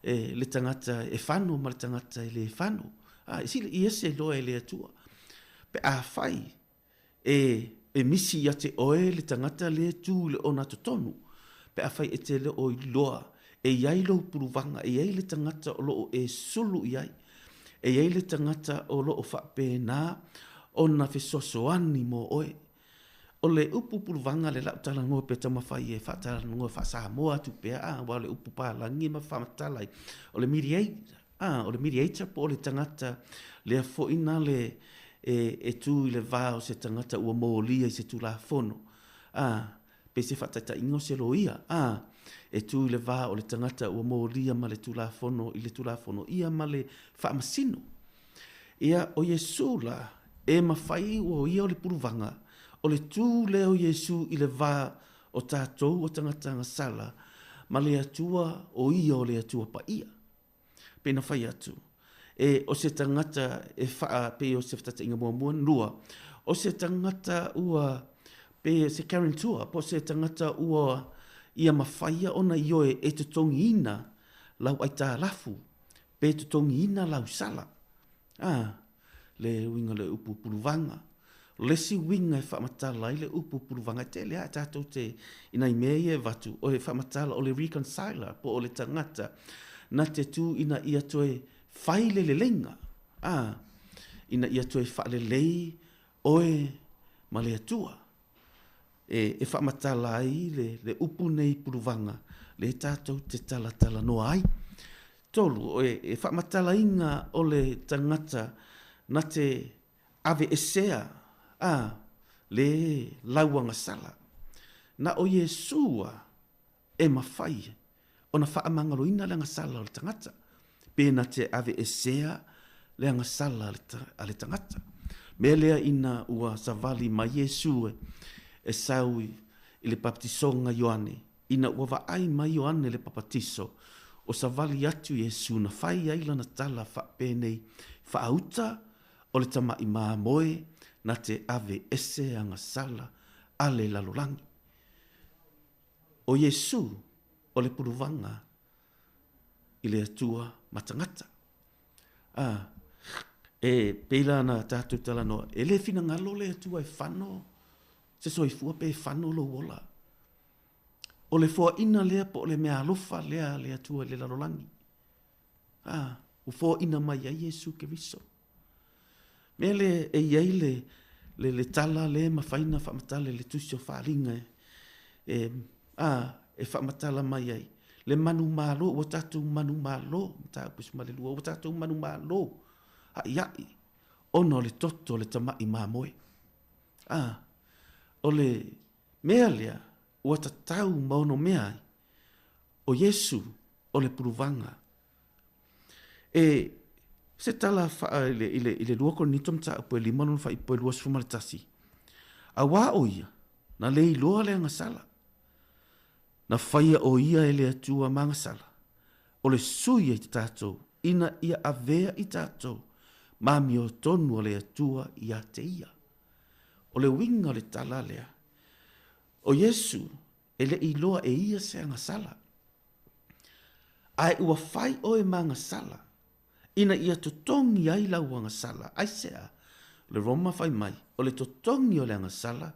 Speaker 13: le tangata e whano ma le tangata e le whano. I ese loa e lea tua. Pe a whai e misi ia te oe le tangata lea tū le ona totonu. Pe a whai e te le o i loa. E iai lo puruvanga, e iai le tangata o loo e sulu iai. E iai le tangata o loo whapena o na whesosoani mo oe. O le upu puruvanga le lautala ngoa pe tamawhai e whatala ngoa whasaha moa tu pea, wa le upu pālangi ma whamatalai. O le mediator po o le tangata lea fo ina le e tū i le vāo se tangata ua mōlia i se tū la fono. Pe se whatata ingo se lo ia. E tū i le vā o le tangata ua mōlia ma le tūlafono i le tūlafono ia ma le whaamasino. Ia o Yesu la e mawhai o ia o le puruvanga o le tū leo Yesu i le vā o tātou o tangata ngasala ma le atua o ia o le atua pa ia. Pena whai atu. O se tangata e wha pe o se whatata inga mua nua. O se tangata ua pe se Karen Tua, po se tangata ua ia mawhaia ona ioe e te tongi ina lau aita lafu, pe te tongi ina lau sala. Le winga le upu puruvanga. Lesi winga e whaamatala i le upu puruvanga. Te lea tātou te inai mea e vatu, o e whaamatala o le reconciler, po o le tangata, na te tū ina ia toe whaile le lenga. Ina ia toe whaile lei, oe ma le atua. E whaamatala ai le upu nei puruvanga, le tātou te talatala noa ai. Tolu, e whaamatala inga o le tangata na te ave esea, le lauanga sala. Na o Yesua e mawhai, o na whaamangalo ina le sala o le tangata. Pena te ave esea le sala a le tangata. Mea lea ina ua savali ma Yesua, e saui i le baptisonga Ioane. Ina ua vaai mai Ioane le papatiso. O sa vali atu Yesu na whai aila na tala whapenei. Whaauta o le tama i maa moe na te ave ese anga sala a le lalolangi. O Yesu o le puruvanga i le atua matangata. E peila na tātou tala noa. E le fina ngalo le atua e whano. Se soifua pe whano lo wola. O le fua ina lea po le mea alofa lea lea tua le lalolangi. O fua ina mai a Yesu Keriso. Mea le e iei le tala le mawhaina whamatale le tusio wharinga. E whamatala mai ai. Le manu malo, o tātou manu malo. Ta pusuma le lua, o tātou manu malo. Iai. Ono le toto le tamai mamoe. O le mea lea, ua tatau maono mea o Yesu o le puruvanga. E se tala i le lua korinitom ta upo e limano fa ipo e lua sfuma le tasi. A wā o ia, na le iloa le angasala. Na whaia o ia e le atua mangasala. O le suia i tātou, ina ia avea i tātou, mami o tonu o le atua i a te ia. O le winga le tala lea. O Yesu, e le iloa e ia se angasala. Ai ua whai o e mangasala. Ina ia totongi ai lau angasala. Ai sea, le Roma whai mai. O le totongi o le angasala.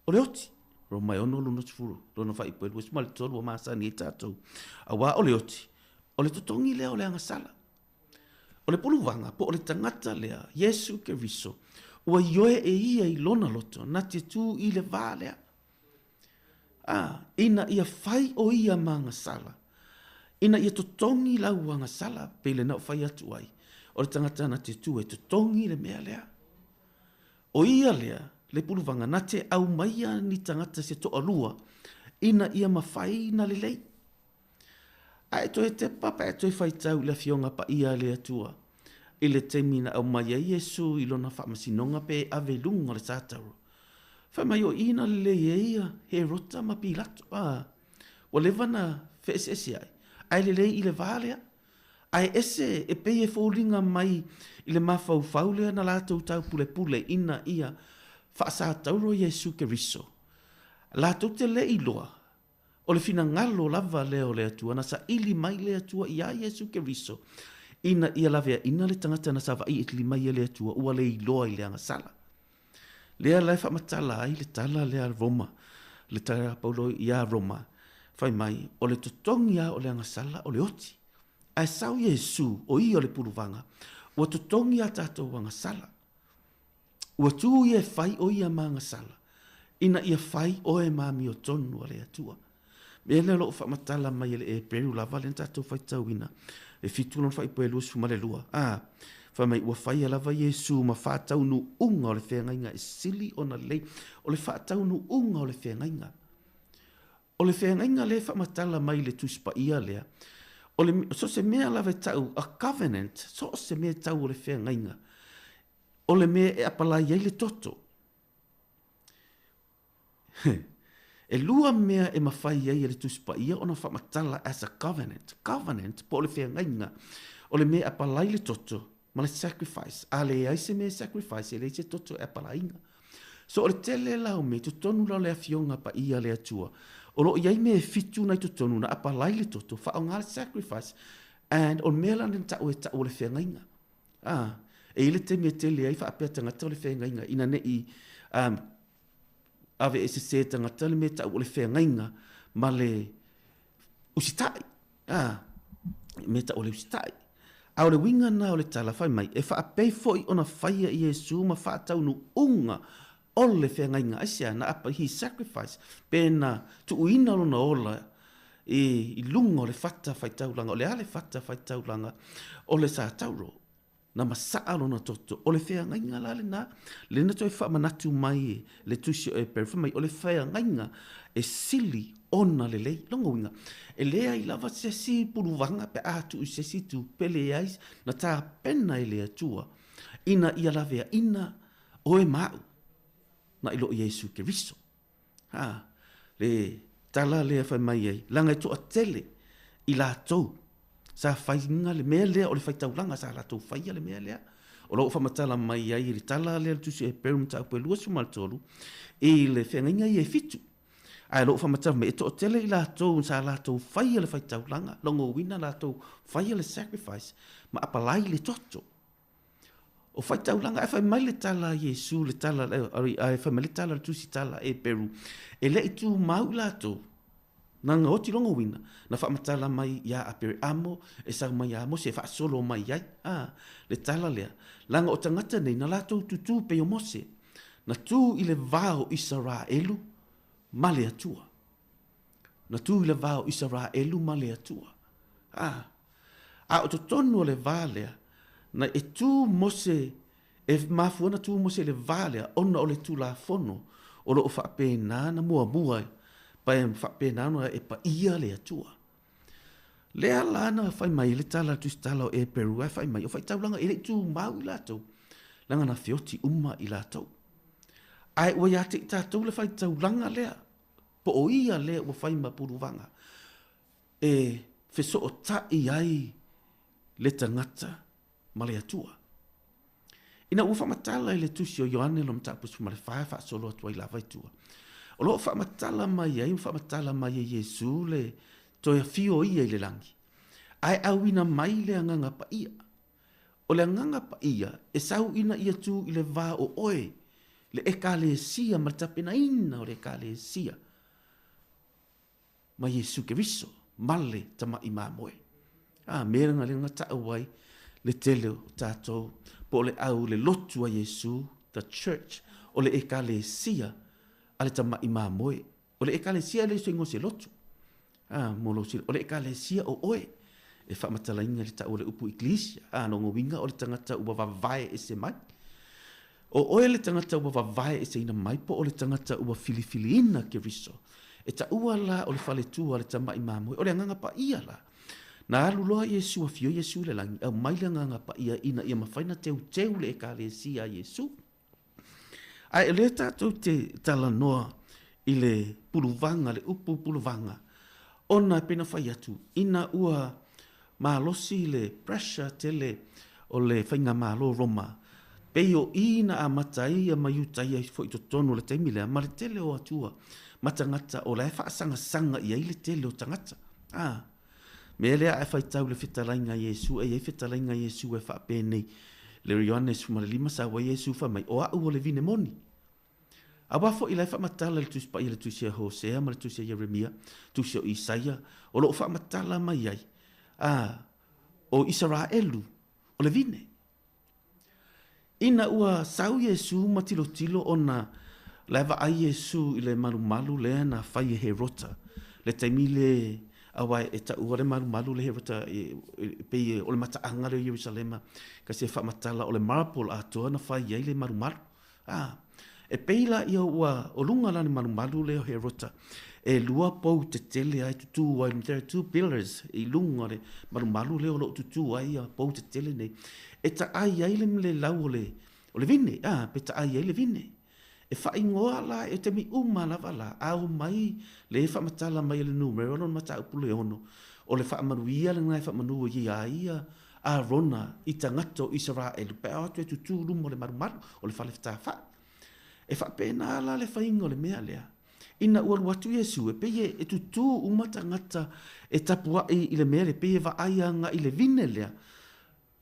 Speaker 13: O le oti. Roma e ono luna tufuru. Lona whai po e luas mali tolu o maasani e tātou. A wā o le oti. O le totongi lea o le angasala. O le puluvanga po o le tangata lea. Yesu Keriso. ua ioe e ia i lona loto, na te tū i le vālea. Ina ia whai o ia manga sala. Ina ia totongi lau anga sala, pe le nau whai atu ai. O le tangata na te tū e totongi le mea lea. O ia lea, le puluvanga, na te au maia ni tangata se toa lua, ina ia mawhai na le lei. A e toi te papa e toi whai tau le fionga pa ia lea tua. I le temina au maia Iesu i lona whamasinonga pe ave lunga le tātauru. Whai mai o ina le ia he rota ma pilato. O le vana wheesesi ai. Ai le lei i le vālea. Ai ese e pei e fōlinga mai i le mawhau whaulea na lātou tau pule pule ina ia whaasa tauro Iesu Keriso. Lātou te le i loa. O le fina ngalo lava leo le atua na sa ili mai le atua i a Iesu Keriso. Ina ia lavea ina le tangata na sa vai itli mai le atua ua le i loa i le anga sala. Lea lai whamatala ai le tala lea Roma. Le tala paulo i a Roma. Whai mai o le totongi a o le anga sala o le oti. Ai sau Iesu o i o le puluvanga. Ua totongi a tātou anga sala. Ua tū i e whai o i a maanga sala. Ina ia whai o e mami o tonu a le atua. Me le lo whamatala mai le e peru lava le tātou whai tauina. E fitulon whai poe lusu ma le lua. Whai mai ua whai alava Iesu ma whātau nu unga o le whengainga e sili o na lei. O le whātau nu unga o le whengainga. O le whengainga le whamatala mai le tuspa ia lea. So se mea lava tau a covenant, so se mea tau o le whengainga. O le mea e apalai ei le toto. E lua mea e mawhai ei le tuspa ia o na whamatala as a covenant. Covenant po le whengainga. O le mea apalai le toto, ma le sacrifice. A le ai se mea sacrifice, e le se toto e apalainga. So o le tele lau me, tu tonu lau le afionga pa ia le atua. O lo iai me fitu nai tu tonu na apalai le toto, wha o ngā le sacrifice. And o mea lan tau e tau le whengainga. E ile te mea tele ai wha apea tangata o le whengainga. Ina ne i ave e se tangata le mea tau le whengainga ma le usitai. Mea tau le usitai. A o le winga na o le tala whai mai, e wha apei foi o na whaia i Iesu ma wha tau nu unga o le whengainga asia na apa hi sacrifice. Pena tu uina lona ola i lunga o le whata whai taulanga, o le ale whata whai taulanga, o le sa tauro. Na masaa lona toto, o le whengainga la le na, le na toi wha manatu mai le tusio e perfa mai, o le whengainga e sili ona le lei, longa winga. E lea i lava se si puruvanga pe atu i se si tu pele ais na tā pena e lea tua. Ina ia lavea ina o e mau. Na ilo Iesu Keriso. Le tala lea whai mai ei. Langa i toa tele i la tau. Sa whainga le mea lea o le whaitaulanga sa la tau whaia le mea lea. O lo whamatala mai ei le tala lea le tusi e perum tau pue lua sumaltolu. E le whengainga i e fitu. Ai lo whamatala me e toa tele i la tau sa la tau whaia le whaitaulanga. Longo wina la tau whaia le sacrifice. Ma apalai le toto. O whai taulanga, e whai mai le tala Iesu, le tala, e whai mai le tala le tusi tala e Peru. E le i tū mau lato, nanga oti longo wina, na wha matala mai ia a pere amo, e sa mai amo, se wha solo mai iai, le tala lea. Langa o tangata nei, na lato tutu pe o mose, na tū i le vao Israelu, ma le atua. Na tū i le vao Israelu, ma le atua. A o to tonu o le vālea, na e tū mose, e mafuana tū mose le vālea, ona o le tū la fono, o lo o whapena na mua mua, pa e whapena no e pa ia le atua. Lea lana whai mai, le tala tu stala o e Peru, e whai mai, o whai taulanga, e le tū mau i lātou, langa na whioti uma i lātou. Ai ua ia te tātou le whai taulanga lea, po o ia lea ua whai ma puruvanga, e wheso o ta i ai le tangata, ma le atua. Ina ua whamatala i le tusi o Ioane lo mtapusu ma le whae solo atua i la vaitua. O lo whamatala mai ai, whamatala mai e Iesu le toia fio ia i le langi. Ai au ina mai le anganga pa ia. O le anganga pa ia, e sau ina ia tu i le vā o oe, le eka le sia, ma le tapena ina o le eka le sia. Ma Iesu Keriso, male tama i mamoe. Meranga le ngata awai, le tele o tātou, po le au le lotu a Iesu, the church, o le ekalesia, ale tama ima moe, o le ekalesia le so ngose lotu. Molo si o le ekalesia o oe, e whamatala inga le ta o le upu iglesia, no ngowinga o le tangata ua vavae e se mai. O oe le tangata ua vavae e se ina mai po o le tangata ua filifili ina ke riso. E ta ua la o le fale tua le tama ima moe, o le anganga pa ia la. Na alu loa Yesu a fio Yesu le langi, au mai le anganga pa ia ina ia mawhaina teu le ekalesia Yesu. Ai le tātou te tala noa i le puluvanga, le upu puluvanga. Ona pena whai atu, ina ua malosi le pressure tele o le whainga malo Roma. Pei o ina a matai a maiutai ai fo i totono le taimile, ma le tele o atua matangata o le whaasanga sanga i ai le tele o tangata. Me lea e whai tau le whitalainga Yesu, e whitalainga Yesu e whaapene le Ioannes fuma le lima sa wa Yesu wha mai o au o le vine moni. A wafo i lai whaamatala le tuspa i le tusia Hosea, ma le tusia Jeremia, tusia Isaia, o lo whaamatala mai ai, o Israelu, o le vine. Ina ua sau Yesu matilo tilo ona laiva ai Yesu i le malu lea na whai Herota, le taimile awai e ta ua le malu le Herota pei o le mataanga le Jerusalema, ka se whaamatala o le marapol atoa na whai ai le malu. E peila ia ua o lunga lani malu leo Herota, e lua pou te tele ai tutu ai, there are 2 pillars i lunga le malu leo lo tutu ai pou te tele nei. E ta ai le lau o le vine, pe ta ai le vine. E whai ngoa la, e te mi lava la, au mai le whaamatala mai le numero, non mata upule ono, o le whaamanuia le ngai whaamanua ia a rona i tangato Israel, pe atu e tutu lumo le maru, o le whalefta wha. E whapena la le whaingo le mea lea. Ina ua watu Yesu, e peye e tutu umata ngata e tapua i le mea le peye wa aianga i le vine lea.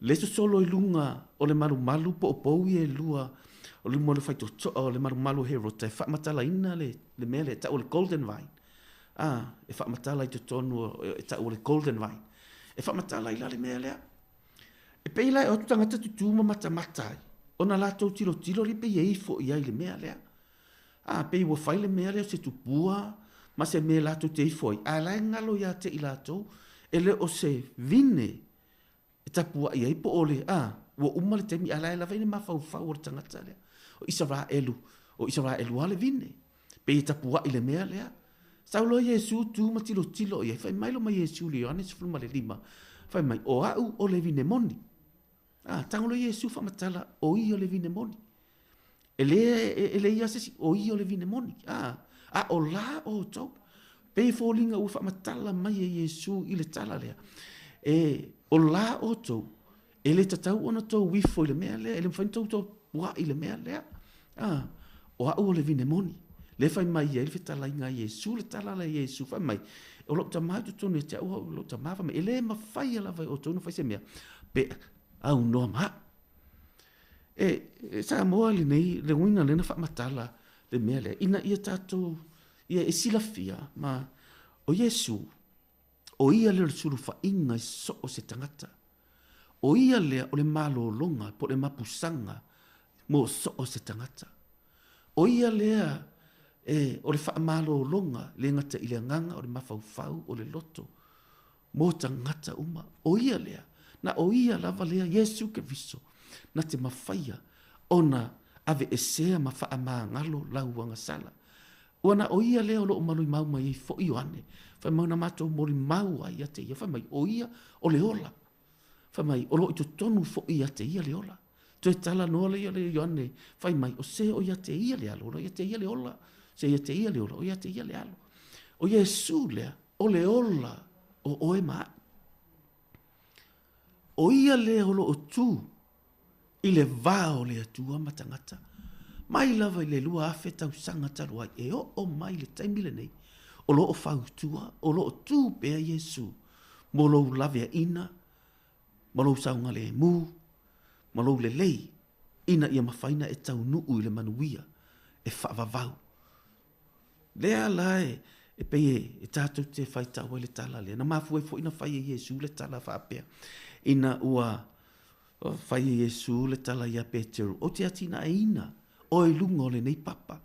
Speaker 13: Le solo i lunga o le maru po o pou e lua o le mole whaito o le maru Herota, e whaamatala ina le mea le ta o le golden vine. E whaamatala i te tonu e ta o le golden vine. E whaamatala i la le mea lea. E peye la e otu tangata tutu mata matai. Ona lātou tilo ri pei eifo i ai le mea lea. Pei ua whai le mea lea se tupua, ma se mea lātou te eifo ai. A lai ngalo ia te i lātou, e le o se vine, e tapua i ai po ole, ua umale temi, a lai la veine ma fau o le tangata lea. O Israelu ale vine, pei e tapua i le mea lea. Saulo Yesu tu ma tilo i ai, whai mailo ma Yesu li Ioannes fulma le lima, whai mai o au o le vine moni. Tangolo Yesu whamatala o i o le vine moni. E le ia sesi o i o le vine moni. O la o tau. Pei fōlinga u whamatala mai e Yesu i le tala lea. O la o tau. E le tatau ona tau wifo i le mea lea. E le mwhain tau wa i le mea lea. O au o le vine moni. Le whai mai e le whetala inga Yesu. Le tala la Yesu whai mai. O lo ta mai tutonu e te au o lo ta mai whai mai. E le ma whai ala vai o tonu whai se mea. Au noa maa. Sa moa li nei, le uina lena whaamatala le mea lea. Ina ia tātou, ia e silafia, ma o Yesu, o ia le suru whainga i so o se tangata. O ia lea o le malo longa, po le mapusanga, mo so o se tangata. O ia lea, o le whaamalo longa, le ngata i le nganga, o le mawhauwhau, o le loto, mo tangata uma. O ia lea, na o ia lava lea Yesu ke viso, na te mawhaia, ona ave e sea ma wha maa ngalo lauanga sala. Ona o ia lea o lo malui mau mai fo i oane, whai mauna mato mori mau ai ate ia, whai mai o ia o le ola, whai mai o lo i tonu fo i ate ia le ola. To e tala noa le ia le oane, whai mai o se o ia te ia le alo, o ia te ia le ola, se ia te ia le ola, o ia te ia le alo. O Yesu lea, o le ola, o oe maa. O ia lea o lo o tū, i le vāo lea tūa matangata. Mai lava i le lua afe tau sanga taru ai, e o mai le taimile nei, o lo o whau tua, o lo o tū pēa Yesu, mo lo lavea ina, mo lo saunga le mū, mo lo le lei, ina ia mawhaina e tau nuu i le manuia, e whaavavau. Lea lae, e peye, e tātou te whai tau le tala lea, na mafu e fo ina whai e Yesu le tala whaapea. Ina ua O fai Yesu le tala ia Peteru. O te atina ina. O e lunga o le nei papa.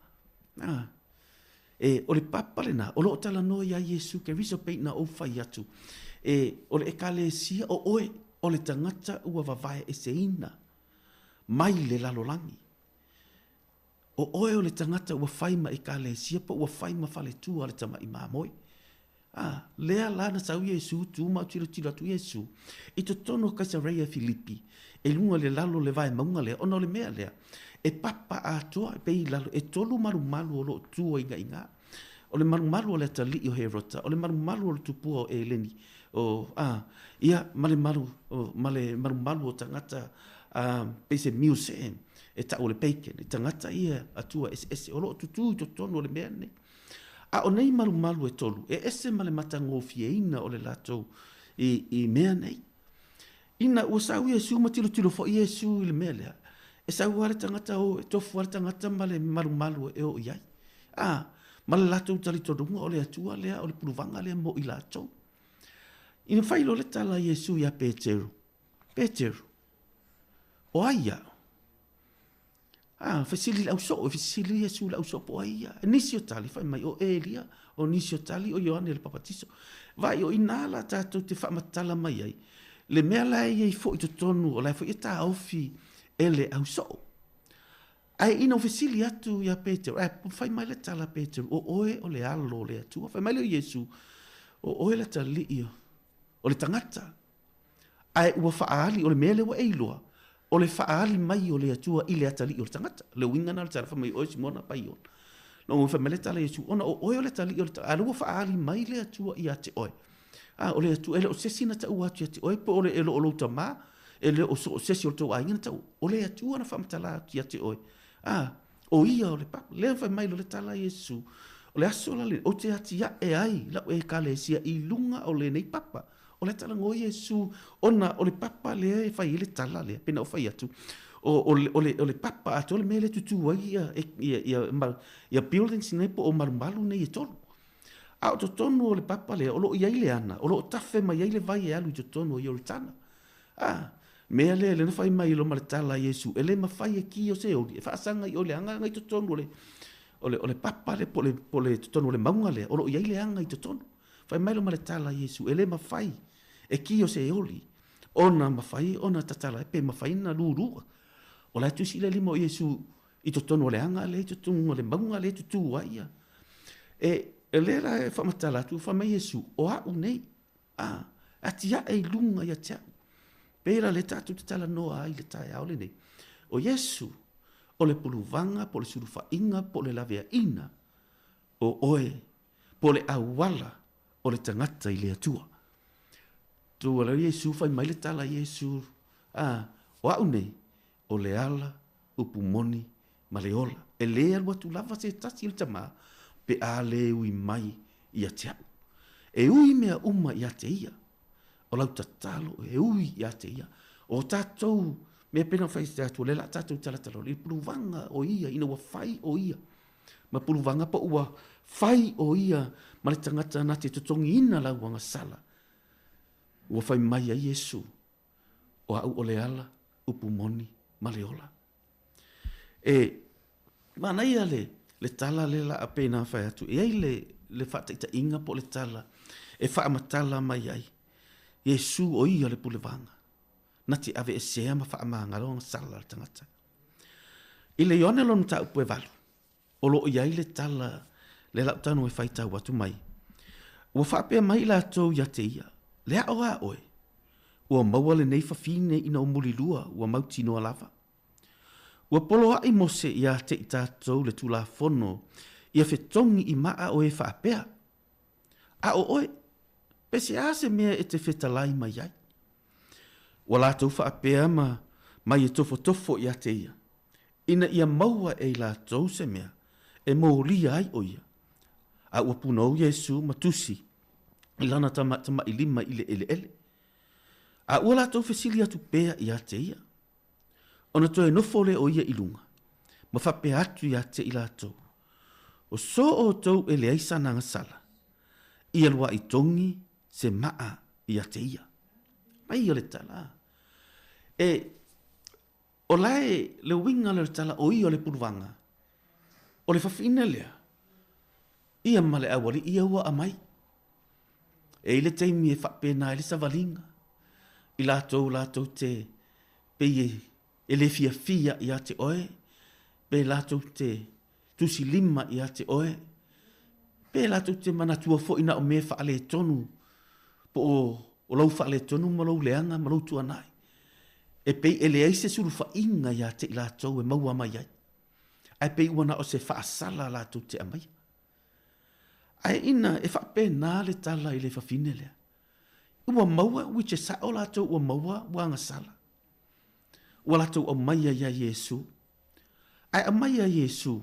Speaker 13: O le papa le na. O lo tala no ia Yesu ke riso peina o fai atu. O le ekale sia o oe. O le tangata ua vavae e se ina. Mai le lalolangi. O oe o le tangata ua fai ma ekale sia pa ua fai ma fale tua le tama ima moi. Lea lana sau Yesu tu ma tira tira tu Yesu. I to tono Kaisarea Filipi. E lunga le lalo le vai maunga lea. Ono le mea lea. E papa a toa e pei lalo. E tolu maru malu o lo tua inga inga. O le maru malu o le tali o Herota. O le maru malu o le tupua o Eleni. Ia male maru malu o tangata pese museum. E ta o le peiken. E tangata ia atua ese o lo tutu i to tono le mea ne. O nei malu e tolu, e ese male matango fieina o le latou i mea nei. Ina ua sau Yesu matilo tilo fo Yesu i le mea lea. E sau ale tangata o, e tofu ale tangata male malu e o iai. Male latou tali todunga o le atua lea, o le puluvanga lea mo i latou. Ina failo le tala Yesu ia Peteru. Peteru. O aia. Fasili lau so, fasili Yesu lau so po aia. Nisi o tali, fai mai o Elia, o nisi o tali o Ioane le papatiso. Vai o inala tātou te whaamatala mai ai. Le mea lai ei fo i to tonu, o lai fo i tā ofi ele au so. Ai ina o fasili atu ia Peteru, fai mai le tala Peteru, o oe o le alo le atua, fai mai le Yesu, o oe le tali io, o le tangata. Ai ua whaali, o le mea le wa eiloa. O le whaali mai o le atua i le atali o le tangata. Le winga na le tala whamai oe simona pai on. No ngu whamele tala Yesu. Ona o oe o le tali o le tangata. Alua whaali mai le atua i ate oe. O le atua ele o sesina ta ua atu ate oe. Po o le elo o lo ta maa. Ele o sesi o le tau aingana ta o le atua na whamatala atu i ate oe. O ia o le papa. Le whamai lo le tala Yesu. O le aso la le. O te ati ya e ai. La o e ka le sia i lunga o le nei papa. O le tala ngoi Yesu, ona o le papa lea e fai ele tala lea, pena o fai atu. O le papa atu, o le mele tutu wai ia buildings nei po o marumalu nei e tolu. O to tonu o le papa lea, o lo iai le ana, o lo tafe mai iai le vai e alu i to tonu o i oritana. Mea lea le na fai mai lo ma le tala Yesu, ele ma fai e ki o se oli, e faasanga i o le anga ngai to tonu o le papa le po le to tonu o le maunga lea, o lo iai le anga i to tonu. Fai mai lo ma le tala Yesu, ele ma fai. E ki o se oli, ona mawhai, ona tatala, e pe mawhai na lurua. O lai tu sile limo Yesu, i to tono le anga, le to tono le maunga, le to tu waia. E le la e whamatala tu, whamai Yesu, o au nei, ati a e lunga ia tia. Pera le tatu te tala noa ai le tae au le nei. O Yesu, o le puluvanga, po le surufa inga, po le lavea ina, o oe, po le awala, o le tangata i le atua. Tu ala Yesu fai mai le tala Yesu. O au nei, o le ala, upu moni, ma le ola. E le alua tu lava se tasi il tama, pe a le ui mai i a tia. E ui mea uma i a te ia. O lau tatalo, e ui i a te ia. O tatou, mea pena fai se atu, le la tatou talatalo, le puluvanga o ia, ina ua fai o ia. Ma puluvanga pa ua fai o ia, ma le tangata na te tutongi ina lau wanga sala. Ua fai mai a Yesu, o au o le ala, upu moni, ma le ola. Mana ia le tala le la apena fai atu, e ai le whataita inga po le tala, e whaamatala mai ai. Yesu o ia le pulevanga, na te ave e sea ma whaamanga ronga sala le tangata. I le ione lonu ta upu e valu, o lo iai le tala, le lautanu e whai tau atu mai. Ua whaapea mai la tau ia te ia, le a oa oe, ua maua le nei whawhine ina o muli lua, ua mauti noa lava. Ua polo ai mose ia te i tātou le tula fono, ia whetongi i maa oe whaapea. A o oe, pese a se mea e te whetalai mai ai. Ua lātou whaapea mai e tofo ia te ia. Ina ia maua e lātou se mea, e mōlia ai o ia. A ua punou Yesu matusi, i lana tama i lima i le ele. A ua lātou whesili atu pēa i a te ia. Ona toi nofo le o ia i lunga. Ma whape atu i a te i lātou. O so o tau e le aisa nanga sala. Ia lua i tongi se maa i a te ia. Mai o le tala. O lai le winga le tala o i o le puluvanga. O le whawhina lea. Ia male awari ia ua amai. E ile teimi e whapena e le savalinga. I lātou te peye e le fia i a te oe. Pe lātou te tusi lima i a te oe. Pe lātou te manatua fo ina o me whaale tonu. Po o lau whaale tonu ma lau leanga ma lau tuanai. E pei e le aise suru wha inga i a te i lātou e maua mai ai. Ai pei wana o se whaasala lātou te amai. Ai ina e whapena le tala i le whawhine lea. Ua maua, which e sao lātou ua maua, wanga sala. Ua lātou o maia ia Yesu. Ai a maia Yesu.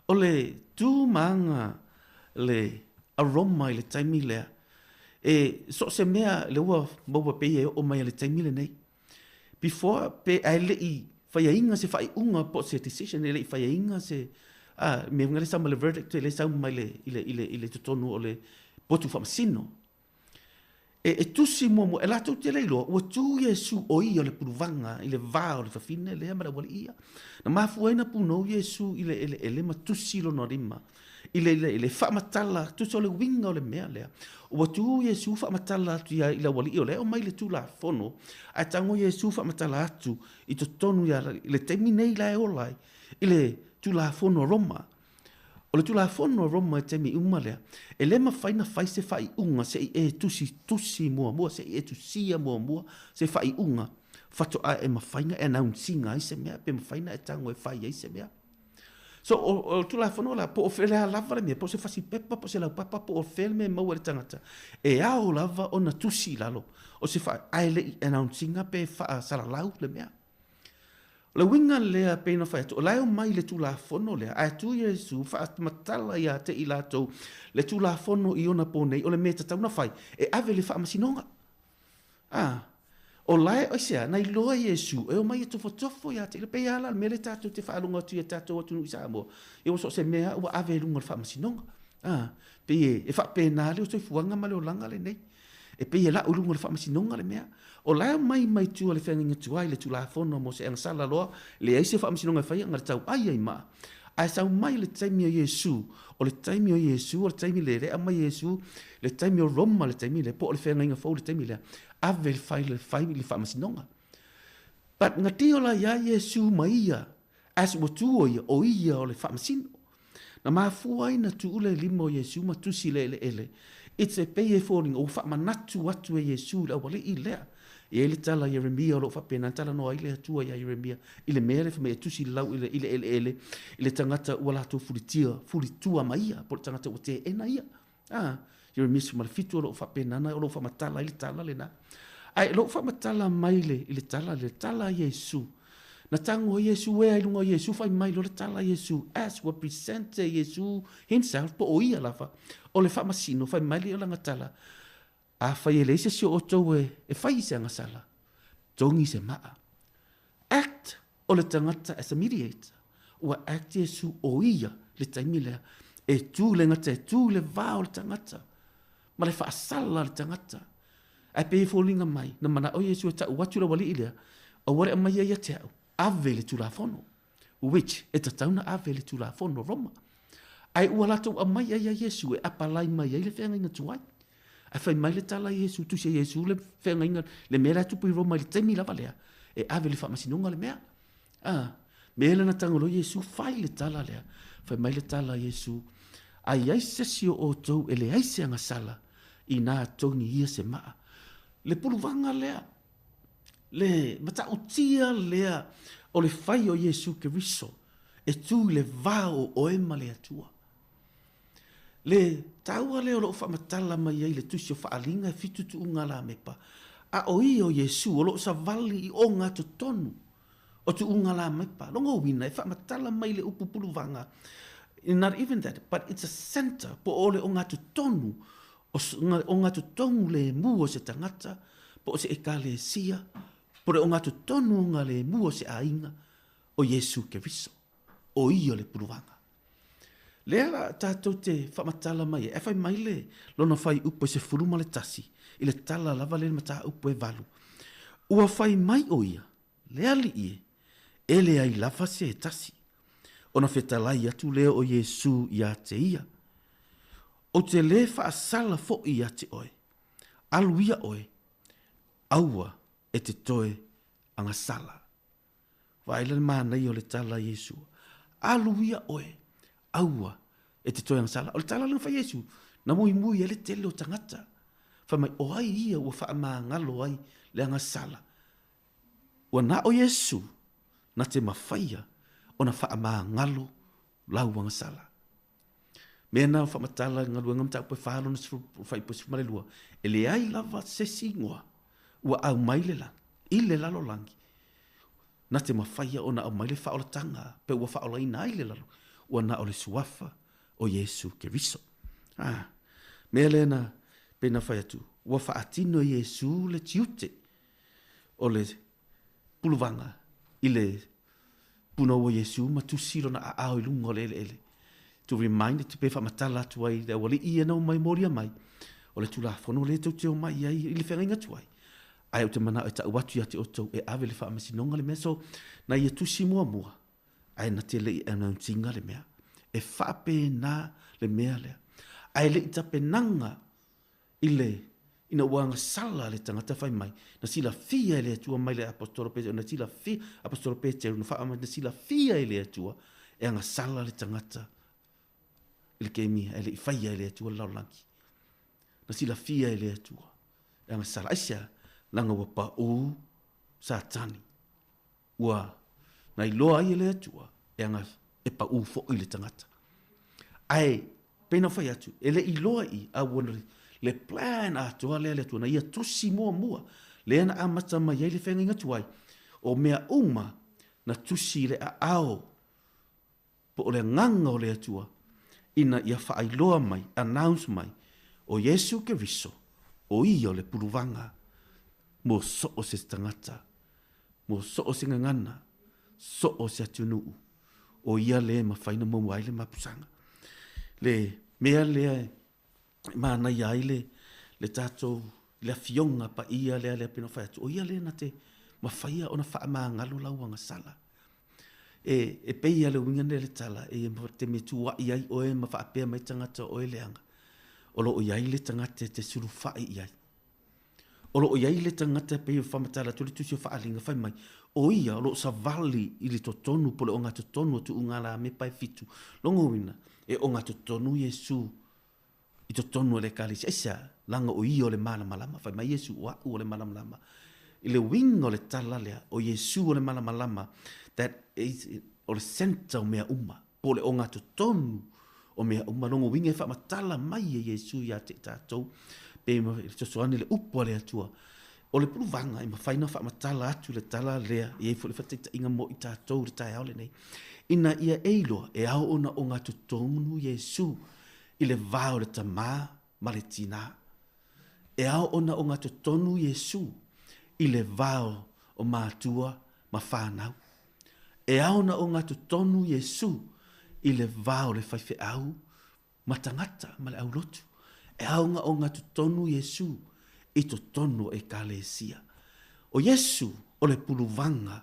Speaker 13: O le tū maanga le aroma i le taimi lea. E so se mea le ua maua pei e o maia le taimi le nei. Before pe ai le i whaia inga se whai unga po se decision, e le i whaia inga se... me ngale sa le verdict, le sa mai le tutonu o le potu whamasino. E tusi mo e lātou te leilo, ua tū Yesu o ia le puruvanga, i le vā o le whawhine, le amara wale ia. Na mafuaina puno Yesu i le matusi lo no rima, i le whamatala, tusi o le winga o le mea lea. Ua tū Yesu whamatala atu i la wale ia, o mai le tū la fono, a tango Yesu whamatala atu, i to tonu ia, i le teimi nei la e olai, i le tū la fono Roma. O le tula fono Roma e temi umalea. E le mawhaina whai se whai unga se e tusi mua, se e tusia mua, se whai unga. Whato a e mawhaina e naun singa i se mea, pe mawhaina e tango e whai i se mea. So o tula fono la, po o whele a lava le mea, po se whasi pepa, po se lau papa, po o whele me maua le tangata. E ao lava o na tusi lalo. O se whai aile e naun singa pe wha sala lau le mea. Le winga lea pena whai atu, o lai o mai le tū la fono lea, a tu Yesu wha matala ia te i lātou, le tū la fono i ona pōnei, o le mea tauna whai, e ave le wha masinonga. O lai o sea, nei loa Yesu, e o mai e tofo ia te, le pei ala, me le tātou te whaalunga tu e tātou atu nui sa moa, e o so se mea, ua ave lunga le wha masinonga. Pei e wha pēnā le o toi fuanga ma le o langa le nei, e pei e la ulunga le wha masinonga le mea, o lai mai tu le whenga tuai le tula fono mo se sala loa le aise wha amsinonga whai ngar tau ai ma. Ai sau mai le taimi o Yesu, o le taimi o Yesu, o le taimi le rea mai Yesu, le taimi o Roma le taimi le, po le whenga inga whau le taimi le, ave le whai le wha amsinonga. But ngati o la ia Yesu mai ia, as o tu o ia o le wha amsino. Na mafua ina tu ule limo Yesu ma tusi le ele. It's a pay falling o wha manatu atu e Yesu la wale i lea. E le tala Jeremia o lo whapena, tala noa ile atua ia Jeremia, ile mele whamea tusi lau ile tangata ua lato furitua maia, po le tangata ua te ena ia. Jeremia si malafitu o lo whapena, o lo whamatala ile tala le na. Ai lo whamatala maile ile tala Yesu. Na tango Yesu e ilunga Yesu fai mai lo le tala Yesu, as wa presente Yesu himself po o ia lava. O le whamasino fai mai le o langa tala. A whai e leise si o tau e whai se angasala. Tongi se maa. Act o le tangata as a mediator. Ua act Yesu o ia le taimilea. E tū le ngata, e tū le vā o le tangata. Ma le whaasala le tangata. A pe fōlinga mai. Na mana o Yesu e tau watu la wali ilea. A ware a mai ia te au. Ave le tūla whono. Which e tatauna ave le tūla whono Roma. Ai ua lato a mai ia Yesu e apalai mai ia le whenga inga tuai. A fai mai le tala Yesu, tu se Yesu le whenga inga, le mea tupu i Roma, le temi lava lea, e ave le whamasinunga le mea. Mea le na tangolo Yesu, fai le tala lea, fai mai le tala Yesu, a iaise si o tau, e le aise anga sala, i nā toni ia se maa. Le puluvanga lea, le mata utia lea, o le fai o Yesu ke riso, e tu le vao o ema le atua. Le taua leo lo whamatala mai ai le tusi o whaalinga e fitu tu unga la mepa. A o i o Yesu o lo sa vali i o ngā tu tonu o tu unga la mepa. Longa wina e whamatala mai le upupulu vanga. Not even that, but it's a center po o le o ngā tu tonu o ngā tu tonu le mua se tangata po se e ka le sia po le o ngā tu tonu o ngā le mua se ainga o Yesu ke riso. O i o le puluvanga. Lea tātou te whamatala mai e whai mai le lona whai upo se furuma le tasi i le tala lava le mata upo e valu. Ua whai mai o ia, lea li ie, ele ai lava se tasi. Ona fetalai atu leo o Yesu ia te ia. O te le whaasala fo ia te oe. Aluia oe. Aua e te toe anga sala. Waila mānei o le tala Yesu. Aluia oe. Aua e te toe anga sala. O le tala langa wha Yesu. Na mui mui ele tele o tangata. Wha mai o ai ia ua wha maa ngalo ai le anga sala. Ua na o Yesu na te mawhaia o na wha maa ngalo lau anga sala. Mea nā wha matala ngalua ngamta upe whaalo na whai posi mare lua. E le ai lava se singoa. Ua au maile lang. I le lalo langi. Na te mawhaia o na au maile whaola tanga. Pe ua whaola ina ai le lalo. Ua na o le suafa o Yesu Keriso. Mea le na pena whai atu. Ua whaatino Yesu le tiute. O le puluvanga. I le puna o Yesu matusiro na a au ilunga o le ele. To remind it to be matala to ai da wali ia no mai moria mai o le tula fono le to teo mai ai i le whenga tuai ai o te mana e ta watu ia te oto e ave le wha amasinonga le mea so na ia tusi mua mua ai na te le i announcinga le mea e whape na le mea lea ai le ita penanga i le ina wanga sala le tangata whai mai na sila fia le atua mai le apostolo Petero na sila fia apostolo Petero na wha ama na sila fia le atua e anga sala le tangata ele kemi ele faia ele atua laulangi na sila fia ele atua e anga sala asia langa wa pa o satani wa na iloa ele atua e anga e pa o fo ile tangata ai pena fai atu ele iloa i a wona le plan atua le atua na ia tusi mua le ana amata mai ele fenga tuai o mea uma na tusi le a ao po le nganga o le atua ina ia whaailoa mai, announce mai, o Yesu Keriso, o ia o le puruvanga, mo so o se tangata, mo so o se ngangana, so o se atunuu, o ia le mawhaina mo waile mapusanga. Le mea lea, maana ia aile, le tatou, le fionga pa ia lea lea pino whaiatu, o ia le na te mawhaia o na wha ngalo lauanga sala. E pei ale winga le tala e te me tua iai o e ma fa pe mai tangata o eleanga o lo iai le tangata te suru fa iai o lo iai le tangata pe fa matala tu tu fa alinga fa mai o ia lo sa vali i le totonu po le onga totonu tu ngala me pai fitu longo wina e onga totonu Yesu i totonu le kalisi esa langa o ia o le mana malama fa mai Yesu wa o le mana malama i le winga o le tala lea o Yesu o le mana malama that is o le center o mea uma po le onga tonu o mea uma longo winga e wha matala mai e Yesu ia te tātou pe ma sosoane le upo le atua o le puluvanga i ma whaina wha matala atu le tala lea i e fo le whateita inga mo i tātou le tai aole nei ina ia eilo e au ona onga tonu Yesu i le vao le tamā ma le tina e au ona onga tonu Yesu i le vao o mātua ma whanau. E aona o ngā tonu Yesu i le vao le whaiwhe au ma tangata ma le au lotu. E aona o ngā tonu Yesu i to tonu e kalesia. O Yesu o le puluvanga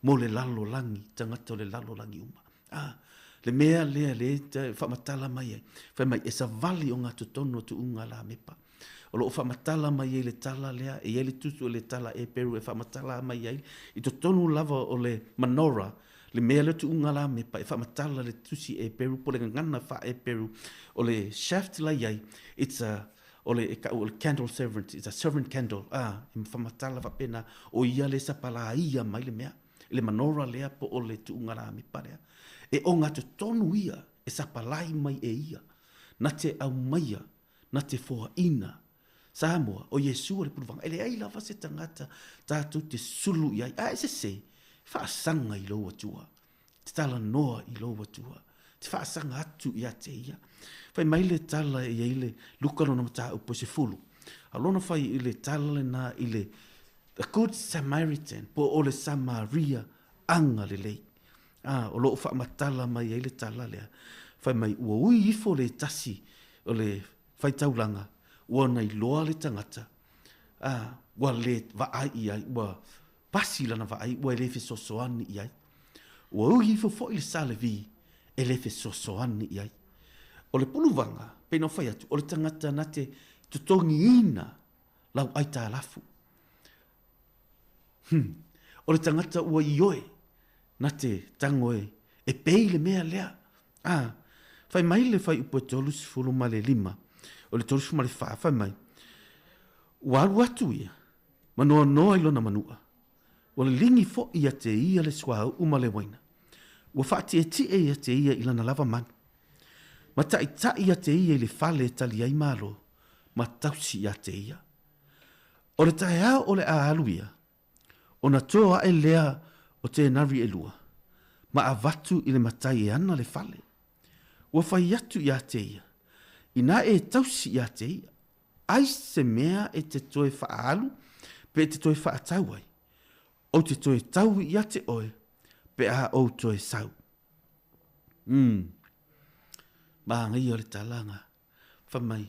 Speaker 13: mo le lalo langi, tangata o le lalo langi uma. Le mea lea le whamatala mai ai. Whai mai e sa vali o ngā tonu tu unga la mepa. O lo whamatala mai e le tala lea, e ele tutu le tala e peru e whamatala mai ai. I to tonu lava o le manora, le mea le tu unga la mepa, e whamatala le tusi e peru, po le ngana wha e peru. O le shaft la iai, it's a, o le candle servant, it's a servant candle. E whamatala wa pena, o ia le sapala ia mai le mea. Le manora lea po o le tu unga la mepa lea. E o ngā te tonu ia, e sapalai mai e ia. Na te au maia, na te foa ina, Samoa, o Yesu o le puluvanga. Ele ai lava se tangata tātou te sulu iai. Se se, whaasanga i loa tua. Te tala noa i loa tua. Te whaasanga atu i ate ia. Whai mai le tala i eile lukalo na mata upo se fulu. Alona whai i le tala le na i le The Good Samaritan, po o le Samaria anga le lei. O loo wha matala mai eile tala lea. Whai mai ua ui ifo le tasi o le whai taulanga. Ua nei loa le tangata, ua le vaai iai, ua pasi lana vaai, ua le fisosoani iai. ua uhi fo i le sale vi e le fe sosoani i ai. O le puluvanga, pena whai atu, o le tangata na te tutongi ina lau ai tā lafu. O le tangata ua i oe na te tangoe e pei le mea lea. Whai mai le whai upo e tolus fulu ma le 5, o le tolus ma le 4, whai mai. Ua alu atu ia, manoa noa ilo na manua. Ua le lingi fo ia te ia le swau uma le waina. Ua whaati e ti e ia te ia ila na lava manu. Ma ta ia te ia le fale tali ai malo, ma tausi ia te ia. O le tae ao o le aalu ia, o na toa e lea o te nari e lua, ma avatu i le matai e ana le fale. Ua whai atu ia te ia, ina e tausi ia te ia, ai se mea e te toe whaalu, pe te toe whaatau ai, o te toe tau ia te oe, pe a o toe sau. Maanga ia le talanga, whamai,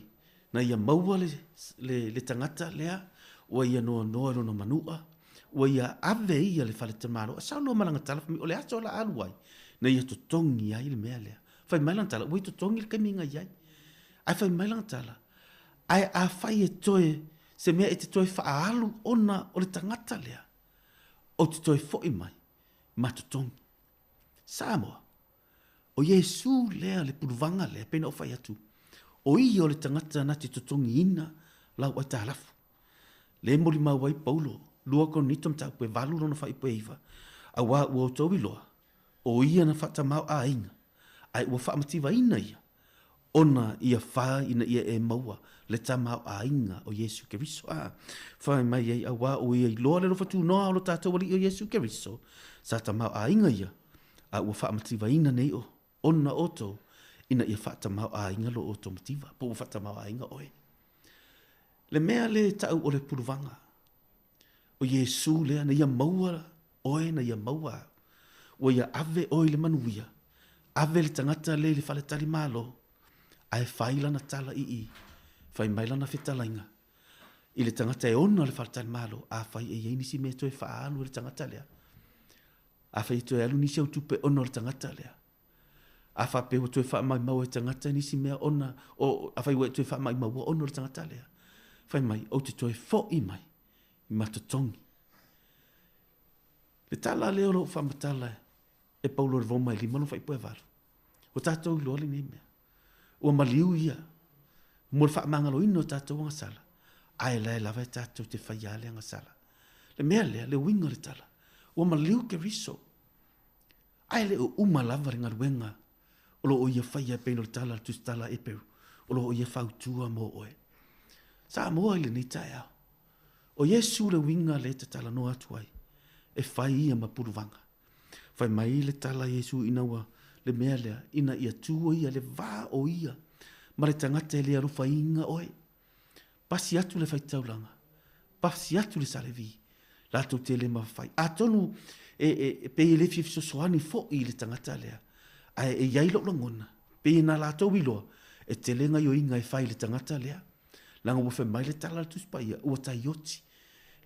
Speaker 13: na ia maua le tangata lea, ua ia noa no manua, ua ia ave ia le whale tamaro, a sao noa malanga tala, o le ato la aluai, na ia totongi ai le mea lea. Whai mailang tala, ua i totongi le kaiminga iai. Ai whai mailang tala, ai a whai e toe, se mea e te toe whaalu ona o le tangata lea, o te toe fo i mai, ma totongi. Samoa. O Yesu lea le puluvanga lea, pena o whai atu. O i o le tangata na te totongi ina, lau ai tālafu. Le mori mau wai Paulo, lua kon nitom tau pe valu rona whai pe iwa. A wā ua o tau iloa, o ia na whata mau a inga. Ai ua whaamatiwa ina ia. Ona ia wha ina ia e maua, le ta mau a inga o Yesu Keriso. Whai mai ei a wā o ia iloa le rofa tu noa o lo tātou wali o Yesu Keriso. Sa ta mau a inga ia. A ua whaamatiwa ina nei o. Ona oto, ina ia whata mau a inga lo oto mativa, po ua whata mau a inga oe. Le mea le tau o le puruvanga. O Yesu lea na ia maua oe na ia maua. O ia ave oe le manuia. Ave le tangata le whale tali malo. Ai whaila na tala i. Whai maila na whetalainga. I le tangata e ona le whale tali malo. A whai e iei nisi me toe whaalu le tangata lea. A whai toe alu nisi au tupe ona le tangata lea. A wha pe o toe wha mai mau e tangata nisi mea ona, o a whai ue toe wha mai mau ona le tangata lea. Whai mai, o te toe fo i mai, i matatongi. Le tala leo lo wha matala e paulo re voma i lima no whai poe varu. O tātou loa le mea. O maliu ia, mo le wha mangalo ino tātou anga sala. Ai lai lava e tātou te whai ale anga sala. Le mea lea, le winga le tala. O maliu ke riso. Ai le o umalava ringa ruenga. O lo o ia whaia peino le tala tu tala e peru. O lo o ia whautua mo oe. Sa moa ile ni tae au. O Yesu le winga le te tala no atuai. E whai ia ma puruvanga. Whai mai le tala Yesu inaua le mea lea. Ina ia tua ia le vā o ia. Ma le tangata le arufa inga oe. Pasi atu le whai taulanga. Pasi atu le salevi. Lato te le ma whai. A tonu e pe le fifso soani fo i le tangata lea. Ai e iai lo ngona. Pe na lato wiloa. E te lenga yo inga e whai le tangata lea. Langa ua whai mai le tala tu spaia. Ua tai yoti.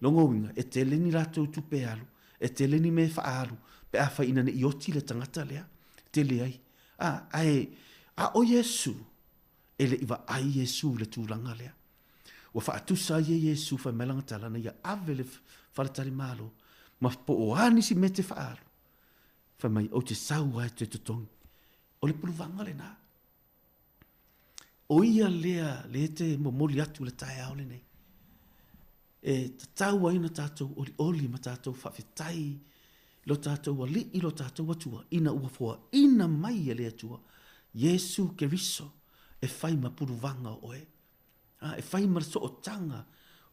Speaker 13: Longa winga. E te leni lato tu pe alu. E te leni me wha alu. Pe a whai ina ne yoti le tangata lea. Te le ai. A o Yesu. Ele iwa ai Yesu le tūranga lea. Ua wha atusa ia Yesu whai melanga tala na ia ave le whaletari malo. Ma po o anisi me te wha alu. Whai mai o te sau ai te tutongi. O le puluvanga le nā. O ia lea le te momoli atu le tae au le nei. E tatau aina tātou oli ma tātou whawhetai. Lo tātou ali i lo tātou atua. Ina uafoa, ina mai e le atua. Yesu Keriso e whai ma puluvanga oe. E whai ma so o tanga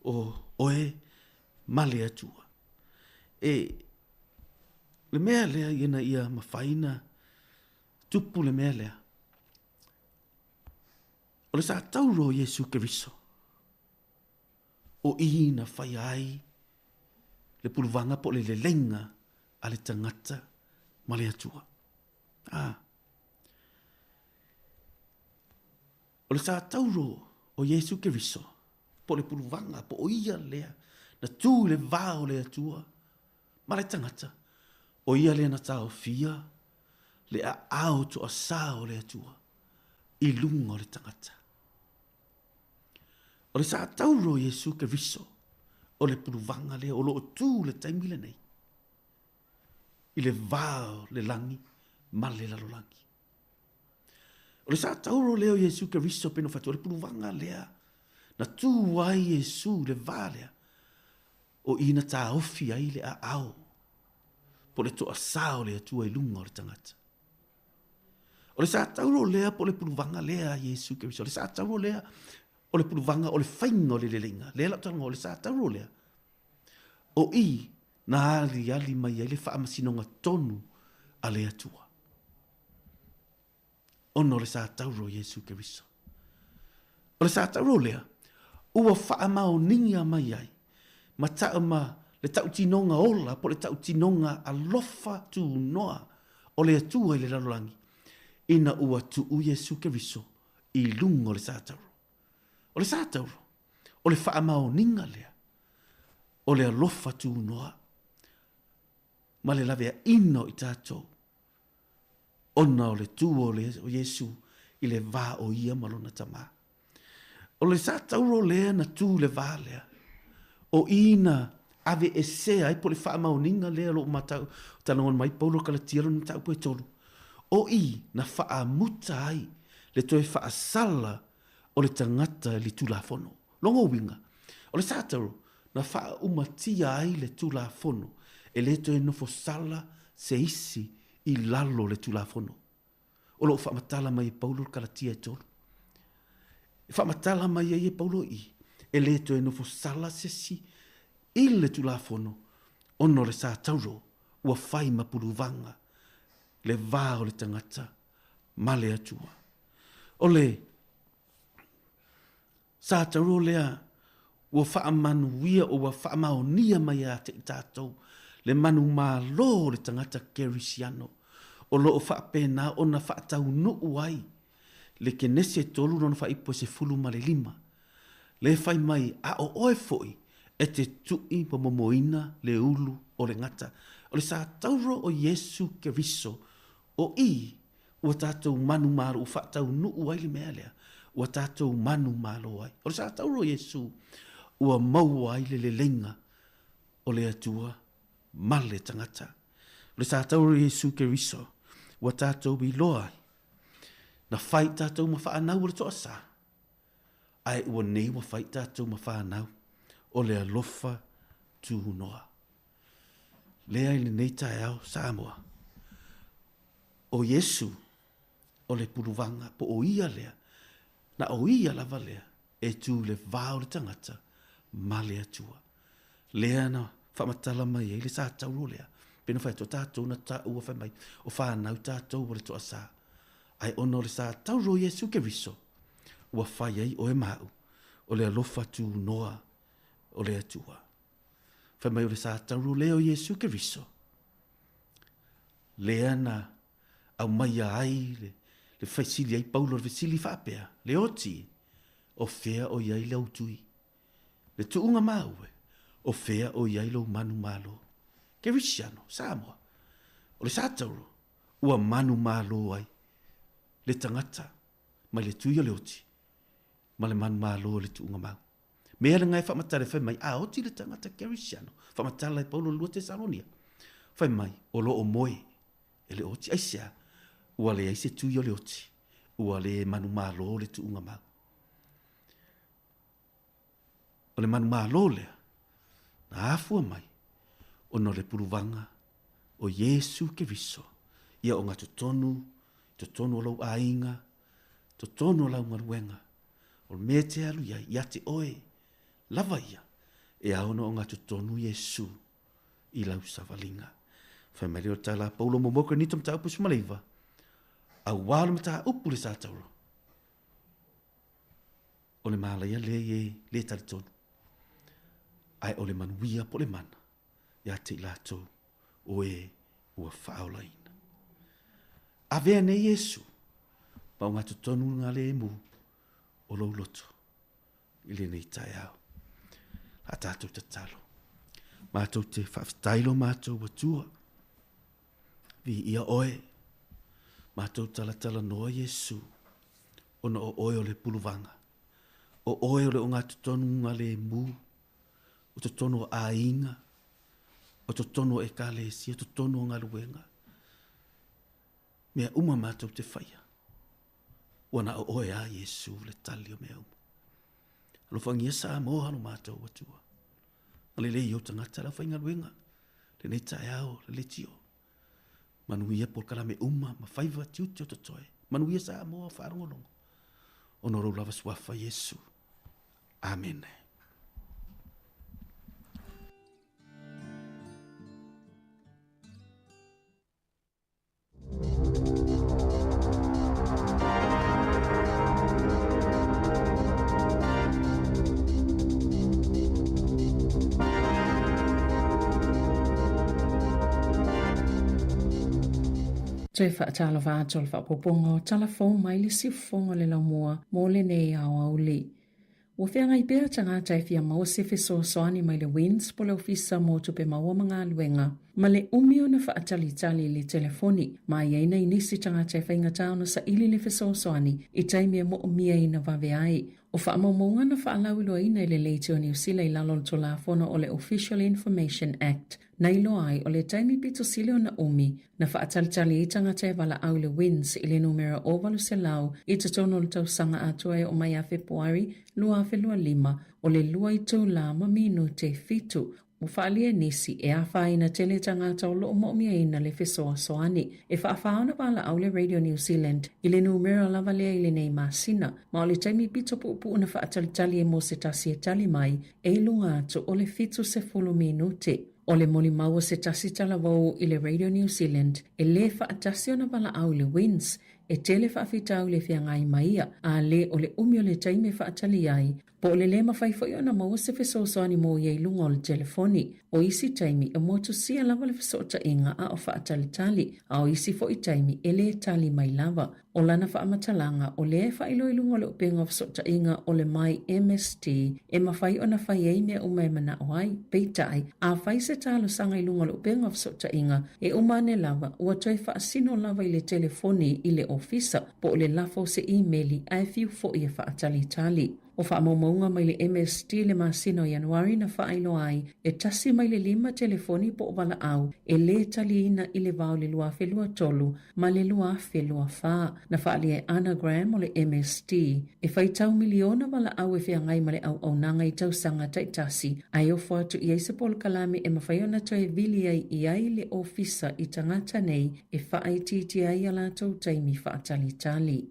Speaker 13: o oe ma le atua. Le mea lea ina ia ma whaina tupu le mea lea. O le sa tauro Yesu Keriso. O ina whai ai le puluvanga po le lenga a le tangata ma le atua. O le sa tauro o Yesu Keriso po le puluvanga po o ia lea na tū le vāo le atua ma le tangata. O ia le na tau fia, le a au to a sao le atua, I lunga o le tangata. O le sa tauro Yesu ke viso, o le puluvanga le o lo tu le taimile nei. I le vao le langi, ma le lalo langi. O le sa tauro leo Yesu ke viso peno fatu, o le puluvanga lea, na tu wai Yesu le valea, o ina ta ofi ai le a au, po le toa sao le atua I lunga o le tangata. O le sa tauro lea po le puluvanga lea Yesu ke viso, o le sa tauro lea, o le puluvanga o le fainga o le lelinga, le la tanga o le sa tauro lea. O I, na ali mai ai le wha amasinonga tonu a le atua. Ono le sa tauro Yesu ke viso. O le sa tauro lea, ua wha amao ninga mai ai, ma taa ma le tau tinonga ola, po le tau tinonga alofa tu noa, o le atua I le lalolangi, ina ua tu u Yesu ke viso, I lunga o le sa tauro. O le sa tauro, o le wha amao ninga lea, o le alofa tu noa, ma le lavea ino I tātou, ona o le tu o Yesu I le vā o ia malona tamā. O le sa tauro lea na tu le vā lea, o ina ave e sea I po le wha mauninga lea lo matau, tanongon mai paulo kalatira na tau poe tolu. O I na wha muta ai, le toe wha sala o le tangata le tula fono. Longo winga. O le sa tauro, na wha umatia ai le tula fono, e le toe nofo sala se isi I lalo le tula fono. O lo wha matala mai paulo kalatia e tolu. Wha matala mai e paulo I, e le toe nofo sala se si, I le tula fono, ono le sa tauro, ua whai mapuruvanga, le vā o le tangata, ma le atua. O le sa tauro lea, ua wha manu wia o ua wha mao nia mai a te tātou, le manu mā lo le tangata kerisiano, o lo o wha pēnā o na wha tau nuu ai, le ke nese tolu no na wha ipo se fulu ma le lima, le whai mai a o oe foi, e te tui po momoina le ulu o le ngata. O le sa tauro o Yesu ke viso, o I, ua tātou manu mālo, ua whaatau nuu ai le mea lea, ua tātou manu mālo ai. O le sa tauro o Yesu, ua mau ai le lenga, o le atua, male tangata. O le sa tauro o Yesu ke viso, ua tātou biloa ai, na whai tātou ma whaanau o le toa sa, ai ua nei ua whai tātou ma whaanau, o le alofa tu noa. Lea I le nei tae au Samoa. O Yesu, o le puruvanga, po o ia lea, na o ia lava lea, e tu le vāo le tangata, ma le atua. Lea na whamatala mai e le sa tauro lea, pena whai to tātou na ta ua whai mai, o whanau tātou o le toa sa. Ai ono le sa tauro Yesu ke viso, ua whai ei o e mau, o le alofa tu noa, o le atua. Whai mai o le sa tauro leo Yesu ke viso. Lea na au mai ai le whaisili ai paulo le whaisili whapea. Le oti o whea o iai lau tui. Le tuunga maue o whea o iai lau manu malo. Ke risiano, Samoa. O le sa tauro ua manu malo ai. Le tangata mai le tui o le oti. Ma le manu malo o le tuunga mau. Mea le ngai whamatare whai mai, a oti le tangata kerisiano, whamatala e paulo lua te Salonia. Whai mai, o lo o moe, e le oti, aisea, ua le aise tui o le oti, ua le manu malo o le tuunga mau. O le manu malo lea, na afua mai, o no le puruvanga, o Yesu ke viso, ia o ngā totonu o lau ainga, totonu o lau ngaruenga, o me te alu ia te oe, lava ia, e aona o ngā tonu Yesu I lau savalinga. Whai mai reo tala paulo momoka ni tam tau pusu maleiva, a wāle mata upu le sa tauro. O le maala ia le tali tonu. Ai o le manuia po le mana, ia te ilatou, o e ua whaolaina. A vea ne Yesu, pa o ngā tonu ngā le mu, o lau loto, I le nei tai au. A tātou te talo. Mātou te whawhitailo mātou watua. Vi ia oe. Mātou tala noa Yesu. Ona o oe o le puluvanga. O oe o le o ngā tutonu ngā le mū. O tutonu o ainga. O tutonu o e kālesi. O tutonu o ngā luenga. Mea uma mātou te whaia. Wana o oe a Yesu le tali o mea uma. Alo whangia sa moha no mātou atua. Ale le iau tangata la whainga luenga. Le nei tae ao, le tio. Manuia por kalame uma, ma whaiva tiuti o totoe. Manuia sa moha whaarongolongo. Onoro lava swafa Yesu. Amen.
Speaker 7: Toi whaatala whātol whapopongo, tala whong mai le sifonga le la mua, mō le nei au au li. Ua whianga i pēr tanga tai fia maua sefe so soani mai le wins po le ofisa mō tupe maua mga luenga, ma le umio na whaatali tali le telefoni, ma ieina i nisi tanga tai whainga tāona sa ili le feso soani, i taimia mo umia ina vave ai. O whaamamonga na whaalawilo ina i le leiti o New Zealand i lalol to la fono o le Official Information Act, na ilo ai o le taimi pito silio na umi, na whaatalitali i tangata e wala au le wins i le numero o walu se lau i te tono le tau sanga atua e o mai a Februari, lua a Felua Lima, o le lua i tau la ma minute fitu, o whaalia nisi e a whaina tele tangata o lo mo mia ina le fesoa soani. E whaafaona wala au le Radio New Zealand i le numero lava lea i le nei masina, ma o le taimi pito puupu na whaatalitali e mo se tasi e tali mai, e lunga atu o le fitu se fulu minute. O le moli maua se tasi tala wau i le Radio New Zealand, e le whaatasi o na wala au le wins, e tele whaafitau le whiangai maia, a le o le umio le taime whaatali ai, po le le mawhaifo i ona maua se fesosoani mo iei lunga o le telefoni, o isi taimi e motu sia lava le fesota inga a o whaatalitali, a o isi fo i taimi e le tali mai lava, o lana whaamatalanga o le whailo i lunga le upenga o fesota inga o le mai MST, e mawhai ona whai ei mea umai mana o ai, peitai, a whai se talo sanga i lunga le upenga o fesota inga, e umane lava, ua toi whaasino lava i le telefoni i le ofisa, po le lafo se e-maili a fiu fo i e whaatalitali. O whaamaunga mai le MST le masino Januari na whailo ai, e tasi mai le 5 telefoni po wala au, e le taliina i le vau le lua whelua tolu, ma le lua whelua wha, na whaali e anagram o le MST, e whaitau miliona wala au e whiangai ma le au nanga i tau sanga tai tasi, ai o whatu i eisa pol kalame e mawhaiona toi vili ai i ai le ofisa i tangata nei, e whaaititi ai ala tau taimi whaatalitali.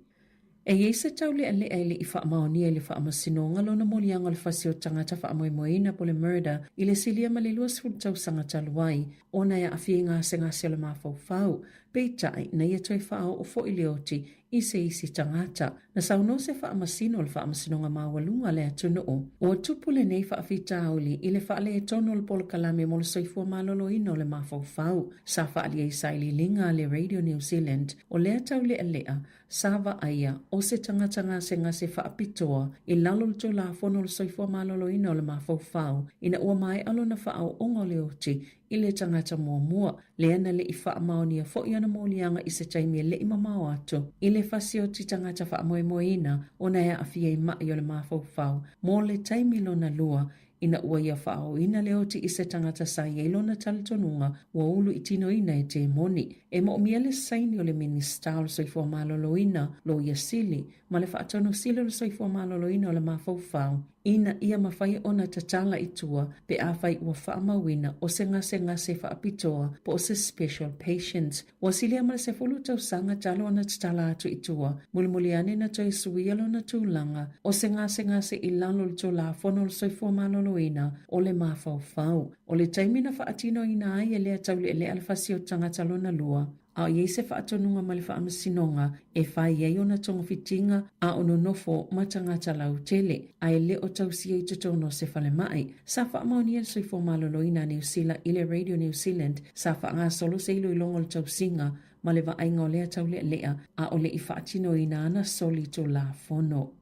Speaker 7: E eisa tau le ale le i whaamaonia le whaamasinonga lona molianga le whasio tangata whaamoimoina po le murder i le silia ma le luas tau sangata luai, o na ia awhi ngā se ngā selo mawhau, peitai na ia toi whao o fo i leoti i se isi tangata, na sauno se whaamasino le whaamasinonga mawalunga le atunu o tupu le nei whaafita auli i le whaale e tono le polo kalame mo le soifua malolo ino le mawhau, sa whaali e saili linga le Radio New Zealand o lea tau lea lea, sawa aia o se tangata se ngase whaapitoa i lalo le la fono le soifua malolo ino le mawhau, ina ua mai alo na whaao ongo leoti i le tangata mua le ana le i whaamaonia fo i ana molianga i se taimi le i mamao atu i le fasio ti tangata whaamoimoina o na ea awhia i mai o le mawhau mo le taimi lona lua ina ua ia whao ina leoti i se tangata sa i lona talitonunga ua ulu i tino ina e te moni e mo mia le saini o le minista o le soifua malolo ina lo ia sili ma le whaatono sili o le soifua malolo ina o le mawhau ina ia mawhai ona tatala i tua pe a whai ua whaamawina o se ngase whaapitoa po o se special patients. Ua sili amale se fulu tau sanga talo ona tatala atu i tua mulimuli ane na toi suialo na tūlanga o se ngase i lalo li la fono le soifua malolo ina o le mawhau. O le taimina whaatino ina ai e lea tau le alfasio tangata lona lua. A iei se whaatonunga ma le whaamasinonga e whai iei ona tonga fitinga a ono nofo matangata lau tele a e le o tausia i tutono se whale mai. Sa whaamaunia le soifo maloloina New Zealand i le Radio New Zealand sa whaanga solo se ilo i longo le tausinga ma le wa ainga o lea tau lea a o le i whaatino ina ana soli to la fono.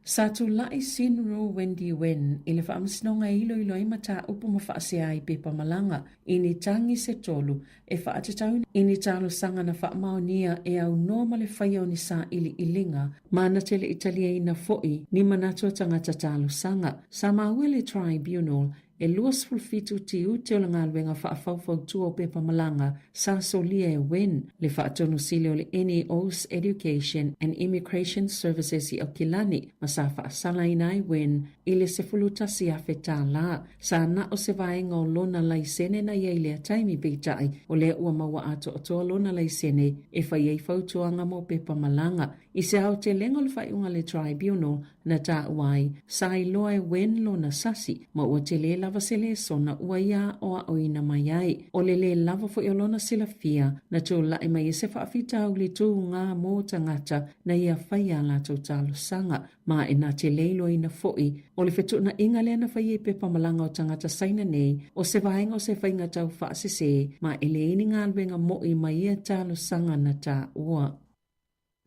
Speaker 7: Sa tu lai sinro Wendy Wen ile fa amsnonga ilo ai mata upu mafaasia i pe pamalanga ini tangi se tolu e fa atatau ini talo sanga na fa maonia e au normale faio ni sa ili ilinga mana tele Italia ina foi ni manato tangata talo sanga sa mawele tribunal e luas fulfitu tiu te o langa luenga whaafau tua o pepa malanga sa solia e wen le whaatonu sile o le NEO's Education and Immigration Services i Okilani ma sa whaasala inai wen i le se fulutasi a whetā la sa na o se vaenga o lona laisene na iei lea taimi peitai o le ua maua ato o toa lona laisene e whai ei fautuanga mo pepa malanga i se au te lengo le whaiunga le tribunal na tā uai sa i loa e wen lona sasi ma ua te le lava sele sona ua ia o a oina mai ai. O le lava fo i olona sila fia na tō la e mai e se whaafita au le tō ngā mō tangata na ia whaia la tō tālo sanga ma e nā te leilo ina foi o le whetu na inga lea na whai e pepa malanga o tangata saina nei o se vaenga o se whainga tau whaasese ma e le ini ngā luenga mo i mai ia tālo sanga na tā ua.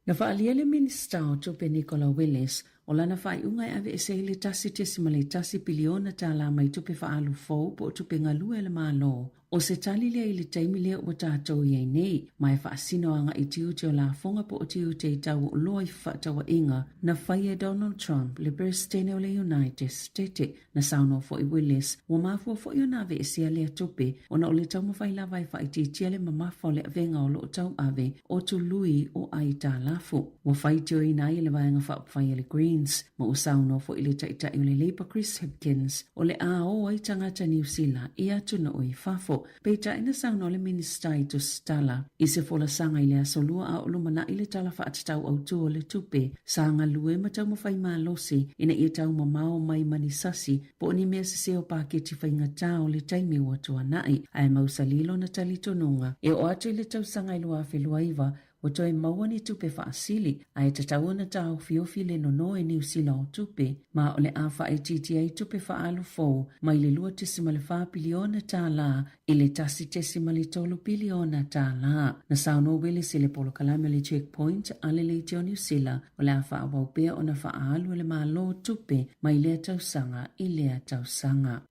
Speaker 7: Na whaalia le minista o tupe Nicola Willis o lana whai ungai ave e se le tasi tesima le tasi piliona tā la mai tupe whaalu fau po tupe ngalue le malo. O se tali lea i le taimi lea ua tātou iei nei, mai whaasino anga i tiu te o la fonga po o tiu te i tau o loa i whaatawa inga na whaia Donald Trump le Presidente o le United States na sauno fo i Willis wa mafua fo i o nave e sia lea tupe o na o le tau mawhai lawa i whai tia le mamafa o le avenga o lo tau ave o tu lui o ai tā lafu. Wa whai tio i nai le vaenga whai le Greens ma o sauno fo i le taitai o le Labour Chris Hipkins o le a o ai tangata New Zealand i atu na o i fafo. Peita ina sauno le minista i tu stala i se fola sanga i le asolua a olumana i le tala whaatatau au tuo le tupe sanga lue matau mawhai maa losi ina i tau mamao mai manisasi po ni mea se seo paketi whainga tau le taimi ua tua nai ai mausalilo na tali tonunga e o atu i le tau sanga i lua whelua iwa o toi maua ni tupe whaasili a e tatau na tau fiofi le nono e New Zealand o tupe ma o le a wha e titi ai tupe whaalu fau mai le lua tesima le wha piliona tā la i le tasi tesima le tolu piliona tā la. Na sauno wele se le polo kalame le checkpoint a le le teo New Zealand o le a wha awapea o na wha alu le maa lo tupe mai lea tausanga i lea tausanga.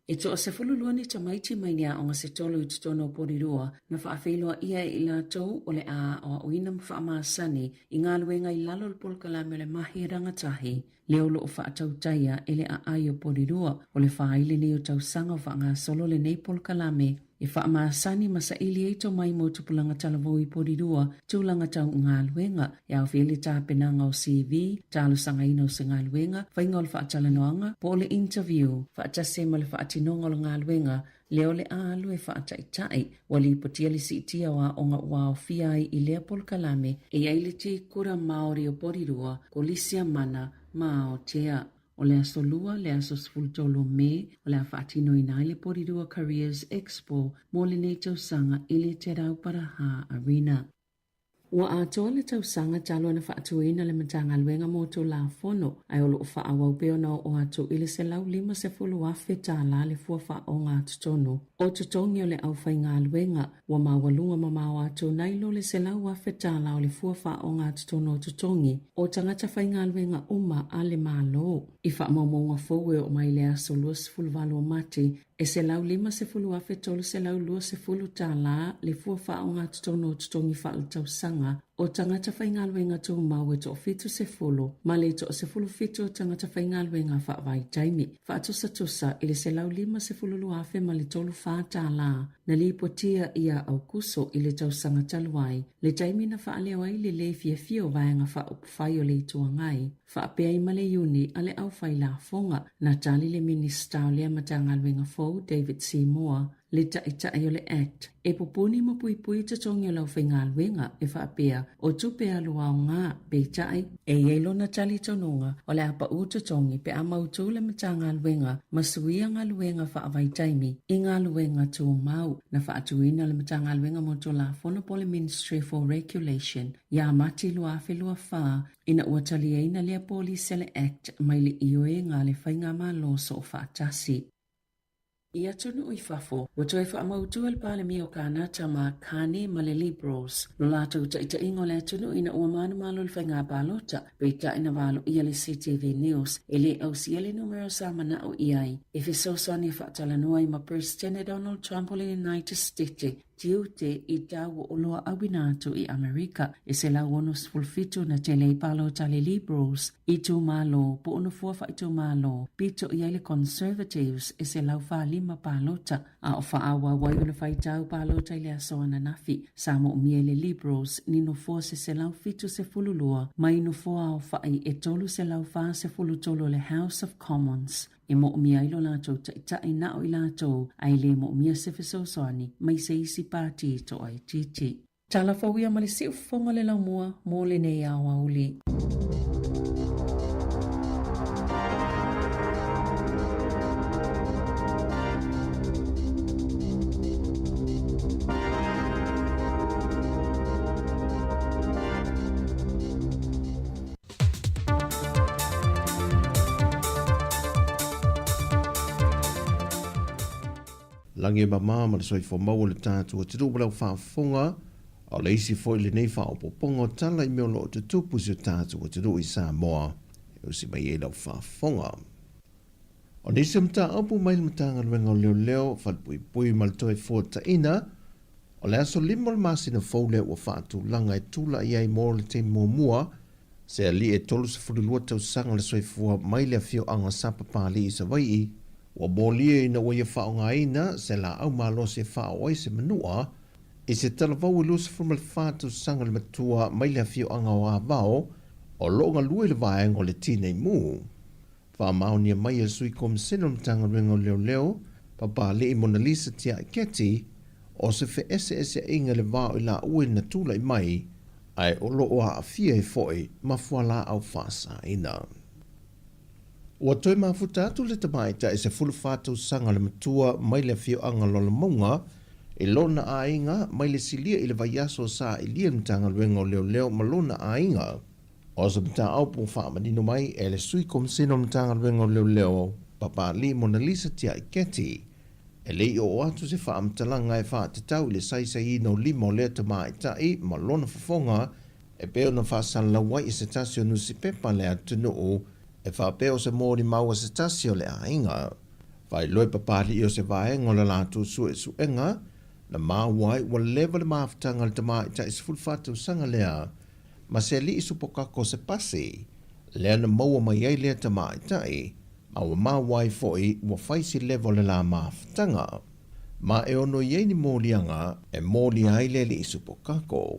Speaker 7: E toa se fululua ni tamaiti mai nia o nga se tolu i tutono porirua na whaafeilua ia i la tau o le a o uina mwhaamaasani i ngā luenga i lalo le polkalame o le mahi rangatahi leo lo o whaatau taia e le a ai o porirua o le whaaile ni o tau sanga o whaanga solo le nei polkalame e whaamaasani masa ili eito mai mo tupulanga talavo i porirua tūlanga tau ngā luenga e au whiele tā penanga o CV tālu sanga ina o se ngā luenga whainga o le whaatalanoanga po le interview whaatase ma le whaatinonga o le ngā luenga leo le alu e whaataitai wali potia le siitia wa o ngā wao fiai i lea polkalame e aile te kura Māori o porirua ko Lisia Mana Mao Tea. O le asolua, le aso sfultolo me, o le awhaatino ina le porirua Careers Expo, mo le nei tausanga i le te Rauparaha Arena. Ua atoa le tausanga talo na whaatuina le matanga luenga mo tō la fono, ai o loo whaawau peona o atu i le se lau 50 afe tā la le fuawha o ngā tutono. O tutongi o le au whai ngā luenga, ua mawalunga mamau atu nailo le se lau afe tā la o le fuawha o ngā tutono tutongi, o tangata whai ngā luenga uma a le malo. I whaamamonga fowe o mai le aso luas fulvalo o mati, e se lau 50 afe tolu se lau 20 tā la le fuawha o ngā tutono tutongi wha tausanga, o tangata whaingaluenga tō mau e tō fitu se fulu, ma le tō se fulu fitu o tangata whaingaluenga whaavai taimi. Whaatusa tusa i le se lau 50 afe ma le tolu whaata la, na li potia ia au kuso i le tausanga taluai, le taimi na whaaleo ai le le fia fio vaenga whaupwhai o le itua ngai, whaapea i male uni a le au whai la fonga, na tali le minista o lea matangaluenga fau David Seymour, le taitai o le Act, e popuni ma pui te tongi o lau whaingaluenga e whaapea o tupe alua o ngā peitai e ielo na tali tononga o le apa u te tongi pe a mautu le matangaluenga ma suia ngā luenga whaavai taimi i ngā luenga tō mau na whaatuina le matangaluenga mo tō la Whanapole Ministry for Regulation ia mati lua whelua wha ina ua tali eina lea Police le Act mai le ioe ngā le whainga ma loso o whaatasi. Ia tunu ui fafo, wa toi wha amautu al pale mi o ka nata ma kane ma le Liberals. No lato ta ita ingo le tunu ina ua manu malo le whainga balota, peita ina valo ia le CTV News, ele au siele numero sa mana o iai. E fiso sani whaatala nuai ma President Donald Trump o le United States, tiute i tawa o loa awinatu i Amerika. E se lau ono sfulfitu na tele i palo tali Liberals, i tu malo, po ono fuafa i tu malo, pito i le Conservatives, e se lau fa lima palota, a o fa awa wai ono fai tau palota i le asoana nafi, sa mo umie le Liberals, nino fua se lau fitu se fululua, ma ino fua o fai e tolu se lau fa se fulutolo le House of Commons. E mo umia ilo lato ta ina o ilato, ai le mo umia se fiso soani, mai se isi pati to ai titi. Tala fawia mali si ufonga le laumua, mo le nei awa uli.
Speaker 5: Langi mama ma le soifo mau le tātua te rūpala o whaafonga, o le isi foi le nei wha o popongo tala I meo lo te tupu si o tātua te rūi Samoa, e usi mai e lau whaafonga. O nisi mta apu mai le matanga luenga o leo leo, whatpui pui ma le toi fōta ina, o le aso limo le masina fōle o whaatu langa e tula I ai mō le te mua, se ali e tolu se furilua tau sanga le soifua mai le fio anga sapa pāli I sa vai I, wa bolie ina wa ia whaonga ina se la au malo se whao ai se manua, I se talavau I lusa fumal whātu sanga le matua mai le fio anga o avao, o loonga lue le vaenga o le tīnei mū. Whamao nia mai a sui kom seno mtanga ringo leo leo, papa le I Mona Lisa tia I keti, o se fe ese inga le vao I la ue na tula I mai, ai o loo a fia I foi, ma fuala au whasa ina. Ua toi mafuta atu le tamaita e se fulu whātou sanga le matua mai le fio anga lola maunga, e lona a inga mai le silia I le vaiaso sa I lia mtanga luenga o leo leo ma lona a inga. O sa mta aupu whaamanino mai e le sui kom sino mtanga luenga o leo leo, papa li Mona Lisa tia I keti. E le o atu se whaamtalanga e whaatatau I le saisa ino limo lea tamaita I ma lona fafonga, e peo na whaasala wai I se tasio nusi pepa lea tunuu, e whapeo se mōri maua se tasio le ainga. Whai loi papari I o se vaenga o le lātu suenga, na māwai ua lewa le māwhtanga le tamaita I se fulwhatu sanga lea, ma se li I supokako se pasi, lea na maua mai ei lea tamaita I, ma ua māwai foi ua whaisi lewa le la māwhtanga. Ma e ono iei ni mōlianga, e mōli ai le li I supokako.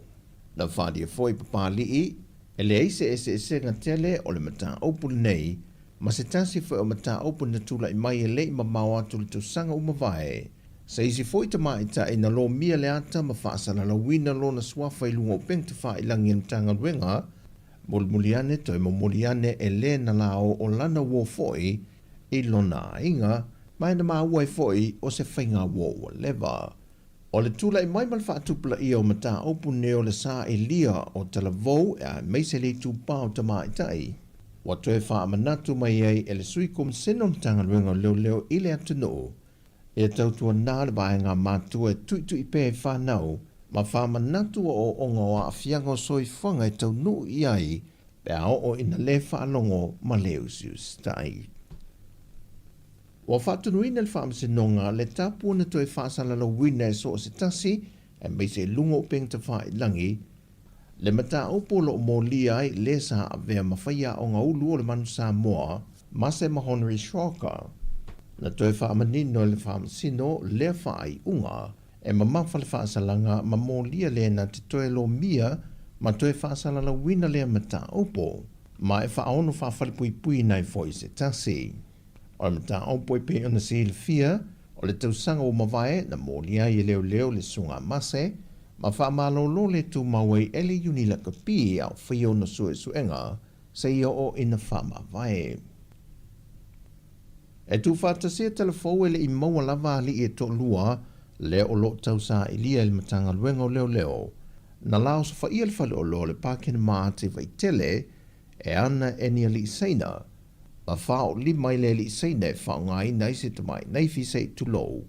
Speaker 5: Na whadia foi papari I, e le eise ese nga tele o le mata opu nei, ma se tasi foi o mata opu na tula I mai e le ma maua tuli tu sanga umawai. Se isi foi ta maita e na lo mia le ata ma whaasana la wina lo na swafa I lungo pengta wha I langi mtanga ruenga, mulmuliane toi mulmuliane e le na lao o lana wo foi, I lona inga, mai na maua I foi o se whainga wo leva. O le tula I mai malwhaatupula I o mata opu neo le sa I lia o talavou e meise le tupao tamaitai. Wa toe whaamanatu mai ei e le sui kom seno mtanga ruenga leo leo I le atunuu. E tautua nā le vaenga mātua e tuitu I pē whanau, ma whaamanatu o onga o a fianga soi whanga e tau nuu I ai, pe a o ina le whaalongo ma leo sius tai. Wa whaatunuina le whaamasinonga le tāpua na toi whaasala la wina e so o se tasi, e meise lungo o pengta wha I langi, le mata opolo o mō li ai le sa a vea mawhaia o ngā ulu o le manu Samoa, ma se mahoneri shoka. Na toi whaamanino le whaamasino le whaai unga, e mamafa le whaasalanga ma mō lia le na te toi lo mia, ma toi whaasala la wina le mata opo, ma e whaaono whaafalipui pui nai foi se tasi. O le mata opo I pe ona se le fia, o le tausanga o mawae na mōlia I leo leo le sunga mase, ma whaamalolo le tu mawai ele unila ka pi au whio na suenga, se ia o ina whaamawae. E tu whātasia telefou ele I maua lava ali e to lua, le o lo tausa I lia il matanga luenga o leo leo, na lao sa whaia le whale o lo le pākena maate vai tele, e ana e ni ali seina, Ma whao lima i le li sei ne whao ngai nei se tamai nei fi sei tu lou.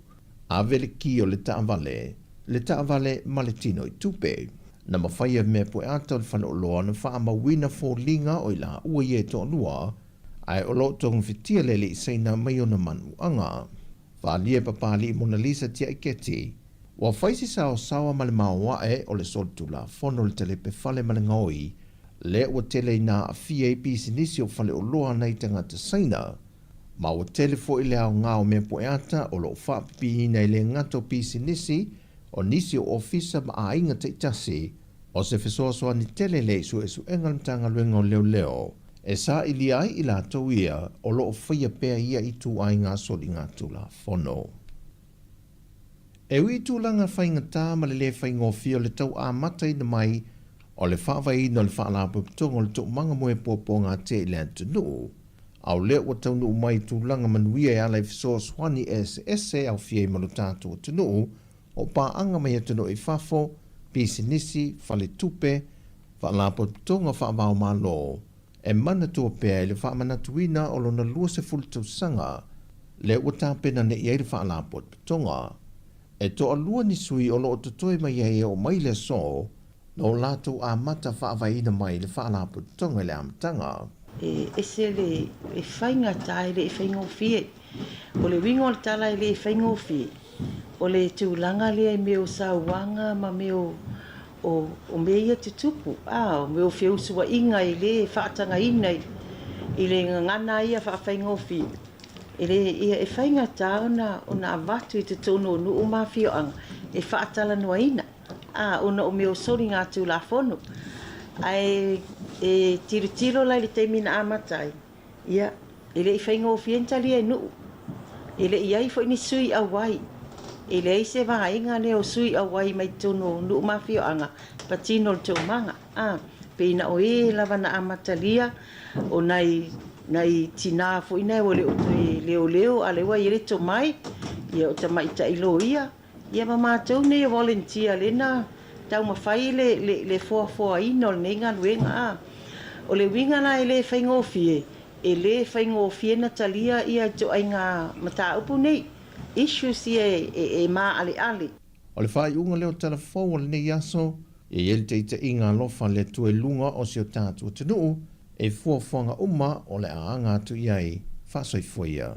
Speaker 5: A vele ki o le taavale ma le tino i tupe. Na mawhaia mea poe ata o le whana o loa na wha ma wina fō linga o i la ua i e to lua, ai o lo tongu whitia le li sei na mai o na manu anga. Wha lia papali i Mona Lisa tia i keti. Wa whaisi sao sawa ma le maua e o le soltu la fono le tele pe fale ma le ngaoi, le ua tele na a fia i pisi nisi o fale o loa nei tangata saina, ma ua tele fo i le au ngao mea poe ata o lo whapipi nei le ngato pisi nisi o nisi o ofisa ma a inga te itasi, o se fesoasoa ni tele le su e su engalamtanga luenga o leo leo, e sa ili ai i la tauia o lo o whaia pea ia i tu ai ngā soli ngā tula fono. E ui tūlanga whainga tā ma le whainga o fio le tau a matai na mai o le whaawai no le whaalapu pitonga le tuk manga moe pōpō ngā te i le antunu. Au lea wa tau nuu mai tūlanga manuia e alai fisoa swani SSE au fie i manu tātu o tunu o pā anga mai atunu i whafo, pisi nisi, whale tupe, whaalapu pitonga whaamau mā lo, e mana tua pēa i le whaamanatuina o lona lua se fulitau sanga, le ua tāpena ne i eire whaalapu pitonga. E to alua ni sui o loo tutoi mai e o mai le so, no lātou a mata whaavaina mai le whaalapu tonga le amatanga.
Speaker 6: E se le whainga tae le whainga o fie. O le wingo le tala le whainga o fie. O le tūlanga le me o sauanga ma me o mea te tupu. O me o whiu sua inga i le whaatanga inai. I le ngana ia whainga o fie. E whainga tā ona avatu i te tono o nuu mawhio anga, e whaatala noa ina. Ona o meo sori ngā tū la whono. Ai, e tiro lai le teimina amatai. Ia, e whainga o whientali e nuu. E le iai fo ini sui awai. E le se vahainga leo sui awai mai tono nuu mawhio anga, patino le tō manga. Peina o lava na amatalia, o nei tina fo ina o le leo a le wa i reto mai ia o tamai ta ilo ia ma mātou nei volunteer lena tau mawhai le foa ino le nenga luenga o le winga na le whaingo fie e le whaingo fie na talia ia to ai ngā mata upu nei issues e mā ale
Speaker 5: o le whai unga leo telefon o le nei aso e ele te inga lofa le tue lunga o seo tātua tenu e fuafuanga uma o le aanga tu iai whasoifuia.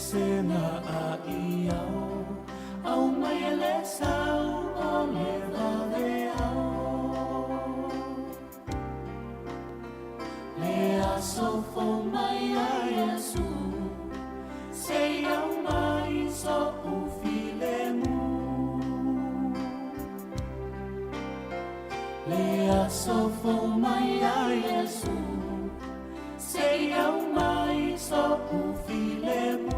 Speaker 12: sena a iao au mai le sau o le vale au le aso fo mai a Yesu se au mai so u file mu le aso fo mai a Yesu se au mai so u file mu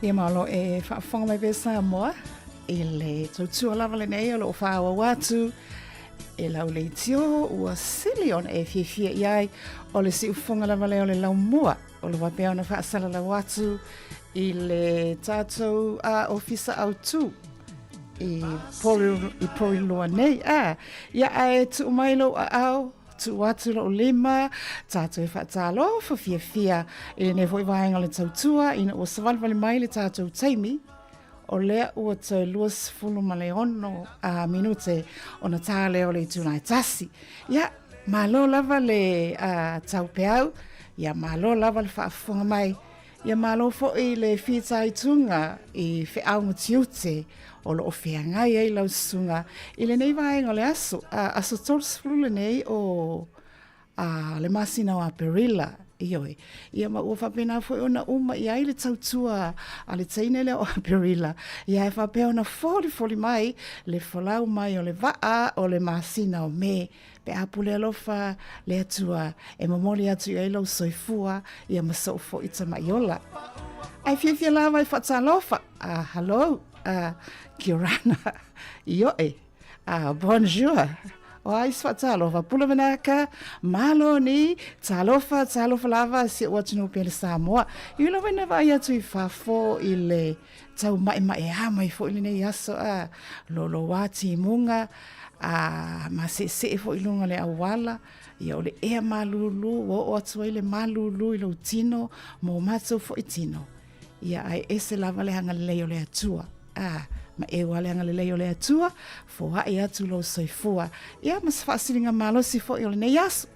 Speaker 11: Ia malo e whaafonga mai pe Samoa, i le tautua lava le nei o lo whaawa watu, e lau le tio ua silion e fia iai o le si ufonga lava le o le lau mua, o le wapea ona whaasala la watu i le tātou a ofisa au tu, i pori lua nei, ia ai tu umailo a au, tu watu lo lima, tātou e whaatalo, fia, i ne foi vaenga le tautua, ina ua savalvali mai le tātou taimi, o lea ua tau luas fulu ma le ono a minute o na tāle o le tunai tasi. Ia, malo lava le tau peau, ia malo lava le whaafonga mai, ia malo fo i le whitai tunga i whiau mutiute o lo o whiangai ei lau sunga. I le nei vaenga le aso tols fulu le nei o le masina o a Perilla. Ioi. Ia ma ua whapena foi ona uma i ai le tautua a le teine le o a Perilla. Ia e whapea ona foli mai le whalau mai o le waa o le masina o me. Pe apu le alofa le atua e mamoli atu i alo soifua ia masau fo ita maiola. Ai fia lava i whatalofa. Hello. Kiorana. Ioi. Bonjour. O ai whatalofa. Pula manaka. Malo ni. Talofa lava si o atunu pele Samoa. I lo wena vai atu i whafo i le tau mai amai fo ili nei aso lolo wati munga. Ma se fo ilunga le awala. Ia o le ea malulu. O atua i le malulu i lo tino. Mo matau fo i tino. Ia ai ese lava le hanga leo le atua. Ma e wale anga leo le atua. Fo hai atu lo soifua. Ia mas whaasiringa malo si fo i le nei aso.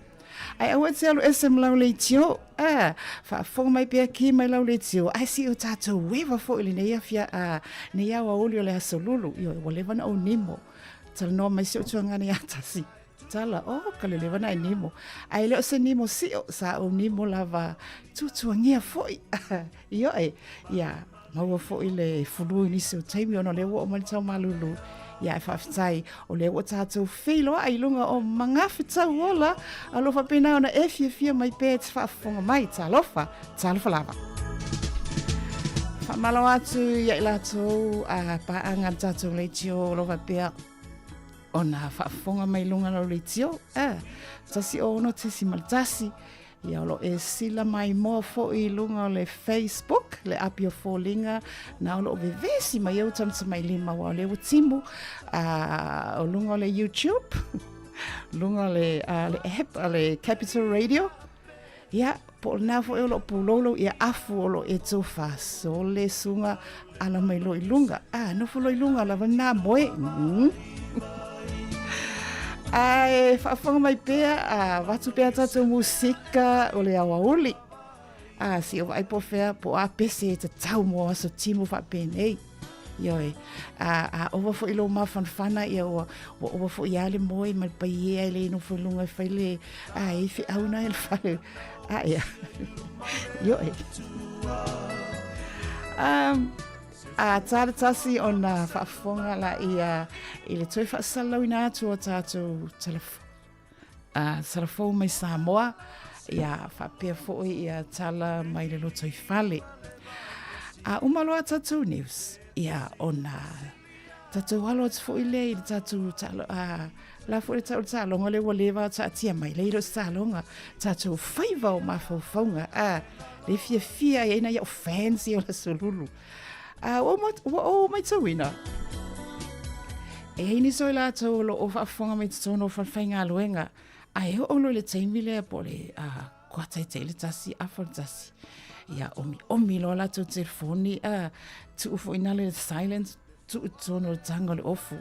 Speaker 11: Ai awa te alu ese mlau le tio. Whaafonga mai pia ki mai lau le tio. Ai si o tātou wewa fo i le nei afia. Nei awa uli o le aso lulu. Ia wale wana o nimo. Tala noa mai si o tua ngani atasi. Tala, ka le wana i nimo. Ai leo se nimo si o sa o nimo lava tutua ngia foi. Ia ia. Maua fo i le fulu nisi o taimi ono le o mani tau malulu. Ia e whaafitai o le o tātou whilo a ilunga o mangafi tau ola. Alofa pena ona e fia mai pē te whaafonga mai. Talofa lava. Whamalo atu ia i latou a paanga tātou leitio lofa pēa. Ona whaafonga mai lunga lo leitio. Tasi o ono tesi maltasi. Ia olo e sila mai moa fo i lunga o le Facebook, le api o fōlinga, na olo o vevesi mai au tamta mai lima wa le utimu, o lunga o le YouTube, lunga o le app, le Capital Radio. Ia, po na fo e olo pulolo ia afu olo e tofa, so le sunga ala mai lo i lunga. No fo lo i lunga la vana moe. Ai, whaafonga mai pēa, watu pēa tātou musika o le awauli. Si o vai po whea, po a pese e te tau mo aso timu whapēnei. Ioi, owa fo ilo mawhanwhana, ia owa fo i ale moi, mai pai e le ino fo lunga i whaile, e whi auna e le whale. Ia, ioi. Tāra tasi o na whaafonga la i le toi whaasalau ina atu o tātou telefo mai Samoa. Ia whapea fōi ia tala mai le loto i whale. Umaloa tātou news. Ia o na tātou alo atu fōi le i tātou talo. La fōi tātou talonga le walewa tātia mai. Le iro talonga tātou whaiva o mawhauwhaunga. Le fia e ina ia o fancy o la solulu. O mai tauina. E hini soi la tau lo o whaafonga mai tatono o whawhainga aluenga. Ai o lo le taimile a pole kua taitai le tasi a whantasi. Ia omi lo la tau telefoni tu ufo inale le silence tu utono le tanga le ofu.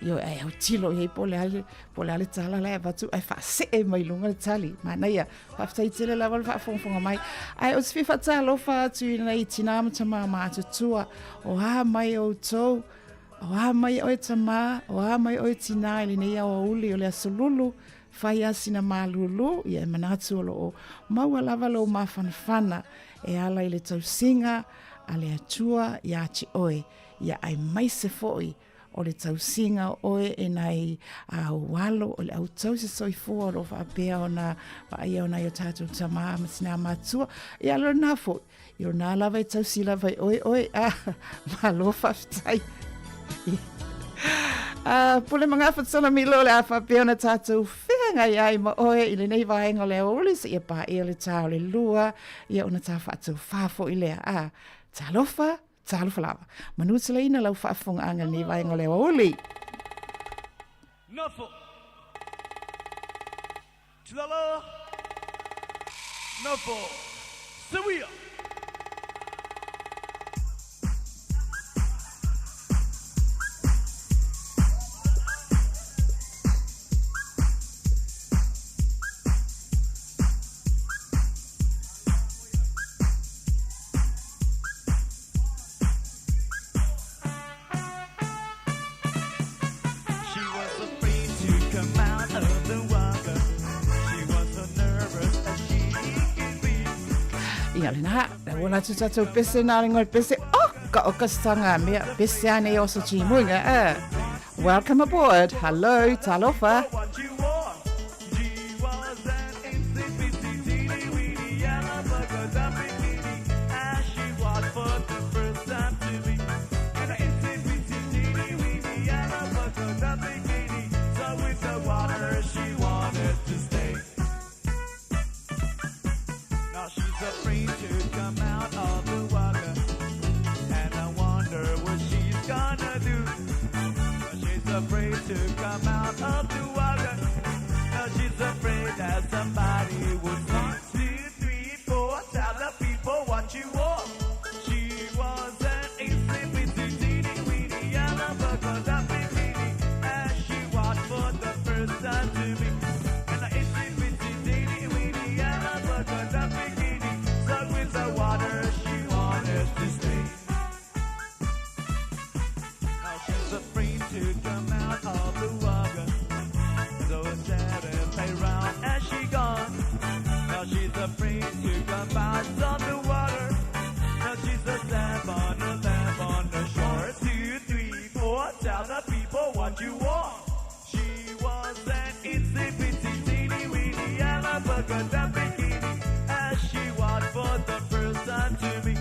Speaker 11: Io ai au tilo i pole ale tala la vatu ai fa se mai lunga le tali mana ia fa tai tele la va fonga mai ai o sfi fa talo fa tu nei tinam tama ma tua o ha mai o to o ha mai o tama o ha mai o tina ile nei o uli o le solulu fa ia sina malulu ia manatu o mau lava lo ma fana e ala ile tau singa ale atua ia chi oi ia ai mai se foi o le tausinga oe e nei walo o le au tau se soifua o lo whaapea o na whaia o na i o tātou tamā masina matua. Ia lo nafo, You're na lava tau sila vai oi malo whaftai. Pule mga whatsona milo le awha peona tātou whenga iai ma oe i le nei vaenga le ole sa ia pa ia le tāo le lua ia ona tā whatou whafo i lea. Tālofa lava. Manutila ina lau whaafonga anga nei vaenga le ole.
Speaker 14: Nofo. Tulala. Nofo. Sawia.
Speaker 11: Ia le naha, le wala tu tatou pese nā ringo pese ka sanga mea pese ane o sa chimunga. Welcome aboard. Hello, talofa.
Speaker 14: Afraid to come out of the water. Now she's afraid that somebody will see. 2, 3, 4, tell the people what you want. She was an insipid, teeny weeny yellow burger that bikini as she walked for the first time to me. And the insipid, teeny weeny yellow burger that bikini stuck with the water. She wanted to stay. Now she's afraid to come out of the water. So sad and play round as she gone. Now she's afraid to come out of the water. Now she's a lamp on the shore. 2, 3, 4, tell the people what you want. She was an insipid, teeny weeny yellow burger that bikini as she walked for the first time to me.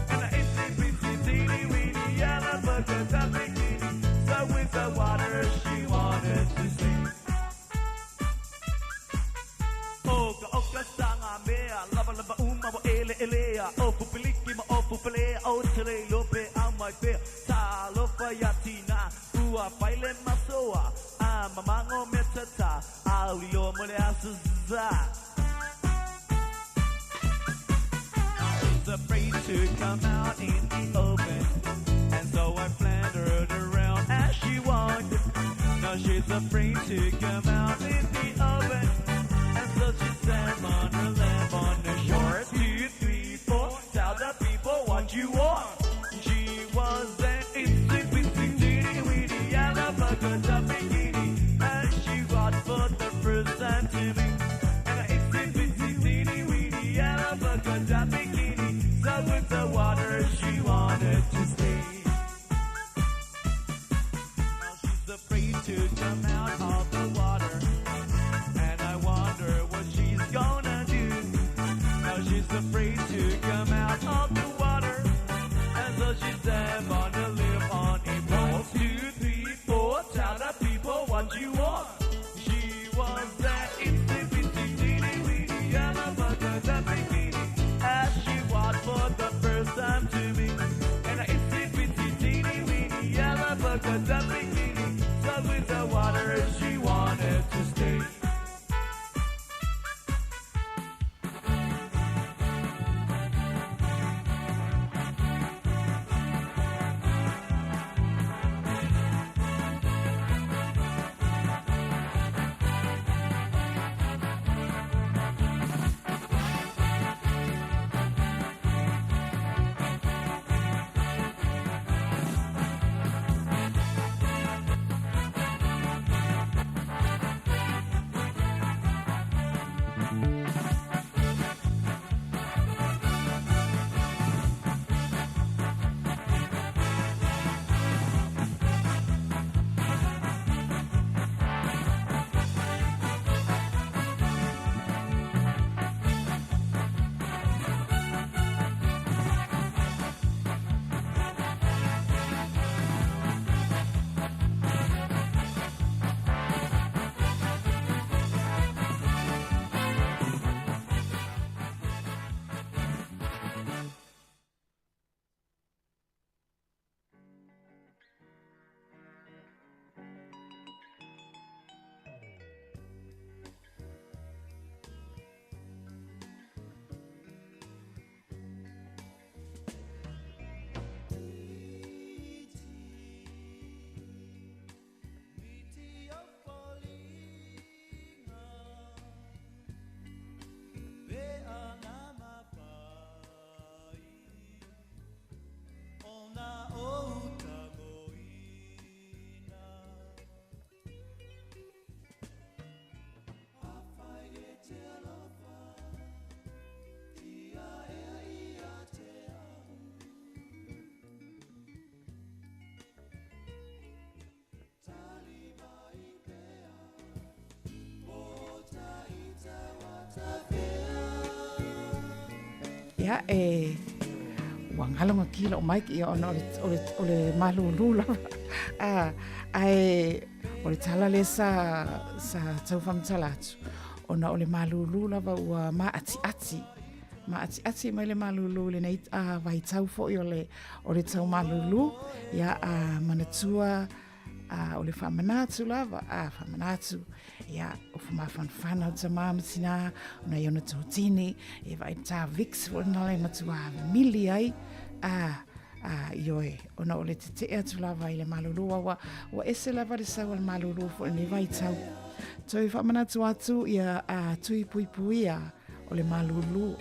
Speaker 14: And the insipid, teeny weeny yellow burger that bikini. So with the water she wanted to sing. Oka sanga mea, lava lava uma wa ele elea. O pupiliki ma o pupilea, o tele lope au mai pea. Ta lofa yatina, ua paile masoa. A mamango metata, a ulio mole asuza. She's afraid to come out in the open, and so I flandered around as she walked. Now she's afraid to come out in the open, and so she sat on her lamp on the shore. 2, 3, 4, tell the people what you want. She was an insipid, teeny weeny yellow burger that bikini as she walked for the first time to me. And an insipid, teeny weeny yellow burger that bikini. So with the water she wanted to stay. Now she's afraid to come out of the water, and I wonder what she's gonna do. Now she's afraid to come out of the water, and so she's there on the lip on a pole. 2, 3, 4, tell the people what you want. She was that insipid, teeny weeny yellow burger that bikini as she walked for the first time to me. And an insipid, teeny weeny yellow burger that bikini. So with the water she wanted to stay.
Speaker 11: ia ua galonga kila o maiki ia ona o le malulu lava ae o le tala le sa taufamtala atu ona o le malulu lava ua maatiati mai le malulu lenei vaitau foʻi o le tau malulu ia manatua o le whamanatu lava, whamanatu, ia, o whamafanfana o tamamatina, o na iona tōtini, e vai tā vix, o na le matua mili ai, ioe, o na o le te atu lava i le malulu, wa ese lava le sau al malulu, o ne vai tau. Toi whamanatu atu, ia, tui pui puia, o le malulu,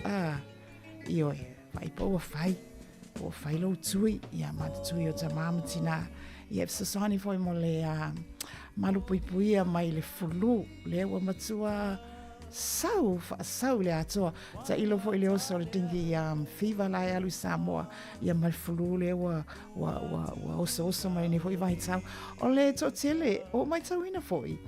Speaker 11: ioe, vai po o whai lo tui, ia, matatui o tamamatina, ia sasani foi mo le malu puipuia mai le fulu le ua matua sau le atoa ta ilo foi le oso le tingi fiva la e alu Samoa ia mai fulu le ua oso mai ne foi vai tau o le totele o mai tau ina foi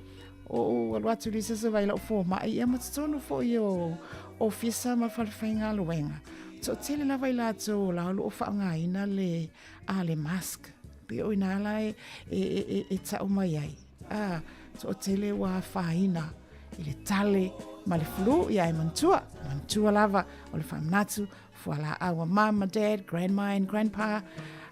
Speaker 11: o alu atu li sasa vai lau fo mai ia matatono foi o fisa ma falfainga luenga totele la vai la ato la alu o whaangaina le mask pe o ina ala e tau mai ai. So tele wa whaina i le tale ma le flu ia e mantua lava o le whamanatu fuala awa mama, dad, grandma and grandpa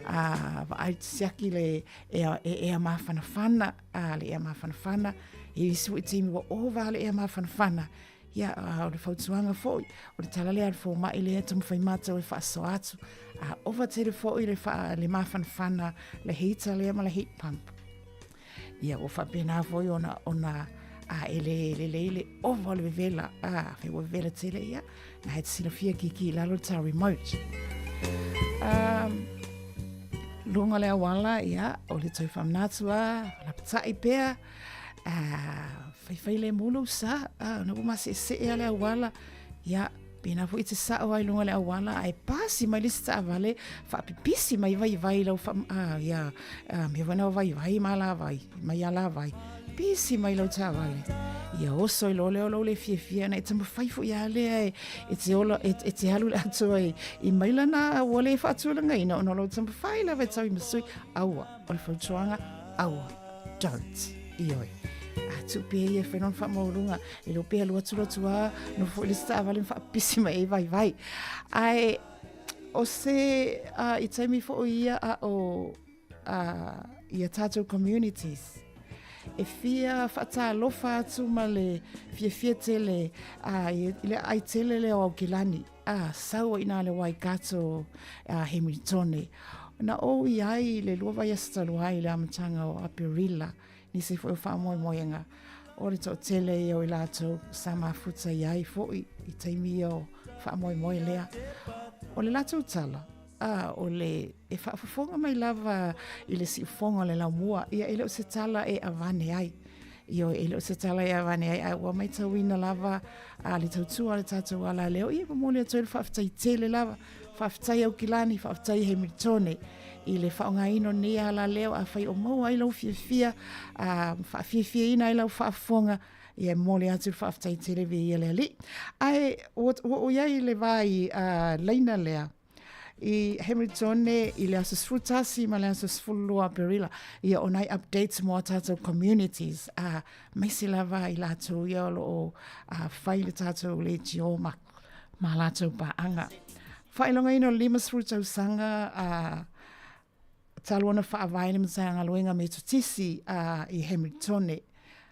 Speaker 11: va ai siaki le ea mawhanawhana le ea mawhanawhana i sui timi wa ova le ea mawhanawhana ia o le whautuanga foi o le talale ar fo mai le tamu whaimata o e whaaso atu ova tere foi le mawhanawhana le heita le ama le heat pump ia o whapena foi ona ele ova le vela whewa vela tele ia na hete sina fia kiki lalo ta remote lunga le awala ia o le toi whamnatua la patai pea fai le mulu sa na uma se ale awala ya pena foi te sa o ai lunga le awala ai pasi mai lista avale fa pipisi mai vai lo ya me vana vai mala vai mai ala vai pisi mai lo ta vale ia oso i lo le fie na tamo fai fo ia le e te halu la to i mai lana o le fa tu langa ina no lo tamo fai la vetau i masui aua o le fautuanga aua don't ioi tu pe e fenon fa maurunga e lo pe lo tua no fo le sta vale fa pisi mai vai ai o se i temi fo ia o ia tato communities e fia fata lofa tu male fia tele ile ai tele le o kilani sau ina le wai kato Hamilton na o ai le luva ya staluai le amtanga o Aperila ni se foi fa moenga o le tele o ilato sama futa ai foi i taimi o fa moi lea o le lato tala o le e whaafonga mai lava i le si fonga le laumua ia ele o se tala e avane ai io ele o se tala e avane ai wa mai tawina lava le tautua le tatou ala leo ia pa mole atu ele whaafitai tele lava whaafitai au kilani whaafitai Hamilton i le whaongaino ni ala leo a whai o mau ai lau fia whaafia ina ai lau whaafonga ia mole atu whaafitai tele vi ele ali ai o iai le vai leina lea i Hamilton i le aso sfrutasi ma le aso sfulua Perila ia onai updates mo tato communities mai se lava i lato ia o whai le tato le tio ma lato paanga whailonga ino lima sfrutau sanga taluana whaavaina mtanga luenga me tutisi i Hamilton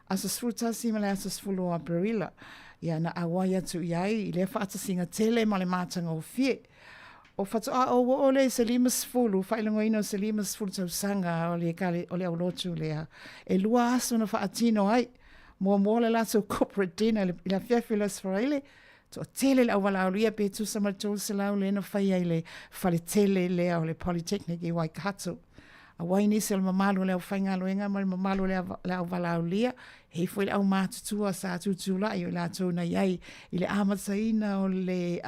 Speaker 11: aso sfrutasi ma le aso sfulua Perila ia na awai atu iai i le whaatasinga tele ma le matanga o fie o fatu o le selimas fulu failongo ino selimas fulu tau sanga o le aulotu lea e lua aso na faatino ai mo le lato corporate dinner i la fiafilas faraile to tele le awala aulia pe tu samartou se lau le na fai ai le fale tele lea o le Polytechnic i Waikato a waini se le mamalu le au whainga luenga ma le mamalu le awala aulia hei foi le au matutua sa tutula i o lato na iai i le amataina o le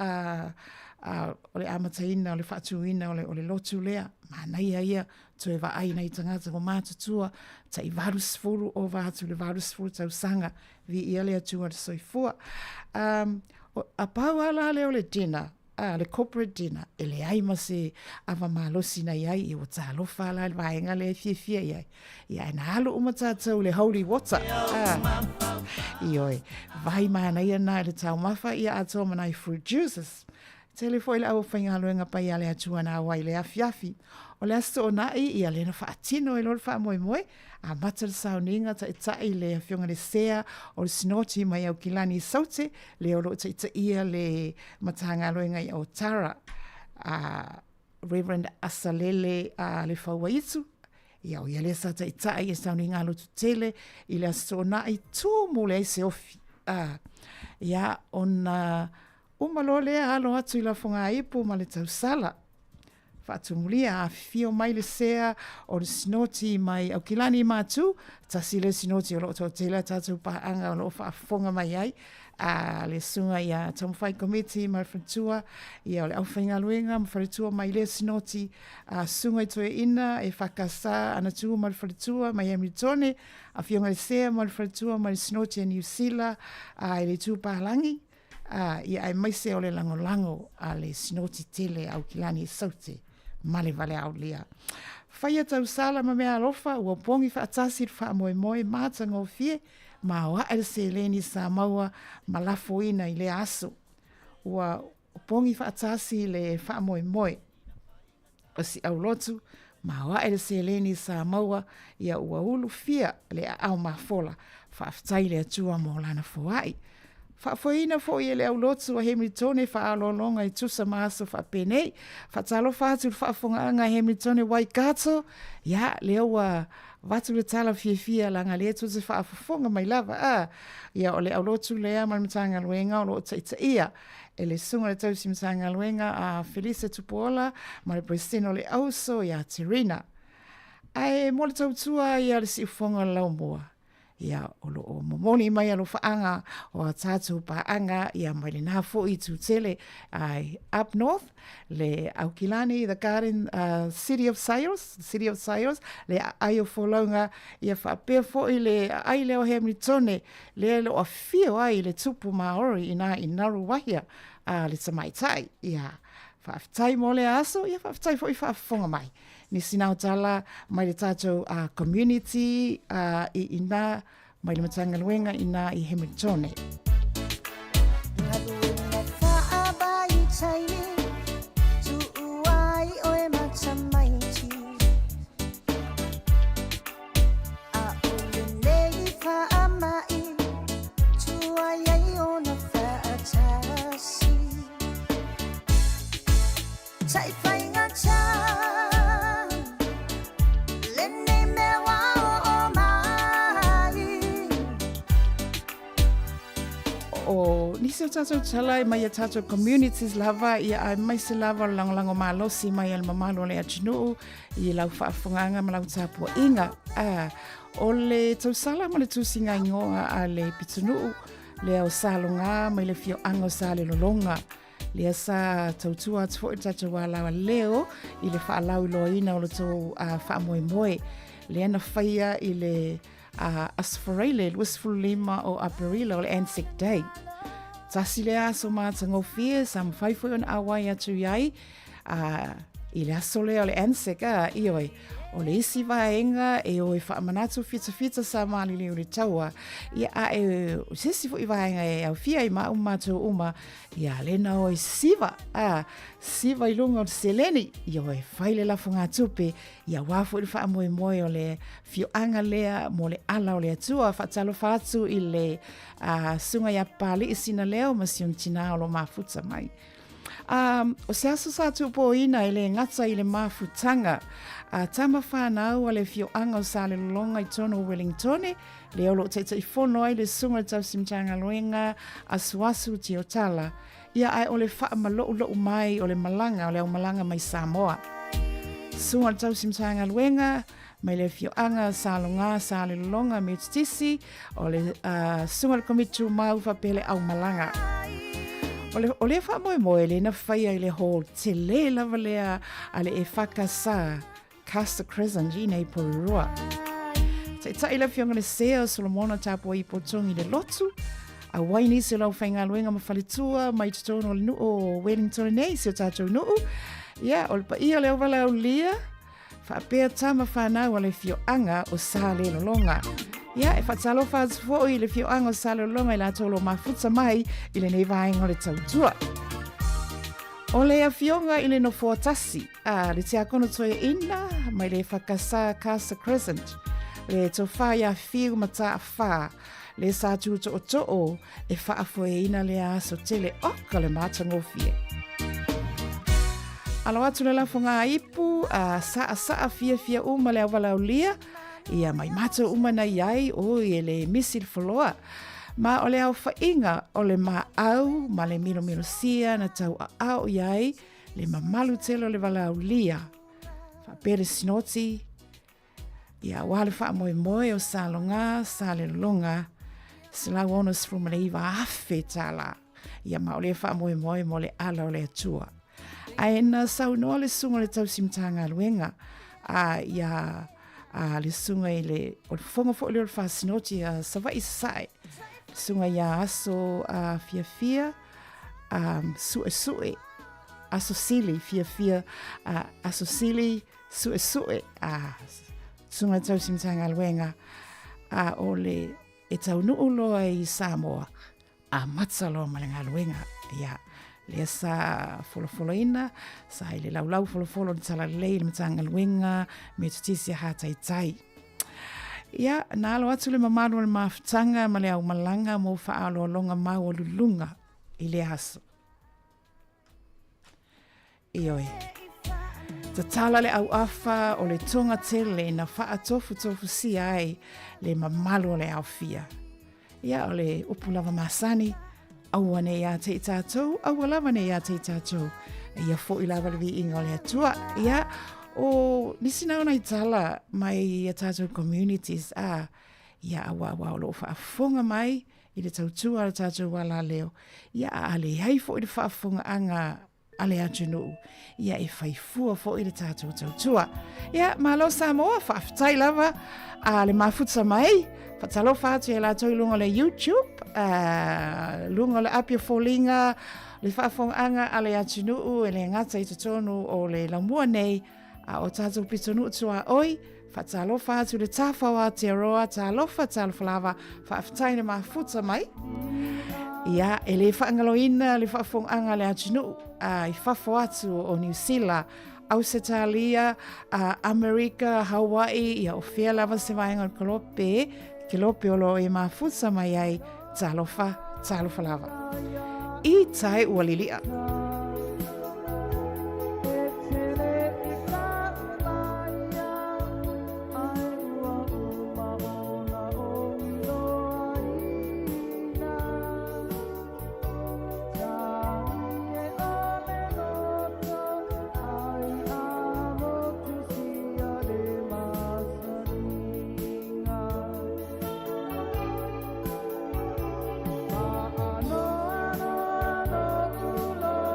Speaker 11: amataina o le whaatuina o le lotu lea manai ia to e vai nei tangata ko matutua ta i varus furu o vatu le varus furu tau sanga vi ia le atua le soifua a pau ala le o le dina le corporate dinner, e le ai ma se awa malosi na iai i o talofa la le vaenga le fia iai. Ia na alu uma tātou le holy water. Ioi, vai mana ia na le tau mafa ia atoa manai fruit juices. Tele foi le au whainga luenga pai ale atua na awai le afiafi. O le asto o nai ia le na whaatino e lor wha moe moe. A mata le sauninga ta itai le whionga le sea o le sinoti mai au kilani saute. Le olo ta ia le matanga luenga i o Tara. Reverend Asalele le whauaitu. Ia o ia le sa ta itai e sauninga lo tutele i le asto o nai tū mo le se ofi. Ia ona... Umalo lea alo atu i la whunga ipu ma le tau sala. Whaatumulia a fio mai le sea o le sinoti mai au kilani mātu. Tasi le sinoti o lo to tela tatu paanga o lo whaafonga mai ai. Le sunga i a Tamawhai Committee ma le whatua. Ia o le au whainga luenga ma whatua mai le sinoti. Sunga i toe ina e whakasa ana tua ma le whatua mai Hamiltone. A fionga le sea ma le whatua ma le sinoti a New Zealand. E le tū pahalangi. Ia ai mai se o le lango a le sinoti tele au kilani saute ma le vale au lia. Whaia tau sala ma mea alofa ua pongi whaatasi wha moe moe māta ngō fie ma oa el se leni sa maua ma lafo ina i le aso. Ua pongi whaatasi le wha moe moe o si au lotu ma oa el se leni sa maua ia ua ulu fia le au mafola whaaftai le atua mo lana foai. Whaafoina fo i le au lotu a Hamiltone whaalolonga i tusa maaso whaapenei. Whaatalo whaatu whaafonga Hamiltone Waikato. Ia, leo wa watu le tala fia langa lea tusa whaafonga mai lava. Ia, o le au lotu lea malimtanga luenga o lo taita ia. E le sunga le tausi mtanga luenga a Felisa Tupola, ma le presino le auso ia Terina. Ai, mo le tautua ia le si ufonga lau mua. Ia olo o momoni mai alo whaanga o a tātou paanga ia mai le nāfo i tūtele ai up north le Aukilani, the garden city of Sales, le ai o wholaunga ia whaapea fo i le ai leo Hamiltone le lo a whio ai le tupu Maori ina i naru wahia le tamaitai ia whaafitai mo le aso ia whaafitai fo i whaafonga mai. Ni sinau tala mai le tātou community i ina mai le matanga luenga ina i Hamiltone. O nisi o tātou talai mai a tātou communities lava ia ai mai se lava langolango malosi mai al mamalo le atinuu i lau whaafunganga ma lau tāpua inga. O le tausala ma le tūsinga ingoa a le pitunuu le au salonga mai le fio ango sa le lolonga. Le sa tautua tfo i tātou a lawa leo i le whaalau loa ina o le tau whaamoe moe. Le ana whaia i le Asfarele, Wistful Lima o Aparila o le Anzac Day. Tasi le aso māta ngofie, sa mwhaifoi on awai atu iai, i le aso lea o le Anzac, ioi, o le isi vaenga e o e whaamanatu fita sa maalili o le taua, ia e sisi fo i vaenga e au fia i mātou uma, ia lena o e siva, siva i lunga o le seleni, ia o e whaile lafo ngā tupe, ia wafo i whaamoe moe o le fioanga lea mo le ala o le atua, whaatalo whaatu i le sunga ia pali i sina leo, masion tina o lo mafuta mai. O se aso sa tupo ina i le ngata i le mafutanga, tama whanau a le fioanga o sa le longa i tono Wellingtone, le olo teita i whono ai le sunga tau simtanga loenga a suasu ti o tala, ia ai o le wha malou mai o le malanga o le au malanga mai Samoa. Sunga tau simtanga loenga, mai le fioanga sa longa sa le longa me tisi, o le sunga le komitu mau whapele au malanga. O le wha moe le na whaia i le hall te le lava lea a le e whakasa Castor Crescent i nei Porurua. Te tai la fionga le sea o Solomona tapua i potongi le lotu, A waini se lau whainga luenga mawhalitua, mai tutono o le nu o Wellington nei, se o tātou nuu. Ia, o le pa ia leo wala au lia, whaapea tama whanau a le fioanga o sa le lolonga. Ia, e whatalo whaatu fo i le fioanga o sa le lolonga i la tolo mafuta mai i le nei vaenga o le tautua. O le a fionga i le no fuatasi, le te akono toia ina, mai le whakasa Casa Crescent, le to whaia whiu mata a wha, le sa tuto o to'o, e whaafoe ina le aso tele oka le matangofie. Alo atu le lafo ngā ipu, saa fia uma le awala ulia, ia mai mata uma na iai o i le misil foloa. Ma o le au whainga o le ma au, ma le milo sia na tau a au iai, le mamalu telo le wala ulia. Whapere sinoti, ia wale wha moe o sa longa, sa le longa, se lau onas fruma le iwa afe tala, ia ma o le wha moe mo le ala o le atua. Aena sau noa le sunga le tau simtanga luenga, ia le sunga i le, o le fonga fo le wha sinoti a sawa isai, sunga ia aso fia, sue, aso sili, fia, aso sili, sue, sunga tau simtanga luenga, o le e tau nuuloa i Samoa, matsalo malenga luenga, ia, le sa folofolo ina, sa i le laulau folofolo ni tala lei le matanga luenga, me tutisi ha tai. Ia, na alo atu le mamaru le mafutanga ma le au malanga mo whaalo longa mau o lulunga i le aso. Ioi. Ta tala le au afa o le tonga tele na wha tofu si ai le mamalu o le au fia. Ia o le upulava masani, aua ne ia te tātou, aua lava ne ia te tātou. Ia fo i lava le vi inga o le atua. Ia, o nisi nauna i tala mai a tātou communities ia awa o lo whaafonga mai i le tautua a tātou wala leo. Ia ale hei fo i le whaafonga anga ale atu nuu. Ia e whaifua fo i le tātou tautua. Ia, malo Samoa, whaafitai lava le mafuta mai. Whatalo whaatu e la toi lunga le YouTube, lunga le apia fōlinga, le whaafonga anga ale atu nuu e le ngata i tutonu o le lamua nei, o tātou pitonu tua oi, whatalofa atu le tāwhawa te aroa, tālofa lava, whaaftaina mafuta mai. Ia, e le whaangaloina, le whaafonganga le atunu, i whafo atu o New Zealand, Australia, Amerika, Hawaii, ia o whea lava se vaenga o Kelope o lo e mafuta mai ai, tālofa lava. I tai ua lilia.
Speaker 12: Lord.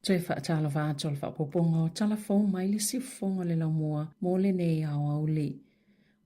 Speaker 7: Toi whaatalo whātol whapopongo talafong mai le sifonga le la mua mō le nei au au le.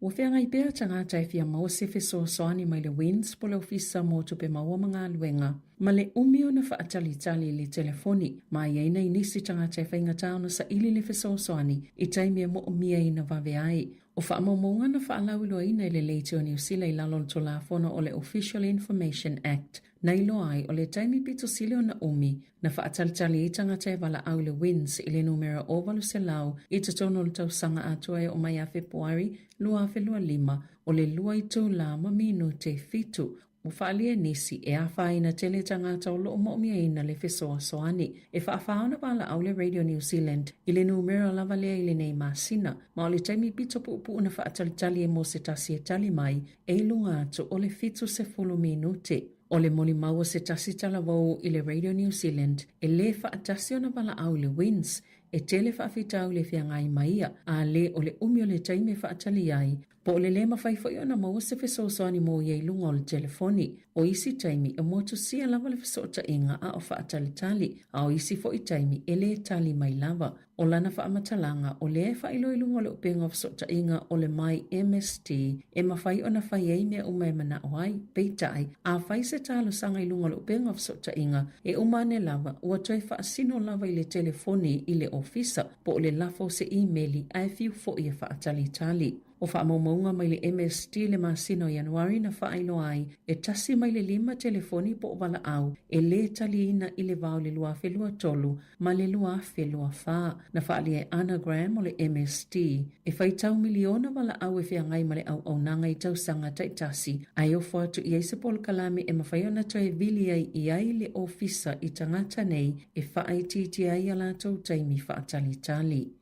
Speaker 7: Ua whenga I pēra tangata e whia maua sefe so soani mai le winds po le ofisa mō tupe maua mga aluenga. Ma le umio na whaatali tali le telefoni, ma iaina inisi tangata e whainga taona sa ili le feso soani, I taimia mo umia ina vave ai. O whaamomonga na whaalawilo ina I le leite o New Zealand I lalol to la fono o le Official Information Act, na ilo ai o le taimi pito silio na umi, na whaatalitali I tangata e wala au le winds I le numero ovalu se lau I te tono le tausanga atua e o mai a Februari, lua a felua lima, o le lua I tō la ma minute fitu, o whaalia nisi e a whaina tele tangata o loo mo'mia ina le fesoa soani. E whaafaona wala au le Radio New Zealand I le numero lava lea I le nei masina, ma o le taimi pito puupu na whaatalitali e mo se tasi e tali mai, e ilunga atu o le fitu se fulu minute. O le moli maua se tasi talavou I le Radio New Zealand, e le whaatasi ona wala au le winds, e tele whaafitau le whiangai maia, a le o le umio le taime whaatali ai, po le le mawhaifo I ona maua se fesosoani mo iei lunga o le telefoni, o isi taimi e motu sia lava le fesota inga a o whaatalitali, a o isi fo I taimi e le tali mai lava, o lana whaamatalanga o le e whailo ilunga le upenga o fesota inga o le mai MST, e mawhai ona whai ei mea umai mana o ai, peitai, a whai se talo sanga ilunga le upenga o fesota inga, e umane lava, ua toi whaasino lava I le telefoni I le ofisa, po le lafo se e-maili a e fiu fo I e whaatalitali. O whaamaumaunga mai le MST le masino Januari na whailo ai, e tasi mai le 5 telefoni po wala au, e le tali ina I le vau le lua whelua tolu, ma le lua whelua wha, na whaali e anagram o le MST, e whaitau miliona wala au e whiangai ma le au nanga I tau sanga tai tasi, ai o whatu I eise pol kalame e mawhaiona toi vili ai I ai le ofisa I tangata nei, e whaai titi ai ala tau taimi whaatali tali.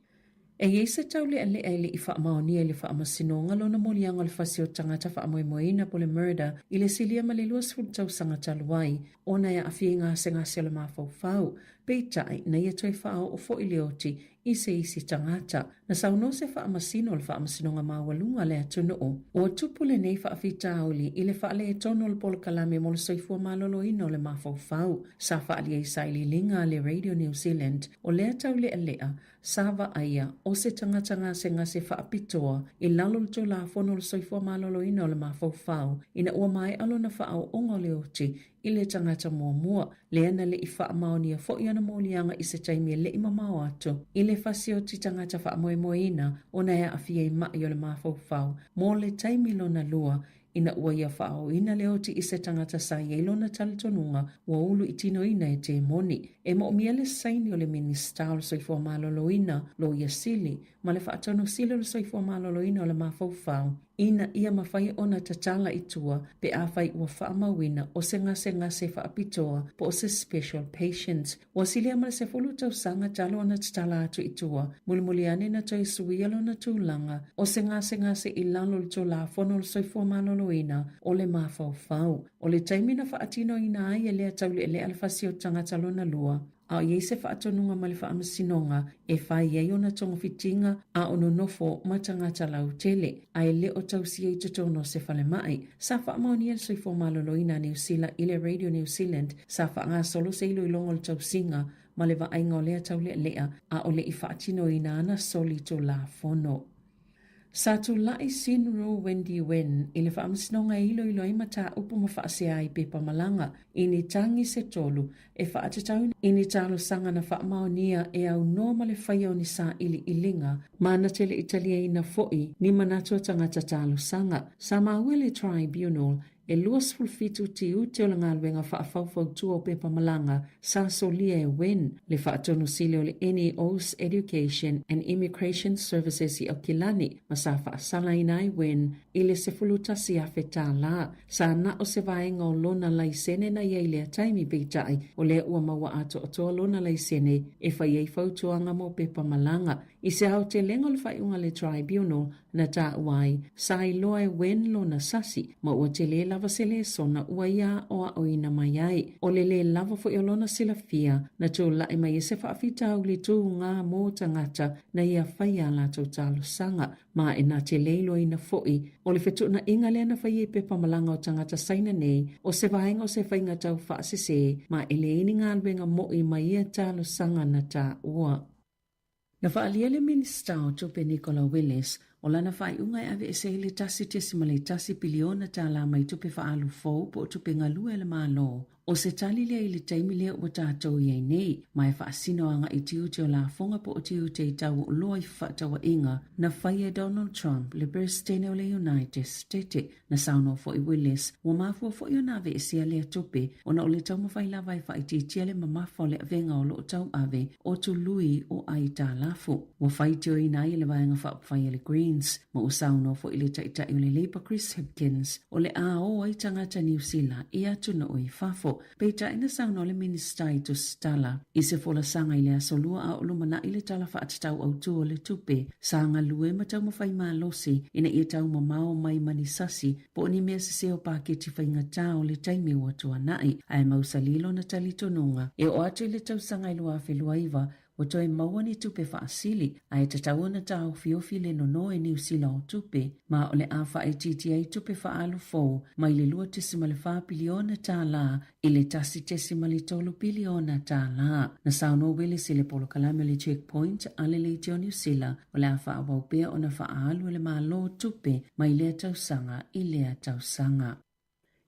Speaker 7: E eise tau le ale ai le I whaamaonia le whaamasinonga lona molianga le whasio tangata whaamoemoina po le murder I le silia ma le luas tau sanga taluai, ona ia awhi ngase le mawhau, peitai na ia toi whao o fo I leoti I se isi tangata, na sauno se whaamasino le whaamasinonga mawalunga le atunu o tupu le nei whaafitauli I le whaale e tono le polo kalame mo le soifua malolo ino le mawhau, sa whaali e saili linga le Radio New Zealand, o lea tau le alea, sawa aia o se tangata ngase whaapitoa I lalo to la fono le soifua malolo ino le mawhau, ina ua mai alo na whaao ongo leoti I le tangata mua, le ana le I whaamaonia fo I ana molianga I se taimi le imamao atu, I le whasio ti tangata whaamoemoina o na ea awhi e mai o le mawhau, mo le taimi lona lua, ina ua ia whao ina leoti I se tangata sa ielona talitonunga ua ulu I tino ina e te moni. E mo mia le saini o le minista o le soifua malolo ina lo ia sili, ma le whaatono sili o le soifua malolo ina o le mawhau, ina ia mawhai ona tatala I tua pe a whai ua whaamawina o se ngase whaapitoa po o se special patients. Ua sili ama le se fulu tau sanga talo ona tatala atu I tua, mulimuliane na toi suialo na tūlanga o se ngase I lalo le to la fono le soifua malolo ina o le mawhau. O le taimina whaatino ina ai e lea taule e lea alfasio tangata lona lua. A iei se whaatonunga ma le whaamasinonga e whai iei ona tonga fitinga a ono nofo matangata lau tele. A e le o tausia I tutono se whale mai. Sa whaamaonia le soifo malolo ina New Zealand I le Radio New Zealand sa whaanga solo se ilo ilongo le tausinga ma le waainga o lea taule lea a o le I whaatino ina ana solito la fono. Sa tu lai sinro Wendy Wen I le whaamasinonga ilo I mata upu ma whaasea I pepa malanga I ni tangi se tolu e whaatatau I ni talo sanga na whaamaonia e au noma le whaia o ni sa ili ilinga ma na tele Italia ina foi ni manatua tangata talo sanga sa mawele tribunal e luas fulfitu ti ute o la ngalwenga whaafawfau tua o pepa malanga sa solia e wen le whaatonu sile o le NEO's Education and Immigration Services I Okilani ma sa whaasala ina I wen I le se fuluta si awheta la sa na o se vaenga o lona laisene na iei lea taimi peitai o lea ua maua ato o toa lona laisene e whai ei fautuanga mo pepa malanga I se hao te lengo le whaiunga le tribunal na ta wai sai loe wen lo na sasi ma ua te le lava sele sona ua ia o a oina mai ai o le lava fo iolona sila fia na tō lai mai e se whaafita au le tū ngā mō tangata na ia whaia la tō tālo sanga ma e nā te leilo ina foi o le whetu na inga lea na whai e pepa malanga o tangata saina nei o se vahenga o se whainga tau whaasese ma e le ini ngā luenga mo i mai ia tālo sanga na tā ua. Na whaalia le minista o tupe Nicola Willis o lana whai ungai ave e se le tasi tesima le tasi piliona tā la mai tupe whaalu fau po tupe ngalua le malo. O se tali lea i le taimi lea ua tātou iei nei, mai whaasino anga i tiute o la fonga po o tiute i tau o loa i whaatawa inga na whaia Donald Trump le Presidente o le United States na sauno fo i Willis wa mafua fo i o nave e sia lea tupe o na o le tau mawhai lava i whai titia le mamafo le avenga o lo tau ave o tu lui o ai tā lafu. Wa whai tio i nai le vaenga whai le Greens ma o sauno fo i le taitai o le Labour Chris Hipkins o le a o ai tangata New Zealand i atu na o i fafo. Peita ina sauno le minista i tu stala. I se fola sanga i le asolua a olumana i le tala whaatatau au tu o le tupe. Sanga lue ma tau mawhai maa losi ina i tau mamao mai manisasi po ni mea se seo paketi whainga tau le taimi ua tua nai. Ai mausalilo na tali tonunga. E o atu i le tau sanga i lua whelua iwa o toi maua ni tupe whaasili a e tatau na tau fiofi le nono e New Zealand o tupe ma o le a wha e titi ai tupe whaalu fau mai le lua tesima le wha piliona tā la i le tasi tesima le tolu piliona tā la. Na sauno wele si le polo kalame le checkpoint a le le teo New Zealand o le a wha awaupea o na whaalu le maa lo tupe mai le tau sanga i le tau sanga.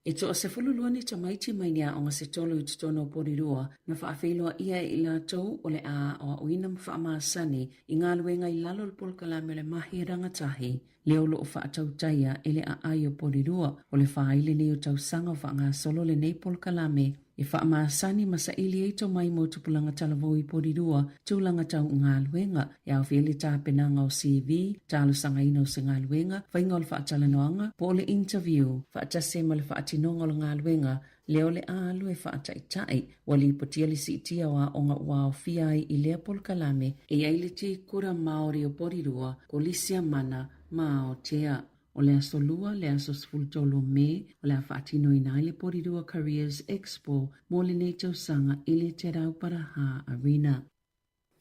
Speaker 7: E to se fululua ni tamaiti mai nia o nga se tolo i tutono porirua na whaafeiloa ia i la tau o le a o uina mwhaamasani i ngā luenga i lalo le polkalame le mahi rangatahi leo lo o whaatau taia e le a ai o porirua o le whaaile ni o tau sanga o wha ngā solo le nei polkalame e whaamasani masa ili eito mai mo tupulanga talavo i porirua tūlanga tau ngā luenga e au whiele tā penanga o CV tālu sanga ina o se ngā luenga whainga o le whaatalanoanga po le interview whaatase ma le whaatinonga o le ngā luenga leo le alu e whaataitai wali potia le sitia wa o ngā wao fiai i lea polkalame e aile te kura Māori o porirua ko lisia mana mao tea. O le asolua, le aso sfultolo me, o le awhaatino ina le porirua Careers Expo, mo le nei tausanga i le te Rauparaha Arena.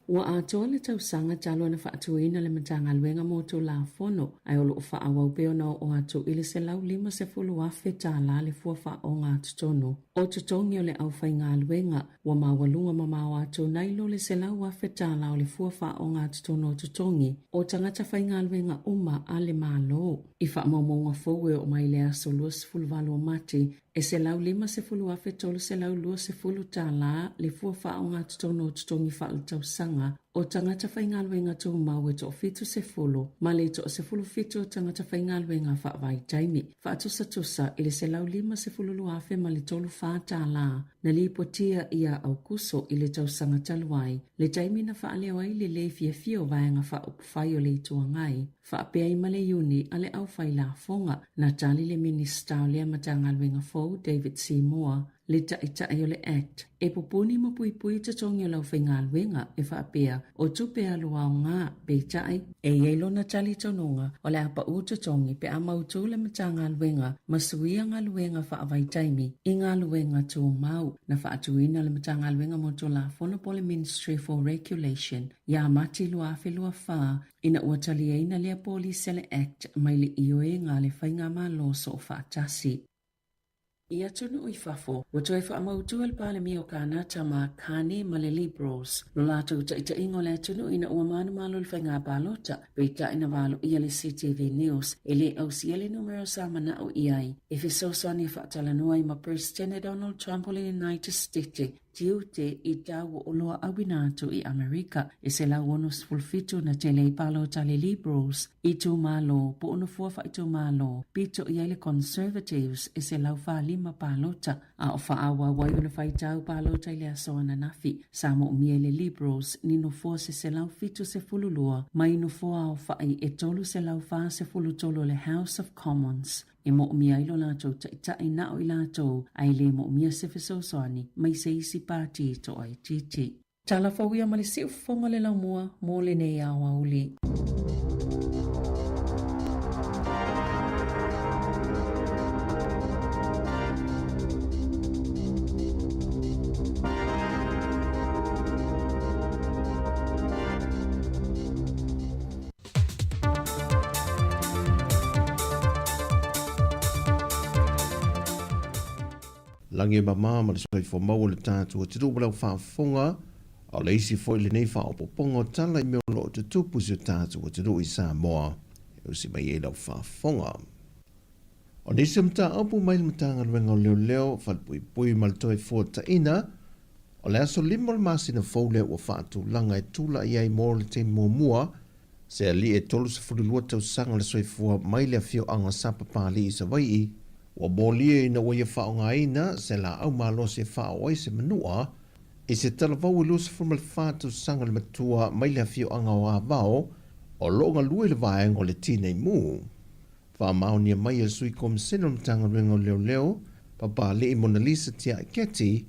Speaker 7: Ua atoa le tausanga talo na whaatuina le matanga luenga mo tō la fono, ai o loo whaawau peo na o atu i le se lau 5 afe tā la le fua o ngā tutono. O tutongi o le au whai ngā luenga, ua mawalunga mamau atu nailo le se lau afe tā la o le fua o ngā tutono o tutongi, o tangata whai ngā luenga uma a le malo. I wha maumonga fowe o mai le aso luas fulvalo mati, e se lau 5 afe tolu se lau luas se fulu tā la le fua o ngā tutono o tutongi wha le tausanga, o tangata whaingaluenga tō mau e tō fitu se fulu, ma le tō se fulu fitu o tangata whaingaluenga wha vai taimi. Wha tusa i le se lau 5 afe ma le tolu wha tā la, na li potia ia au kuso i le tausanga taluai, le taimi na wha aleo ai le le fia vaenga wha upwhai o le tua ngai, wha apea i male uni ale au whai la fonga, na tali le minista o lea matangaluenga fau David Seymour, le taitai o le act. E popuni mo pui te tongi o lau whaingaluenga e whaapea o tupe alua o ngā peitai. E yeilo na tali tononga o le apa u te tongi pe amautu le matangaluenga masuia ngā luenga whaavai taimi i ngā luenga tō mau na whaatuina le matangaluenga mo tō la Whonapole Ministry for Regulation ia mati lua whelua wha ina ua tali eina lea Police le act mai le ioe ngā le whainga ma loso o whaatasi. Ia tunu i fafo, wa toi wha amautua le pale mi o kānata ma kāne ma le Liberals. Lo lātou ta ingo le tunu ina ua manu malo le whainga balota, peita ina walo ia le CTV News, e le au siele numero sa mana o iai. E fisosani whaatalanoa i ma President Donald Trump o le United States, tiute i tau o loa awinatu i Amerika, e se lau ono sfulfitu na tele i palo tale Liberals, i tu malo, po ono fuafa i tu malo, pito i le Conservatives, e se lau wha lima palota, a o wha awa wai ono whai tau palota i le asoana nafi, sa mo umie le Liberals, ni no fua se lau fitu se fululua, mai no fua o whai e tolu se lau wha se fulutolo le House of Commons. E mo umia ilo lātou tai na o i lātou, ai le mo umia se fesosoani, mai se isi pāti to ai titi. Tala fawia ma le siu fonga le lau mua, mo le nei awa uli.
Speaker 5: Langi mama ma le soifo mau le tātua te rūpa lau whaafonga, o le isi foi le nei whaopopongo tala I meo lo te tupu si o tātua te rūi Samoa, e usi mai e lau whaafonga. O nisi mta apu mai le matanga luenga o leo leo, whalpui pui ma le toi fuata ina, o le aso limo le masina fōlea ua whaatu langa e tula I ai mō le te mua, se ali e tolu se furulua tau sanga le soifua mai le fio anga sapa pāli I Sawai, ua mōlia ina ua ia whaonga ina, se la au malo se whao ai se manua, I se talavau ilu se furma le whaatu sanga le matua mai le fio anga o avao, o loonga lue le vaenga o le tinei mū. Whamaunia mai e sui kom seno mtanga ringo leo leo, papa le I Mona Lisa tia I keti,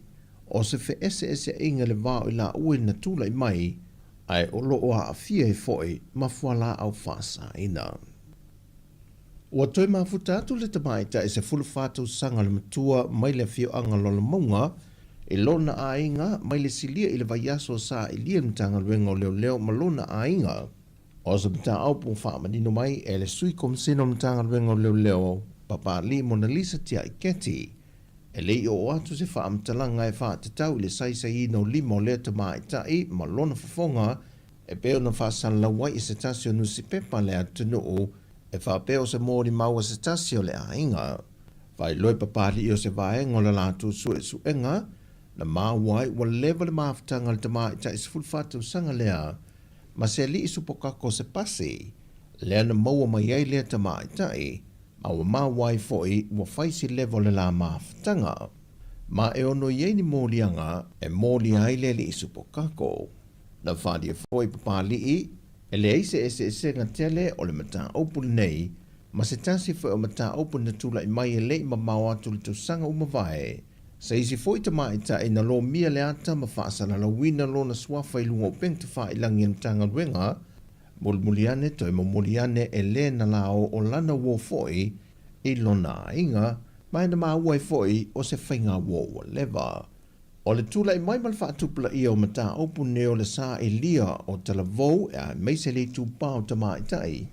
Speaker 5: o se fe ese inga le vao I la ue na tula I mai, ai o loo a fia e foi, ma fuala au fasa ina. Ua toi mafuta atu le tamaita e se fulu fatu sanga le matua mai le fio anga lola maunga, e lona a inga mai le silia I le vaiaso sa I lia mtanga ringo leo leo ma lona a inga. O se mta aupu whaamanino mai e le sui kom sino mtanga ringo leo leo, papa li Mona Lisa tia I keti, e lei o atu se whaamtalanga e whaatatau I le saisa ino limo lea tamaitai ma lona fafonga, e peo na whaasala lawai I se tasio nusi pepa lea tunuu, e whapeo se mōri maua se tasio le ainga. Vai loi papari o se vaenga le lātu suenga, na māwai wa lewa le maafutanga le tamaitai se fulfatu sanga lea, ma se li isupokako se pasi, lea na maua mai ai lea tamaitai, ma wa mawai foi wa faisi levo le la maafutanga. Ma e ono iei mōlianga e mōli ai le li isupokako. Na whadia foi papali I, e le eise ese ngatele o le mata opu nei, ma se tasi foi o mata opu na tula I mai e lei ma maua tuli tu sanga umawai. Se isi foi tamaita e na lo mia le ata ma whaasana la wina lo na swafa I lungo pengtu wha I langi mtanga ruenga, mulmuliane toi mulmuliane e le na lao o lana wo foi, I lona inga, mai na maa uai foi o se whainga wo leva. O le tula I mai malwhaatupula I o mata opu neo le saa I lia o talavou e a meise le tūpao tamaitai.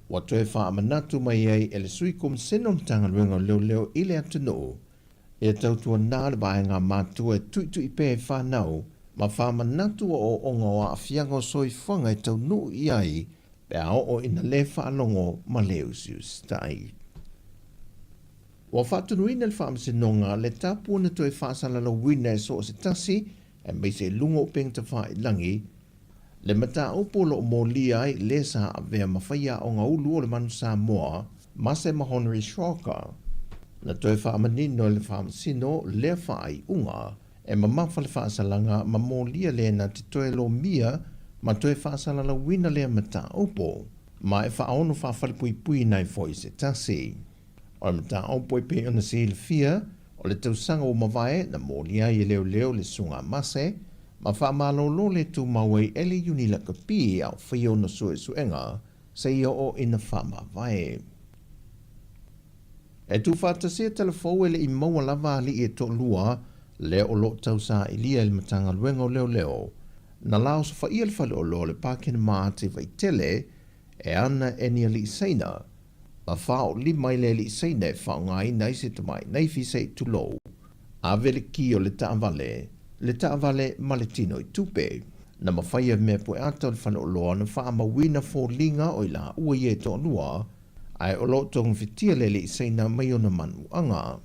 Speaker 5: Wa toe wha amanatu mai ei e le suikum seno mtanga ruenga leo leo I le atunu. E tautua nā le vaenga mātua e tuitu I pē whanau, ma whamanatu o onga o a fiango soi whanga e tau nu I ai, pe a o ina le whaanongo ma leo sius tai. Wa whatunuina le whaamsinonga le tāpua na toi whaasala la wina e so se tasi, e mai se lungo peng ta wha I langi, le mata opolo o mōli ai le sa a vea mawhaia o ngā ulu o le manu Samoa, ma se mahoneri shoka. Na toi whaamanino le whaamsino le whaai unga, e mamafa le whaasalanga ma mōlia le na te toe lo mia, ma toi whaasala la wina le mata opo, ma e whaono whaafalipui pui nai foi se tasi. O le mata opo I pe ona se il fia, o le tausanga o mawae na mōlia I leo leo le sunga mase, ma whaamalolo le tu mawai ele unila kapi au whio na suenga, se ia o ina whaamawae. E tu whātasia telefou ele I maua lava ali e to lua, le o lo tausa I lia il matanga luenga o leo leo, na lao sa whaia le whale o lo le pākena maate vai tele, e ana e ni ali seina, ma whao li mai le li seina e whao ngai nai se tamai, nei fi se tu lo, a vele ki o le taavale ma le tino I tupe, na ma whaia mea poe ata o le whale o loa na wha ma wina fō linga o I la ua ye to lua, ai o lo tong fitia le li seina mai o na manu anga.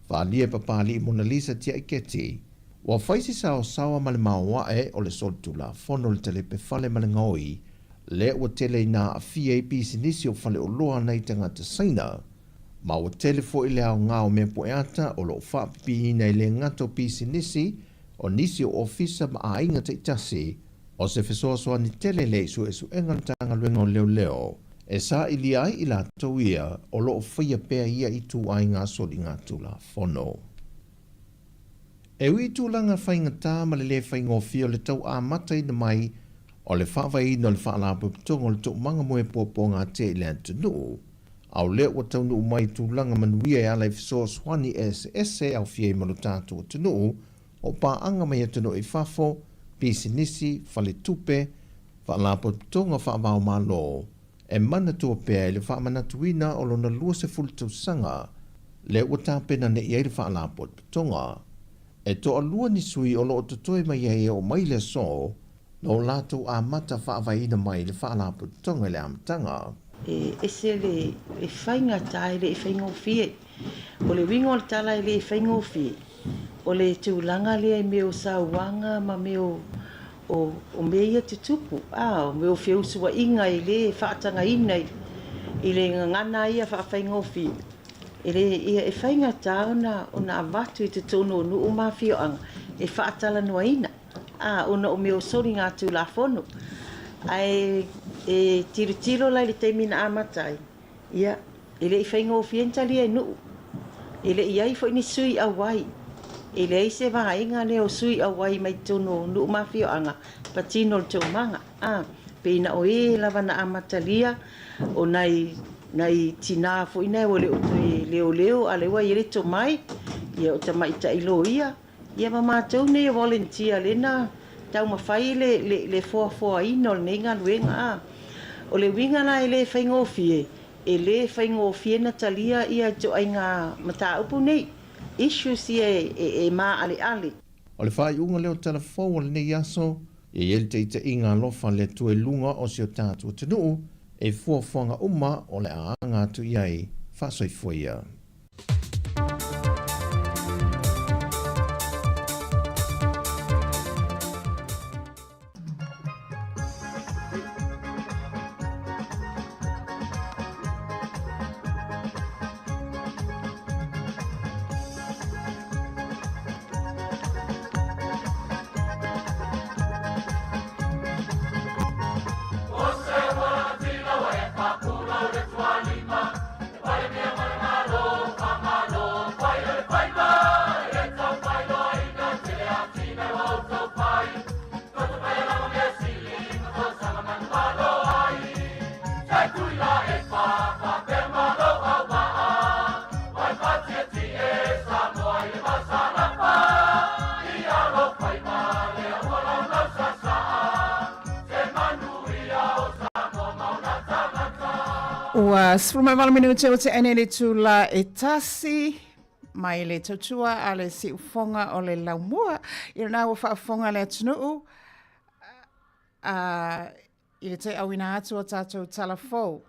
Speaker 5: Whalia papali Mona Lisa tia I keti. Wa whaisi sao sawa ma le maoae o le soltu la fono le telepe whale ma le ngoi. Le ua tele na a fia I pisi nisi o whale o loa nei tangata seina. Ma ua tele fo I le au ngao mea poeata o lo whapipi nei le ngato pisi nisi o nisi o ofisa ma a inga te itasi. O se fesoa soa ni tele le su engatanga luenga o leo leo. E sa I li ai I la tauia o loo whaia pēa ia I tu ai ngā soli ngā tula whono. E ui tūlanga whainga tā ma le whainga o fio le tau a matai na mai o le whawai no le whaalapu pitongo le tau manga moe pōpō ngā te I le antunu. Au leo wa tau nu mai tūlanga manuia e alai fisoa swani ese au fia I manu tātua tunu o pā anga mai atunu I whafo, pisi nisi, whale tupe, whaalapu pitonga whaavao mā loo. E mana tua pēa le whaamanatuina o lona lua se fultu sanga, le ua tāpena ne iei le whaalapot pitonga, E to alua ni sui o loo tutoe mai e o mai le so, no lato a mata whaavaina mai le whaalapu tonga le amtanga.
Speaker 6: E se le whainga tae le whainga o fie. O le wingo le tala le whainga o fie. O le tūlanga le me o sauanga ma me o mea te tupu. O me o whiu sua inga i le whaatanga ina i le ngana ia whainga o fie. E whainga tā ona avatu i te tono nu o mawhio anga. E whaatala noa ina. Ona o me o sori ngā tū la whono. E tiro lai le teimina amatai. Ia, e le i whainga o fientali e nuu. E le iai fo ini sui a wai. E le i se vahainga le o sui a wai mai tono nuu mawhio anga. Patino le tau manga. Peina o lava na amatalia o nai tina fo ina o le utui leo a le wai ele to mai. Ia o tamai ta ilo ia. Ia ma mātou ne volunteer lena. Tau mawhai le foa ino le nenga luenga. O le winga na e le whaingo fie. E le whaingo fie na talia ia jo ai ngā mata upu nei. Issues ia e mā ale.
Speaker 5: O le whai unga leo telefon o le nei aso, e ele te inga lofa le tue lunga o si o tātua tenu, e fuafuanga uma o le aanga tu iai whasoi fuia.
Speaker 11: Sfruma wala minuti o te enele tu la e tasi mai le tautua a le si ufonga o le laumua i rana o whaafonga le atunuu i le te awina atu o tātou talafou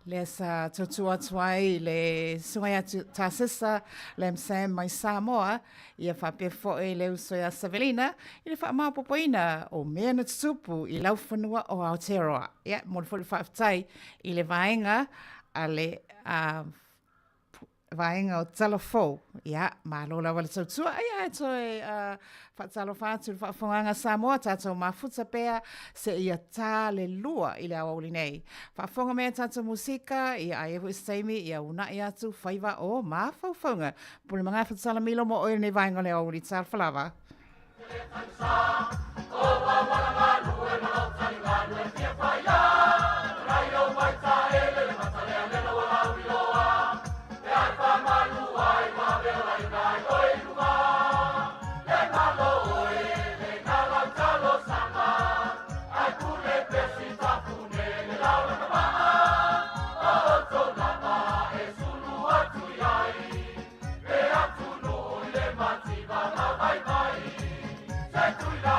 Speaker 11: le sa tautua tuai le sungai atu tāsisa le msem mai Samoa i a whapefo e le usoia Savelina i le whaamapopoina o mea na tutupu i lau whanua o Aotearoa. Ia, mōle fōle whaaftai i le vaenga a le vaenga o talafou. Ia, mālola wale tautua. Ia, to e whaatalo whaatu le whaafonganga Samoa tātou mafuta pēa se ia tā le lua i le awauli nei. Whaafonga mea tātou musika i a ehu istaimi i a una i atu whaiva o mawhauwhaunga. Pule mga whaatala milo mo oe nei vaenga le awauli tāl whalawa.
Speaker 12: Setui la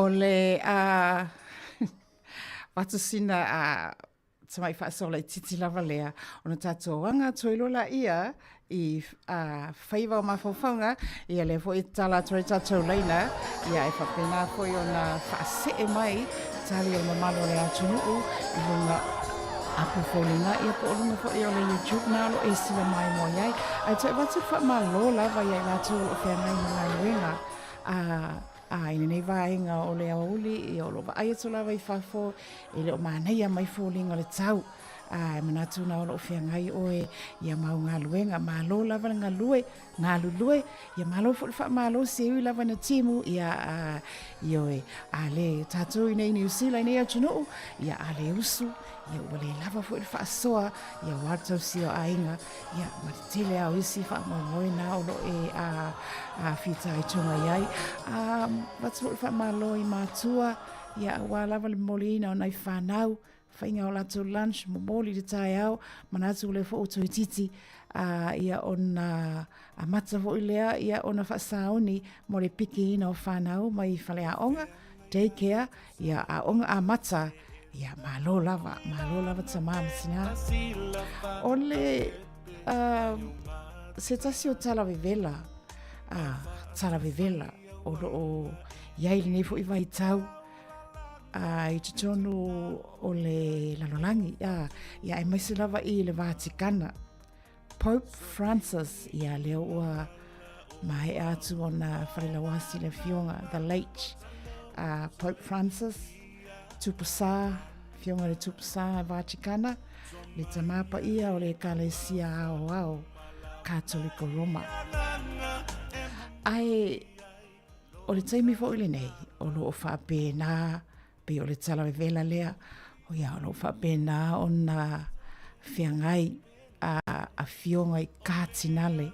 Speaker 11: O le watu sina tamai whaasola I titi lava lea. O na tātou anga toilola ia I whaiva o mawhawhaunga ia le fo I tala tore tātou leina ia e whapena fo I o na whaasee mai tali o mamalo le atunuu I runga Apu fōlinga ia po olunga fo I o le YouTube na alo e sila mai mo iai. Ai toi watu whamalo lava iai lātou o whengai mga luenga. Ina nei vaenga o le auli I o lo vai to lava I whafo I le o manei mai fōlinga le tau. Manatu na o lo whengai oe ia mau ngā luenga. Malo lava ngā lue, ngā lulue. Ia malo fo le whamalo seui lava na timu ia oe. Le tātou I nei New Zealand nei atunuu ia le usu. Ia wale lava fo I whaasoa, ia watau sio ainga, ia matitele au isi whaamamoi na o lo e whita I tunga iai. Watu fo I whaamalo I mātua, ia wā lava le molina o nai whanau, whainga o lato lunch, mo moli le tai au, manatu le fo o toi titi, ia ona mata fo I lea, ia ona whaasaoni, mo le piki ina o whanau, mai whale a onga, daycare, ia a onga a mata, ia malo lava tamama sina. Ole se tasi o tala vivela o iai ni fo I vai tau I tutonu o le lalolangi ia e maisi lava I le Vatikana Pope Francis ia leo ua mai atu ona whalelawasi le fionga the late Pope Francis Tupasa, fionga le Tupasa Vatikana, le tamapa ia o le Ekalesia ao Katoliko Roma. Ai, o le taimi fo ile nei, o lo o whaapena, pe o le tala vela lea, o ia o lo whaapena o na whiangai a fionga I kātinale,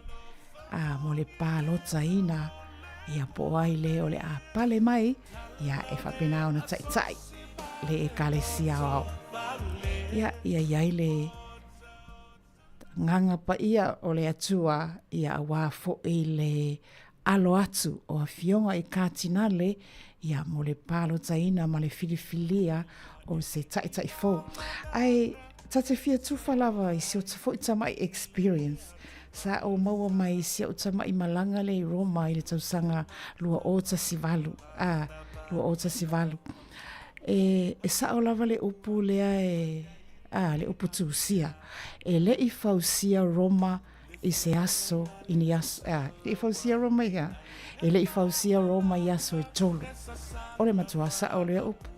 Speaker 11: mo le pālota ina, ia po ai le o le a pale mai, ia e whaapena o na tai. Le Ekalesia ao. Ia le nganga pa ia o le atua ia wā fo I le alo atu o a fionga I kātinale ia mo le palo taina ma le filifilia o se tai fo. Ai tate fia tufalawa I si o tafo I tamai experience. Sa o maua mai si o tamai malanga le Roma I le tausanga lua ota sivalu. Lua ota sivalu. E sao lava le upu lea le upu tuusia. E le I fausia Roma I se aso ini aso. Le I fausia Roma ia. E le I fausia Roma I aso e tolu. Ole matuasa o le upu.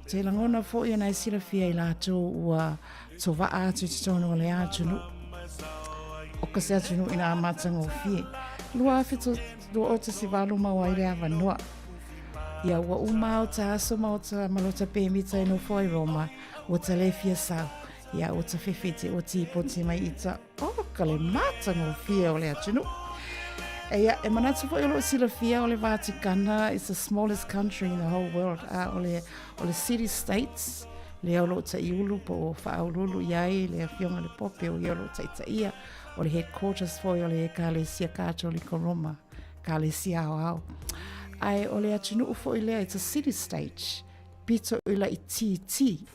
Speaker 11: Te langona fo ia nai sila fia I lato ua tova atu titono le atunu. O kasi atunu ina amatanga o fie. Lua afito do ota si valu mawaile avanua. Ia ua umao ta aso mao ta malota pēmita ino foi Roma, ua ta le fia sau, ia ua ta whewhete o tīpoti mai ita, ka le matanga o fia o le atunu. Ia, e manatu foi o sila fia o le Vatikana, it's the smallest country in the whole world, o le city states, le o lo ta iulu po o whaaululu iai, le fionga le pope o ia lo ta ita ia, o le headquarters foi o le Ekalesia Katoliko Roma, Ekalesia au. Ai o le atunuu fo I lea, it's a city stage. Pito ila I titi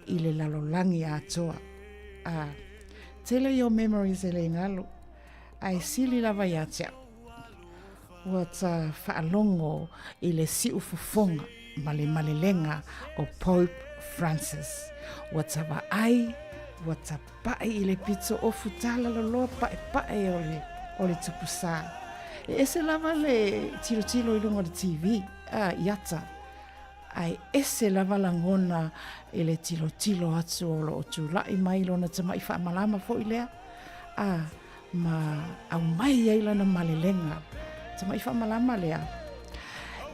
Speaker 11: I le lalolangi atoa. Tele your memories e le ngalo. Ai sili lava iatia. Ua ta whaalongo I le siu fufonga malelenga o Pope Francis. Ua ta wa ai, ua ta pae I le pito o futala loloa pae o le tupusa. E ese lava le tilo I lunga de TV, iata. Ai ese lava langona I le tilo atu o lo tu lai mai lona tamai whaamalama fo I lea. Ma au mai ai lana malelenga. Tamai whaamalama lea.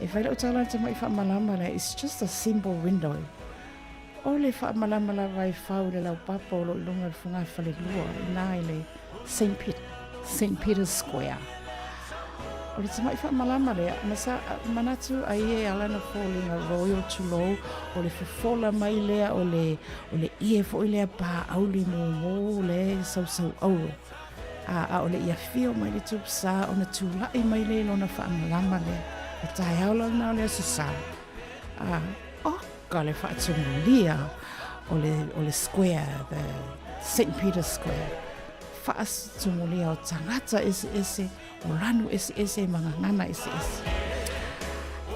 Speaker 11: E whaile o tala tamai whaamalama lea, it's just a simple window. O le whaamalama la vai whau le lau papa o lo lunga le whungai whale lua, I le St. Peter's Square. O le tamai whaamalama lea, manatu a ie alana fōlinga Royal Tulou, o le whafola mai lea o le ie fo I lea pā auli mō le sau auro. O le ia fio mai le tupsa, o na tūlai mai le lona whaamalama lea. e tai au la na le sa ka le whaatumulia o le square, the St. Peter's Square. Whaatumulia o tangata ese, o ranu ese, mga ngana ese.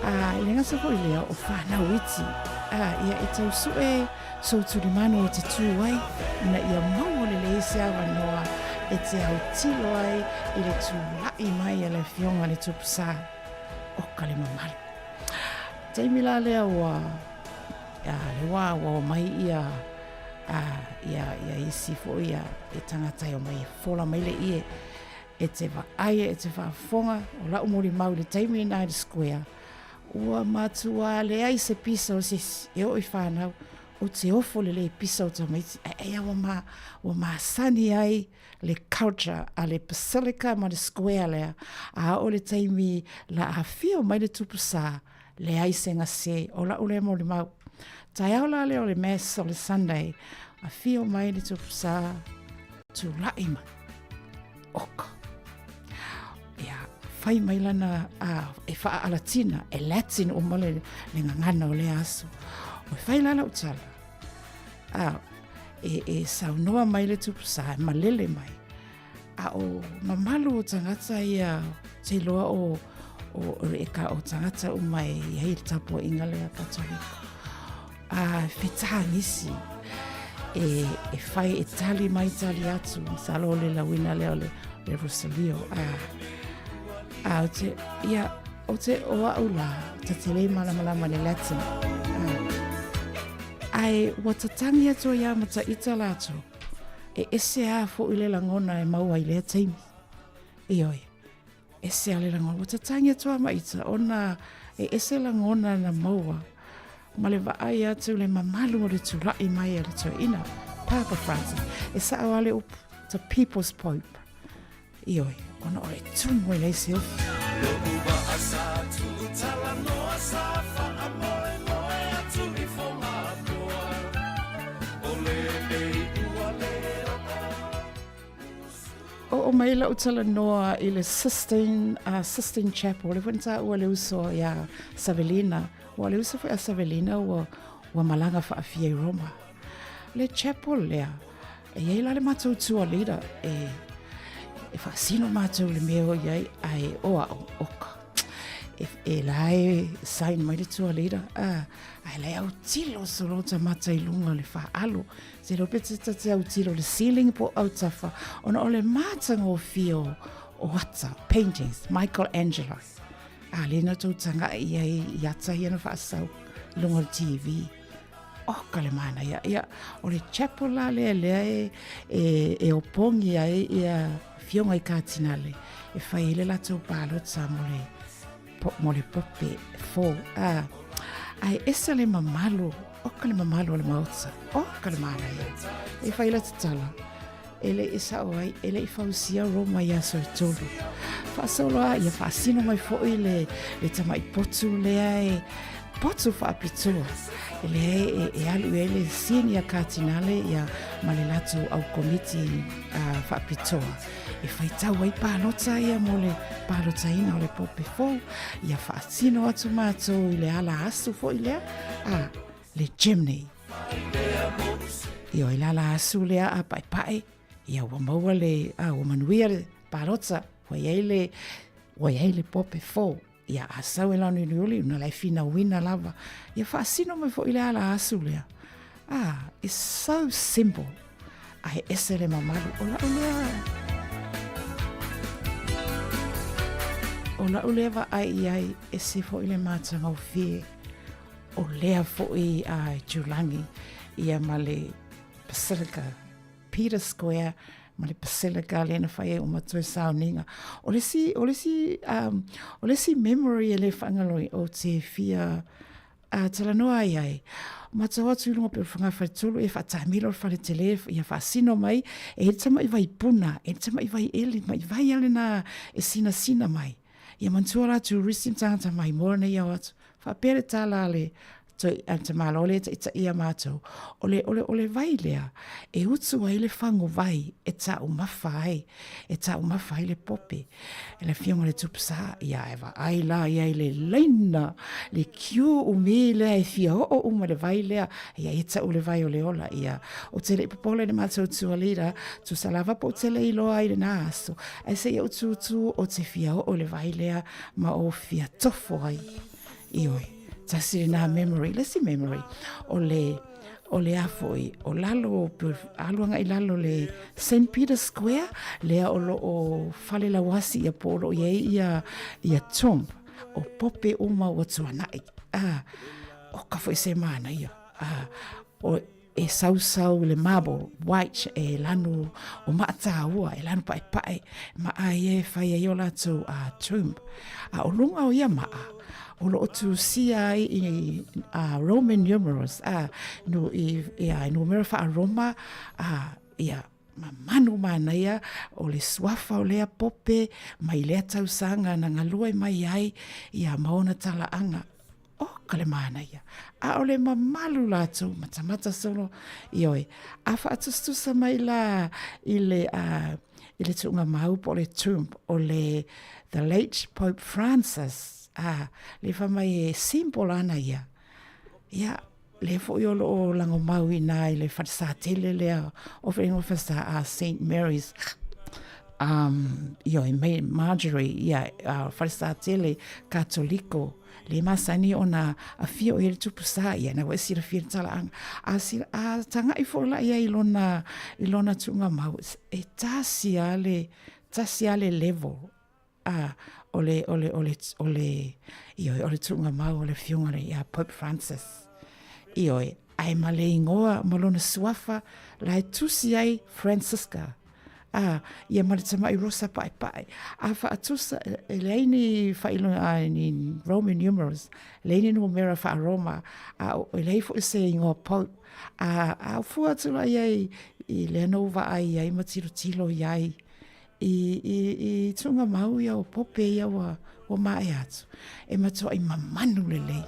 Speaker 11: I lenga sa ko ilea o whanau iti. Ia e tau sue, so turimano o te tuai, na ia mau le leise awa noa, e te au tilo ai, i le tūlai mai e le fionga le tupsa, o ka le mamalu. Teimila lea ua, le wā o mai ia isi fo ia e tangatai o mai fola mai le ie e te wa aia e te whaafonga o la umori mau le taimi United Square ua matua le ai se pisa o se e o i whanau o te ofo le pisa o tamaiti e awa ma sani ai le culture a le Basilica ma le Square lea a o le taimi la a fio mai le tupusa le ai se ngase o la ule mo le mau tai au la leo le Mass o le Sunday, a fio mai le tupusa tu laima. Oka. Ia, whai mai lana e wha alatina, e Latin o male le ngangana o le aso. O whai lana utala. E saunoa mai le tupusa, e malele mai. A o mamalu o tangata ia te loa o reka o tangata o mai hei tapo inga lea Katoriko. Fetangisi e fai e tali mai tali atu salo le lawina leo le Rosalio o te oa ula te tele malama le Latin ai watatangi atu ia mata italato e ese a fo ile langona e maua ile taimi ioi ese a le langona watatangi atu a maita ona e ese langona na maua ma le vaai atu le mamalu o le tula'i mai e le toina Papa Francis e sa'awale upu the People's Pope ioi ona o le tumu e leisi upu o mai la utala noa i le Sistine Chapel le whanta ua le uso ia Savelina ua le uso a Savelina ua malanga whaafia i Roma le chapel lea e iei la le matou tua lida e whaasino matou le meo iei ai oa oka e lai sign mai le tua lida ai lai au tilo solota mata i lunga le whaalo se rope te au tilo le ceiling po au tafa ona o le mata ngō fio o wata paintings Michelangelo le na tau tanga iei iata hiana whaasau lunga le TV ka le mana ia o le chapel la lea e opongi ai ia fionga i kātinale e whai le latou pālota mo le pope fo ai esa le mamalu ka le mamalu o le maota ka le mana ia e whai la tatala ele isa oai ele I fausia Roma ia so tolu whaasoloa ia whaasino mai fo'i le tamai potu lea e potu whaapitoa ele e alu ele sini a kātinale ia malelato au komiti whaapitoa e whaitau ai pālota ia mo le pālota ina o le pope fo ia whaasino atu mātou I le ala asu fo I lea le chimney ia I le ala asu lea a pai ia ua maua le ua manuia le pālota wa iei le pope fo ia asau e lanu iliuli una lai fina wina lava ia whaasino mai fo I le ala asu lea it's so simple ai ese le mamalu ola ulea va ai iai ese fo I le mātanga o fie o lea fo I Julangi ia ma le Basilica Peter Square ma le Basilica lena whae o matoi sauninga. O le si memory e le whangaloi o te fia talanoa iai. Matau atu ilunga pe whanga whaitulu e whatamilo whale tele ia whaasino mai e tama I vai puna, e tama I vai eli, mai vai ale na e sina mai. Ia mantua ratu risim tangata mai mora na iau atu. Whapere tala ale toi anta malole ta ia mato ole vai lea e utsu ai le fango vai e ta umafai le pope e le fionga le tupsa ia eva ai la ia le leina le kiu umile e fia o uma le vai lea ia e ta ule vai o le ola ia o te le popole le mato tu alira tu salava po te le ilo ai le naso e se ia utu o te fia o le vai lea ma o fia tofo ai ioi tasi na memory lesi memory o le afoi o lalo aluanga i lalo le St. Peter's Square lea o fale la wasi ia polo ia tomb o pope uma o tuanai o ka foi se mana ia o e sau le marble white e lanu o maataua e lanu pae ma ai e fai e ola tu tomb o lunga o ia maa o lo tu sia i Roman numerals no no mera Roma ia manu mana ia o le swafa o lea pope mai lea tausanga na ngalua mai ai ia maona talaanga o kale mana ia o le mamalu latu matamata solo ioi afa atustusa mai la i le tunga mau po le tomb o le the late Pope Francis le fa mai simple ana ia le fo yo lo lango mau ina le fa sa tele le o fengo fa sa St. Mary's io mai Marjorie fa sa tele cattolico le masani ona a fio il tu pusa ia na wesi le fir tala a tanga I fo la ia ilona tunga mau e tasiale level ole tunga mau ole fiunga ia Pope Francis ai male ingoa malona suafa la tusi ai Francisca ia malitama I rosa pai fa atusa leini fa ni Roman numerals leini no mera fa Roma lei fo se ingoa Pope fu atula ia I le nova ai matiro ia I tunga mau ia o pope ia o mai atu e mato I mamanu lelei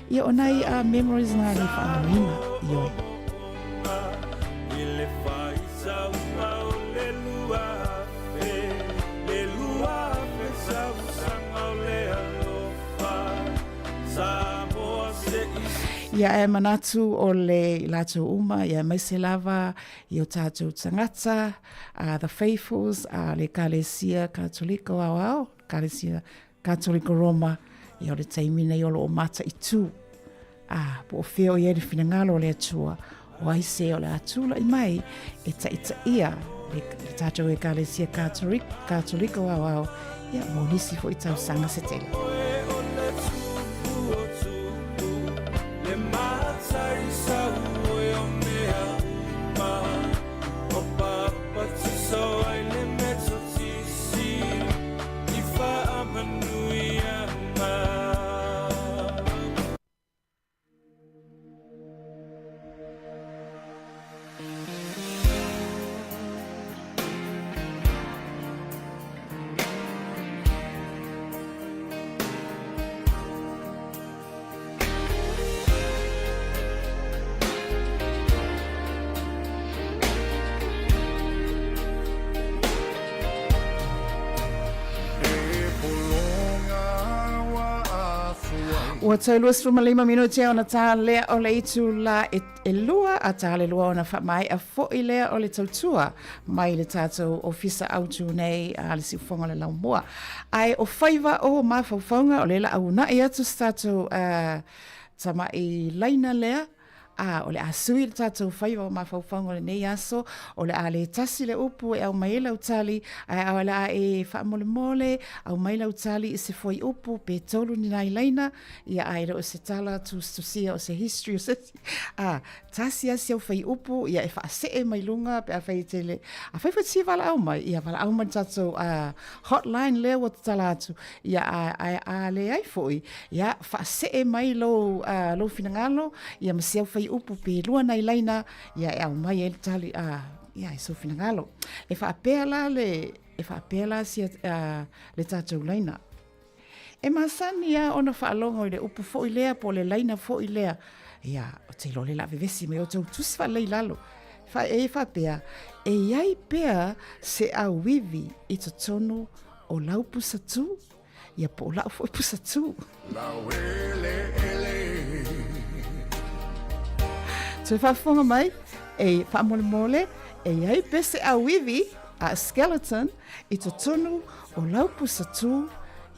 Speaker 11: ia o nai memories na le whaamina ioi
Speaker 12: Ile fai sau mau le lua fe sau sangau le alofa Samoa se
Speaker 11: ia e manatu o le lato uma ia mai se lava I o tātou tangata the faithfuls le Kalesia Katoliko Kalesia Katoliko Roma ia o le taimina I o lo o mata I tu po o feo ia le finangalo le atua o ai se o le atula I mai e taita ia le tātou e Kalesia Katoliko ia monisi fo I tau sanga se tele Ua taulua 5 minuti ona tā lea o le itu la e lua a tā le lua ona whamai a fo'i lea o le tautua mai le tātou ofisa autu nei a le siufonga le lau mua. Ai o whaiva o mawhauwhaunga o le la au na e atu tātou tama I laina lea o le asui le tātou whaiva o mawhauwhaunga le nei aso o le a le tasi le upu e au maila utali au le a e whaamole mole au maila utali I se foi upu pe tolu ni nai laina ia aere o se tala tusia o se history o se tasi asi au whai upu ia e whaase e mai lunga pe a whai tele a whai whai vala au mai ia vala au mai tātou hotline lea o tala atu ia a le ai foi ia whaase e mai lo finangalo ia masiau whai upu pe lua nai laina ia e au mai e tali ia e sofina ngalo e whaapea la si le tātou laina e masani ia ona whaalongo I le upu fo I lea po le laina fo I lea ia o te lole la vevesi mai o tau tusi fa lei lalo fa pea e iai pea se auivi i to tonu o lau pusatu ia po o lau fo pusatu so fa fonga mai e fa mole e iai pea se auivi a skeleton i to tonu o lau pusatu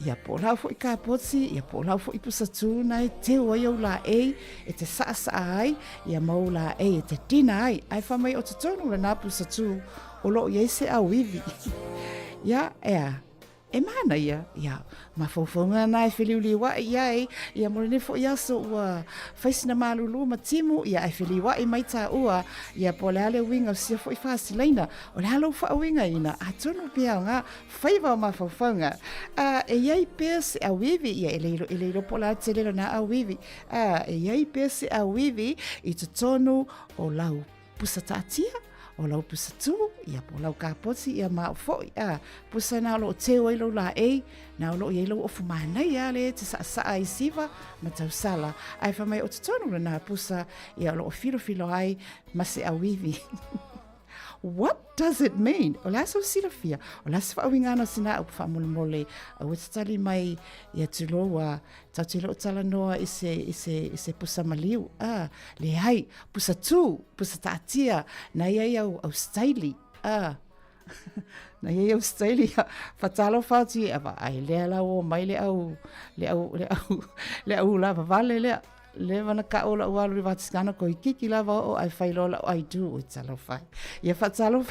Speaker 11: ia po lau fo i kapoti ia po lau fo i pusatu nai te oia la e te sa ai ia mau la e te tina ai fa mai o te tonu la na pusatu o lo ia se auivi ia e mana ia mafofonga na e filiuliwa ia mo ne fo ia so wa faisina malulu matimu ia e filiwa i mai ta ua ia polale winga si fo i fasileina o le halo fa winga ina atonu pia nga faiva mafofonga e ia pes a wivi ia ele pola tele na a wivi e ia pes a wivi i tonu o lau pusatatia o lau pusatu ia po lau kapoti ia ma fo pusa na lo te o lo la na lo ia lo of mana ia le te sa ai siva ma tau sala ai fa mai o tonu na pusa ia lo filo ai ma se awivi What does it mean? O la so silafia, o la sa wingana sina o fa mole o tali mai ia tulo wa tatilo tala noa ise pusa maliu le hai pusa tatia na ia au staili na ia au staili fatalo fati ava ai le la o mai le au la vale le wana ka ola walu vatikana ko kiki lava o ai failola o ai do talo fai ia fatalo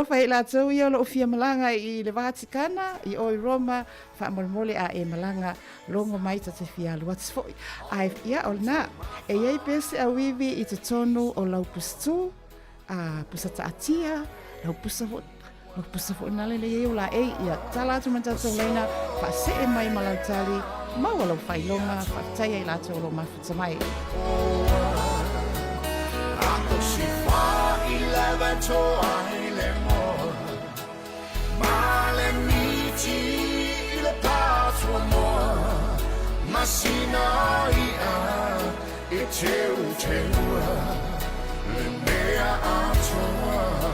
Speaker 11: fai la tau ia lo fia malanga i le vatikana i o Roma fa mole a e malanga longo mai ta te fia what's for ai ia olna e ia pese a wivi i te tonu o lau pustu a pusata atia lau pusa fo na le ia la ia tala tu manta lena fa se mai malantali Mawalo failonga fatai ai lato lo mafuta mai. Ako si fa ilava to ai le mo. Male miti le passo mo. Masina ia e teu le mea atoa.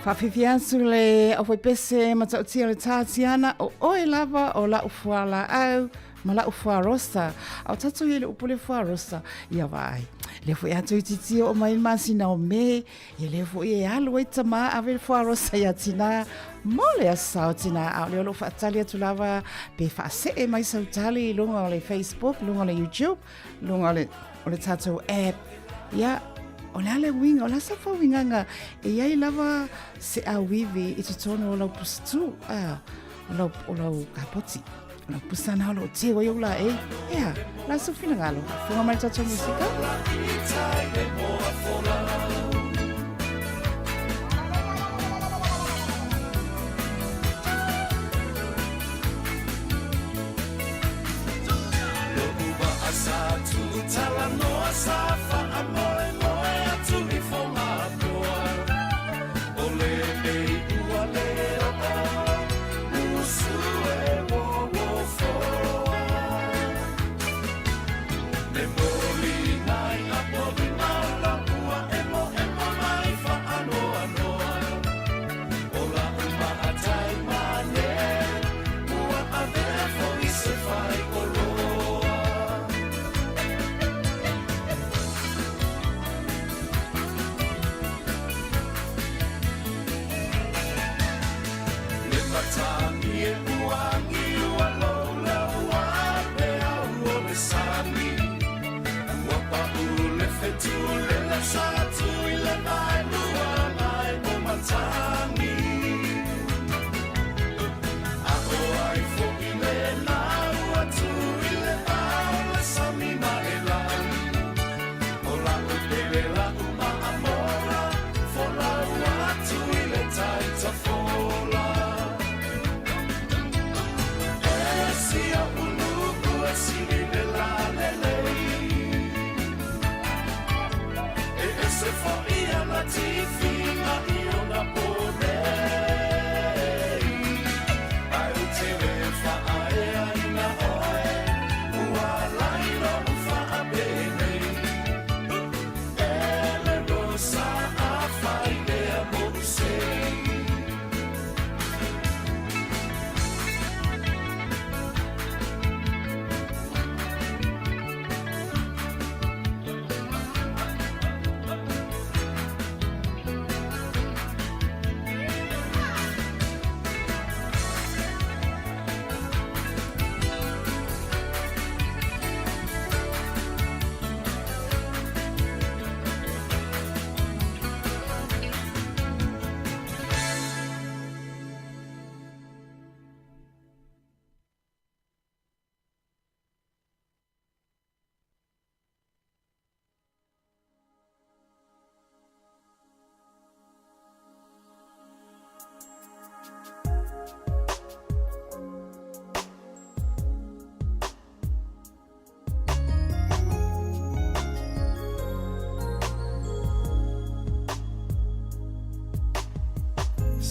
Speaker 11: Whawhiwhiansu le o pese matautia le tātiana o oe lava o la ufuala au ma la ufuarosa. Au tatu i le upule fuarosa ia vai. le fo ia toi titi o mai masina o me e le fo e alo e tama ave fo arosa ia tina mole asao tina a le lo fa tali atu lava pe fa se e mai sau tali lunga o le Facebook lunga o le YouTube lunga o le tatou app ia o le ale winga o la sa fa winganga e ia i lava se a wivi i tutono o lau pustu o lau kapoti o lau pusana o lau tio i ula e ia la su fina ngalo funga mai tatou musika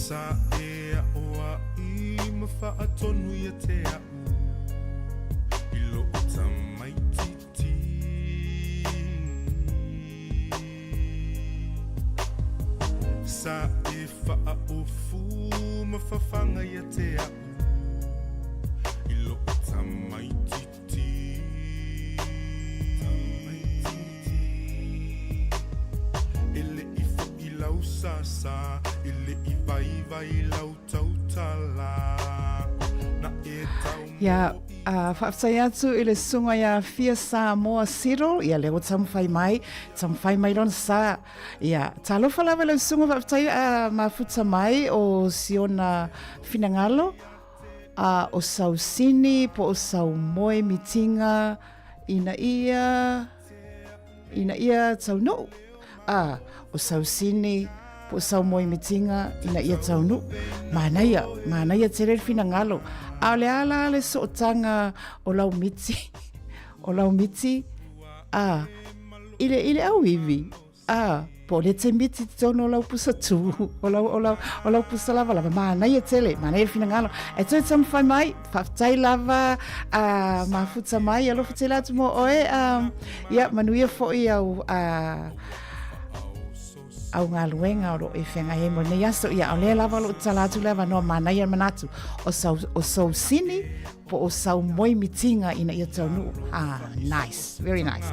Speaker 8: Sa e oa I mawhaatonu ia te au I lo tamai titi Sa e wha o fu mawhawhanga ia te au I lo tamai titi Ele I fo I lau sasa Ele I vai lau tautala na e tau
Speaker 11: ia whaaftai atu I le sunga ia fia Samoa Cyril ia le o tamwhai mai lona sa ia talofa lawa le sunga whaaftai mafuta mai o Siona Finangalo o Sausini po o Sau Moe Mitinga ina ia taunu o Sausini po Sau Moe Mitinga ina ia taunu mana ia tere fina ngalo ale ala le sootanga o lau miti ile au ivi po le te miti tono lau pusa tu o lau pusa lava mana ia tele mana ia fina ngalo e toi tam fai mai whaftai lava mafuta mai alo futela atu mo oe ia manuia fo I au ngā luenga o e whenga e mo nei aso ia o lea lava lo talatu lava no mana ia manatu o Sausini po o Sau Moe Mitinga ina ia taunu nice, very nice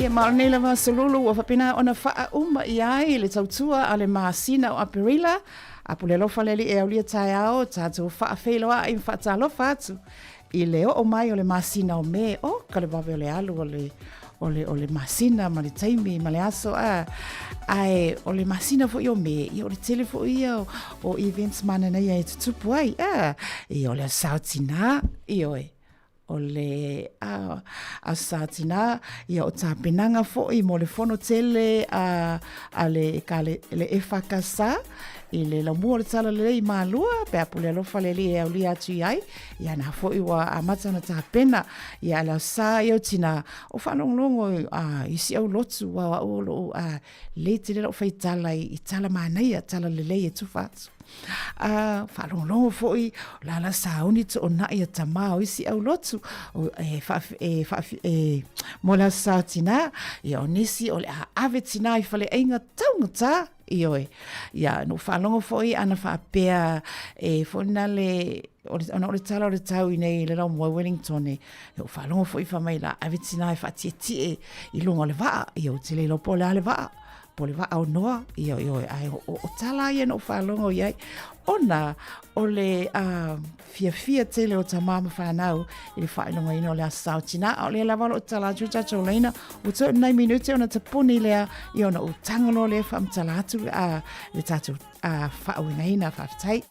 Speaker 11: Ia maone la vasalulu o whapena ona wha uma i ai le tautua a le maasina o Aperila. A pule lofa leli e aulia tai ao, tātou wha wheloa i mwhata lofa atu. I le o mai o le maasina o me, o ka le wawe o le alu o le masina ma le taimi ma le aso ai o le masina fo o me i o le tele fo ia o events mana nei e tutupu ai i o le sautina i o le a sautina i o tapenanga fo i mo le fono tele a le efakasa i le lamua le tala le i malua pe apule alofa le li e au li atu i ai i ana fo i wa amata na tapena i ala sa i o tina o whanonglongo i si au lotu wa o le te le o fai tala i tala manai a tala le lei e tufatu whanonglongo fo i la sauni to o nai a tamao i si au lotu mo la sa tina i o nisi o le ave tina i fale einga taungata Ioe. Ia, no whalongo foi ana whapea foi na le ona o le tala o le tau i nei le rau mua Wellington e o whalongo foi whamai la avitina e whatie i lunga le waa i o te le lopo le ale waa po le waa o noa i o tala i no whalongo i ai ona o le fia tele o tamama whanau i le whainonga ino le asau tina o le lawalo o tala jujacho leina o tō nai minute ona tapuni lea i ona o tangalo le whamtala atu le tatu whauinga ina whaftai.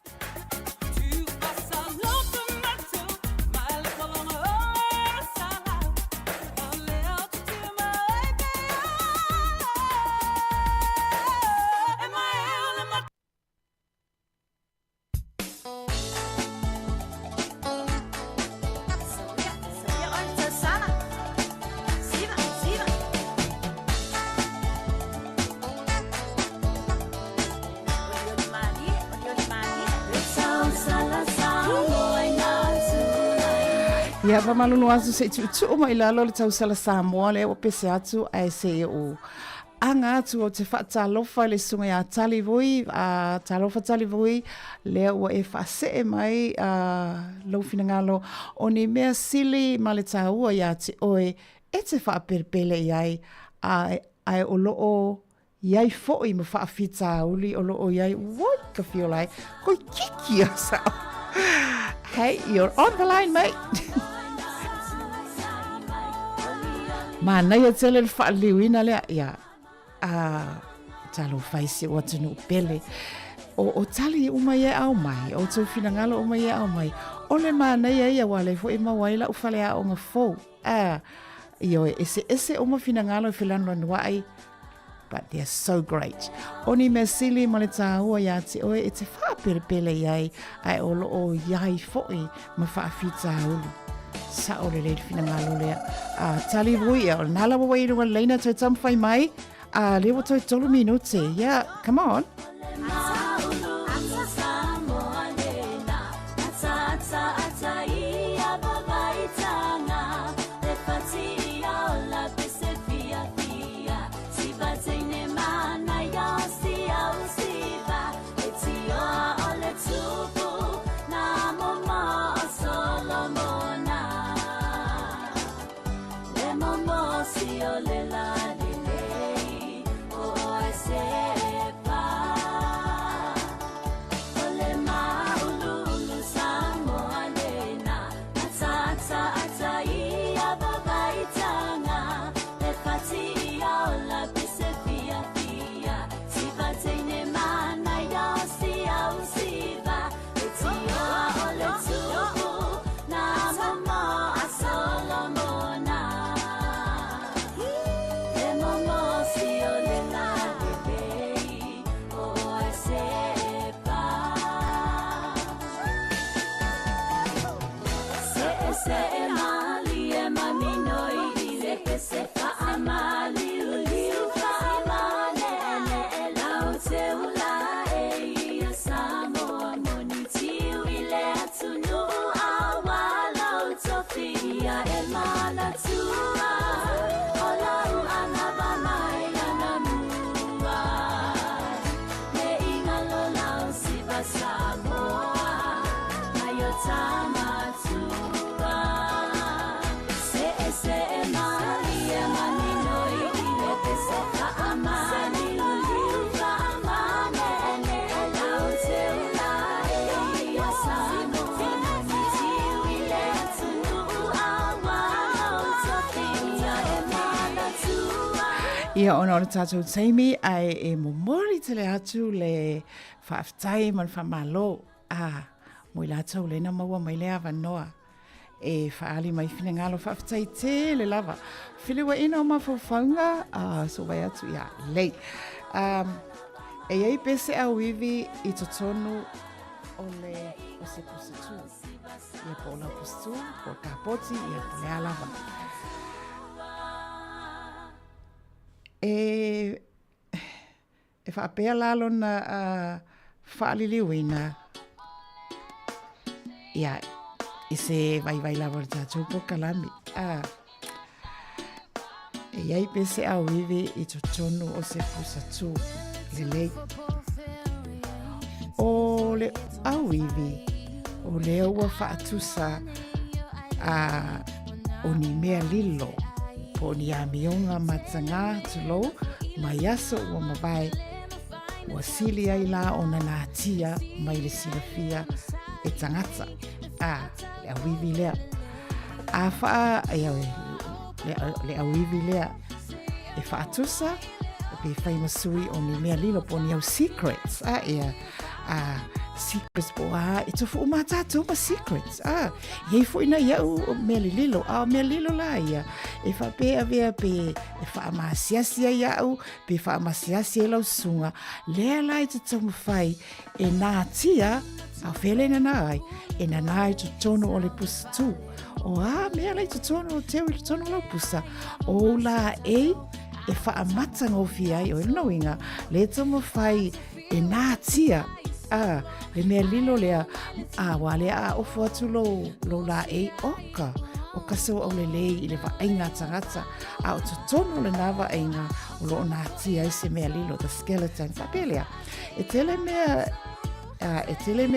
Speaker 11: Ia malunu atu se tu mai lalo le tau sala Samoa le o pese atu ai se o anga atu o te whaatalofa le sunga ia talivoi talofa talivoi le o e whase mai lau finangalo o ni mea sili ma le taua ia te oe e te whaaperpele iai ai o loo iai foi ma whaafita uli o loo iai woi ka whiolai koi kiki asa. Hey, you're on the line, mate. Mana ia tele le whaaliwina lea ia talo whaisi o atunu pele o tali umai e au mai o tau finangalo umai e au mai o le mana ia wale fo ima waila ufale a o nga fau io ese uma finangalo e filano nuai but they're so great. Oni me sili ma le tāua ia te oe e te whaaperepele iai ai o loo iai foi ma whaafita ulu. Sa o le leiri fina ngalo lea. Tali vui o nala wa wairunga leina tau tamwhai mai. Lewa tau tolu minute. Yeah, come on. Ia ona o le tātou teimi ai e momori te le atu le whaaftai man whamalo. Mo i lātou le na maua mai lea wanoa. E whaali mai whina ngalo whaaftai te le lava. Whilewa ina o mawhawhaunga, so vai atu ia lei. E iei pese au iwi i to tonu o le o se pusitu. Ia po la pusitu, po kapoti, ia po le alava. E whaapea lalo na whaaliliwina. Ia, i se vai lava le tātou po kalami. E iei pese au iwi i to tonu o se pusitu. Lei. O le au iwi, o le ua whaatusa o ni mea lilo, po ni a mionga matanga tulo, mai aso ua mawai, ua sili ai la o na nātia mai le silafia e tangata. Le au iwi lea. A wha, le au iwi lea, e whaatusa, pe fai masui o ni mea lilo po ni au secrets. Secrets po e tofu umatatou ma secrets. Iei fo ina iau mea lilo. Mea lilo la ia. E wha pea vea pe e wha amasiasia iau, pe wha amasiasia lau sunga. Lea lai te tomu fai e nā tia, a whele na nai, e na nai tu tono o le pusa tu. Mea lai tu tono o teo i tu tono lau pusa. O la e whaamata ngofi ai o ino inga le tomo whai e nā tia le mea lilo lea wa lea ofo atu lo la e oka so au le lei i le vaenga tangata o to tono le nava ainga o lo nā tia i se mea lilo the skeleton whapelea e tele mea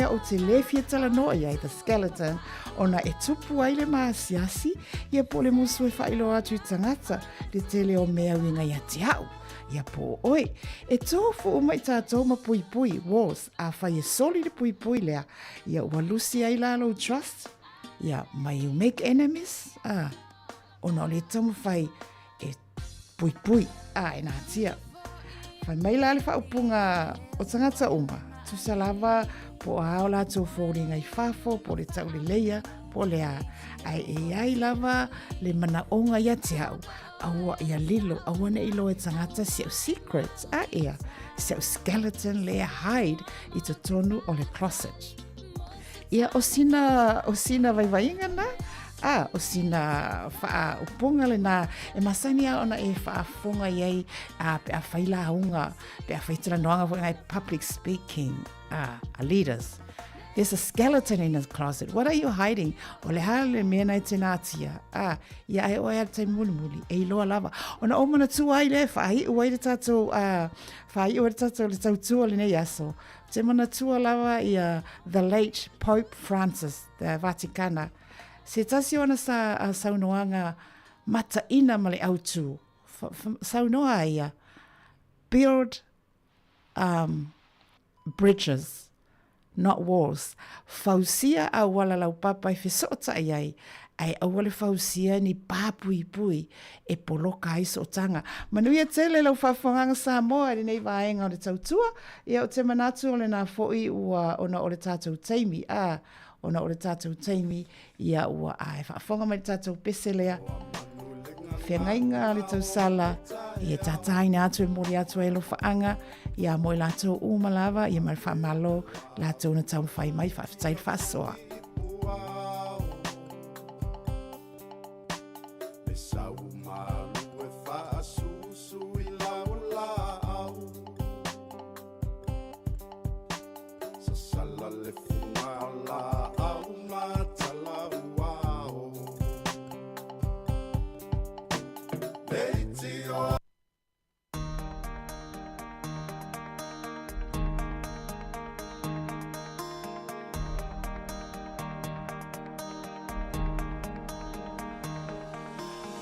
Speaker 11: o te lefia tala noa iai the skeleton ona e tupu ai le maasiasi ia po le musu e whailo atu i tangata le tele o mea winga ia te au ia po oi e tofu umai tātou ma pui pui walls a whai e soli le pui pui lea ia ua lusi ai lalo trust ia mai you make enemies ona o le tamu whai e pui pui e nā tia whai mai la le whaupunga o tangata uma tu salava po ao la tu fōri ngai whafo, po le tau le leia, po le ai lava le mana onga ia te au. Aua ia lilo, aua ne ilo e tangata siau secrets, ia, siau skeleton le hide i to tonu o le closet. Ia o sina vaivainga na, o sina wha upunga le nā, e masani a ona e wha fonga iei pe a whaila aunga, pe a whaitara noanga for ngai public speaking, leaders. There's a skeleton in the closet. What are you hiding? O le hale mea nei te nātia. Ia e oe te muli, e loa lava. Ona omana tua ai le, whahi ua i le tātou, le tautua le nei aso. Te mana tua lava ia the late Pope Francis, the Vaticana. Se tasi ona sa saunoanga mata ina ma le autu. Saunoa ia, build bridges, not walls. Fausia a wala lau papa i whesota iai, ai a wale fausia ni pāpui pui e poloka i sotanga. Manuia tele lau whawhanganga sa moa e nei vaenga o le tautua, ia o te manatu o le nā fōi ua ona o le tātou teimi, ona o le tātou teimi, ia ua e whawhanga mai le tātou peselea. Whengainga le tau sala, ia tātaina atu e mori atu e lo whaanga, ia mo i lātou umalawa, ia mai whamalo, lātou na tau whai mai whawhitai whasoa.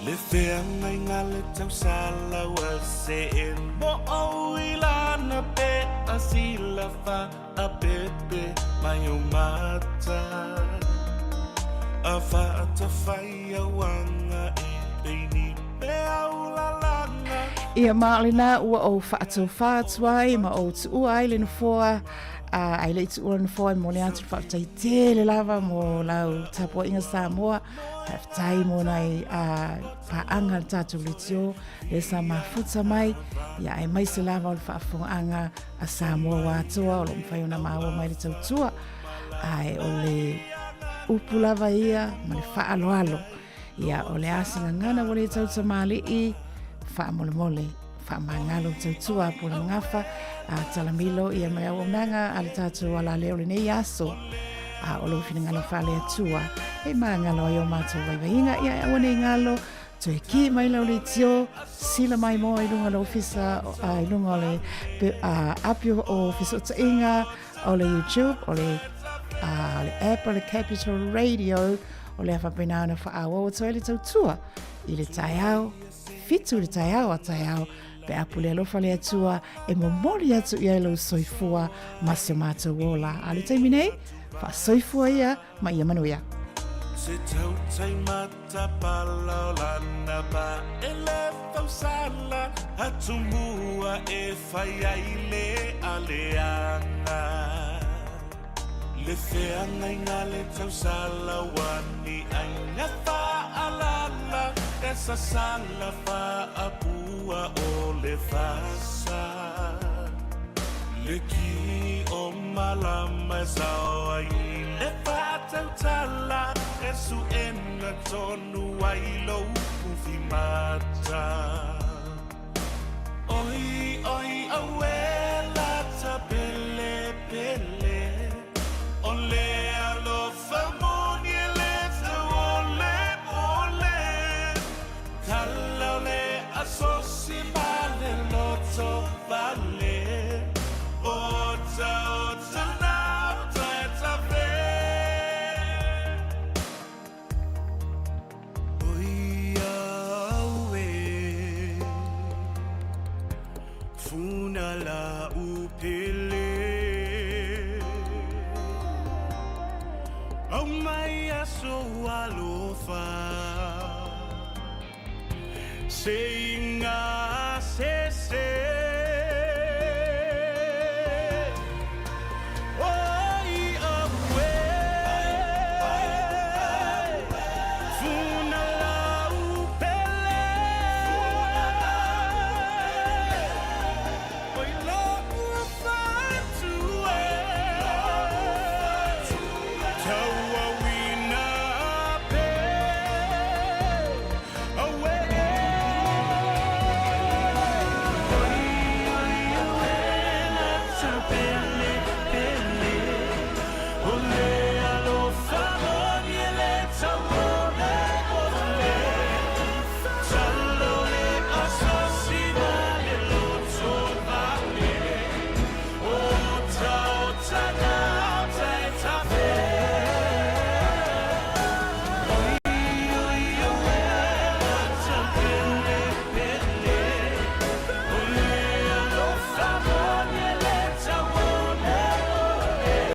Speaker 12: Le whenga ngā le tau sala wa se e mo au I lana pe a sila wha a pepe mai o mata a wha ata whai a wanga e peini me au la langa
Speaker 11: Ia maalina ua o whaatau ma o tu ai le nofoa ai le tu ua nofoa mo le atu whaatai te le lava mo lau tapua inga Samoa haftai mo nai paanga le tatu le tio le sa mafuta mai ia ai mai se lava o le whaafonga a Samoa wātua o lo mwhai ona maua mai le tautua ai o le upu lava ia ma le whaaloalo ia o le asinga ngana o le tauta mali i whaamole whaamangalo tautua po le ngafa talamilo ia mai au nanga ale tatu ala leo le nei aso o lo fina ngalo whale atua e mangalo ai o mātou waiwainga ia au nei ngalo to ki mai lau le tio sila mai mo i lunga lo fisa i lunga le apio o fisa o tainga o le YouTube o le app o le Capital Radio o le awhapena ana whaawa o toi le tautua i le taiao fitu le taiao a taiao pe apule alofa le atua e momori atu ia ilo soifua masio mātou wola a le taimi nei wha soifua ia ma ia manuia
Speaker 12: Se tautai mata pala o lana ba e le fausala atu mua e whai ai le aleanga Le feanga inga le tausala wani aina wha alala e sa sala wha apua o le fasa Le ki o malama e sao ai le wha tautala e su ena tonu ai lo kufi mata Oi, oi, awela ta pele pele Ole alofa moni le ta ole Tala ole asosi male loto vale Ota na ta ve Oia we Funa la upele Oh my so alofa Saying